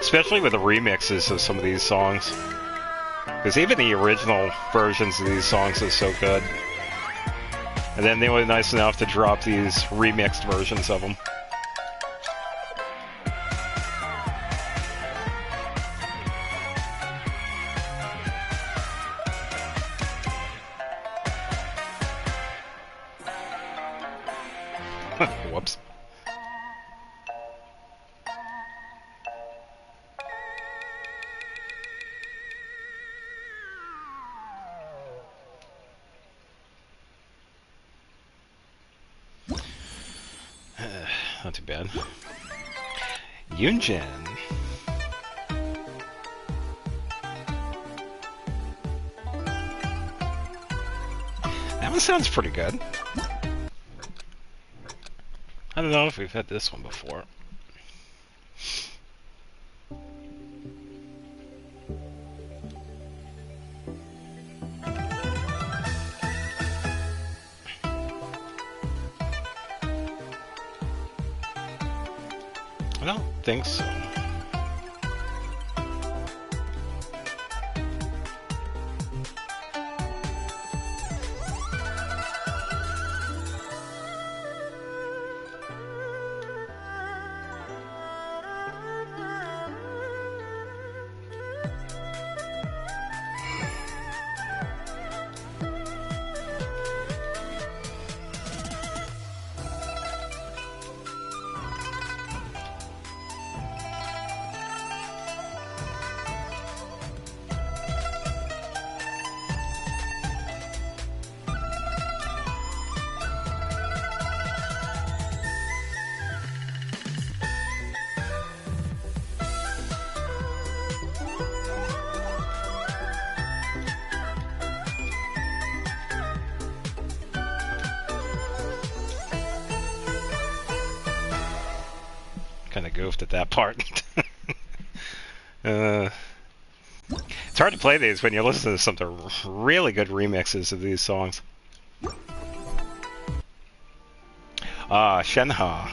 especially with the remixes of some of these songs. Because even the original versions of these songs are so good. And then they were nice enough to drop these remixed versions of them. Whoops. Not too bad. Yunjin. That one sounds pretty good. I don't know if we've had this one before. I don't think so. kind of goofed at that part. It's hard to play these when you listen to some really good remixes of these songs. Shenhe.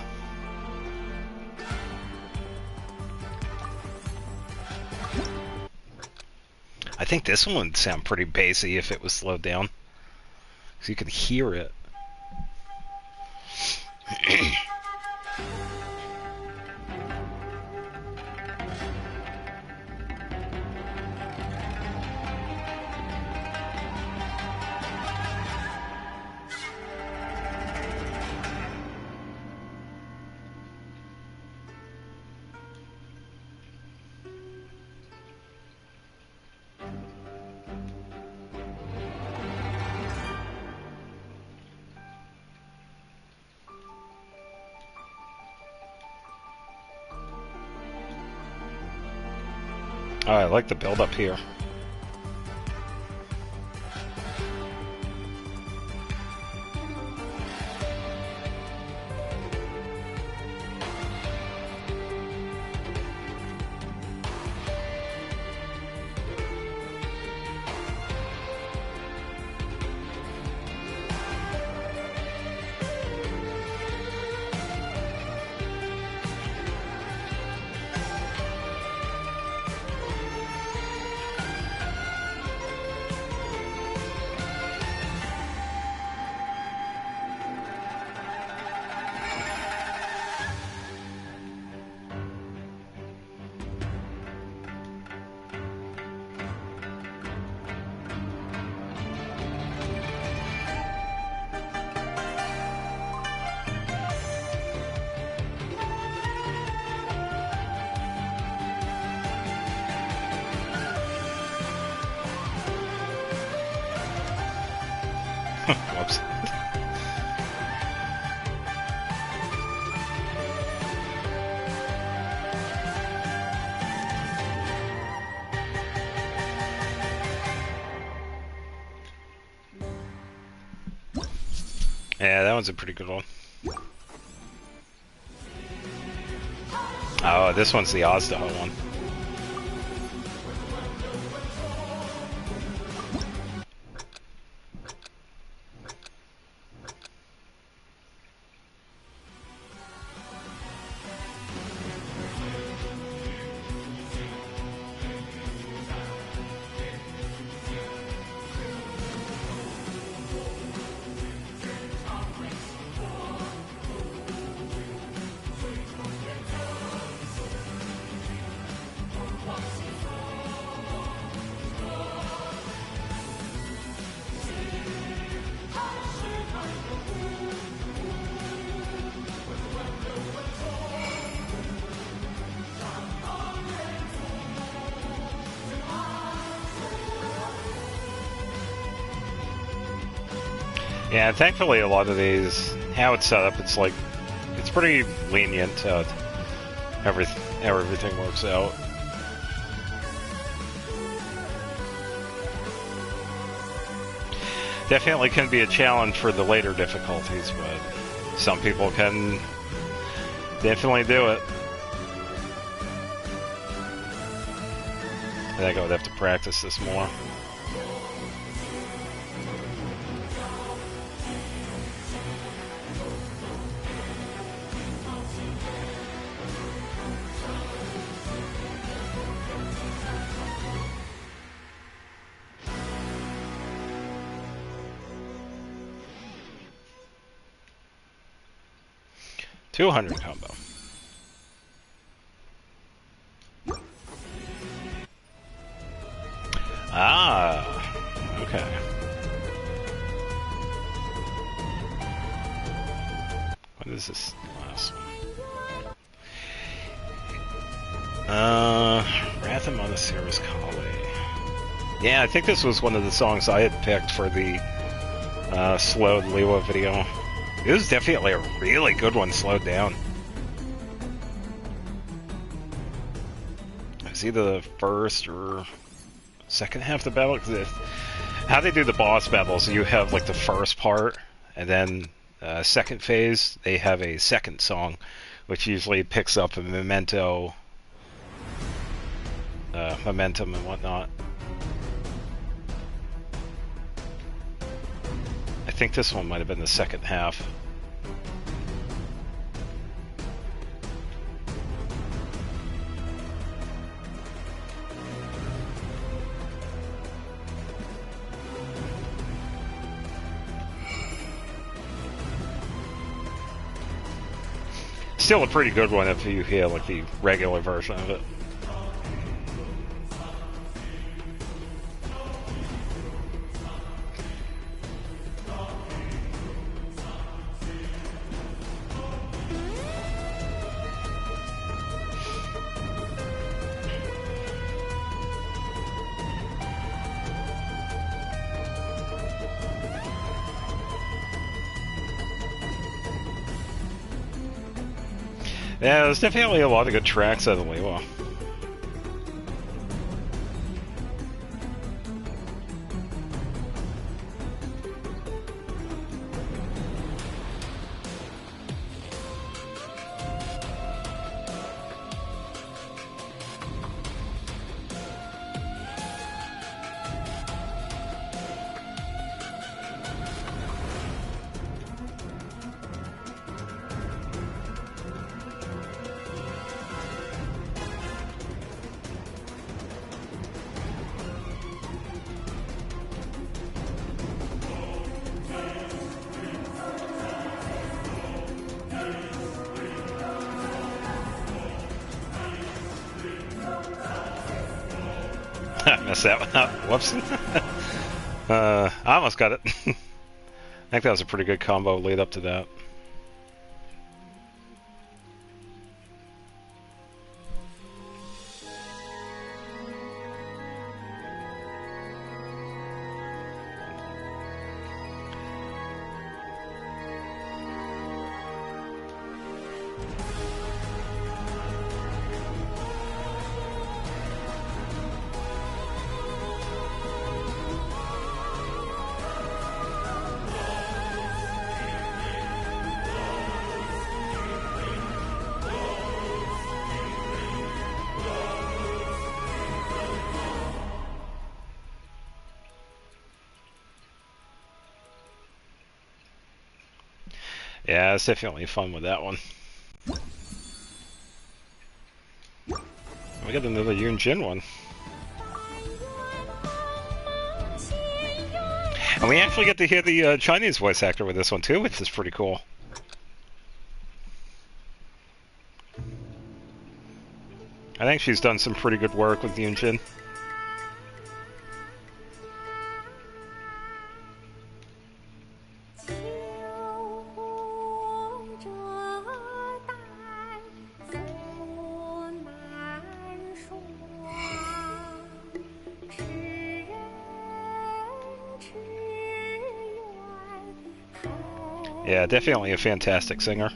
I think this one would sound pretty bassy if it was slowed down, so you could hear it. Oh, I like the build up here. Whoops. Yeah, that one's a pretty good one. Oh, this one's the Ozdaho one. Yeah, thankfully a lot of these, how it's set up, it's like, it's pretty lenient. Everything works out. Definitely can be a challenge for the later difficulties, but some people can definitely do it. I think I would have to practice this more. $200 combo. Ah, okay. What is this last one? Wrath of Monoceros Collie. Yeah, I think this was one of the songs I had picked for the slowed Liwa video. It was definitely a really good one slowed down. It was either the first or second half of the battle. How they do the boss battles, you have like the first part, and then second phase, they have a second song which usually picks up a momentum and whatnot. I think this one might have been the second half. Still a pretty good one if you hear like the regular version of it. Yeah, there's definitely a lot of good tracks out of the Lewa. I messed that one up. Whoops. I almost got it. I think that was a pretty good combo lead up to that. Yeah, it's definitely fun with that one. We got another Yoon Jin one. And we actually get to hear the Chinese voice actor with this one too, which is pretty cool. I think she's done some pretty good work with Yoon Jin. Yeah, definitely a fantastic singer.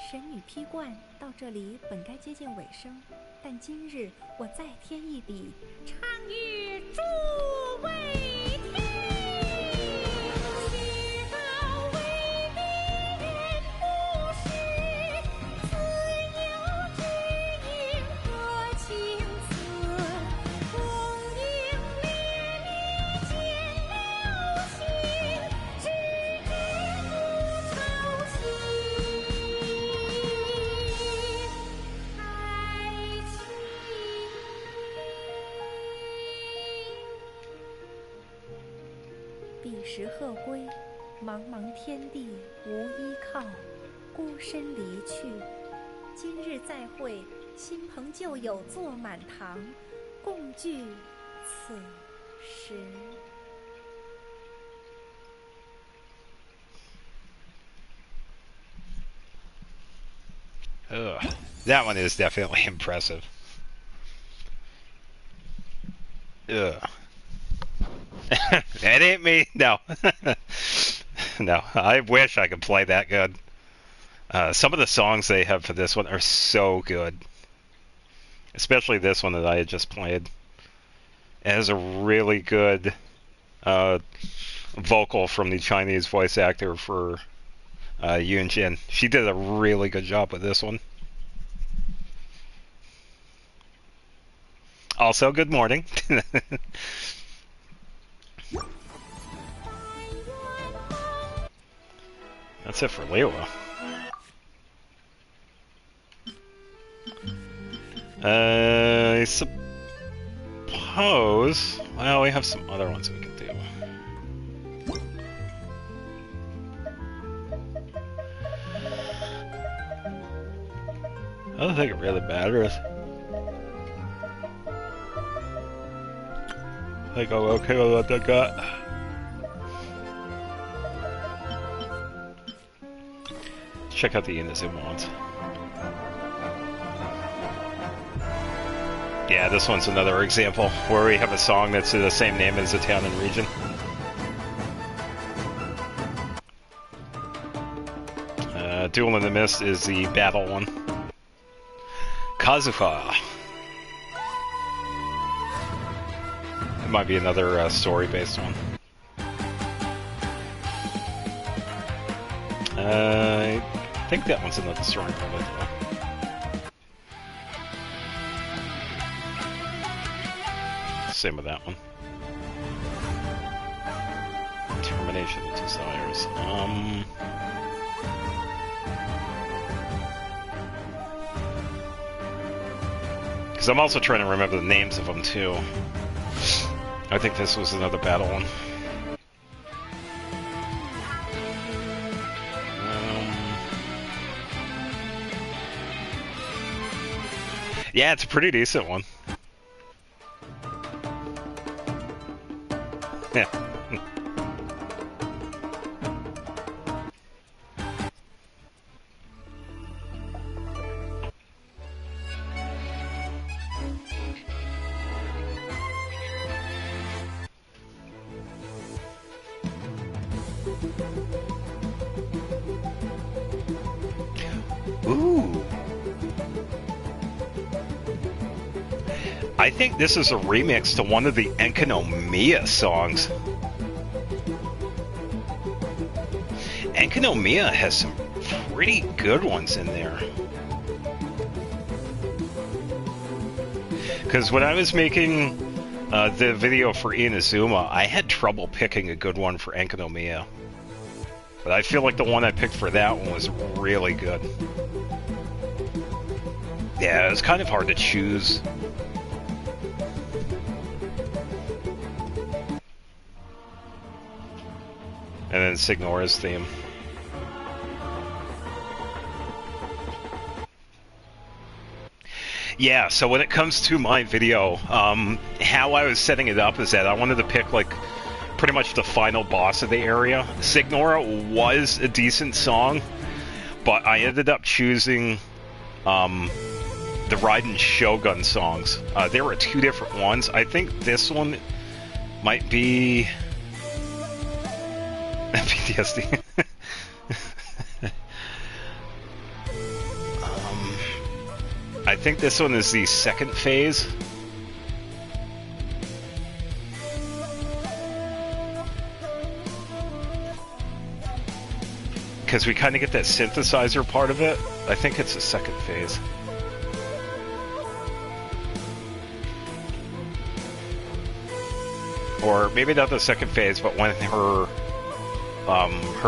神女劈冠到这里本该接近尾声，但今日我再添一笔，唱与诸位听。许道为敌人不识，自有知音何情此？空有时鹤归，茫茫天地无依靠，孤身离去。今日再会，亲朋旧友坐满堂，共聚此时。Ugh, that one is definitely impressive. Ugh. That ain't me. No. No, I wish I could play that good. Some of the songs they have for this one are so good. Especially this one that I had just played. It has a really good vocal from the Chinese voice actor for Yun-Jin. She did a really good job with this one. Also, good morning. That's it for Lewa. I suppose... Well, we have some other ones we can do. I don't think it really matters. I think I'm okay with what they got. Check out the Inazuma ones. Yeah, this one's another example where we have a song that's the same name as the town and region. Duel in the Mist is the battle one. Kazuha. It might be another story-based one. I think that one's another story probably though. Same with that one. Termination of Desires. Because I'm also trying to remember the names of them too. I think this was another battle one. Yeah, it's a pretty decent one. Yeah. Ooh. I think this is a remix to one of the Enkanomiya songs. Enkanomiya has some pretty good ones in there. Because when I was making the video for Inazuma, I had trouble picking a good one for Enkanomiya. But I feel like the one I picked for that one was really good. Yeah, it was kind of hard to choose. And then Signora's theme. Yeah, so when it comes to my video, how I was setting it up is that I wanted to pick, like, pretty much the final boss of the area. Signora was a decent song, but I ended up choosing the Raiden Shogun songs. There were two different ones. I think this one might be... PTSD. I think this one is the second phase. Because we kind of get that synthesizer part of it. I think it's the second phase. Or maybe not the second phase, but when her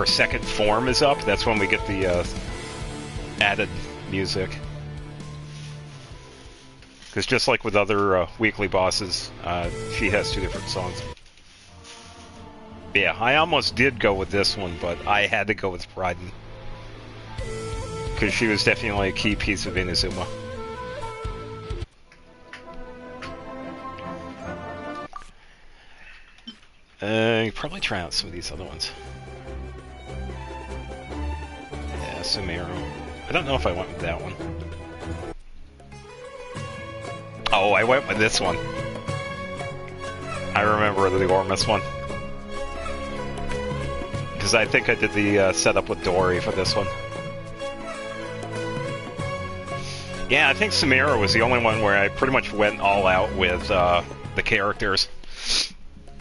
second form is up, that's when we get the added music. Because just like with other weekly bosses, she has two different songs. Yeah, I almost did go with this one, but I had to go with Raiden. Because she was definitely a key piece of Inazuma. Probably try out some of these other ones. Yeah, Sumeru. I don't know if I went with that one. Oh, I went with this one. I remember the Ormus one. Because I think I did the setup with Dory for this one. Yeah, I think Sumeru was the only one where I pretty much went all out with the characters.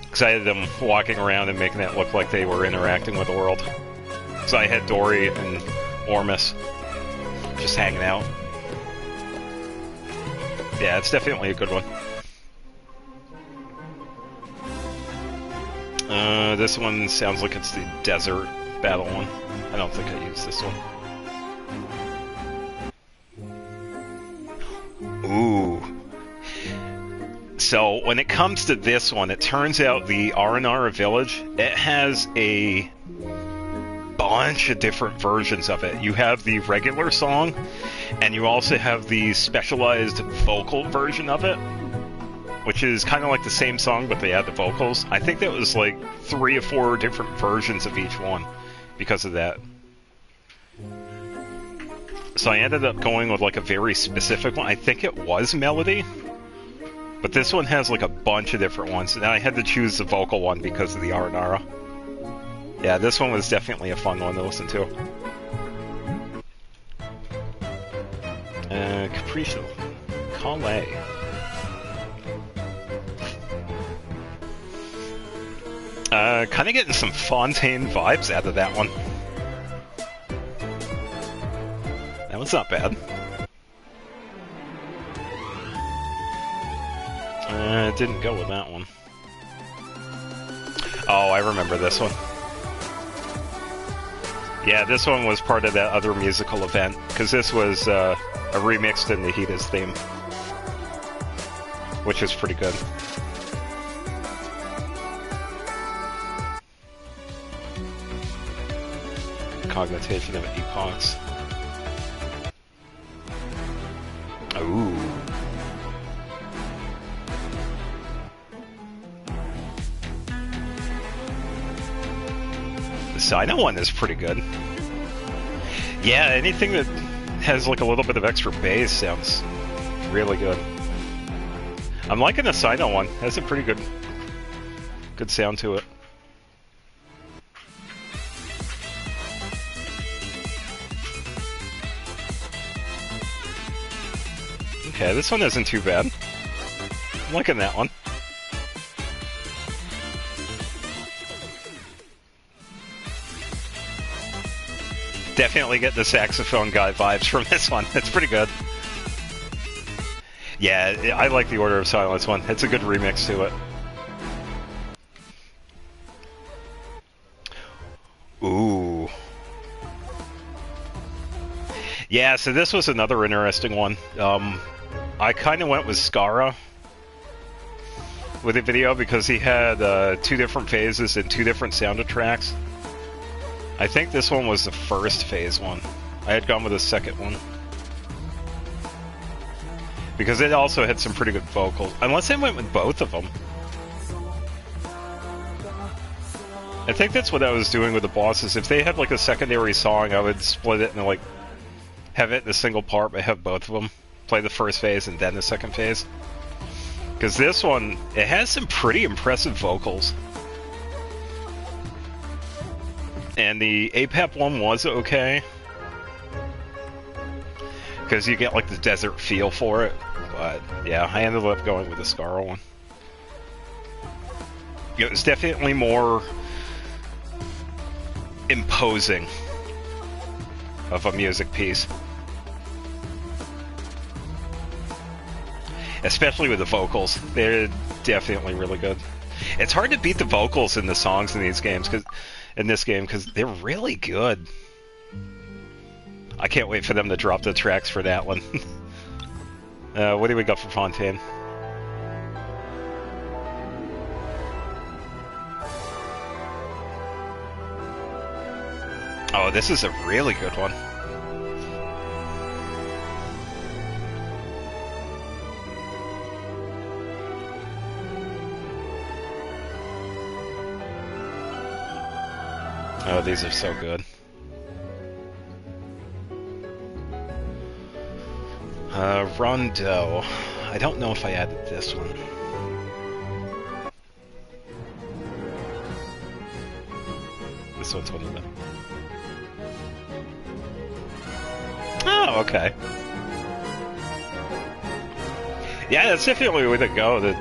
Because I had them walking around and making it look like they were interacting with the world. So I had Dory and Ormus just hanging out. Yeah, it's definitely a good one. This one sounds like it's the desert battle one. I don't think I used this one. Ooh. So, when it comes to this one, it turns out the Aranara village, it has a bunch of different versions of it. You have the regular song, and you also have the specialized vocal version of it, which is kind of like the same song, but they add the vocals. I think that was like 3 or 4 different versions of each one because of that. So I ended up going with like a very specific one. I think it was Melody, but this one has like a bunch of different ones, and I had to choose the vocal one because of the Aranara. Yeah, this one was definitely a fun one to listen to. Capriccio. Calais. Kind of getting some Fontaine vibes out of that one. That was not bad. Didn't go with that one. Oh, I remember this one. Yeah, this one was part of that other musical event, because this was a remix to Nahida's theme, which is pretty good. Cognition of epochs. Ooh. The Sino one is pretty good. Yeah, anything that has like a little bit of extra bass sounds really good. I'm liking the Sino one. It has a pretty good sound to it. Okay, this one isn't too bad. I'm liking that one. Definitely get the saxophone guy vibes from this one. It's pretty good. Yeah, I like the Order of Silence one. It's a good remix to it. Ooh. Yeah, so this was another interesting one. I kind of went with Skara with the video because he had 2 different phases and 2 different soundtracks. I think this one was the first phase one. I had gone with the second one. Because it also had some pretty good vocals. Unless I went with both of them. I think that's what I was doing with the bosses. If they had like a secondary song, I would split it and like have it in a single part, but have both of them. Play the first phase and then the second phase. Because this one, it has some pretty impressive vocals. And the APAP one was okay. Because you get like the desert feel for it. But yeah, I ended up going with the Skara one. It was definitely more imposing of a music piece. Especially with the vocals. They're definitely really good. It's hard to beat the vocals in the songs in these games, in this game, because they're really good. I can't wait for them to drop the tracks for that one. What do we got for Fontaine? Oh, this is a really good one. Oh, these are so good. Rondo. I don't know if I added this one. This one's one of them. Oh, okay. Yeah, that's definitely the way to go. The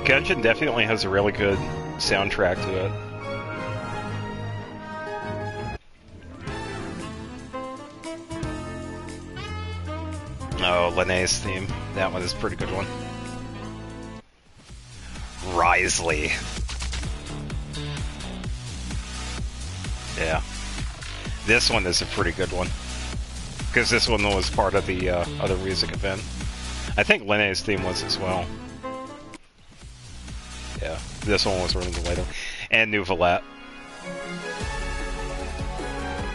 Genshin definitely has a really good soundtrack to it. Oh, Linnea's theme. That one is a pretty good one. Risley. Yeah. This one is a pretty good one. Because this one was part of the other music event. I think Linnea's theme was as well. Yeah, this one was one of the later. And New Valette.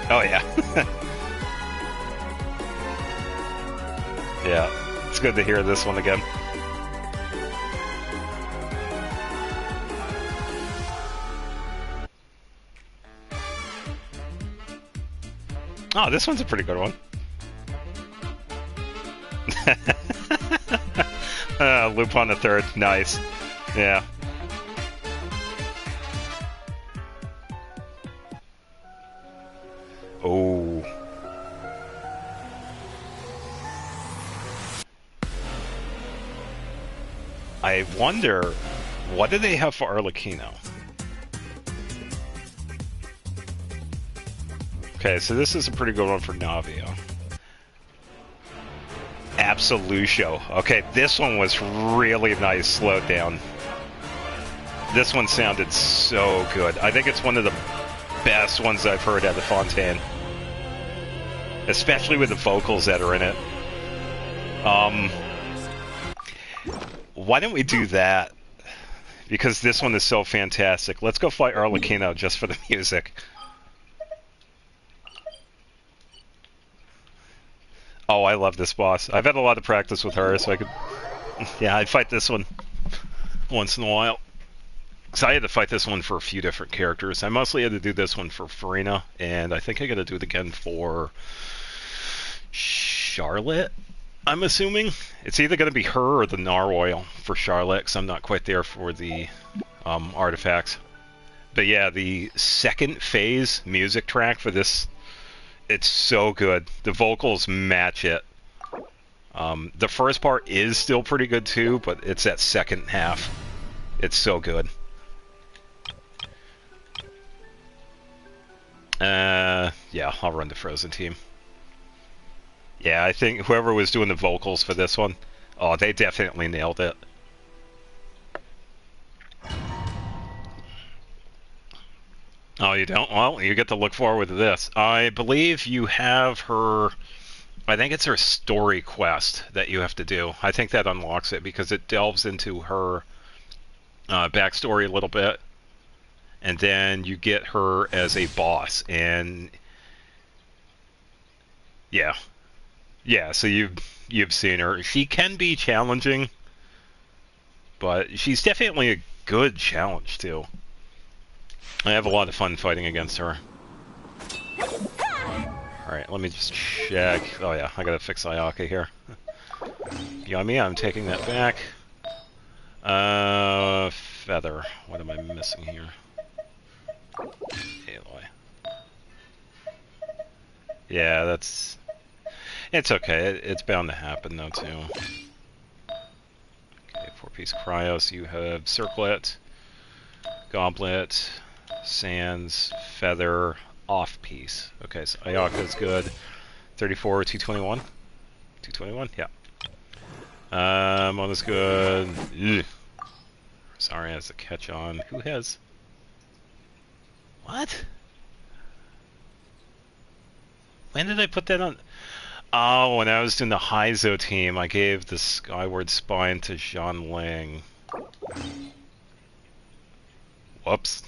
Oh, yeah. Yeah, it's good to hear this one again. Oh, this one's a pretty good one. Lupin the Third, nice. Yeah. Oh. I wonder, what do they have for Arlecchino? Okay, so this is a pretty good one for Navia. Absolutio. Okay, this one was really nice, slowed down. This one sounded so good. I think it's one of the best ones I've heard out of Fontaine. Especially with the vocals that are in it. Why don't we do that? Because this one is so fantastic. Let's go fight Arlecchino just for the music. Oh, I love this boss. I've had a lot of practice with her, so I could... Yeah, I'd fight this one once in a while. Because I had to fight this one for a few different characters. I mostly had to do this one for Farina, and I think I gotta do it again for... Charlotte? I'm assuming. It's either going to be her or the Narwhal for Charlotte, because I'm not quite there for the artifacts. But yeah, the second phase music track for this, it's so good. The vocals match it. The first part is still pretty good too, but it's that second half. It's so good. Yeah, I'll run the Frozen team. Yeah, I think whoever was doing the vocals for this one, oh, they definitely nailed it. Oh, you don't? Well, you get to look forward to this. I believe you have her... I think it's her story quest that you have to do. I think that unlocks it because it delves into her backstory a little bit. And then you get her as a boss. And... yeah. Yeah, so you've seen her. She can be challenging, but she's definitely a good challenge too. I have a lot of fun fighting against her. Alright, let me just check. Oh yeah, I gotta fix Ayaka here. Yummy, I'm taking that back. Feather. What am I missing here? Aloy. Yeah, that's... It's okay. It's bound to happen, though, too. Okay, 4-piece Cryos. You have Circlet, Goblet, Sands, Feather, Off-piece. Okay, so Ayaka's good. 34, 221? 221? Yeah. Mona's good. Ugh. Sorry, has a catch on. Who has... What? When did I put that on? Oh, when I was doing the Heizo team, I gave the Skyward Spine to Zhan Ling. Whoops.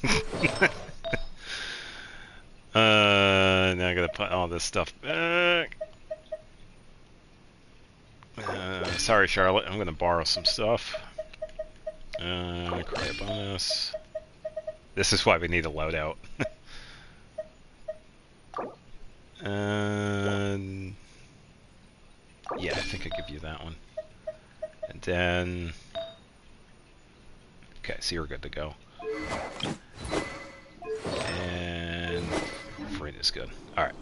Now I gotta put all this stuff back. Sorry, Charlotte. I'm gonna borrow some stuff. Create a bonus. This is why we need a loadout. Yeah, I think I give you that one. And then... Okay, so you're good to go. And... Freight is good. Alright.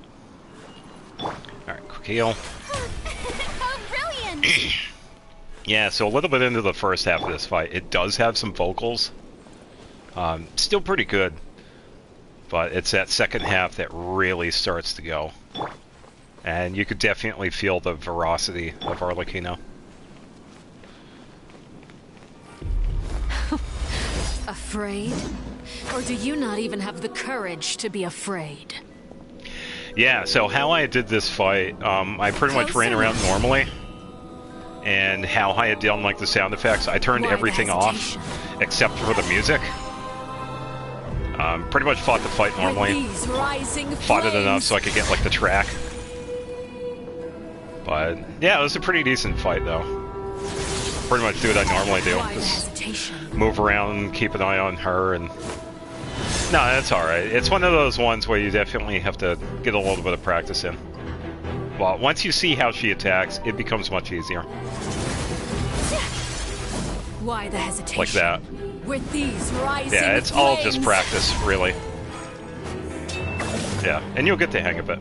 Alright, quick heal. Oh, brilliant! Yeah, so a little bit into the first half of this fight, it does have some vocals. Still pretty good. But it's that second half that really starts to go. And you could definitely feel the veracity of Arlecchino. Afraid? Or do you not even have the courage to be afraid? Yeah, so how I did this fight, I pretty much ran around normally. And how I had done like the sound effects, I turned everything off except for the music. Pretty much fought the fight normally. Fought it enough so I could get like the track. But yeah, it was a pretty decent fight though. Pretty much do what I normally do. Just move around, keep an eye on her, and... No, that's alright. It's one of those ones where you definitely have to get a little bit of practice in. Well, once you see how she attacks, it becomes much easier. Why the hesitation? Like that. With these rising yeah, it's all just practice, really. Yeah, and you'll get the hang of it.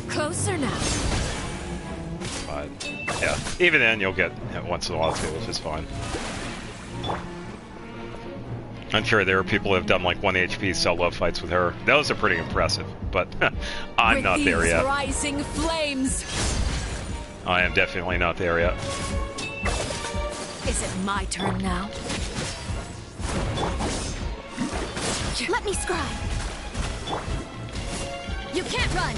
Closer now. But, yeah, even then you'll get it once in a while too, which is fine. I'm sure there are people who have done like 1 HP solo fights with her. Those are pretty impressive, but I'm not there yet. Rising flames. I am definitely not there yet. Is it my turn now? Let me scribe. You can't run.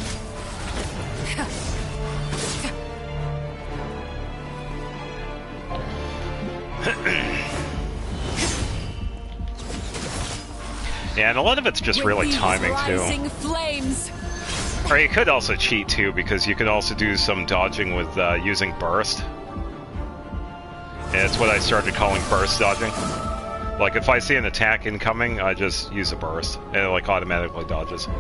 Yeah, and a lot of it's just really timing too. Flames. Or you could also cheat too, because you could also do some dodging with using burst. And it's what I started calling burst dodging. Like if I see an attack incoming, I just use a burst, and it like automatically dodges. May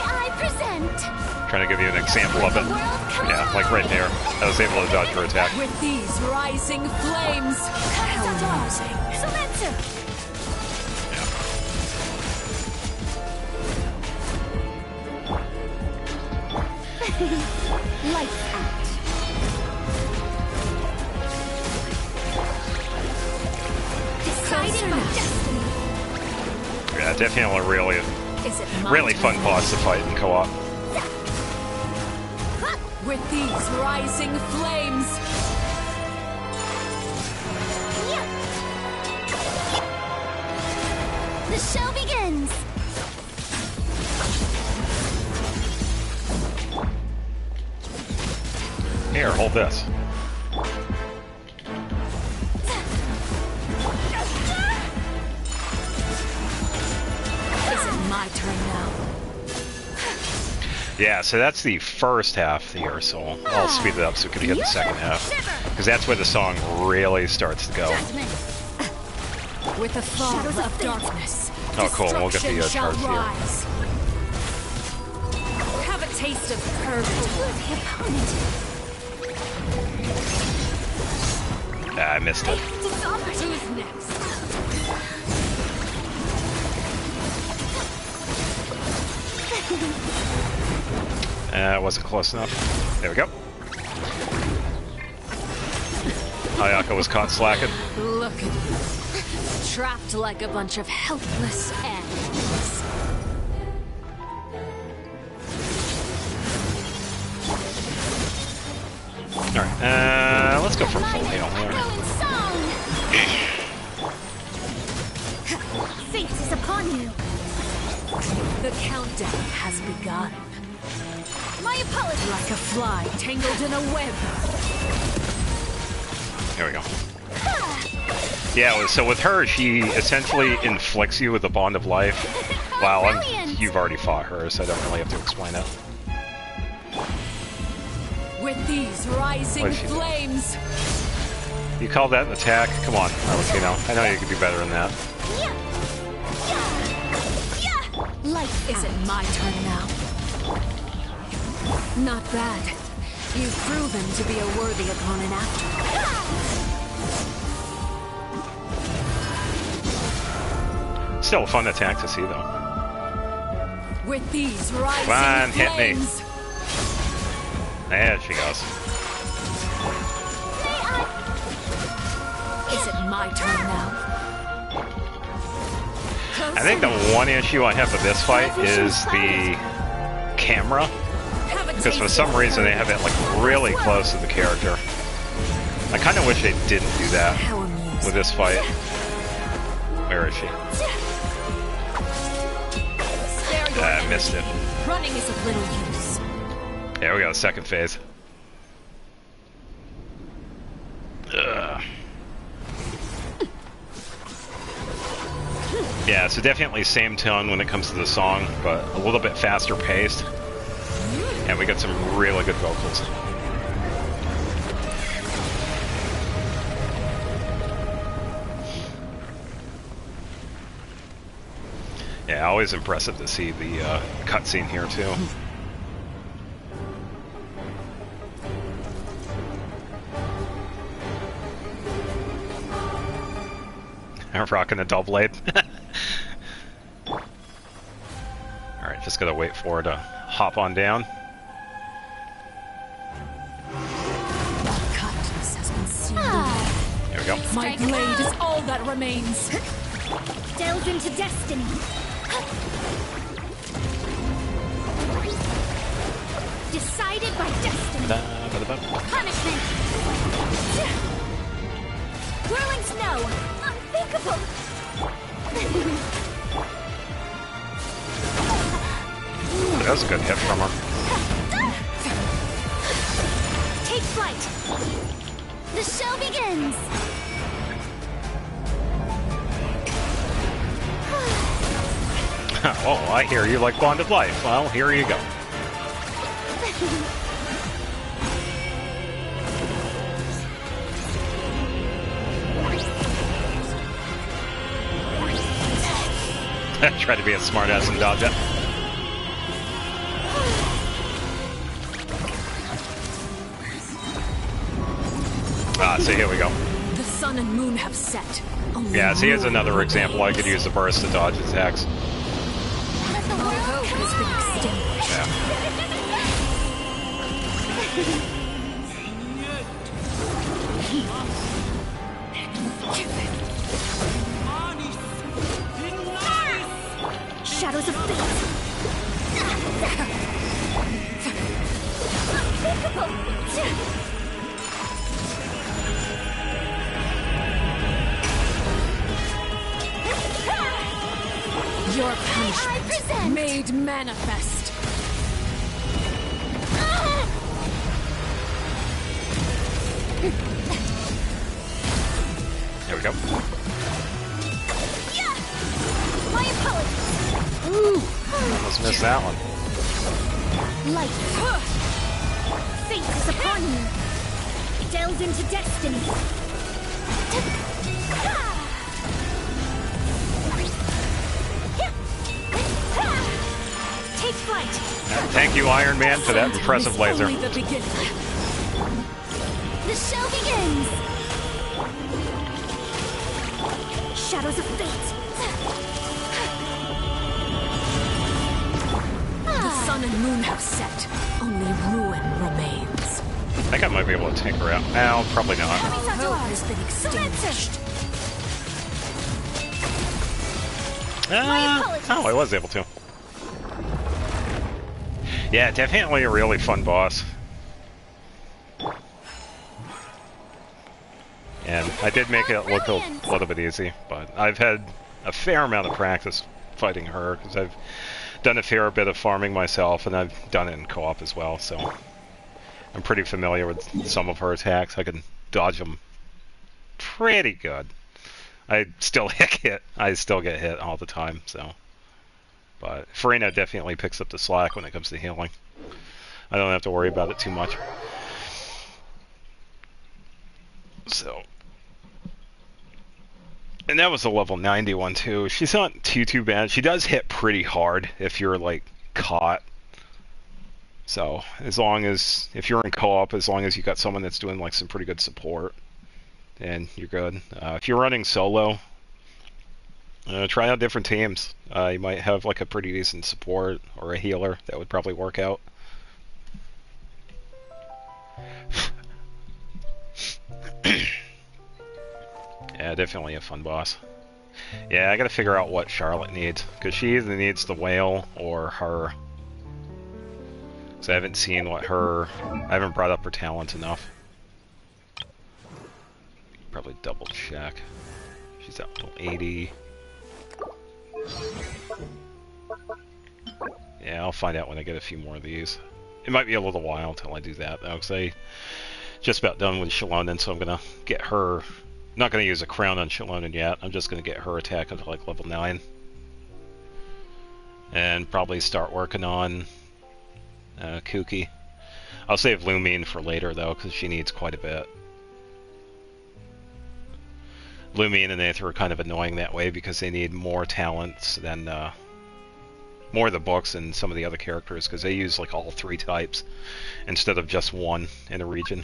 I present? Trying to give you an example of it. Yeah, like right there. I was able to dodge her attack. With these rising flames. Silencer. Lights out. Deciding my destiny. Yeah, definitely really fun boss to fight in co-op. With these rising flames. The show begins. Here, hold this. Is it my turn now? Yeah, so that's the first half here, so I'll speed it up so we can get the second half. Because that's where the song really starts to go. With the fall of darkness. Oh, cool. We'll get the charge here. Have a taste of courage. Ah, I missed it. Who's next? Wasn't close enough. There we go. Ayaka was caught slacking. Look at you. Trapped like a bunch of helpless animals. Alright, let's go for full heal here. Fate is upon you. The countdown has begun. My apologies. Like a fly tangled in a web. Here we go. Yeah, so with her, she essentially inflicts you with the bond of life. Wow, you've already fought her, so I don't really have to explain it. With these rising flames. You call that an attack? Come on, I know you can do better than that. Is it my turn now? Not bad. You've proven to be a worthy opponent after all. Still a fun attack to see, though. With these rising Come on, hit me. flames. There she goes. Is it my turn now? I think the one issue I have with this fight is the camera. Because for some reason they have it like really close to the character. I kind of wish they didn't do that with this fight. Where is she? I missed it. Running is of little use. There we go, second phase. Ugh. Yeah, so definitely same tone when it comes to the song, but a little bit faster paced. And we got some really good vocals. Yeah, always impressive to see the cutscene here too. I'm rocking a double blade. Alright, just gotta wait for her to hop on down. There we go. My blade is all that remains. Delve into destiny. Decided by destiny. Punishment. Whirling snow. Unthinkable. That was a good hit from her. Take flight. The show begins. Oh, I hear you like Bond of Life. Well, here you go. Try to be a smartass and dodge it. Ah, so here we go. The sun and moon have set. Yeah, see, here's another example. I could use the burst to dodge attacks. Let the world Has been extinguished. shadows of fate. Your punishment made manifest. There we go. My apologies. Almost missed that one. Light. Fate is upon you. Delve into destiny. Take flight. Thank you, Iron Man, for that impressive laser. Only the beginning. The show begins. Shadows of fate. The sun and moon have set. Only ruin remains. I think I might be able to take her out. No, probably not. Hope has been extinguished. Oh, I was able to. Yeah, definitely a really fun boss. And I did make it look a little bit easy, but I've had a fair amount of practice fighting her, because I've done a fair bit of farming myself, and I've done it in co-op as well, so I'm pretty familiar with some of her attacks. I can dodge them pretty good. I still get hit. I still get hit all the time. So, but Farina definitely picks up the slack when it comes to healing. I don't have to worry about it too much. So, and that was a level 90 one too. She's not too bad. She does hit pretty hard if you're like caught. So as long as if you're in co-op, as long as you got someone that's doing like some pretty good support, then you're good. If you're running solo, try out different teams. You might have like a pretty decent support or a healer that would probably work out. Yeah, definitely a fun boss. Yeah, I gotta figure out what Charlotte needs, because she either needs the whale or her. So I haven't seen what her... I haven't brought up her talent enough. Probably double check. She's at level 80. Yeah, I'll find out when I get a few more of these. It might be a little while until I do that, though, because I just about done with Shalonen, so I'm gonna get her... Not gonna use a crown on Shalonen yet. I'm just gonna get her attack up to like level 9. And probably start working on Kuki. I'll save Lumine for later, though, because she needs quite a bit. Lumine and Aether are kind of annoying that way because they need more talents than... more of the books than some of the other characters, because they use like all 3 types instead of just one in a region.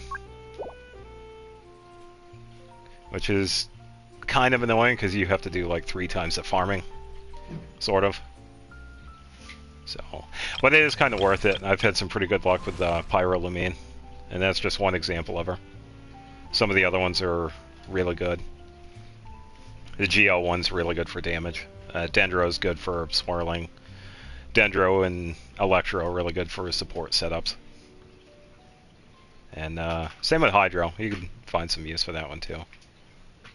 Which is kind of annoying because you have to do like 3 times the farming, sort of. So, but it is kind of worth it. I've had some pretty good luck with Pyrolumine, and that's just one example of her. Some of the other ones are really good. The GL one's really good for damage. Dendro's good for swirling. Dendro and Electro are really good for support setups. And same with Hydro. You can find some use for that one too.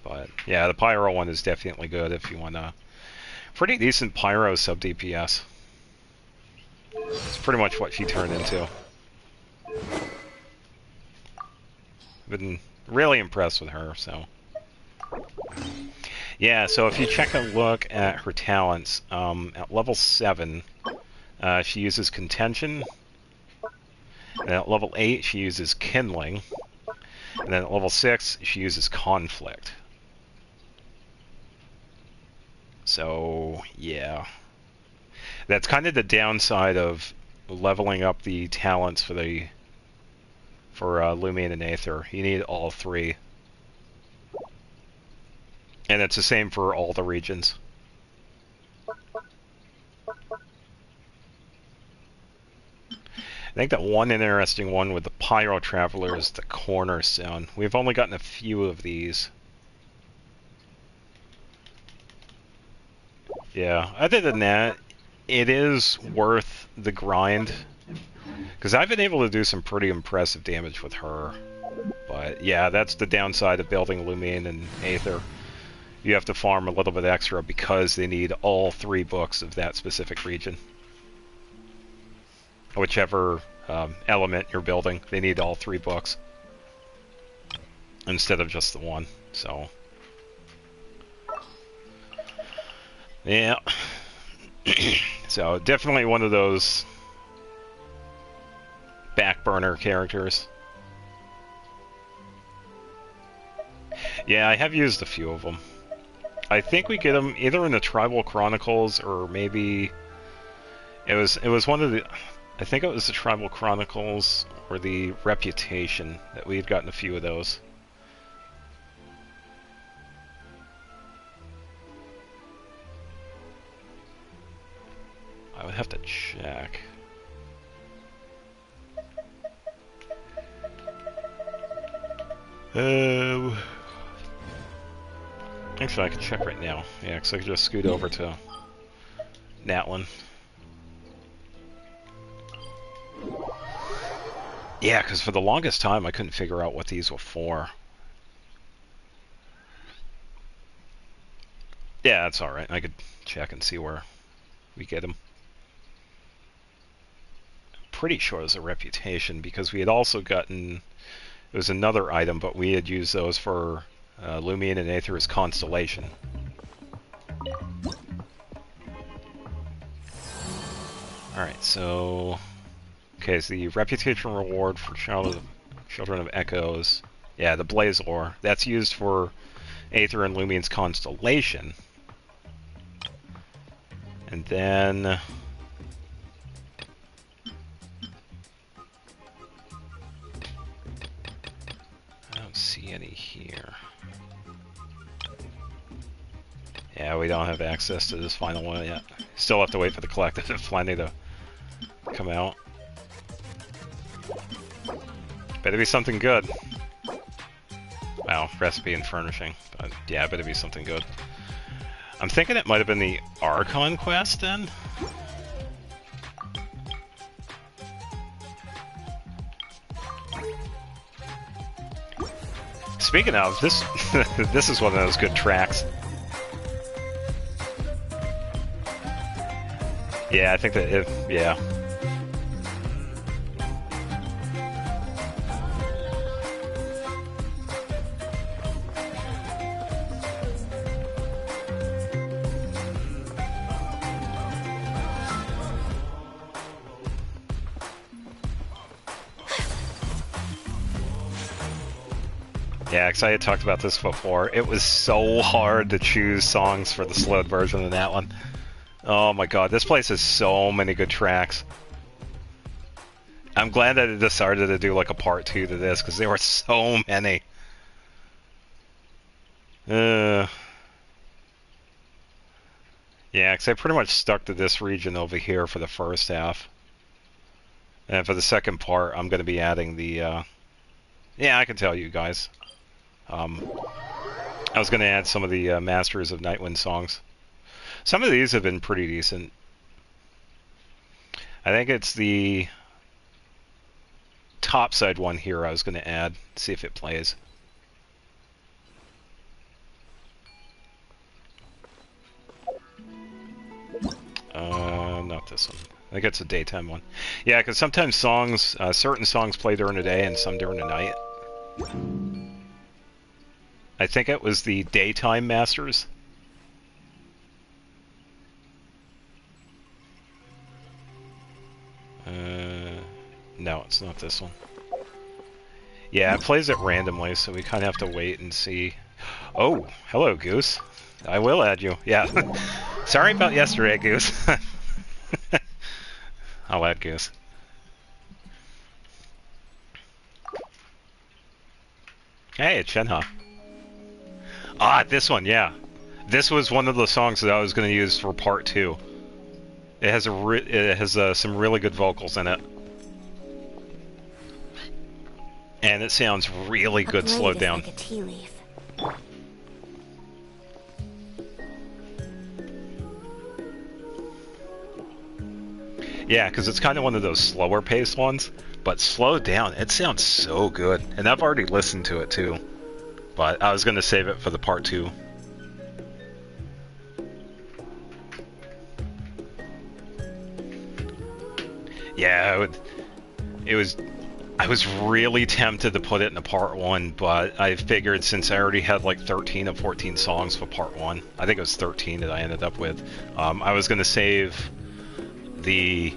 But yeah, the Pyro one is definitely good if you want a pretty decent Pyro sub DPS. It's pretty much what she turned into. Been really impressed with her, so. Yeah, so if you check a look at her talents, at level 7, she uses Contention. And at level 8, she uses Kindling. And then at level 6, she uses Conflict. So, yeah. That's kind of the downside of leveling up the talents for Lumine and Aether. You need all 3. And it's the same for all the regions. I think that one interesting one with the Pyro Traveler is the Cornerstone. We've only gotten a few of these. Yeah, other than that, it is worth the grind. Because I've been able to do some pretty impressive damage with her. But yeah, that's the downside of building Lumine and Aether. You have to farm a little bit extra because they need all 3 books of that specific region. Whichever element you're building, they need all 3 books. Instead of just the one, so... Yeah. So, definitely one of those back burner characters. Yeah, I have used a few of them. I think we get them either in the Tribal Chronicles or maybe it was one of the... I think it was the Tribal Chronicles or the Reputation that we had gotten a few of those. I would have to check. Actually, I can check right now. Yeah, because I can just scoot over to Natlin. Yeah, because for the longest time, I couldn't figure out what these were for. Yeah, that's alright. I could check and see where we get them. Pretty sure it was a Reputation, because we had also gotten... It was another item, but we had used those for Lumion and Aether is Constellation. Alright, so... Okay, so the reputation reward for Children of Echoes. Yeah, the Blaze Lore. That's used for Aether and Lumion's Constellation. And then... I don't see any here. Yeah, we don't have access to this final one yet. Still have to wait for the Collective and Plenty to come out. Better be something good. Well, recipe and furnishing. But yeah, better be something good. I'm thinking it might have been the Archon quest then? Speaking of, this this is one of those good tracks. Yeah, I think that yeah. Yeah, because I had talked about this before. It was so hard to choose songs for the slowed version of that one. Oh my god, this place has so many good tracks. I'm glad that it decided to do like a part 2 to this, because there were so many. Yeah, because I pretty much stuck to this region over here for the first half. And for the second part, I'm going to be adding the... Yeah, I can tell you guys. I was going to add some of the Masters of Nightwind songs. Some of these have been pretty decent. I think it's the topside one here I was going to add. See if it plays. Not this one. I think it's a daytime one. Yeah, because sometimes songs, certain songs play during the day and some during the night. I think it was the daytime Masters. No, it's not this one. Yeah, it plays it randomly, so we kind of have to wait and see. Oh, hello, Goose. I will add you. Yeah. Sorry about yesterday, Goose. I'll add Goose. Hey, it's Shenha. Ah, this one, yeah. This was one of the songs that I was going to use for part 2. It has some really good vocals in it. And it sounds really good slowed down. Like a tea leaf. Yeah, because it's kind of one of those slower paced ones, but slowed down, it sounds so good. And I've already listened to it too, but I was going to save it for the part 2. Yeah, I was really tempted to put it in a part 1, but I figured since I already had like 13 or 14 songs for part 1, I think it was 13 that I ended up with, I was going to save the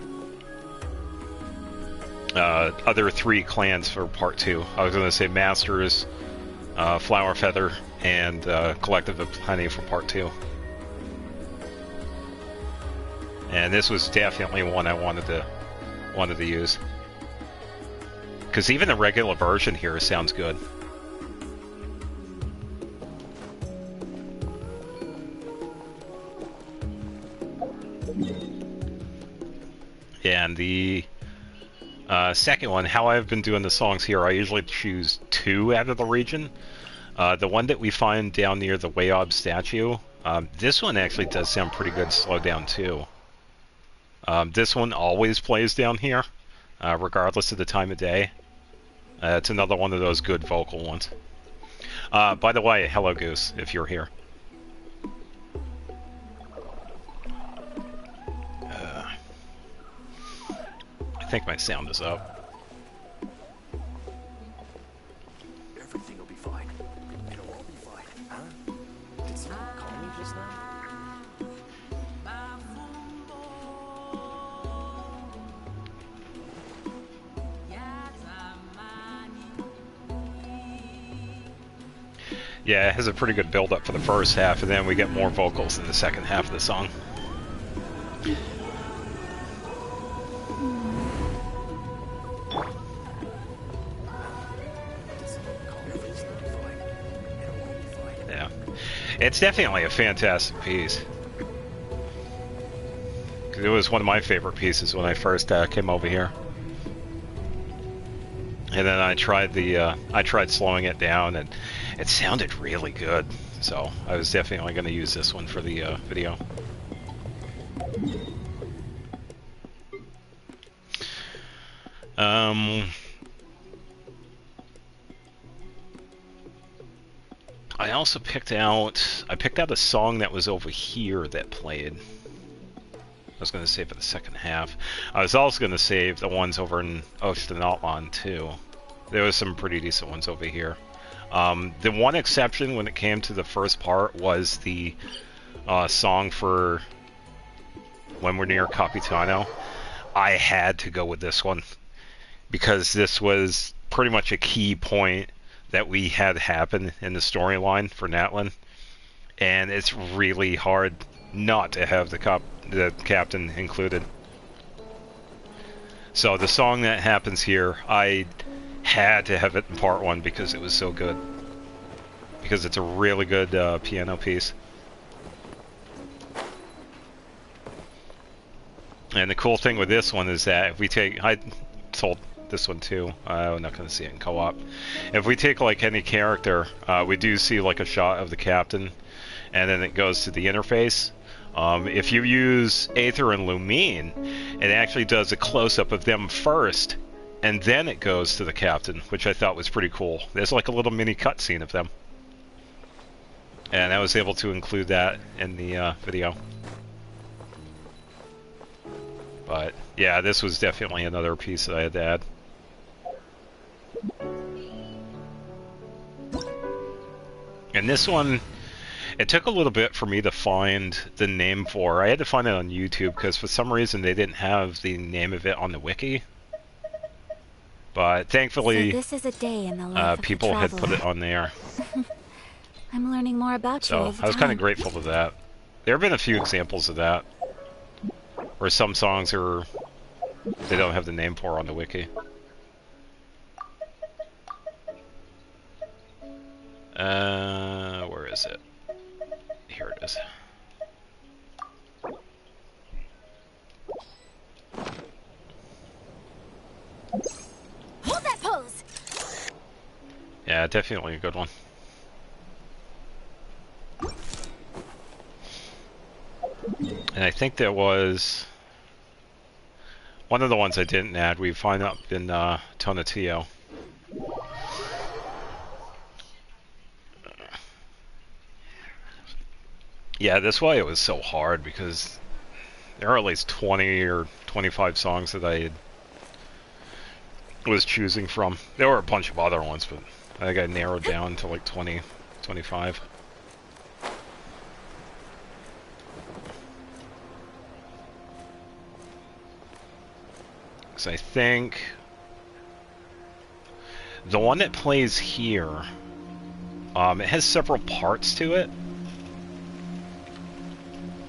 other 3 clans for part 2. I was going to save Masters, Flower Feather, and Collective of Plenty for part 2. And this was definitely one I wanted to use. Because even the regular version here sounds good. Yeah, and the second one, how I've been doing the songs here, I usually choose 2 out of the region. The one that we find down near the Wayob statue, this one actually does sound pretty good slowed down too. This one always plays down here, regardless of the time of day. It's another one of those good vocal ones. By the way, hello Goose, if you're here. I think my sound is up. Everything will be fine. It'll all be fine. Yeah, it has a pretty good build up for the first half, and then we get more vocals in the second half of the song. Yeah, it's definitely a fantastic piece. It was one of my favorite pieces when I first came over here. And then I tried slowing it down, and it sounded really good. So I was definitely going to use this one for the video. I also picked out a song that was over here that played. I was going to save for the second half. I was also going to save the ones over in Ocean Outlawn too. There was some pretty decent ones over here. The one exception when it came to the first part was the song for When We're Near Capitano. I had to go with this one because this was pretty much a key point that we had happen in the storyline for Natlin, and it's really hard not to have the captain included. So the song that happens here, I had to have it in part one because it was so good. Because it's a really good piano piece. And the cool thing with this one is that if we take, I told this one too, I'm not going to see it in co-op. If we take like any character, we do see like a shot of the captain, and then it goes to the interface. If you use Aether and Lumine, it actually does a close-up of them first, and then it goes to the captain, which I thought was pretty cool. There's like a little mini cutscene of them. And I was able to include that in the video. But yeah, this was definitely another piece that I had to add. And this one, it took a little bit for me to find the name for. I had to find it on YouTube because for some reason they didn't have the name of it on the wiki. But thankfully, So this is a day in the life of people a had put it on there. I'm learning more about you So all the I was kind of time. grateful to that. There have been a few examples of that, where some songs are they don't have the name for on the wiki. Where is it? Here it is. Hold that pose! Yeah, definitely a good one. And I think there was one of the ones I didn't add. We find up in Tonatiuh. Yeah, that's why it was so hard, because there are at least 20 or 25 songs that I was choosing from. There were a bunch of other ones, but I think I narrowed down to like 20, 25. So I think the one that plays here, it has several parts to it.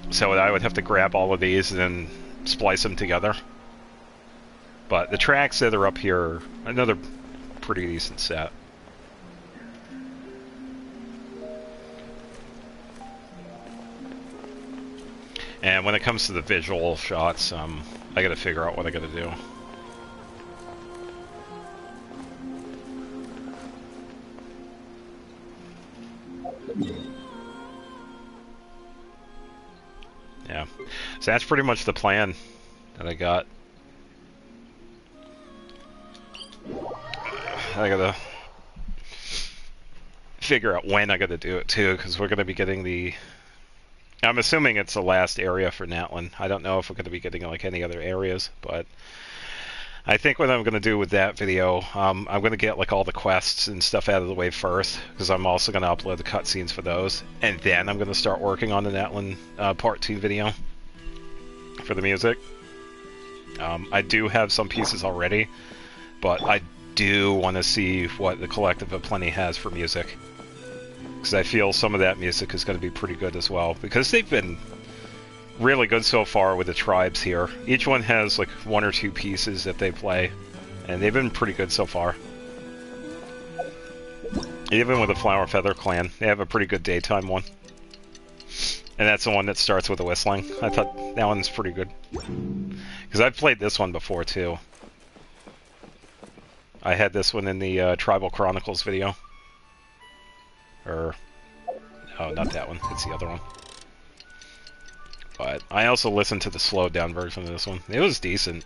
So I would have to grab all of these and then splice them together. But the tracks that are up here are another pretty decent set. And when it comes to the visual shots, I gotta figure out what I gotta do. Yeah, so that's pretty much the plan that I got. I gotta figure out when I gotta do it too, because we're gonna be getting the... I'm assuming it's the last area for Natlin. I don't know if we're gonna be getting like any other areas, but I think what I'm gonna do with that video, I'm gonna get like all the quests and stuff out of the way first, because I'm also gonna upload the cutscenes for those, and then I'm gonna start working on the Natlin Part 2 video for the music. I do have some pieces already, but I do want to see what the Collective of Plenty has for music. because I feel some of that music is going to be pretty good as well, because they've been really good so far with the tribes here. Each one has like 1 or 2 pieces that they play, and they've been pretty good so far. Even with the Flower Feather Clan, they have a pretty good daytime one. And that's the one that starts with the whistling. I thought that one's pretty good. Because I've played this one before too. I had this one in the Tribal Chronicles video. Or, oh, not that one. It's the other one. But I also listened to the slowed down version of this one. It was decent.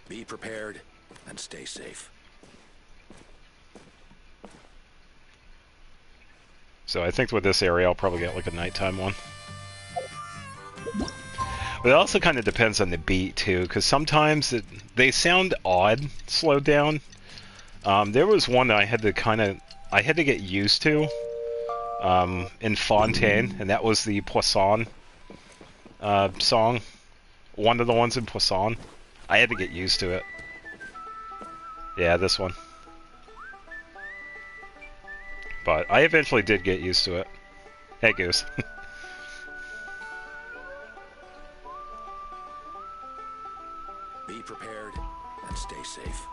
Be prepared and stay safe. So I think with this area I'll probably get like a nighttime one. But it also kind of depends on the beat too, because sometimes they sound odd slowed down. There was one that I had to get used to in Fontaine, and that was the Poisson song. One of the ones in Poisson. I had to get used to it. Yeah, this one. But I eventually did get used to it. Hey, Goose. Be prepared and stay safe.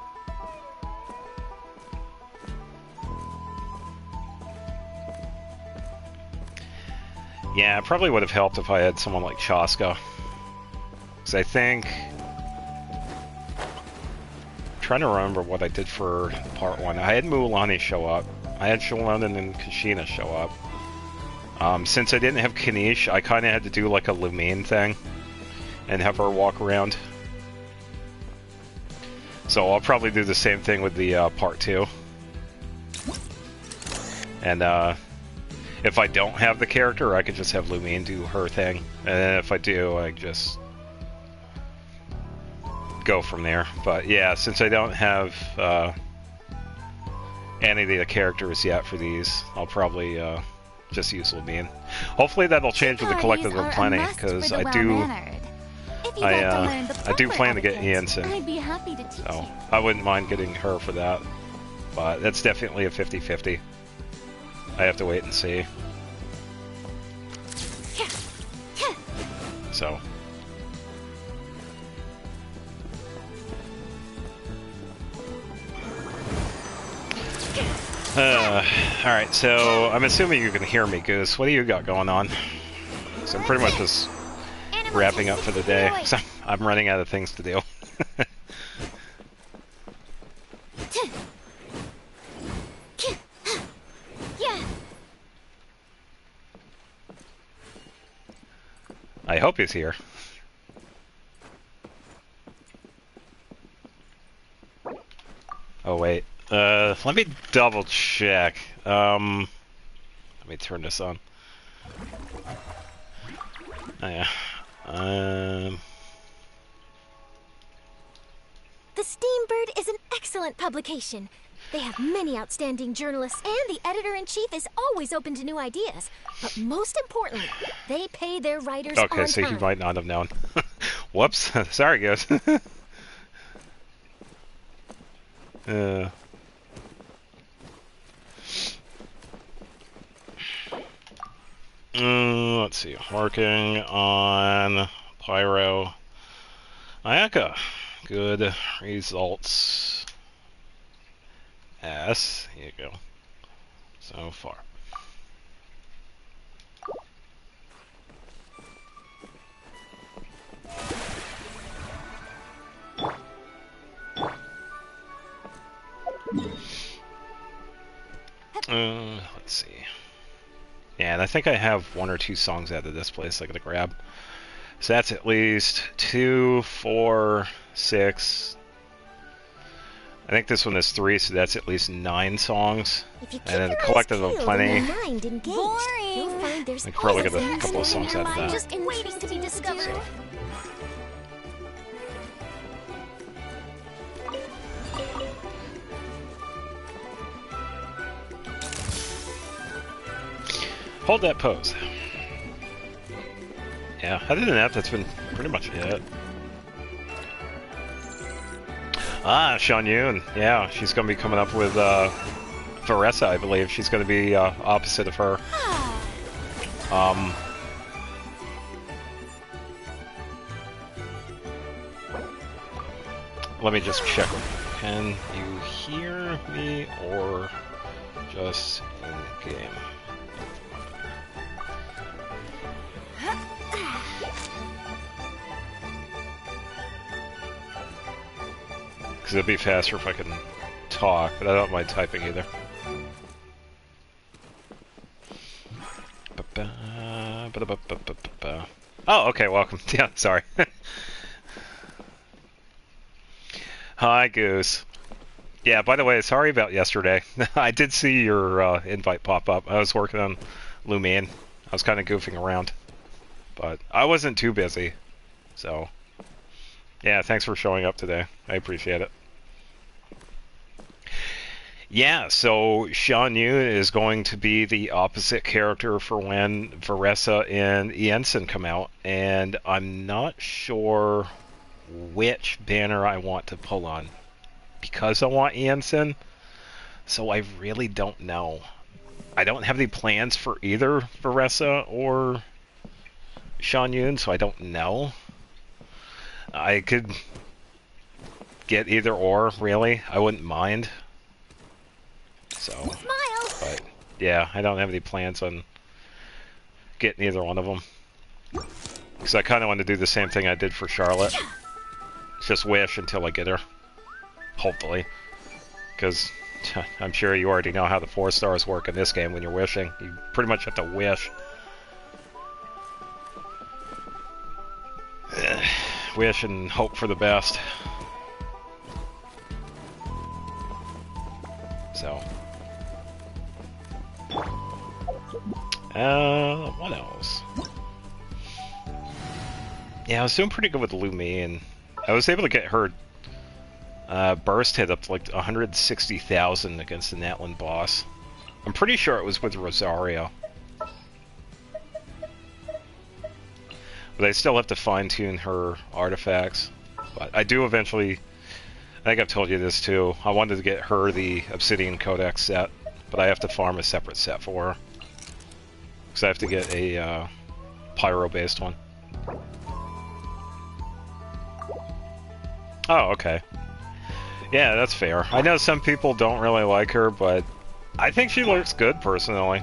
Yeah, it probably would have helped if I had someone like Chaska. Because I think... I'm trying to remember what I did for part 1. I had Mulan show up. I had Shalon and Kashina show up. Since I didn't have Kanish, I kind of had to do like a Lumine thing. And have her walk around. So I'll probably do the same thing with the part 2. And if I don't have the character, I could just have Lumine do her thing. And then if I do, I just go from there. But yeah, since I don't have any of the characters yet for these, I'll probably just use Lumine. Hopefully that'll change with the Collective of Plenty, because I do plan to get Yansen. I'd be happy to teach So you. I wouldn't mind getting her for that. But that's definitely a 50-50. I have to wait and see. So. Alright, so I'm assuming you can hear me, Goose. What do you got going on? So I'm pretty much just wrapping up for the day. So I'm running out of things to do. I hope he's here. Oh wait, let me double check. Let me turn this on. Oh yeah. The Steambird is an excellent publication. They have many outstanding journalists, and the editor-in-chief is always open to new ideas. But most importantly, they pay their writers on time. Okay, so you might not have known. Whoops. Sorry, guys. Let's see. Working on Pyro. Ayaka. Good results. S. Here you go. So far. Let's see. Yeah, and I think I have 1 or 2 songs out of this place I gotta grab. So that's at least 2, 4, 6. I think this one is 3, so that's at least 9 songs. And then the Collective of Plenty. You'll find there's I can probably get a always couple of songs out of that. just waiting to be discovered. So. Hold that pose. Yeah, other than that, that's been pretty much it. Ah, Sean Yoon. Yeah, she's going to be coming up with Varessa, I believe. She's going to be opposite of her. Let me just check. Can you hear me or just in game? Because it'd be faster if I can talk, but I don't mind typing either. Oh, okay, welcome. Yeah, sorry. Hi, Goose. Yeah, by the way, sorry about yesterday. I did see your invite pop up. I was working on Lumine. I was kind of goofing around. But I wasn't too busy. So, yeah, thanks for showing up today. I appreciate it. Yeah, so Sean Yoon is going to be the opposite character for when Varessa and Jensen come out. And I'm not sure which banner I want to pull on, because I want Jensen, so I really don't know. I don't have any plans for either Varessa or Sean Yoon, so I don't know. I could get either or, really. I wouldn't mind. So, but yeah, I don't have any plans on getting either one of them. Because I kind of want to do the same thing I did for Charlotte. Just wish until I get her. Hopefully. Because I'm sure you already know how the 4 stars work in this game when you're wishing. You pretty much have to wish. Wish and hope for the best. So. What else? Yeah, I was doing pretty good with Lumi, and I was able to get her burst hit up to like 160,000 against the Natlan boss. I'm pretty sure it was with Rosario. But I still have to fine-tune her artifacts. But I do eventually... I think I've told you this too. I wanted to get her the Obsidian Codex set, but I have to farm a separate set for her. Because I have to get a Pyro-based one. Oh, okay. Yeah, that's fair. I know some people don't really like her, but I think she looks good, personally.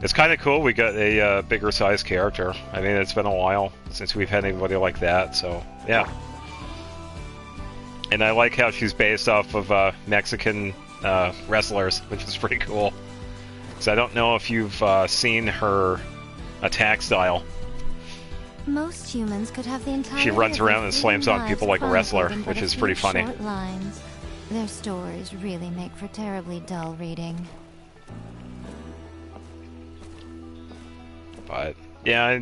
It's kind of cool we got a bigger size character. I mean, it's been a while since we've had anybody like that, so yeah. And I like how she's based off of Mexican wrestlers, which is pretty cool. Because I don't know if you've seen her attack style. Most humans could have the entire She runs around and slams on people like a wrestler, which is pretty funny. Short lines. Their stories really make for terribly dull reading. But yeah,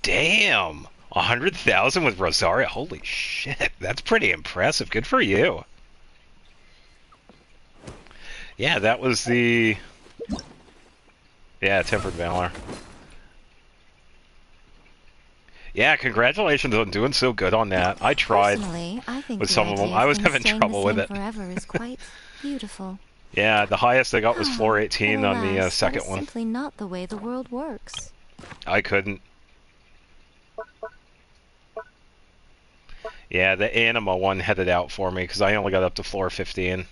damn, 100,000 with Rosario. Holy shit, that's pretty impressive. Good for you. Yeah, that was the Tempered Valor. Yeah, congratulations on doing so good on that. I tried with some of them. I was having trouble with it. Forever is quite beautiful. Yeah, the highest I got was floor 18 on the second one. Simply not the way the world works. I couldn't. Yeah, the Anima one headed out for me because I only got up to floor 15.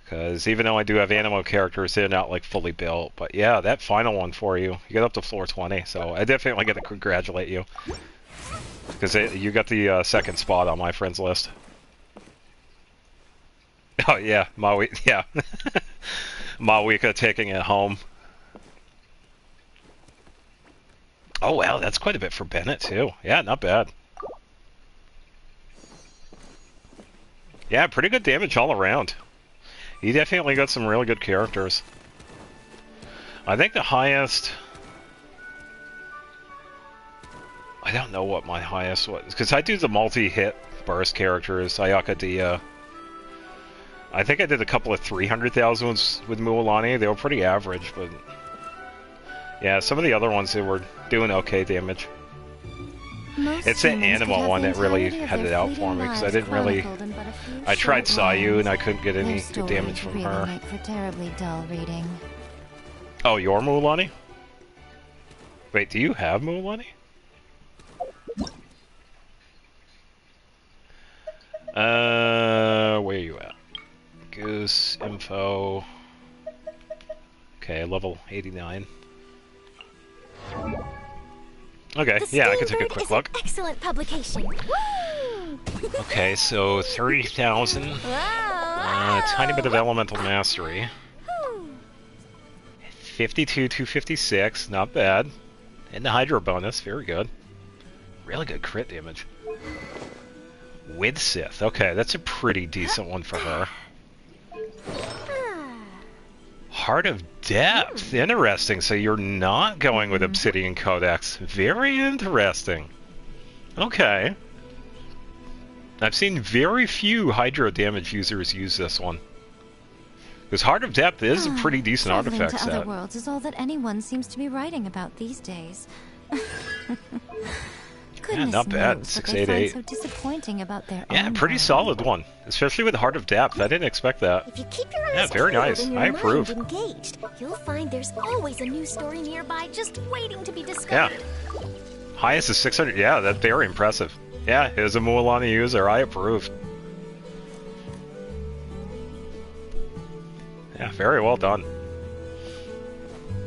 Because even though I do have Animo characters, they're not like fully built. But yeah, that final one for you, you got up to floor 20. So I definitely got to congratulate you. Because you got the second spot on my friends list. Oh yeah, Maui, yeah. Mawika taking it home. Oh wow, that's quite a bit for Bennett too. Yeah, not bad. Yeah, pretty good damage all around. He definitely got some really good characters. I think the highest... I don't know what my highest was, because I do the multi-hit burst characters, Ayaka Dia. I think I did a couple of 300,000 with Mualani. They were pretty average, but... Yeah, some of the other ones, they were doing okay damage. Most It's the humans could animal have one the that really entirety of had their it out fleeting for me, because I lives didn't really... chronicled in but a few I tried short Sayu, lines. and I couldn't get any Their good stories damage from really her. make for terribly dull reading. Oh, your Mulan? Wait, do you have Mulan? Where are you at? Goose, info... Okay, level 89. Okay, yeah, I can take a quick look. Excellent publication. Woo! Okay, so 30,000. Tiny bit of elemental mastery. 52 256, not bad. And the hydro bonus, very good. Really good crit damage. With Sith, okay, that's a pretty decent one for her. Heart of Depth, interesting. So you're not going with Obsidian Codex. Very interesting. Okay. I've seen very few hydro damage users use this one. Because Heart of Depth is a pretty decent Traveling artifact to set. other worlds is all that anyone seems to be writing about these days. Goodness not bad. knows what they 688. find so disappointing about their Yeah, own pretty world. solid one. Especially with Heart of Depth. I didn't expect that. If you keep your eyes Yeah, very peeled nice. and your I mind approve. engaged, you'll find there's always a new story nearby just waiting to be Yeah. discovered. Highest is 600. Yeah, that's very impressive. Yeah, as a Mulan user, I approve. Yeah, very well done.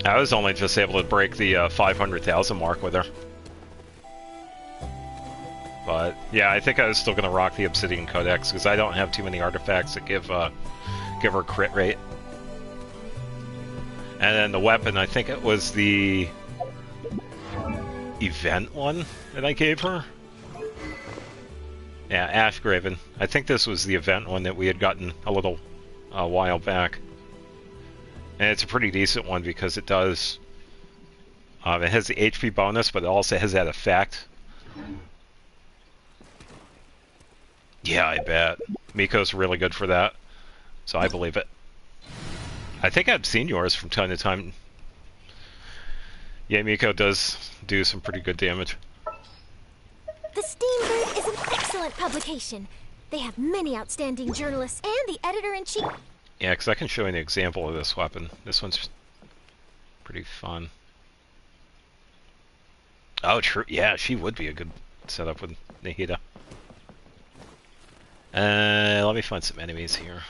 I was only just able to break the 500,000 mark with her. But, yeah, I think I was still going to rock the Obsidian Codex, because I don't have too many artifacts that give her crit rate. And then the weapon, I think it was the event one that I gave her. Yeah, Ashgraven. I think this was the event one that we had gotten a little while back. And it's a pretty decent one because it does... it has the HP bonus, but it also has that effect. Yeah, I bet. Miko's really good for that. So I believe it. I think I've seen yours from time to time. Yeah, Miko does do some pretty good damage. The Steambird is an excellent publication. They have many outstanding journalists and the editor-in-chief. Yeah, because I can show you an example of this weapon. This one's pretty fun. Oh, true. Yeah, she would be a good setup with Nahida. Let me find some enemies here.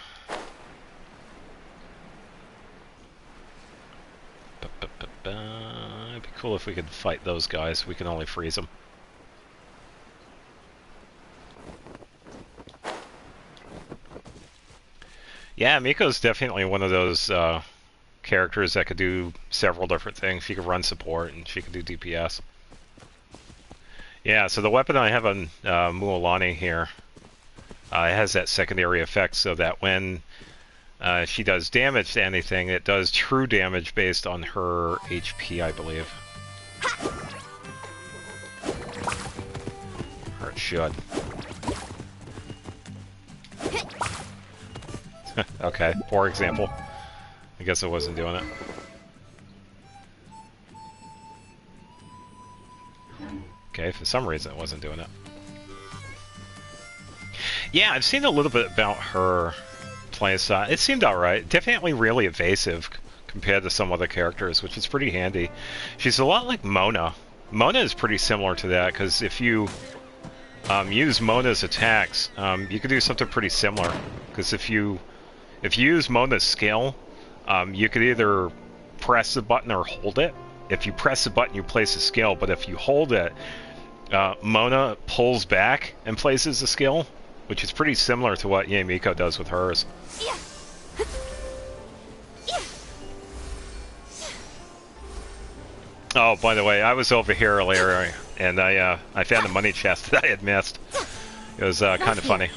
It'd be cool if we could fight those guys. We can only freeze them. Yeah, Miko's definitely one of those characters that could do several different things. She could run support and she could do DPS. Yeah, so the weapon I have on Mualani here it has that secondary effect so that when she does damage to anything, it does true damage based on her HP, I believe. Or it should. Okay, for example. I guess I wasn't doing it. Okay, for some reason it wasn't doing it. Yeah, I've seen a little bit about her playstyle. It seemed alright. Definitely really evasive compared to some other characters, which is pretty handy. She's a lot like Mona. Mona is pretty similar to that, because if you use Mona's attacks, you can do something pretty similar. Because if you use Mona's skill, you could either press the button or hold it. If you press the button, you place a skill, but if you hold it, Mona pulls back and places the skill, which is pretty similar to what Miko does with hers. Oh, by the way, I was over here earlier, and I found a money chest that I had missed. It was kind of funny.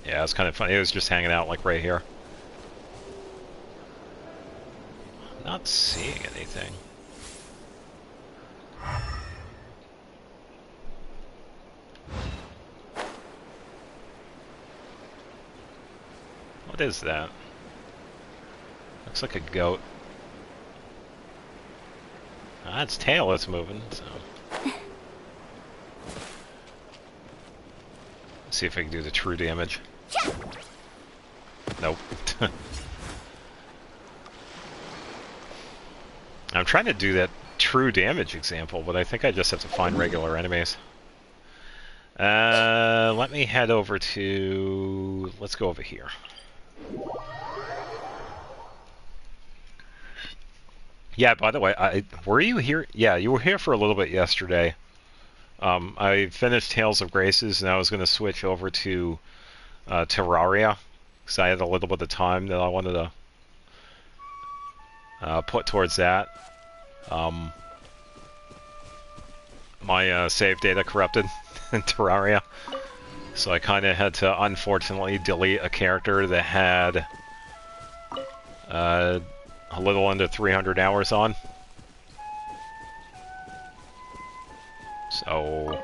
Yeah, it was kind of funny. It was just hanging out like right here. Not seeing anything. What is that? Looks like a goat. Its tail is moving, so... Let's see if I can do the true damage. Nope. I'm trying to do that true damage example, but I think I just have to find regular enemies. Let me head over to... Let's go over here. Yeah, by the way, were you here? Yeah, you were here for a little bit yesterday. I finished Tales of Graces, and I was going to switch over to Terraria, because I had a little bit of time that I wanted to put towards that. My save data corrupted in Terraria, so I kind of had to unfortunately delete a character that had a little under 300 hours on. So,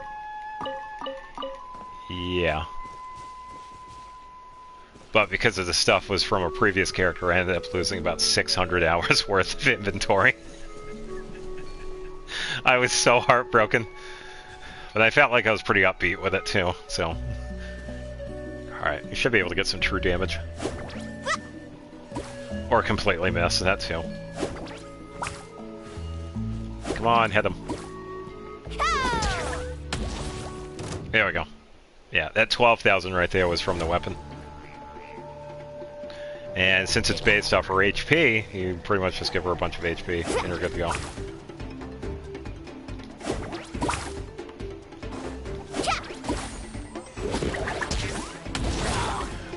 yeah. But because of the stuff was from a previous character, I ended up losing about 600 hours worth of inventory. I was so heartbroken. But I felt like I was pretty upbeat with it too, so... Alright, you should be able to get some true damage. Or completely miss, that too. Come on, hit him. There we go. Yeah, that 12,000 right there was from the weapon. And since it's based off her HP, you pretty much just give her a bunch of HP and you're good to go.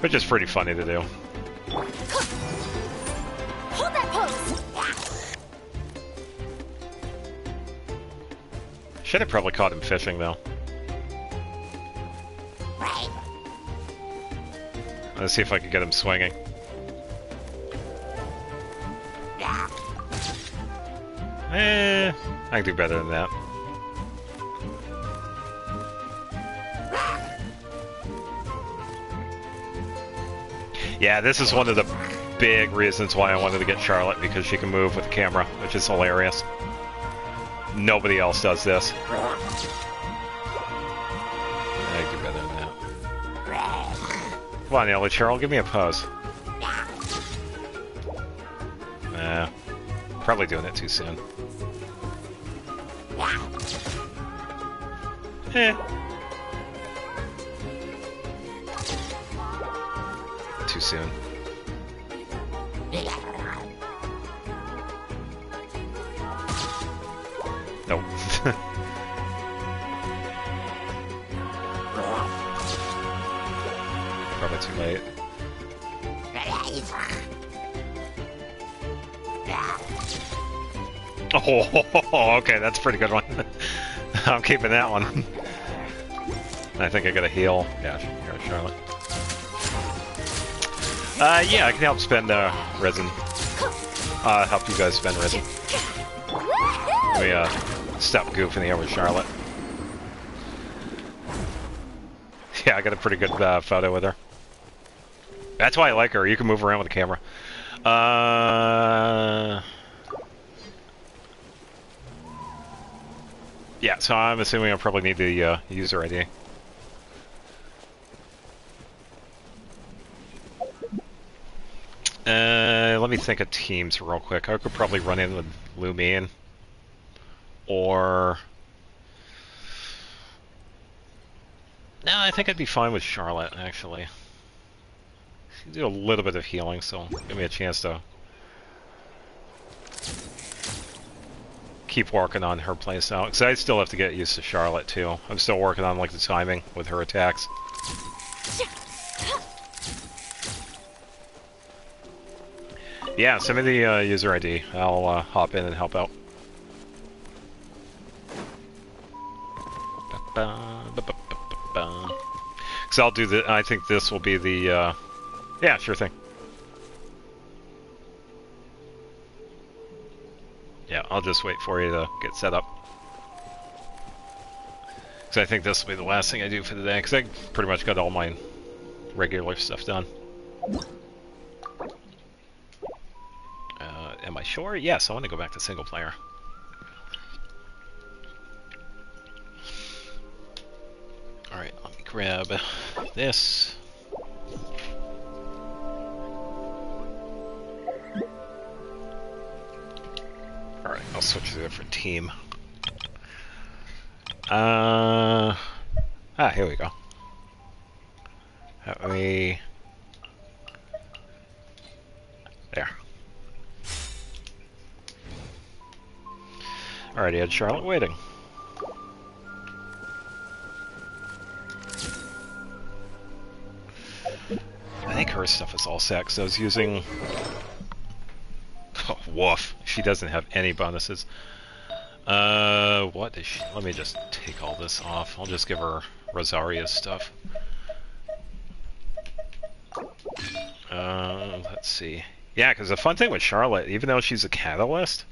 Which is pretty funny to do. Hold that pose. Should have probably caught him fishing though. Let's see if I can get him swinging. I can do better than that. Yeah, this is one of the big reasons why I wanted to get Charlotte, because she can move with the camera, which is hilarious. Nobody else does this. I can do better than that. Come on, Ellie Cheryl, give me a pose. Probably doing it too soon. Too soon. Nope. Probably too late. Oh, okay, that's a pretty good one. I'm keeping that one. I think I got a heal. Yeah, here, Charlotte. Yeah, I can help spend resin. Help you guys spend resin. Let me stop goofing here with Charlotte. Yeah, I got a pretty good photo with her. That's why I like her. You can move around with the camera. Yeah, so I'm assuming I'll probably need the user ID. Let me think of teams real quick. I could probably run in with Lumian. Or... No, I think I'd be fine with Charlotte, actually. She do a little bit of healing, so give me a chance to keep working on her playstyle. Because I still have to get used to Charlotte, too. I'm still working on, like, the timing with her attacks. Yeah, send me the user ID. I'll hop in and help out. Because I'll do the... I think this will be the... Yeah, sure thing. Yeah, I'll just wait for you to get set up. Because I think this will be the last thing I do for the day, because I pretty much got all my regular stuff done. am I sure? Yes, I want to go back to single player. Alright, let me grab this. Alright, I'll switch to a different team. Here we go. That way... There. Alrighty, I had Charlotte waiting. I think her stuff is all set, because I was using... Oh, woof. She doesn't have any bonuses. What is she... Let me just take all this off. I'll just give her Rosaria's stuff. Let's see. Yeah, because the fun thing with Charlotte, even though she's a catalyst,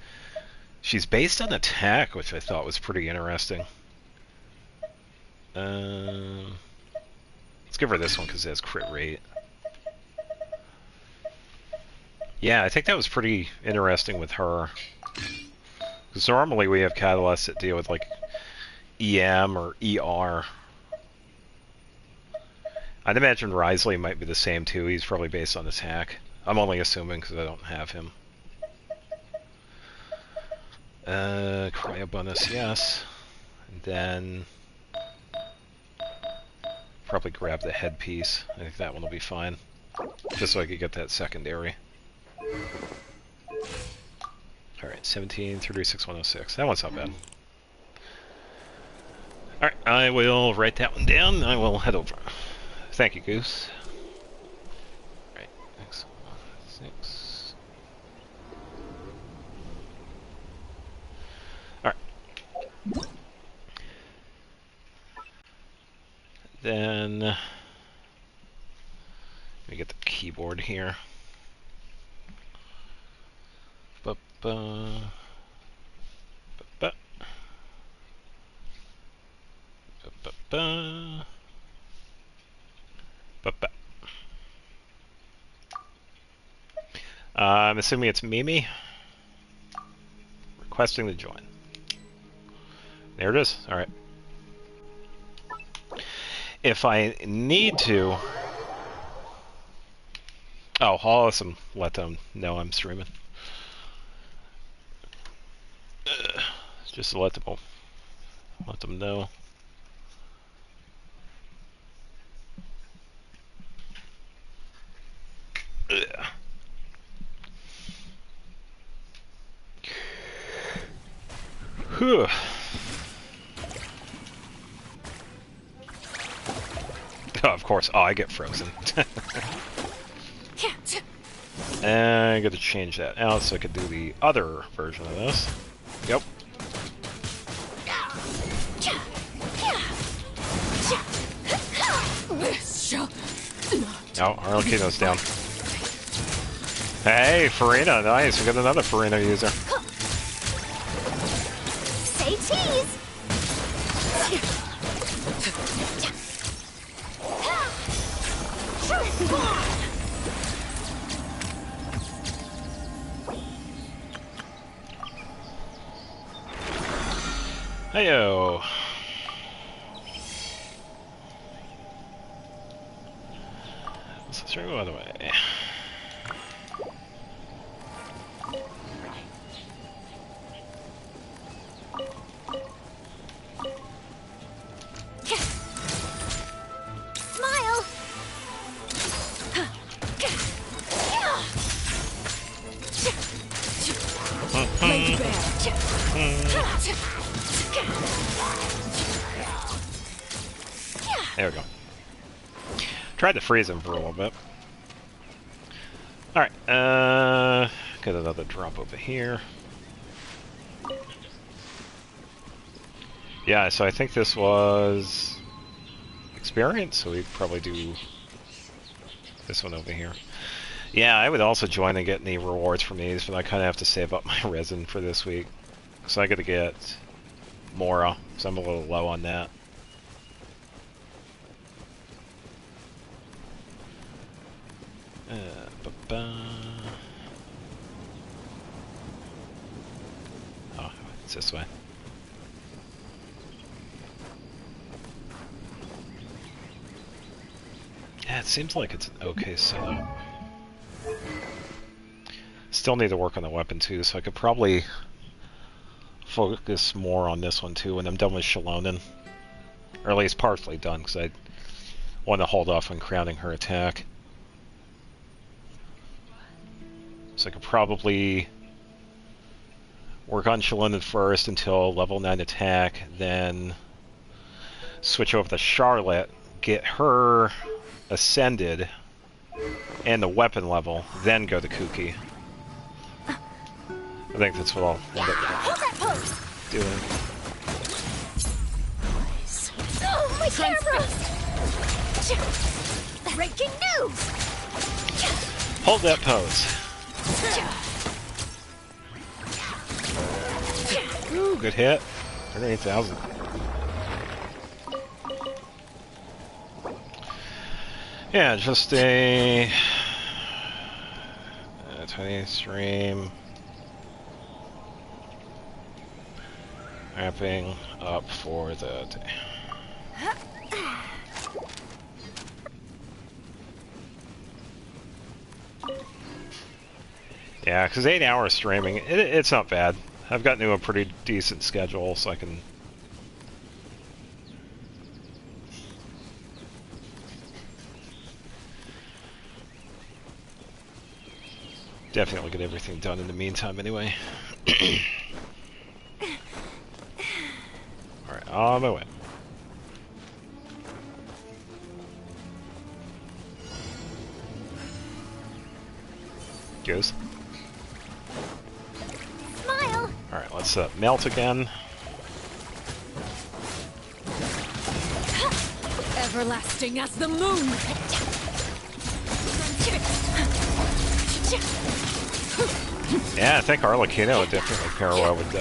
she's based on attack, which I thought was pretty interesting. Let's give her this one because it has crit rate. Yeah, I think that was pretty interesting with her. Because normally we have catalysts that deal with like EM or ER. I'd imagine Risley might be the same too. He's probably based on attack. I'm only assuming because I don't have him. Cryo bonus, yes. And then probably grab the headpiece. I think that one will be fine. Just so I could get that secondary. Alright, 17, 336, 106. That one's not bad. Alright, I will write that one down. I will head over. Thank you, Goose. Alright, next one. 6. Alright. Then... let me get the keyboard here. I'm assuming it's Mimi. Requesting to join. There it is. Alright. If I need to... Oh, I'll also let them know I'm streaming. Just to let them know. Whew. Oh, of course. Oh, I get frozen. And I gotta change that out so I could do the other version of this. Yep. Oh, Arlecchino's down. Hey, Farina, nice. We got another Farina user. Say cheese! Heyo. Let's throw the other way. Smile! There we go. Tried to freeze him for a little bit. Alright, got another drop over here. Yeah, so I think this was experience, so we probably do this one over here. Yeah, I would also join and get any rewards from these, but I kind of have to save up my resin for this week. So I gotta get Mora, so I'm a little low on that. It's this way. Yeah, it seems like it's an okay setup. Still need to work on the weapon too, so I could probably focus more on this one too when I'm done with Shalonen. Or at least partially done, because I want to hold off on crowning her attack. So I could probably work on Shalonen first until level 9 attack, then switch over to Charlotte, get her ascended and the weapon level, then go to Kuki. I think that's what I'll end up doing. Oh, my camera! Breaking news! Hold that pose. Ooh, good hit. 38,000. Yeah, just a 20 stream. Wrapping up for the day. Yeah, because 8 hours streaming, it's not bad. I've gotten to a pretty decent schedule, so I can... definitely get everything done in the meantime anyway. Alright, on my way. Goes. Smile! Alright, let's melt again. Everlasting as the moon! Yeah, I think Arlecchino would definitely pair well with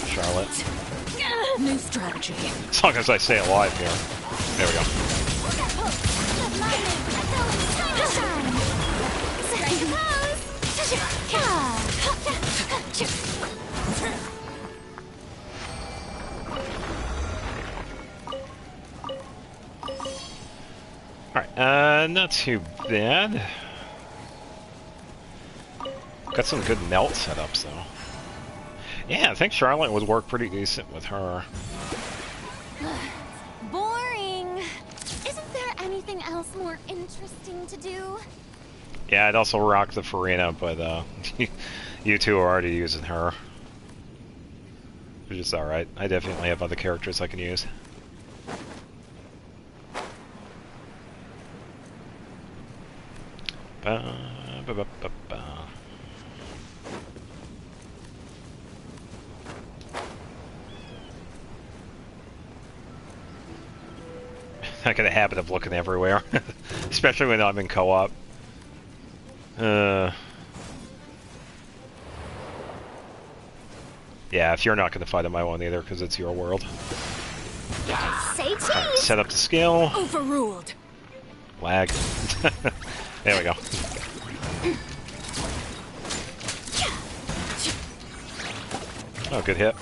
Charlotte. New strategy. As long as I stay alive here. There we go. Alright, not too bad. Got some good melt setups though. Yeah, I think Charlotte would work pretty decent with her. Boring. Isn't there anything else more interesting to do? Yeah, I'd also rock the Farina, but you two are already using her. Which is alright. I definitely have other characters I can use. Ba, ba, ba, ba, ba. I get a habit of looking everywhere, especially when I'm in co-op. Yeah, if you're not going to fight him, I won't either, because it's your world. Say cheese! Right, set up the skill. Overruled. Lag. There we go. Oh, good hit.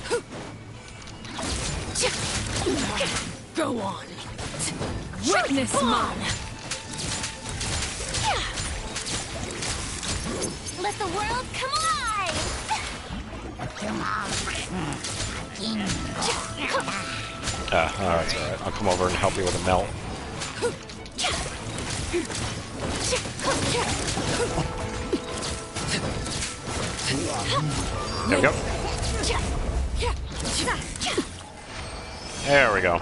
Go on. Witness mine. Let the world come alive! Oh, it's alright. I'll come over and help you with a melt. There we go. There we go.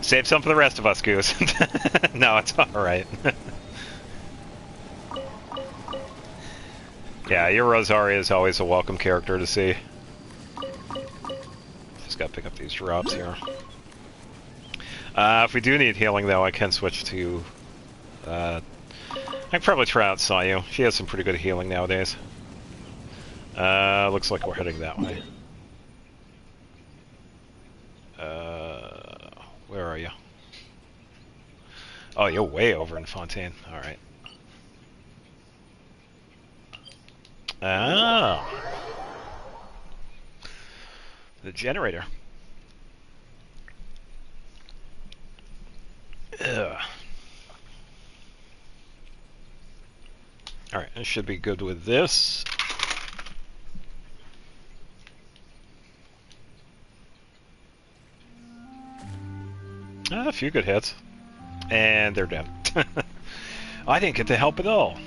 Save some for the rest of us, Goose. No, it's alright. Yeah, your Rosaria is always a welcome character to see. Just gotta pick up these drops here. If we do need healing, though, I can switch to... I can probably try out Sayu. She has some pretty good healing nowadays. Looks like we're heading that way. Where are you? Oh, you're way over in Fontaine. Alright. Ah, the generator. Ugh. All right, I should be good with this. A few good hits, and they're dead. I didn't get to help at all.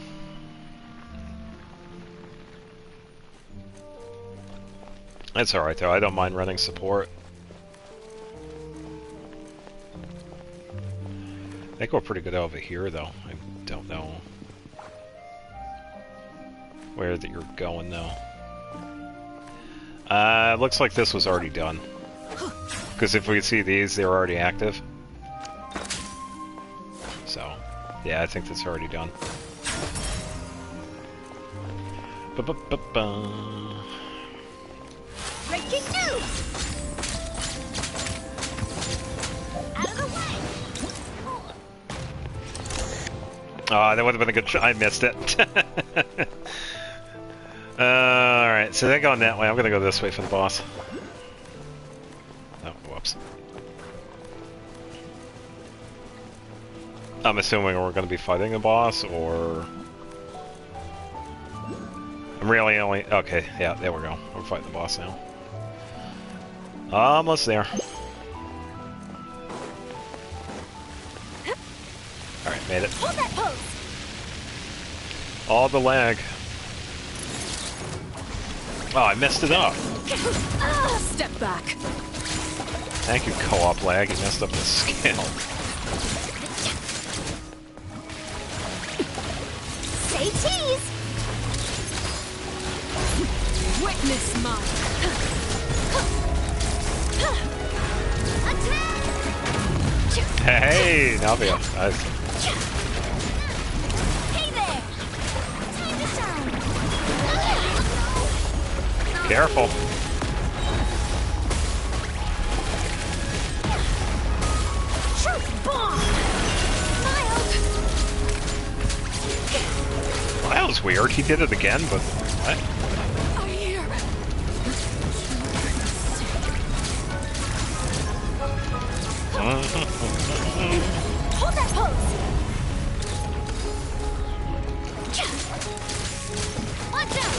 That's all right though. I don't mind running support. I think we're pretty good over here though. I don't know where that you're going though. Looks like this was already done. Because if we see these, they're already active. So, yeah, I think that's already done. Ba-ba-ba-ba. Breaking news! Out of the way! Oh, that would have been a good shot. I missed it. Alright, so they're going that way. I'm going to go this way for the boss. Oh, whoops. I'm assuming we're going to be fighting a boss, or... I'm really only... Okay, yeah, there we go. We're fighting the boss now. Almost there. Alright, made it. Hold that pose. All the lag. Oh, I messed it up. Step back. Thank you, co-op lag. You messed up the skill. Say cheese. Witness mine. Hey, Navia. Nice. Hey there. Time to shine. Careful. Truth bomb. Mild. Well, that was weird. He did it again, but what? I hear. Hold that pose. Watch out.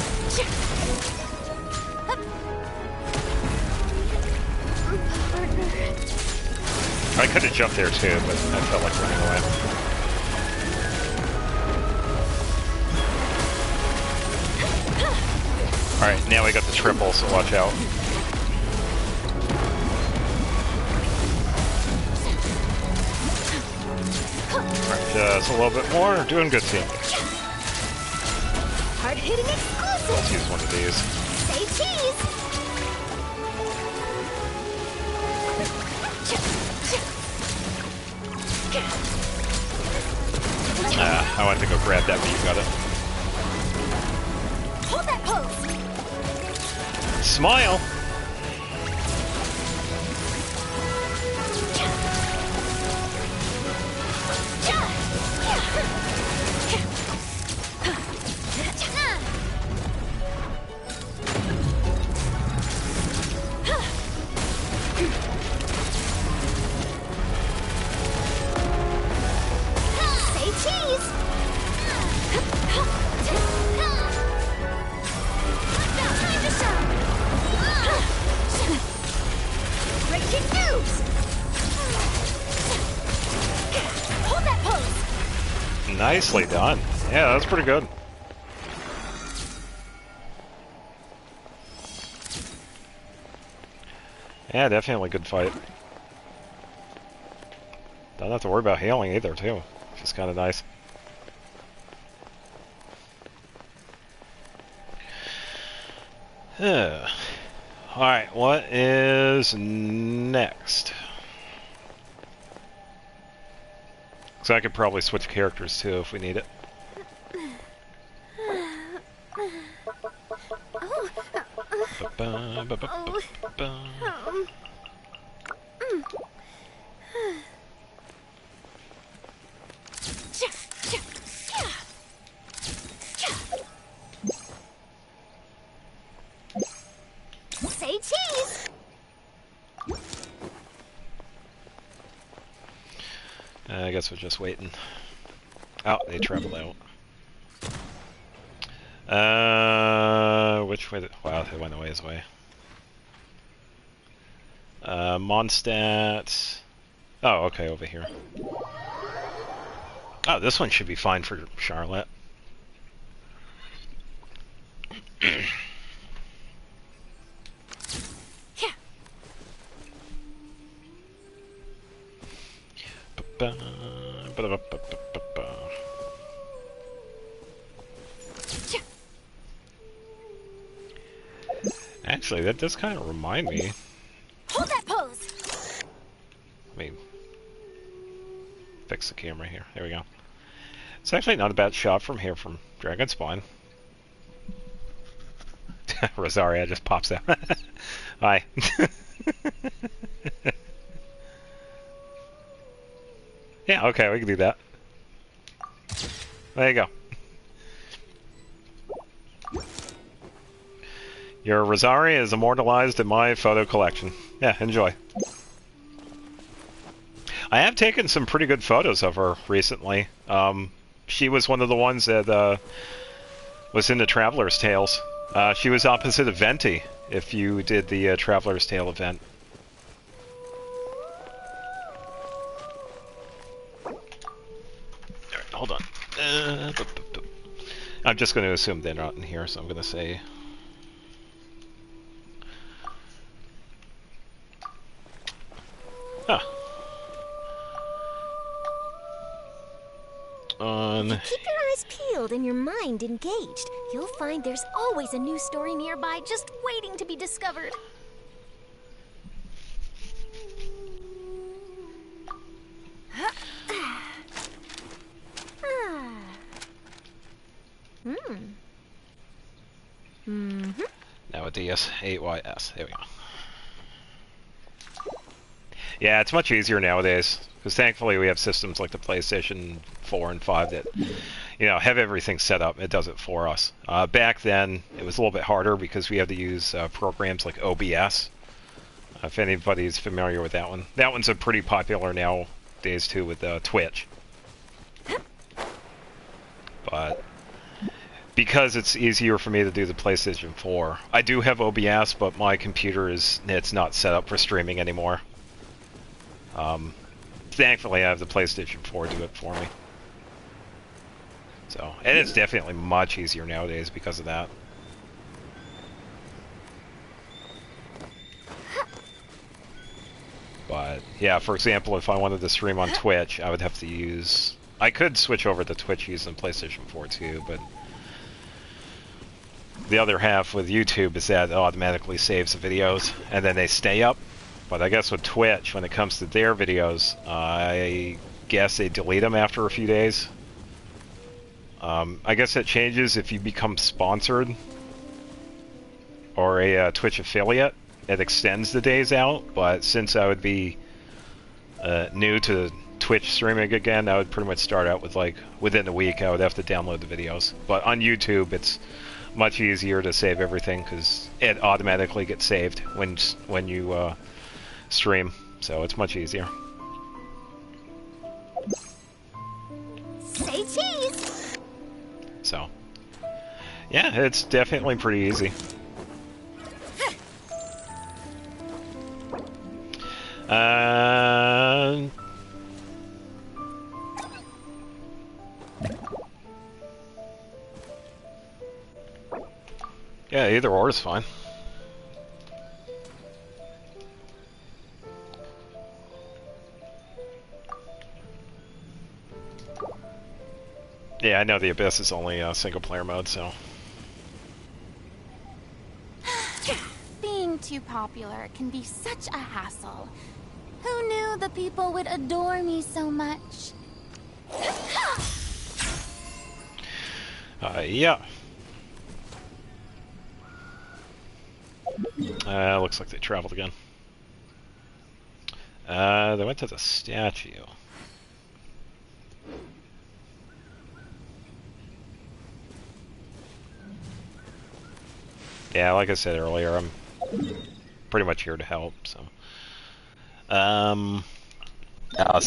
I could have jumped there too, but I felt like running away. Alright, now we got the triple, so watch out. Alright, just a little bit more. Doing good, team. Hard hitting exclusive. Let's use one of these. Say cheese. I went to go grab that, but you got it. Hold that pose. Smile! Say cheese. Time to shine. Breaking news. Hold that pose. Nicely done. Yeah, that's pretty good. Yeah, definitely good fight. Don't have to worry about healing either, too. Which is kind of nice. Alright, what is next? So I could probably switch characters too if we need it. I guess we're just waiting. Oh, they traveled out. Which way? Wow, they went a ways away. Mondstadt. Oh, okay, over here. Oh, this one should be fine for Charlotte. Yeah. Actually, that does kind of remind me. Hold that pose. Let me fix the camera here. There we go. It's actually not a bad shot from here from Dragon Spawn. Rosaria just pops out. Hi. Yeah, okay, we can do that. There you go. Your Rosaria is immortalized in my photo collection. Yeah, enjoy. I have taken some pretty good photos of her recently. She was one of the ones that was in the Traveler's Tales. She was opposite of Venti, if you did the Traveler's Tale event. Alright, hold on. I'm just going to assume they're not in here, so I'm going to say... Huh. If you keep your eyes peeled and your mind engaged, you'll find there's always a new story nearby just waiting to be discovered. Now a DS8YS. There we go. Yeah, it's much easier nowadays, because thankfully we have systems like the PlayStation 4 and 5 that, you know, have everything set up. It does it for us. Back then, it was a little bit harder because we had to use programs like OBS. If anybody's familiar with that one. That one's a pretty popular nowadays too with Twitch. But because it's easier for me to do the PlayStation 4, I do have OBS, but my computer it's not set up for streaming anymore. Thankfully, I have the PlayStation 4 do it for me. So, and it's definitely much easier nowadays because of that. But, yeah, for example, if I wanted to stream on Twitch, I would have to use... I could switch over to Twitch using PlayStation 4 too, but... The other half with YouTube is that it automatically saves the videos, and then they stay up. But I guess with Twitch, when it comes to their videos, I guess they delete them after a few days. I guess that changes if you become sponsored or a Twitch affiliate. It extends the days out, but since I would be new to Twitch streaming again, I would pretty much start out with, like, within a week I would have to download the videos. But on YouTube, it's much easier to save everything because it automatically gets saved when you stream, so it's much easier. Say cheese! So, yeah, it's definitely pretty easy. Yeah, either or is fine. Yeah, I know the Abyss is only single-player mode, so... Being too popular can be such a hassle. Who knew the people would adore me so much? Yeah. Looks like they traveled again. They went to the statue. Yeah, like I said earlier, I'm pretty much here to help, so. So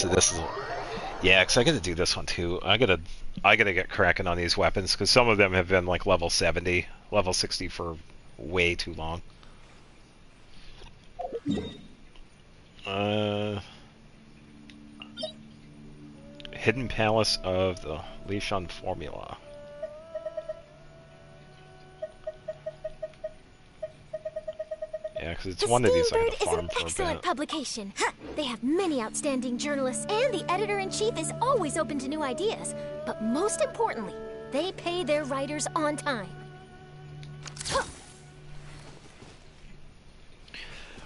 this is... Yeah, because I gotta do this one too. I gotta get cracking on these weapons, because some of them have been like level 70, level 60 for way too long. Hidden Palace of the Lishon Formula. Yeah, because it's The one of these I Steambird gotta is farm an for a excellent bit. publication. They have many outstanding journalists, and the editor-in-chief is always open to new ideas. But most importantly, they pay their writers on time.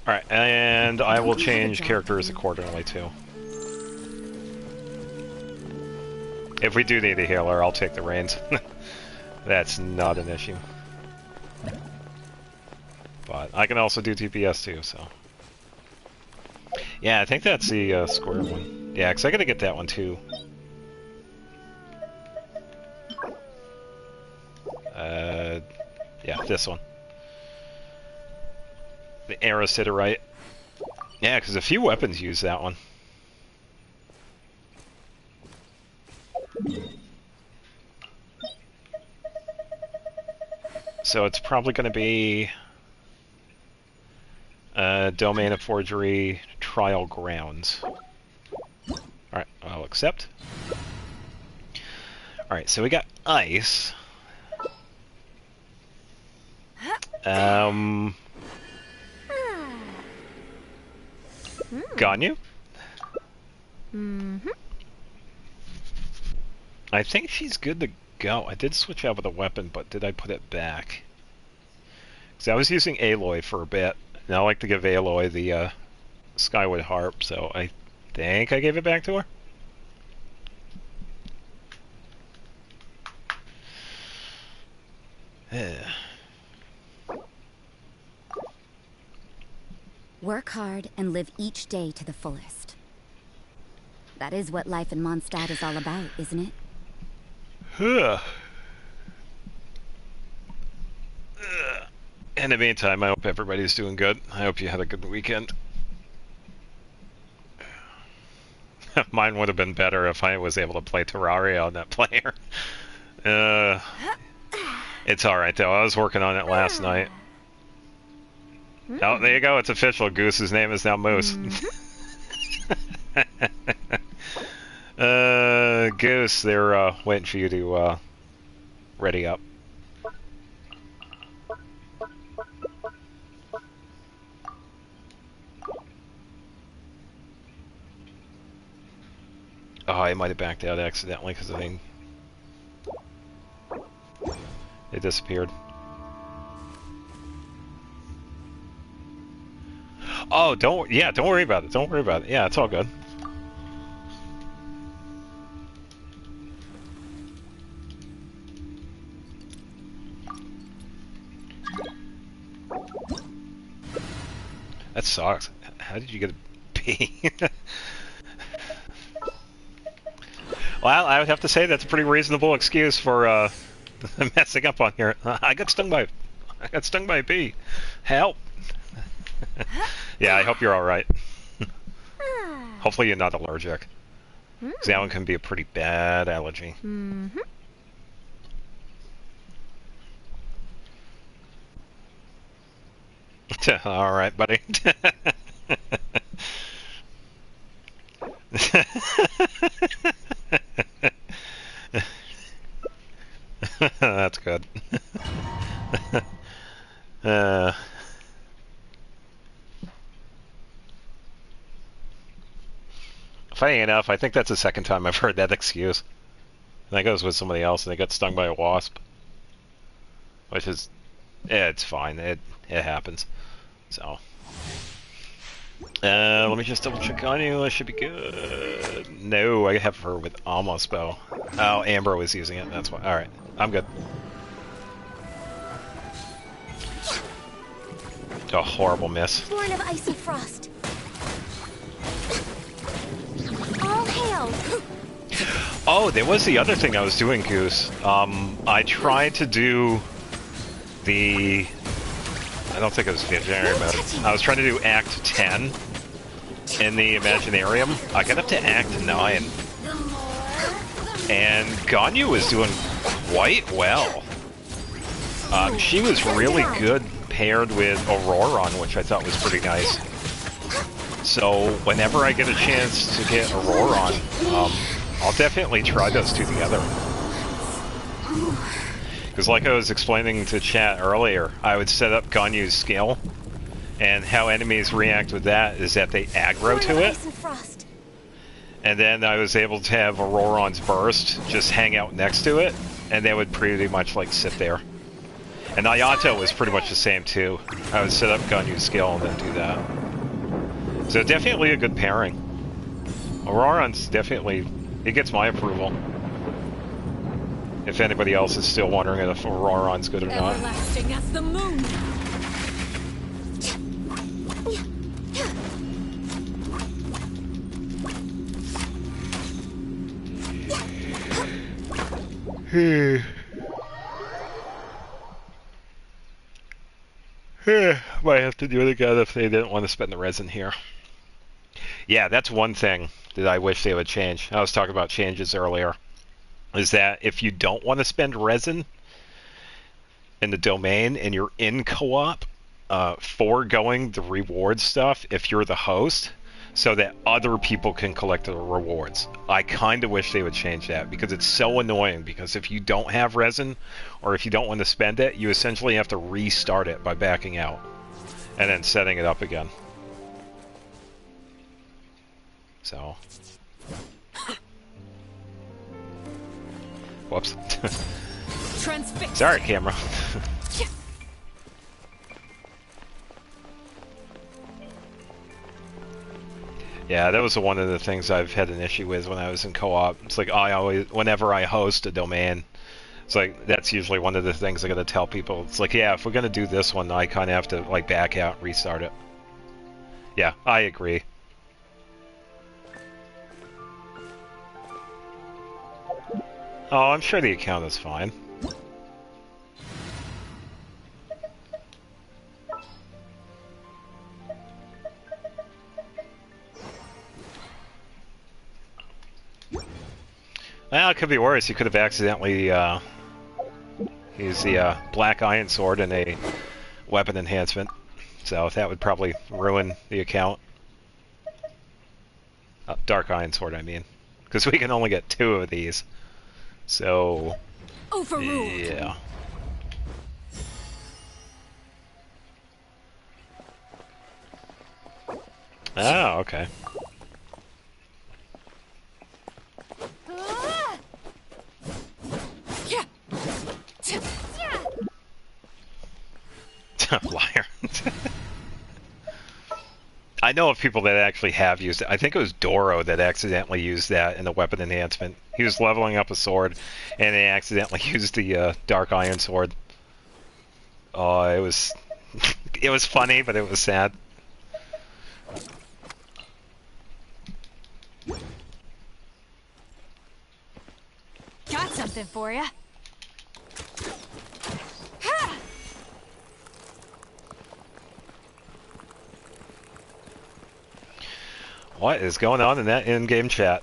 Alright, and I will change characters accordingly too. If we do need a healer, I'll take the reins. That's not an issue. But I can also do TPS too, so. Yeah, I think that's the square one. Yeah, because I gotta get that one too. Yeah, this one. The Arasiderite. Yeah, because a few weapons use that one. So it's probably going to be Domain of Forgery Trial Grounds. Alright, I'll accept. Alright, so we got ice. Ganyu? Mm-hmm. I think she's good to go. I did switch out with a weapon, but did I put it back? Because I was using Aloy for a bit, and I like to give Aloy the Skyward Harp, so I think I gave it back to her. Work hard and live each day to the fullest. That is what life in Mondstadt is all about, isn't it? In the meantime, I hope everybody's doing good. I hope you had a good weekend. Mine would have been better if I was able to play Terraria on that player. It's alright though, I was working on it last night. Oh, there you go, it's official. Goose's name is now Moose. Goose, they're waiting for you to ready up. Oh, I might have backed out accidentally because I think it disappeared. Oh, don't worry about it. Don't worry about it. Yeah, it's all good. That sucks. How did you get a B? Well, I would have to say that's a pretty reasonable excuse for messing up on here. I got stung by a bee. Help! Yeah, I hope you're all right. Hopefully you're not allergic. 'Cause that one can be a pretty bad allergy. Mm-hmm. All right, buddy. That's good. Funny enough, I think that's the second time I've heard that excuse. And that goes with somebody else, and they got stung by a wasp. Which is, yeah, it's fine. It happens. So, let me just double check on you. I should be good. No, I have her with almost bow. Oh, Amber was using it. That's why. All right, I'm good. A horrible miss. Born of icy frost. All hail. Oh, there was the other thing I was doing, Goose. I tried to do the... I don't think it was Visionary mode. I was trying to do Act 10 in the Imaginarium. I got up to Act 9, And Ganyu was doing quite well. She was really good paired with Auroron, which I thought was pretty nice. So whenever I get a chance to get Auroron, I'll definitely try those two together. Because like I was explaining to chat earlier, I would set up Ganyu's skill, and how enemies react with that is that they aggro to it. And then I was able to have Auroron's burst just hang out next to it, and they would pretty much like sit there. And Ayato was pretty much the same too. I would set up Ganyu's skill and then do that. So definitely a good pairing. Auroron's definitely, it gets my approval. If anybody else is still wondering if Auroron's good or not. Everlasting as the moon. Might have to do it again if they didn't want to spend the resin here. Yeah, that's one thing that I wish they would change. I was talking about changes earlier. Is that if you don't want to spend resin in the domain and you're in co-op, foregoing the reward stuff if you're the host, so that other people can collect the rewards. I kind of wish they would change that, because it's so annoying, because if you don't have resin, or if you don't want to spend it, you essentially have to restart it by backing out, and then setting it up again. So... Whoops. Sorry, camera. Yeah, that was one of the things I've had an issue with when I was in co-op. It's like whenever I host a domain, it's like that's usually one of the things I gotta tell people. It's like, yeah, if we're gonna do this one, I kind of have to like back out and restart it. Yeah, I agree. Oh, I'm sure the account is fine. Well, it could be worse. You could have accidentally used the Black Iron Sword in a weapon enhancement. So that would probably ruin the account. Dark Iron Sword, I mean. Because we can only get 2 of these. So... Overruled. Yeah. Oh, okay. Liar. I know of people that actually have used it. I think it was Doro that accidentally used that in the weapon enhancement. He was leveling up a sword, and they accidentally used the Dark Iron Sword. Oh, it was... it was funny, but it was sad. Got something for ya. What is going on in that in-game chat?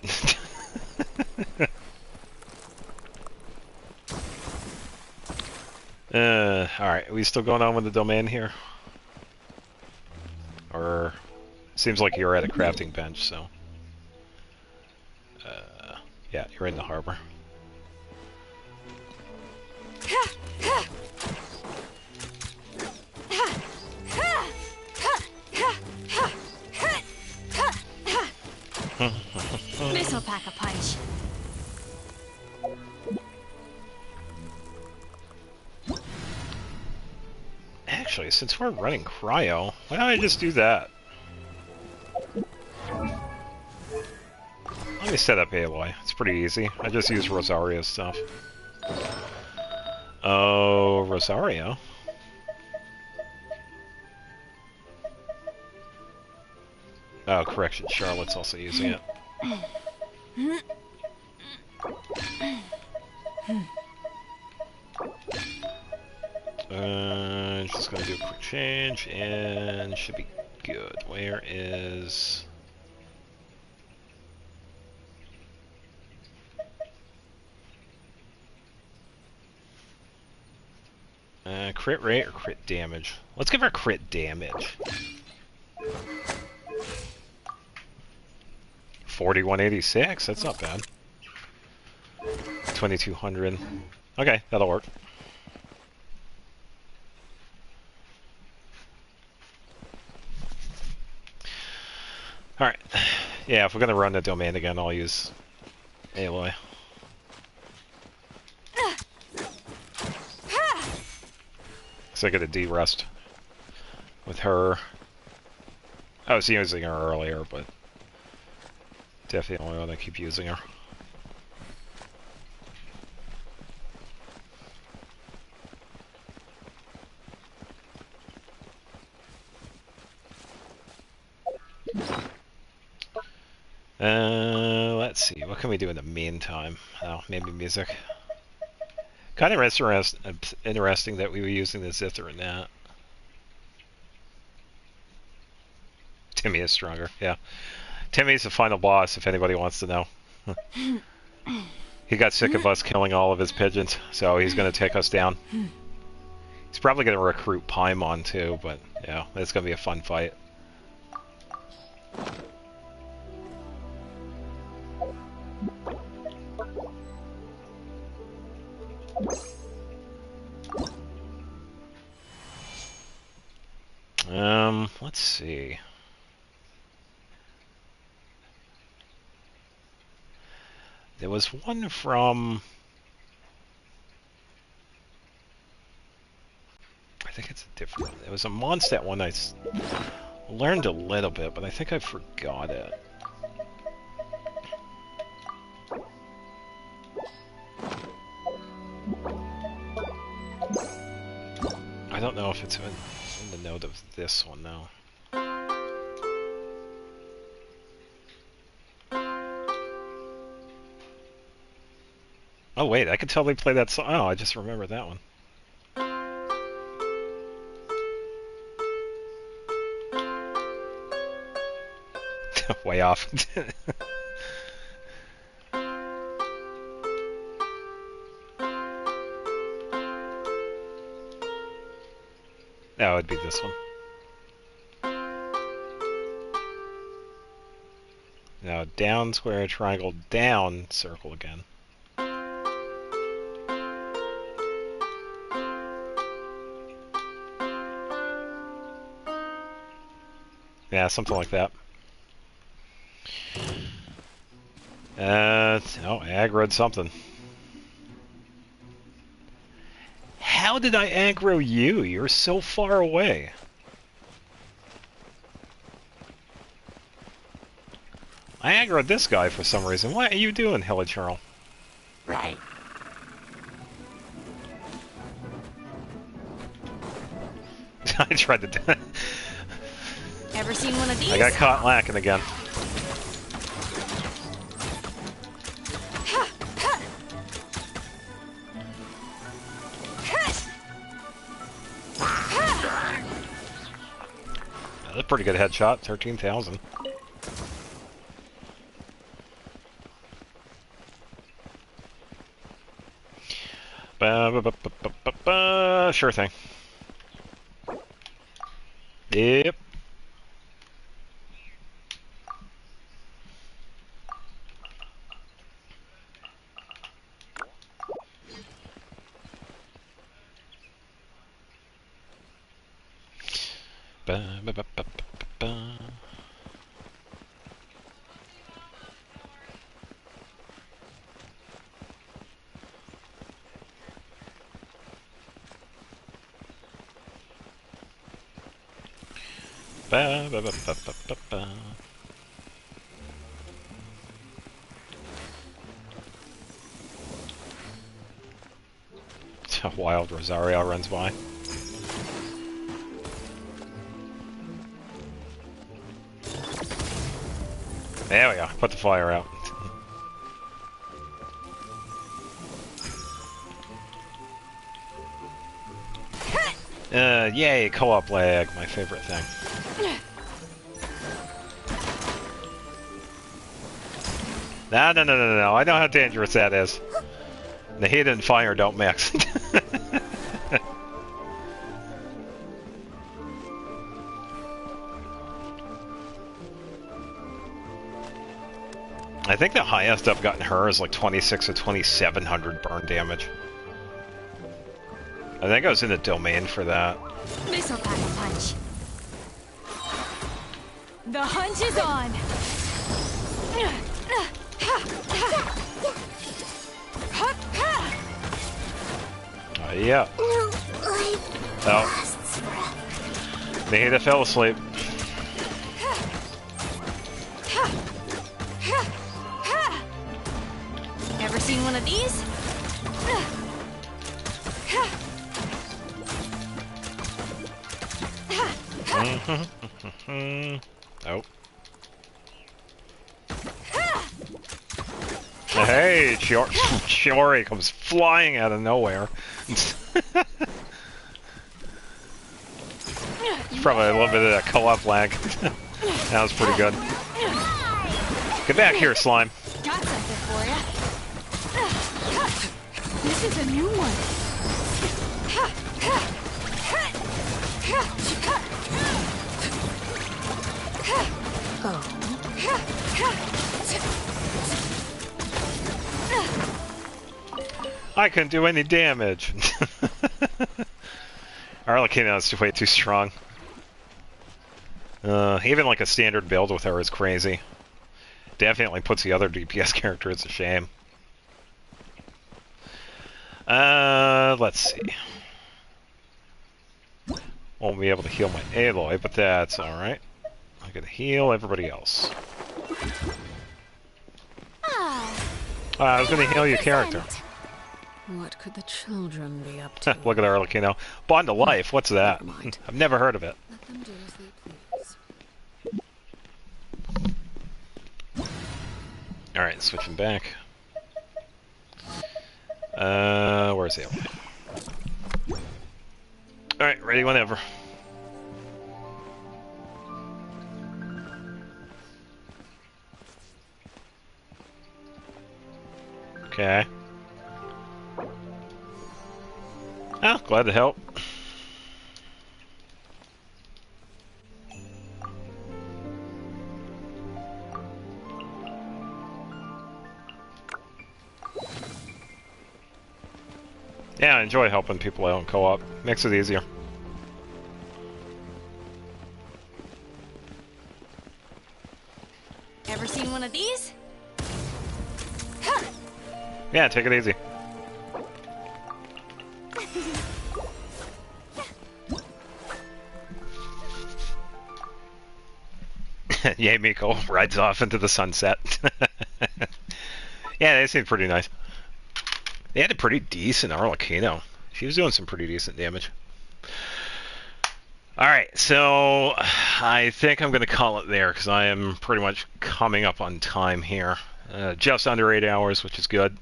Alright, are we still going on with the domain here? Or... seems like you're at a crafting bench, so... yeah, you're in the harbor. This'll pack a punch. Actually, since we're running cryo, why don't I just do that? Let me set up Aloy. It's pretty easy. I just use Rosario's stuff. Oh, Rosario? Oh, correction. Charlotte's also using it. Just gonna do a quick change and should be good. Where is... Crit rate or crit damage? Let's give her crit damage. 4186. That's not bad. 2200. Okay, that'll work. Alright. Yeah, if we're gonna run the domain again, I'll use Aloy. So I get a D-rest with her. I was using her earlier, but definitely want to keep using her. Let's see. What can we do in the meantime? Oh, maybe music. Kind of interesting that we were using the Zither in that. Timmy is stronger, yeah. Timmy's the final boss, if anybody wants to know. He got sick of us killing all of his pigeons, so he's going to take us down. He's probably going to recruit Paimon too, but yeah, it's going to be a fun fight. Let's see. There was one from... I think it's a different one. It was a Mondstadt one I learned a little bit, but I think I forgot it. I don't know if it's in the note of this one now. Oh wait, I could totally play that song. Oh, I just remember that one. Way off. That would be this one. Now down, square, triangle, down, circle again. Yeah, something like that. Oh, I aggroed something. How did I aggro you? You're so far away. I aggroed this guy for some reason. What are you doing, Hilichurl? Right. I tried to do it. Ever seen one of these? I got caught lacking again. That's a pretty good headshot, 13,000. Sure thing. Yep. A wild Rosario runs by. There we go. Put the fire out. Yay, co-op lag, my favorite thing. No, I know how dangerous that is. The heat and fire don't mix. I think the highest I've gotten her is like 26 or 2700 burn damage. I think I was in the domain for that. Missile pack punch. The hunt is on. Yeah. Oh. Nahida fell asleep. Ever seen one of these? Oh. Hey, Shiori comes flying out of nowhere. It's probably a little bit of that co-op lag. That was pretty good. Get back here, slime. Got something for ya. This is a new one. I couldn't do any damage. Arlecchino is way too strong. Even like a standard build with her is crazy. Definitely puts the other DPS characters to shame. Let's see. Won't be able to heal my Aloy, but that's alright. I gotta heal everybody else. I was gonna heal your character. What could the children be up to? Look at Arlecchino. Bond to Life, what's that? I've never heard of it. Let them do as they please. Alright, switching back. Where's the Aloy? Alright, ready whenever. Okay. Oh, glad to help. Yeah, I enjoy helping people out in co-op. Makes it easier. Ever seen one of these? Yeah, take it easy. Yay, Miko rides off into the sunset. Yeah, they seem pretty nice. They had a pretty decent Arlecchino. She was doing some pretty decent damage. Alright, so I think I'm going to call it there because I am pretty much coming up on time here. Just under 8 hours, which is good.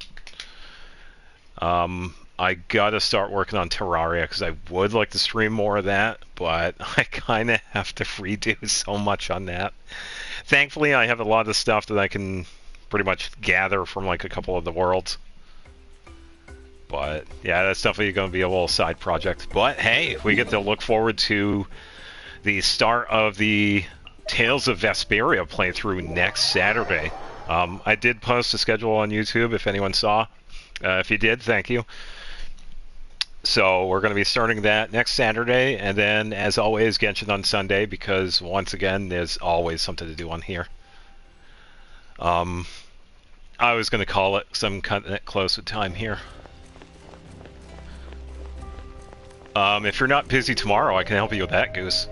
I gotta start working on Terraria because I would like to stream more of that, but I kind of have to redo so much on that. Thankfully, I have a lot of stuff that I can pretty much gather from like a couple of the worlds. But yeah, that's definitely going to be a little side project. But hey, we get to look forward to the start of the Tales of Vesperia playthrough next Saturday. I did post a schedule on YouTube if anyone saw. If you did, thank you. So we're going to be starting that next Saturday, and then, as always, Genshin on Sunday, because, once again, there's always something to do on here. I was going to call it, because I'm cutting it close with time here. If you're not busy tomorrow, I can help you with that, Goose.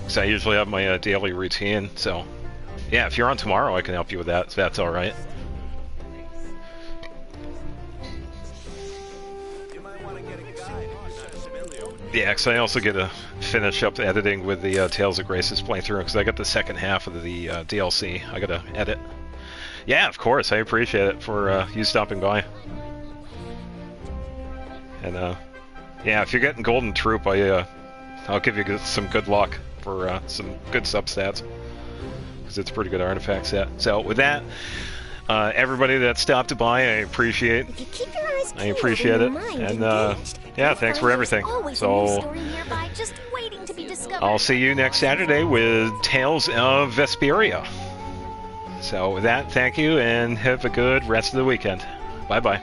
Because I usually have my daily routine, so... Yeah, if you're on tomorrow, I can help you with that, if that's alright. Yeah, because I also get to finish up the editing with the Tales of Graces playthrough, because I got the second half of the DLC I got to edit. Yeah, of course, I appreciate it for you stopping by. And, yeah, if you're getting Golden Troop, I'll give you some good luck for some good substats. Because it's a pretty good artifact set. So, with that, everybody that stopped by, I appreciate it. And, yeah, thanks for everything. So, I'll see you next Saturday with Tales of Vesperia. So with that, thank you, and have a good rest of the weekend. Bye-bye.